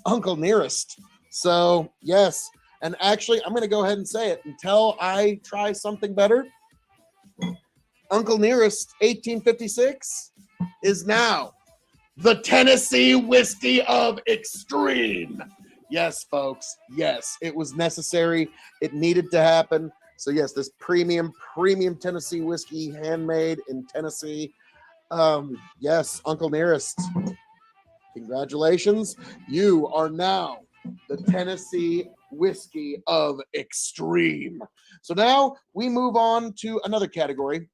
S4: Uncle Nearest. So, yes, and actually, I'm going to go ahead and say it until I try something better. Uncle Nearest 1856 is now the Tennessee whiskey of extreme. Yes, folks. Yes, it was necessary. It needed to happen. So yes, this premium Tennessee whiskey, handmade in Tennessee. Yes, Uncle Nearest, congratulations. You are now the Tennessee whiskey of extreme. So now we move on to another category,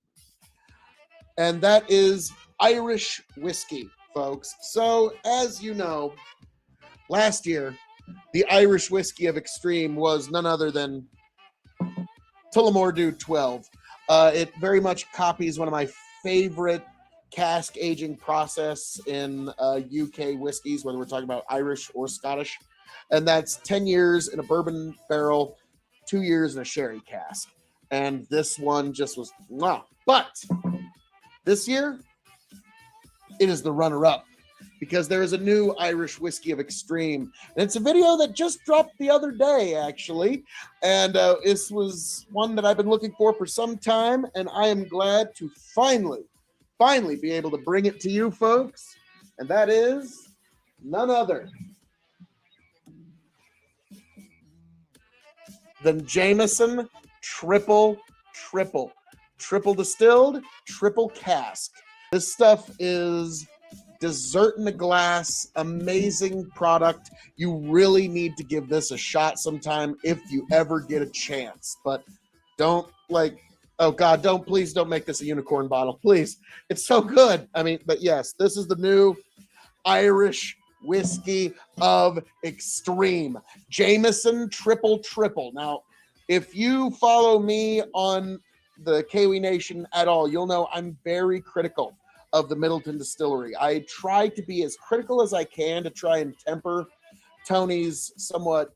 S4: and that is Irish whiskey, folks. So as you know, last year, the Irish whiskey of extreme was none other than Tullamore Dew 12. It very much copies one of my favorite cask aging process in UK whiskeys, whether we're talking about Irish or Scottish. And that's 10 years in a bourbon barrel, 2 years in a sherry cask. And this one just was, wow. But this year, it is the runner-up because there is a new Irish whiskey of extreme. And it's a video that just dropped the other day, actually. And this was one that I've been looking for some time. And I am glad to finally be able to bring it to you, folks. And that is none other than Jameson triple distilled, triple cask. This stuff is dessert in a glass, amazing product. You really need to give this a shot sometime if you ever get a chance. But don't oh God, please don't make this a unicorn bottle, please. It's so good. I mean, but yes, this is the new Irish whiskey of extreme. Jameson triple. Now, if you follow me on the K.O.E Nation at all, you'll know I'm very critical of the Middleton Distillery. I try to be as critical as I can to try and temper Tony's somewhat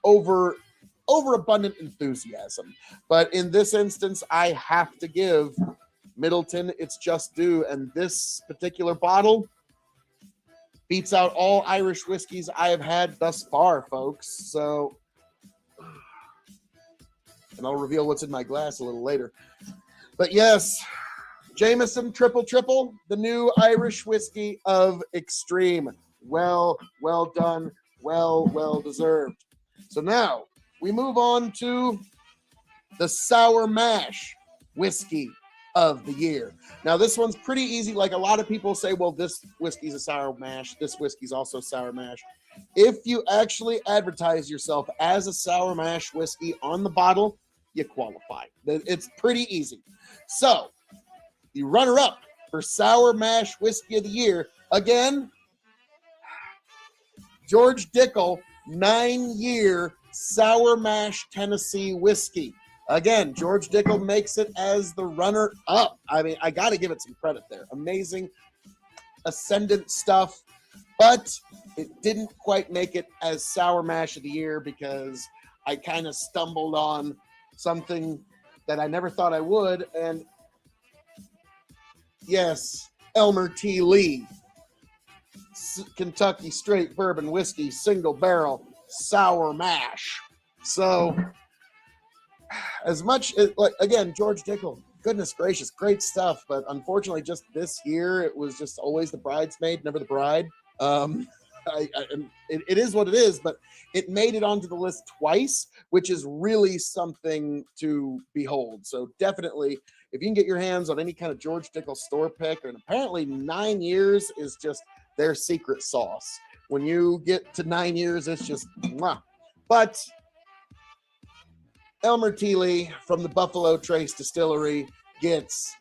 S4: overabundant enthusiasm. But in this instance, I have to give Middleton its just due, and this particular bottle beats out all Irish whiskeys I have had thus far, folks. So, and I'll reveal what's in my glass a little later. But yes, Jameson triple, the new Irish whiskey of extreme. Well done, well deserved. So now we move on to the sour mash whiskey of the year. Now, this one's pretty easy. Like, a lot of people say, well, this whiskey's a sour mash. This whiskey's also sour mash. If you actually advertise yourself as a sour mash whiskey on the bottle, you qualify. It's pretty easy. So, the runner-up for sour mash whiskey of the year, again, George Dickel 9-year sour mash Tennessee whiskey. Again, George Dickel makes it as the runner-up. I mean, I got to give it some credit there. Amazing ascendant stuff, but it didn't quite make it as sour mash of the year because I kind of stumbled on something that I never thought I would, and yes, Elmer T. Lee, Kentucky straight bourbon whiskey, single barrel, sour mash. So, as much as, like, again, George Dickel, goodness gracious, great stuff, but unfortunately, just this year, it was just always the bridesmaid, never the bride. It is what it is, but it made it onto the list twice, which is really something to behold. So definitely, if you can get your hands on any kind of George Dickel store pick, and apparently 9 years is just their secret sauce. When you get to 9 years, it's just mwah. But Elmer T. Lee from the Buffalo Trace Distillery gets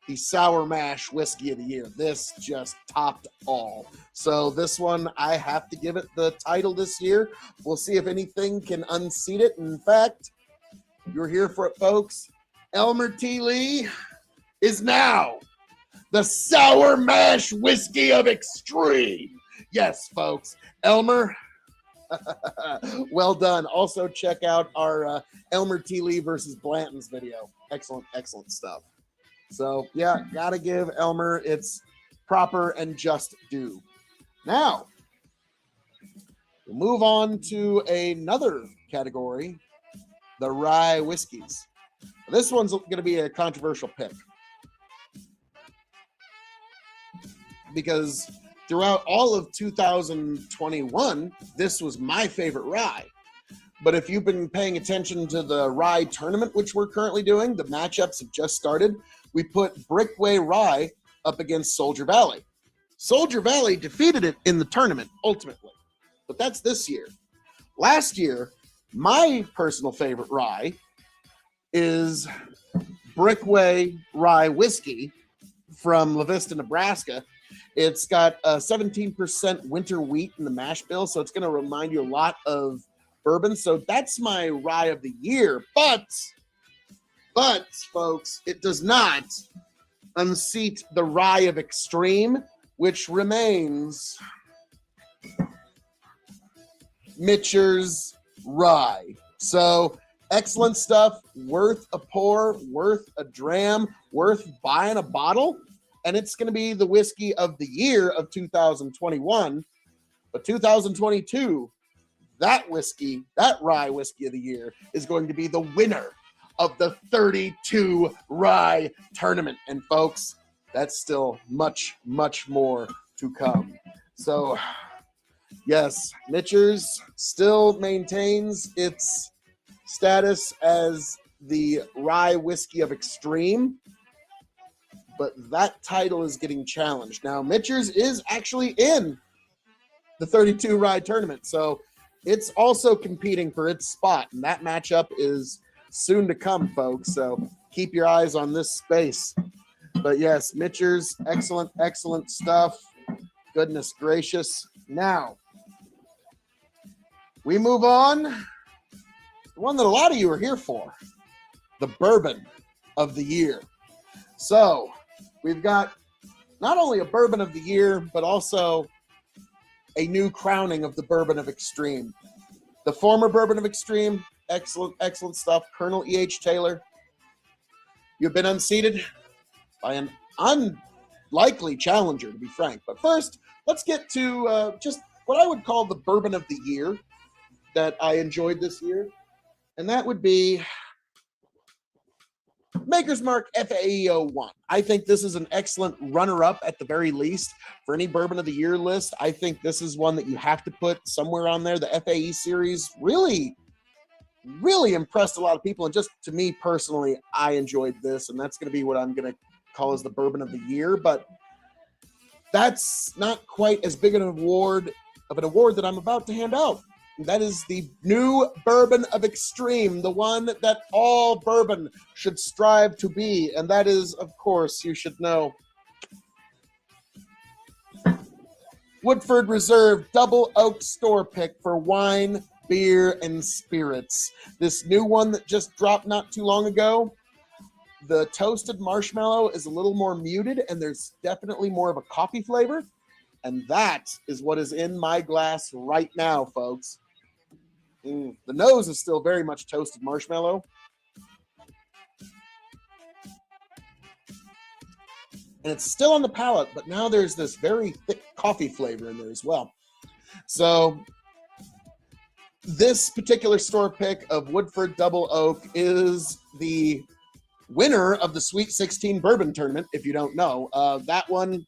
S4: the sour mash whiskey of the year. This just topped all. So this one, I have to give it the title this year. We'll see if anything can unseat it. In fact, you're here for it, folks. Elmer T. Lee is now the sour mash whiskey of extreme. Yes, folks. Elmer, well done. Also, check out our Elmer T. Lee versus Blanton's video. Excellent, excellent stuff. So, yeah, gotta give Elmer its proper and just due. Now, we'll move on to another category, the rye whiskeys. This one's going to be a controversial pick because throughout all of 2021, this was my favorite rye. But if you've been paying attention to the rye tournament, which we're currently doing, the matchups have just started. We put Brickway Rye up against Soldier Valley. Soldier Valley defeated it in the tournament, ultimately. But that's this year. Last year, my personal favorite rye is Brickway Rye Whiskey from La Vista, Nebraska. It's got 17% winter wheat in the mash bill, so it's going to remind you a lot of bourbon. So that's my rye of the year. But, folks, it does not unseat the rye of extreme, which remains Mitcher's Rye. So excellent stuff, worth a pour, worth a dram, worth buying a bottle. And it's going to be the whiskey of the year of 2021. But 2022, that whiskey, that rye whiskey of the year, is going to be the winner of the 32 rye tournament. And folks, that's still much, much more to come. So, yes, Mitcher's still maintains its status as the rye whiskey of extreme, but that title is getting challenged. Now, Mitcher's is actually in the 32 rye tournament, so it's also competing for its spot, and that matchup is soon to come, folks, so keep your eyes on this space. But yes, Mitcher's, excellent, excellent stuff. Goodness gracious. Now, we move on. The one that a lot of you are here for, the bourbon of the year. So, we've got not only a bourbon of the year, but also a new crowning of the bourbon of extreme. The former bourbon of extreme, excellent, excellent stuff. Colonel E.H. Taylor, you've been unseated by an unlikely challenger, to be frank. But first, let's get to just what I would call the bourbon of the year that I enjoyed this year. And that would be Maker's Mark FAEO 1. I think this is an excellent runner-up at the very least for any bourbon of the year list. I think this is one that you have to put somewhere on there. The FAE series really impressed a lot of people. And just to me personally, I enjoyed this. And that's going to be what I'm going to call as the bourbon of the year, but that's not quite as big an award that I'm about to hand out. That is the new bourbon of extreme, the one that all bourbon should strive to be. And that is, of course, you should know, Woodford Reserve Double Oak Store Pick for wine, beer, and spirits. This new one that just dropped not too long ago, the toasted marshmallow is a little more muted, and there's definitely more of a coffee flavor. And that is what is in my glass right now, folks. The nose is still very much toasted marshmallow. And it's still on the palate, but now there's this very thick coffee flavor in there as well. So this particular store pick of Woodford Double Oak is the winner of the Sweet 16 Bourbon Tournament, if you don't know. That one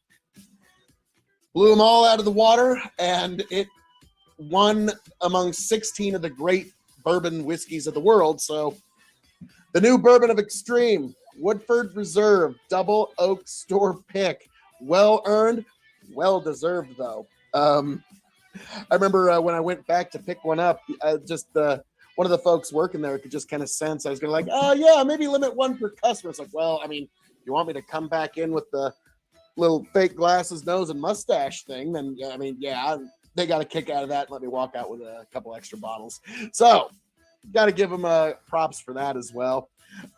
S4: blew them all out of the water, and it won among 16 of the great bourbon whiskeys of the world. So the new bourbon of extreme, Woodford Reserve Double Oak Store Pick. Well earned, well deserved, though. I remember when I went back to pick one up, one of the folks working there could just kind of sense I was going to yeah, maybe limit one per customer. It's like, well, I mean, you want me to come back in with the little fake glasses, nose, and mustache thing, then, I mean, yeah, they got a kick out of that and let me walk out with a couple extra bottles. So, got to give them props for that as well.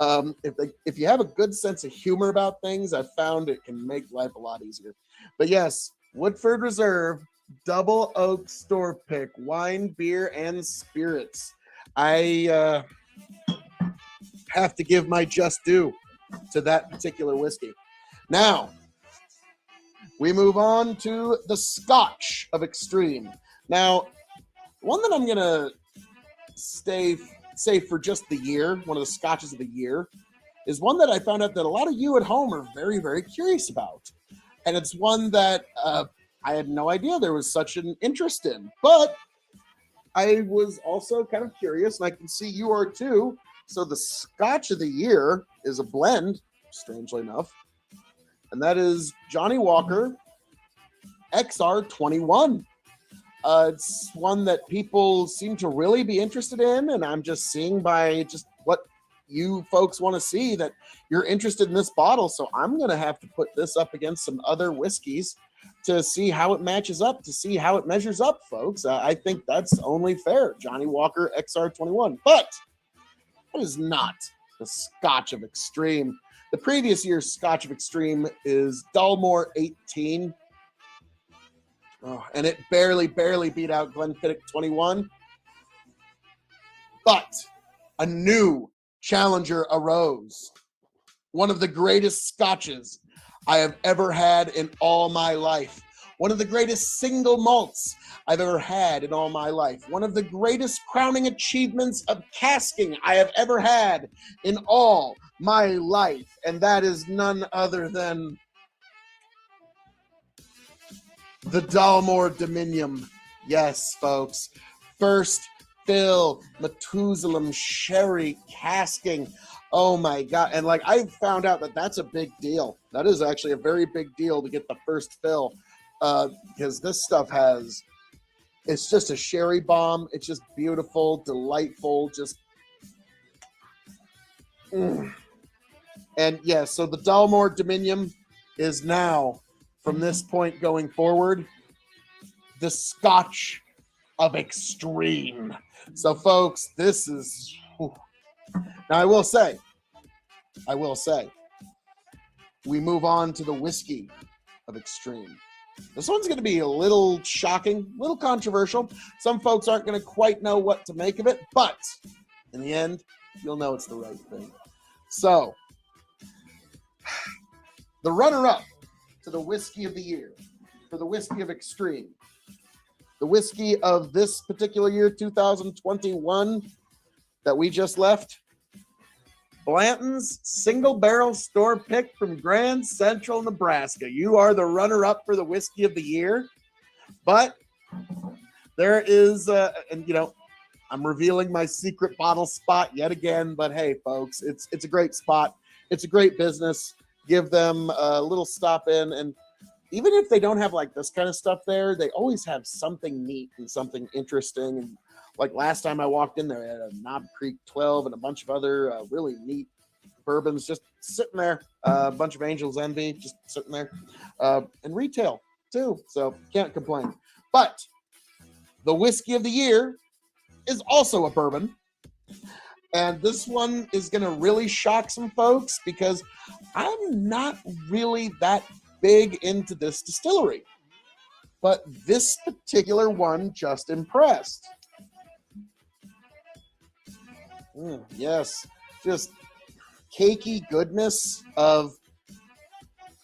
S4: If you have a good sense of humor about things, I've found it can make life a lot easier. But yes, Woodford Reserve Double Oak Store Pick, wine, beer, and spirits. I have to give my just due to that particular whiskey. Now, we move on to the Scotch of Extreme. Now, one that I'm going to say for just the year, one of the Scotches of the year, is one that I found out that a lot of you at home are very, very curious about. And it's one that I had no idea there was such an interest in. But I was also kind of curious, and I can see you are too. So the Scotch of the year is a blend, strangely enough, and that is Johnny Walker XR21. It's one that people seem to really be interested in, and I'm just seeing by just what you folks want to see that you're interested in this bottle. So I'm going to have to put this up against some other whiskeys to see how it matches up, to see how it measures up, folks. I think that's only fair. Johnny Walker XR21. But it is not the Scotch of Extreme. The previous year's Scotch of Extreme is Dulmore 18. And it barely beat out Glenfiddich 21. But a new challenger arose. One of the greatest Scotches I have ever had in all my life. One of the greatest single malts I've ever had in all my life. One of the greatest crowning achievements of casking I have ever had in all my life. And that is none other than the Dalmore Dominion. Yes, folks. First fill Methuselah sherry casking. Oh my God. And like I found out that that's a big deal. That is actually a very big deal to get the first fill. Because this stuff it's just a sherry bomb. It's just beautiful, delightful, just. And yeah, so the Dalmore Dominion is now, from this point going forward, the Scotch of Extreme. So folks, this is. Now I will say, we move on to the whiskey of Extreme. This one's going to be a little shocking, a little controversial. Some folks aren't going to quite know what to make of it, but in the end, you'll know it's the right thing. So, the runner-up to the whiskey of the year, for the whiskey of Extreme, the whiskey of this particular year, 2021, that we just left, Blanton's Single Barrel Store Pick from Grand Central, Nebraska. You are the runner-up for the whiskey of the year. But there is, and you know, I'm revealing my secret bottle spot yet again. But hey, folks, it's a great spot. It's a great business. give them a little stop in. And even if they don't have like this kind of stuff there, they always have something neat and something interesting. And like last time I walked in there, they had a Knob Creek 12 and a bunch of other really neat bourbons just sitting there. A bunch of Angel's Envy just sitting there. And retail too, so can't complain. But the whiskey of the year is also a bourbon. And this one is going to really shock some folks because I'm not really that big into this distillery. But this particular one just impressed. Yes, just cakey goodness of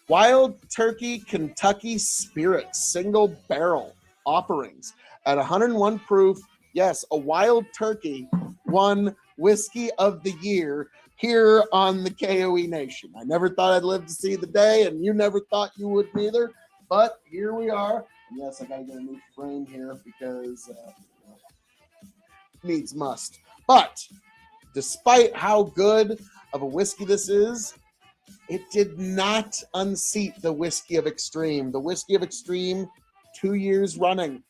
S4: Wild Turkey Kentucky Spirit single barrel offerings at 101 proof. Yes, a Wild Turkey won whiskey of the year here on the K.O.E. Nation. I never thought I'd live to see the day, and you never thought you would either, but here we are. And yes, I gotta get a new frame here because needs must. But despite how good of a whiskey this is, it did not unseat the Whiskey of Extreme. The Whiskey of Extreme, 2 years running.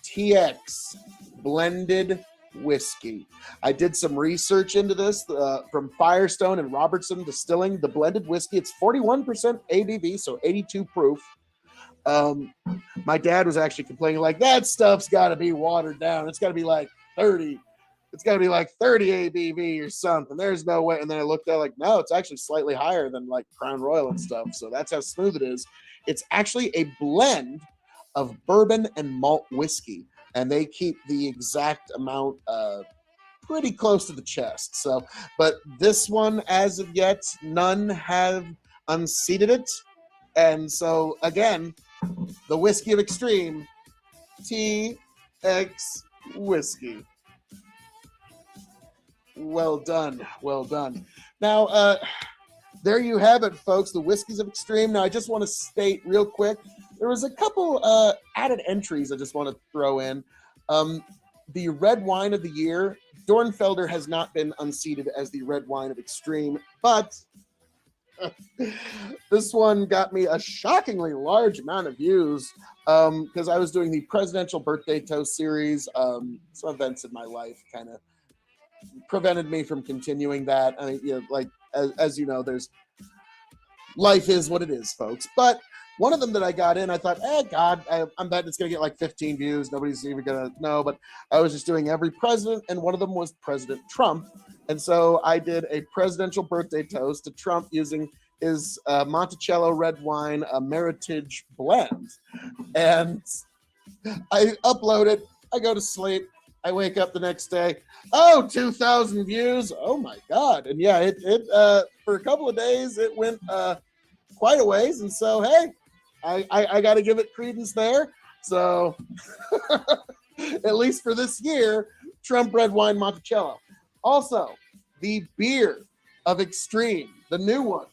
S4: TX blended whiskey. I did some research into this from Firestone and Robertson Distilling. The blended whiskey, it's 41% ABV, so 82 proof. My dad was actually complaining like, that stuff's got to be watered down. It's got to be like 30. It's got to be like 30 ABV or something. There's no way. And then I looked at like, no, it's actually slightly higher than like Crown Royal and stuff. So that's how smooth it is. It's actually a blend of bourbon and malt whiskey, and they keep the exact amount pretty close to the chest. So, but this one, as of yet, none have unseated it. And so, again, the Whiskey of Extreme, TX Whiskey. Well done. Well done. Now, there you have it, folks, the Whiskeys of Extreme. Now, I just want to state real quick, there was a couple added entries I just want to throw in. The Red Wine of the Year, Dornfelder has not been unseated as the Red Wine of Extreme, but this one got me a shockingly large amount of views because I was doing the Presidential Birthday Toast series. Some events in my life kind of prevented me from continuing that. I mean, you know, like as you know, there's life is what it is, folks. But one of them that I got in, I thought, God, I'm betting it's gonna get like 15 views. Nobody's even gonna know. But I was just doing every president, and one of them was President Trump. And so I did a presidential birthday toast to Trump using his Monticello red wine, a Meritage blend. And I upload it. I go to sleep. I wake up the next day. Oh, 2,000 views. Oh my God. And yeah, it for a couple of days, it went quite a ways. And so, hey, I got to give it credence there. So at least for this year, Trump red wine Monticello. Also, the beer of Extreme, the new one,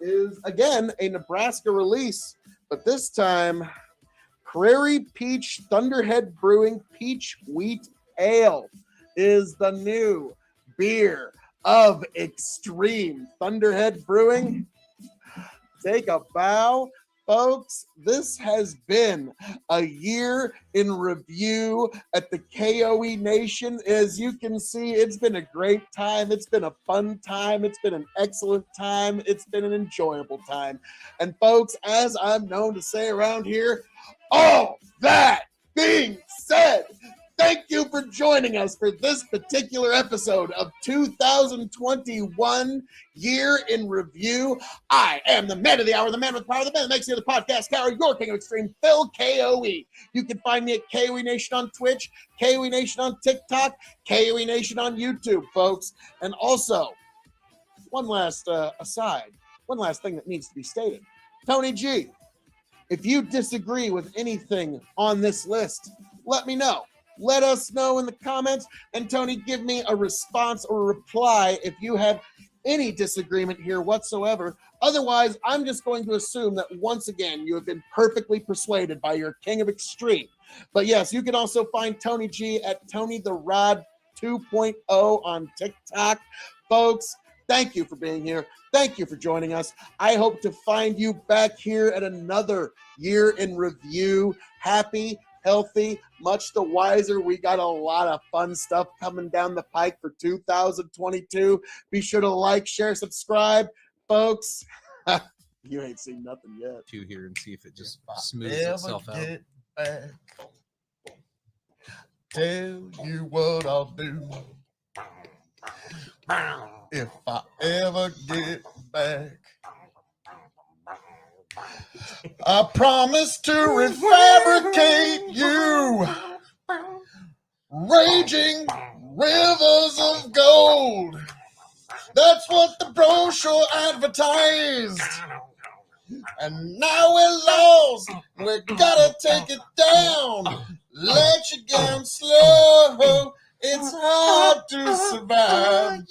S4: is again a Nebraska release, but this time Prairie Peach Thunderhead Brewing Peach Wheat Ale is the new beer of Extreme. Thunderhead Brewing, take a bow. Folks, this has been a year in review at the K.O.E. Nation. As you can see, it's been a great time. It's been a fun time. It's been an excellent time. It's been an enjoyable time. And folks, as I'm known to say around here, all that being said, thank you for joining us for this particular episode of 2021 Year in Review. I am the man of the hour, the man with power, the man that makes the other podcast carry your king of extreme, Phil K.O.E. You can find me at K.O.E. Nation on Twitch, K.O.E. Nation on TikTok, K.O.E. Nation on YouTube, folks. And also, one last aside, one last thing that needs to be stated. Tony G, if you disagree with anything on this list, let me know. Let us know in the comments. And Tony, give me a response or a reply if you have any disagreement here whatsoever. Otherwise, I'm just going to assume that once again, you have been perfectly persuaded by your King of Extreme. But yes, you can also find Tony G at Tony the Rod 2.0 on TikTok. Folks, thank you for being here. Thank you for joining us. I hope to find you back here at another year in review. Happy, healthy, much the wiser. We got a lot of fun stuff coming down the pike for 2022. Be sure to like, share, subscribe, folks. You ain't seen nothing yet.
S8: To here and see if it just smooths itself out.
S4: Back, tell you what I'll do. If I ever get back, I promise to refabricate you, raging rivers of gold. That's what the brochure advertised. And now we're lost. We gotta take it down. Let you down slow. It's hard to survive.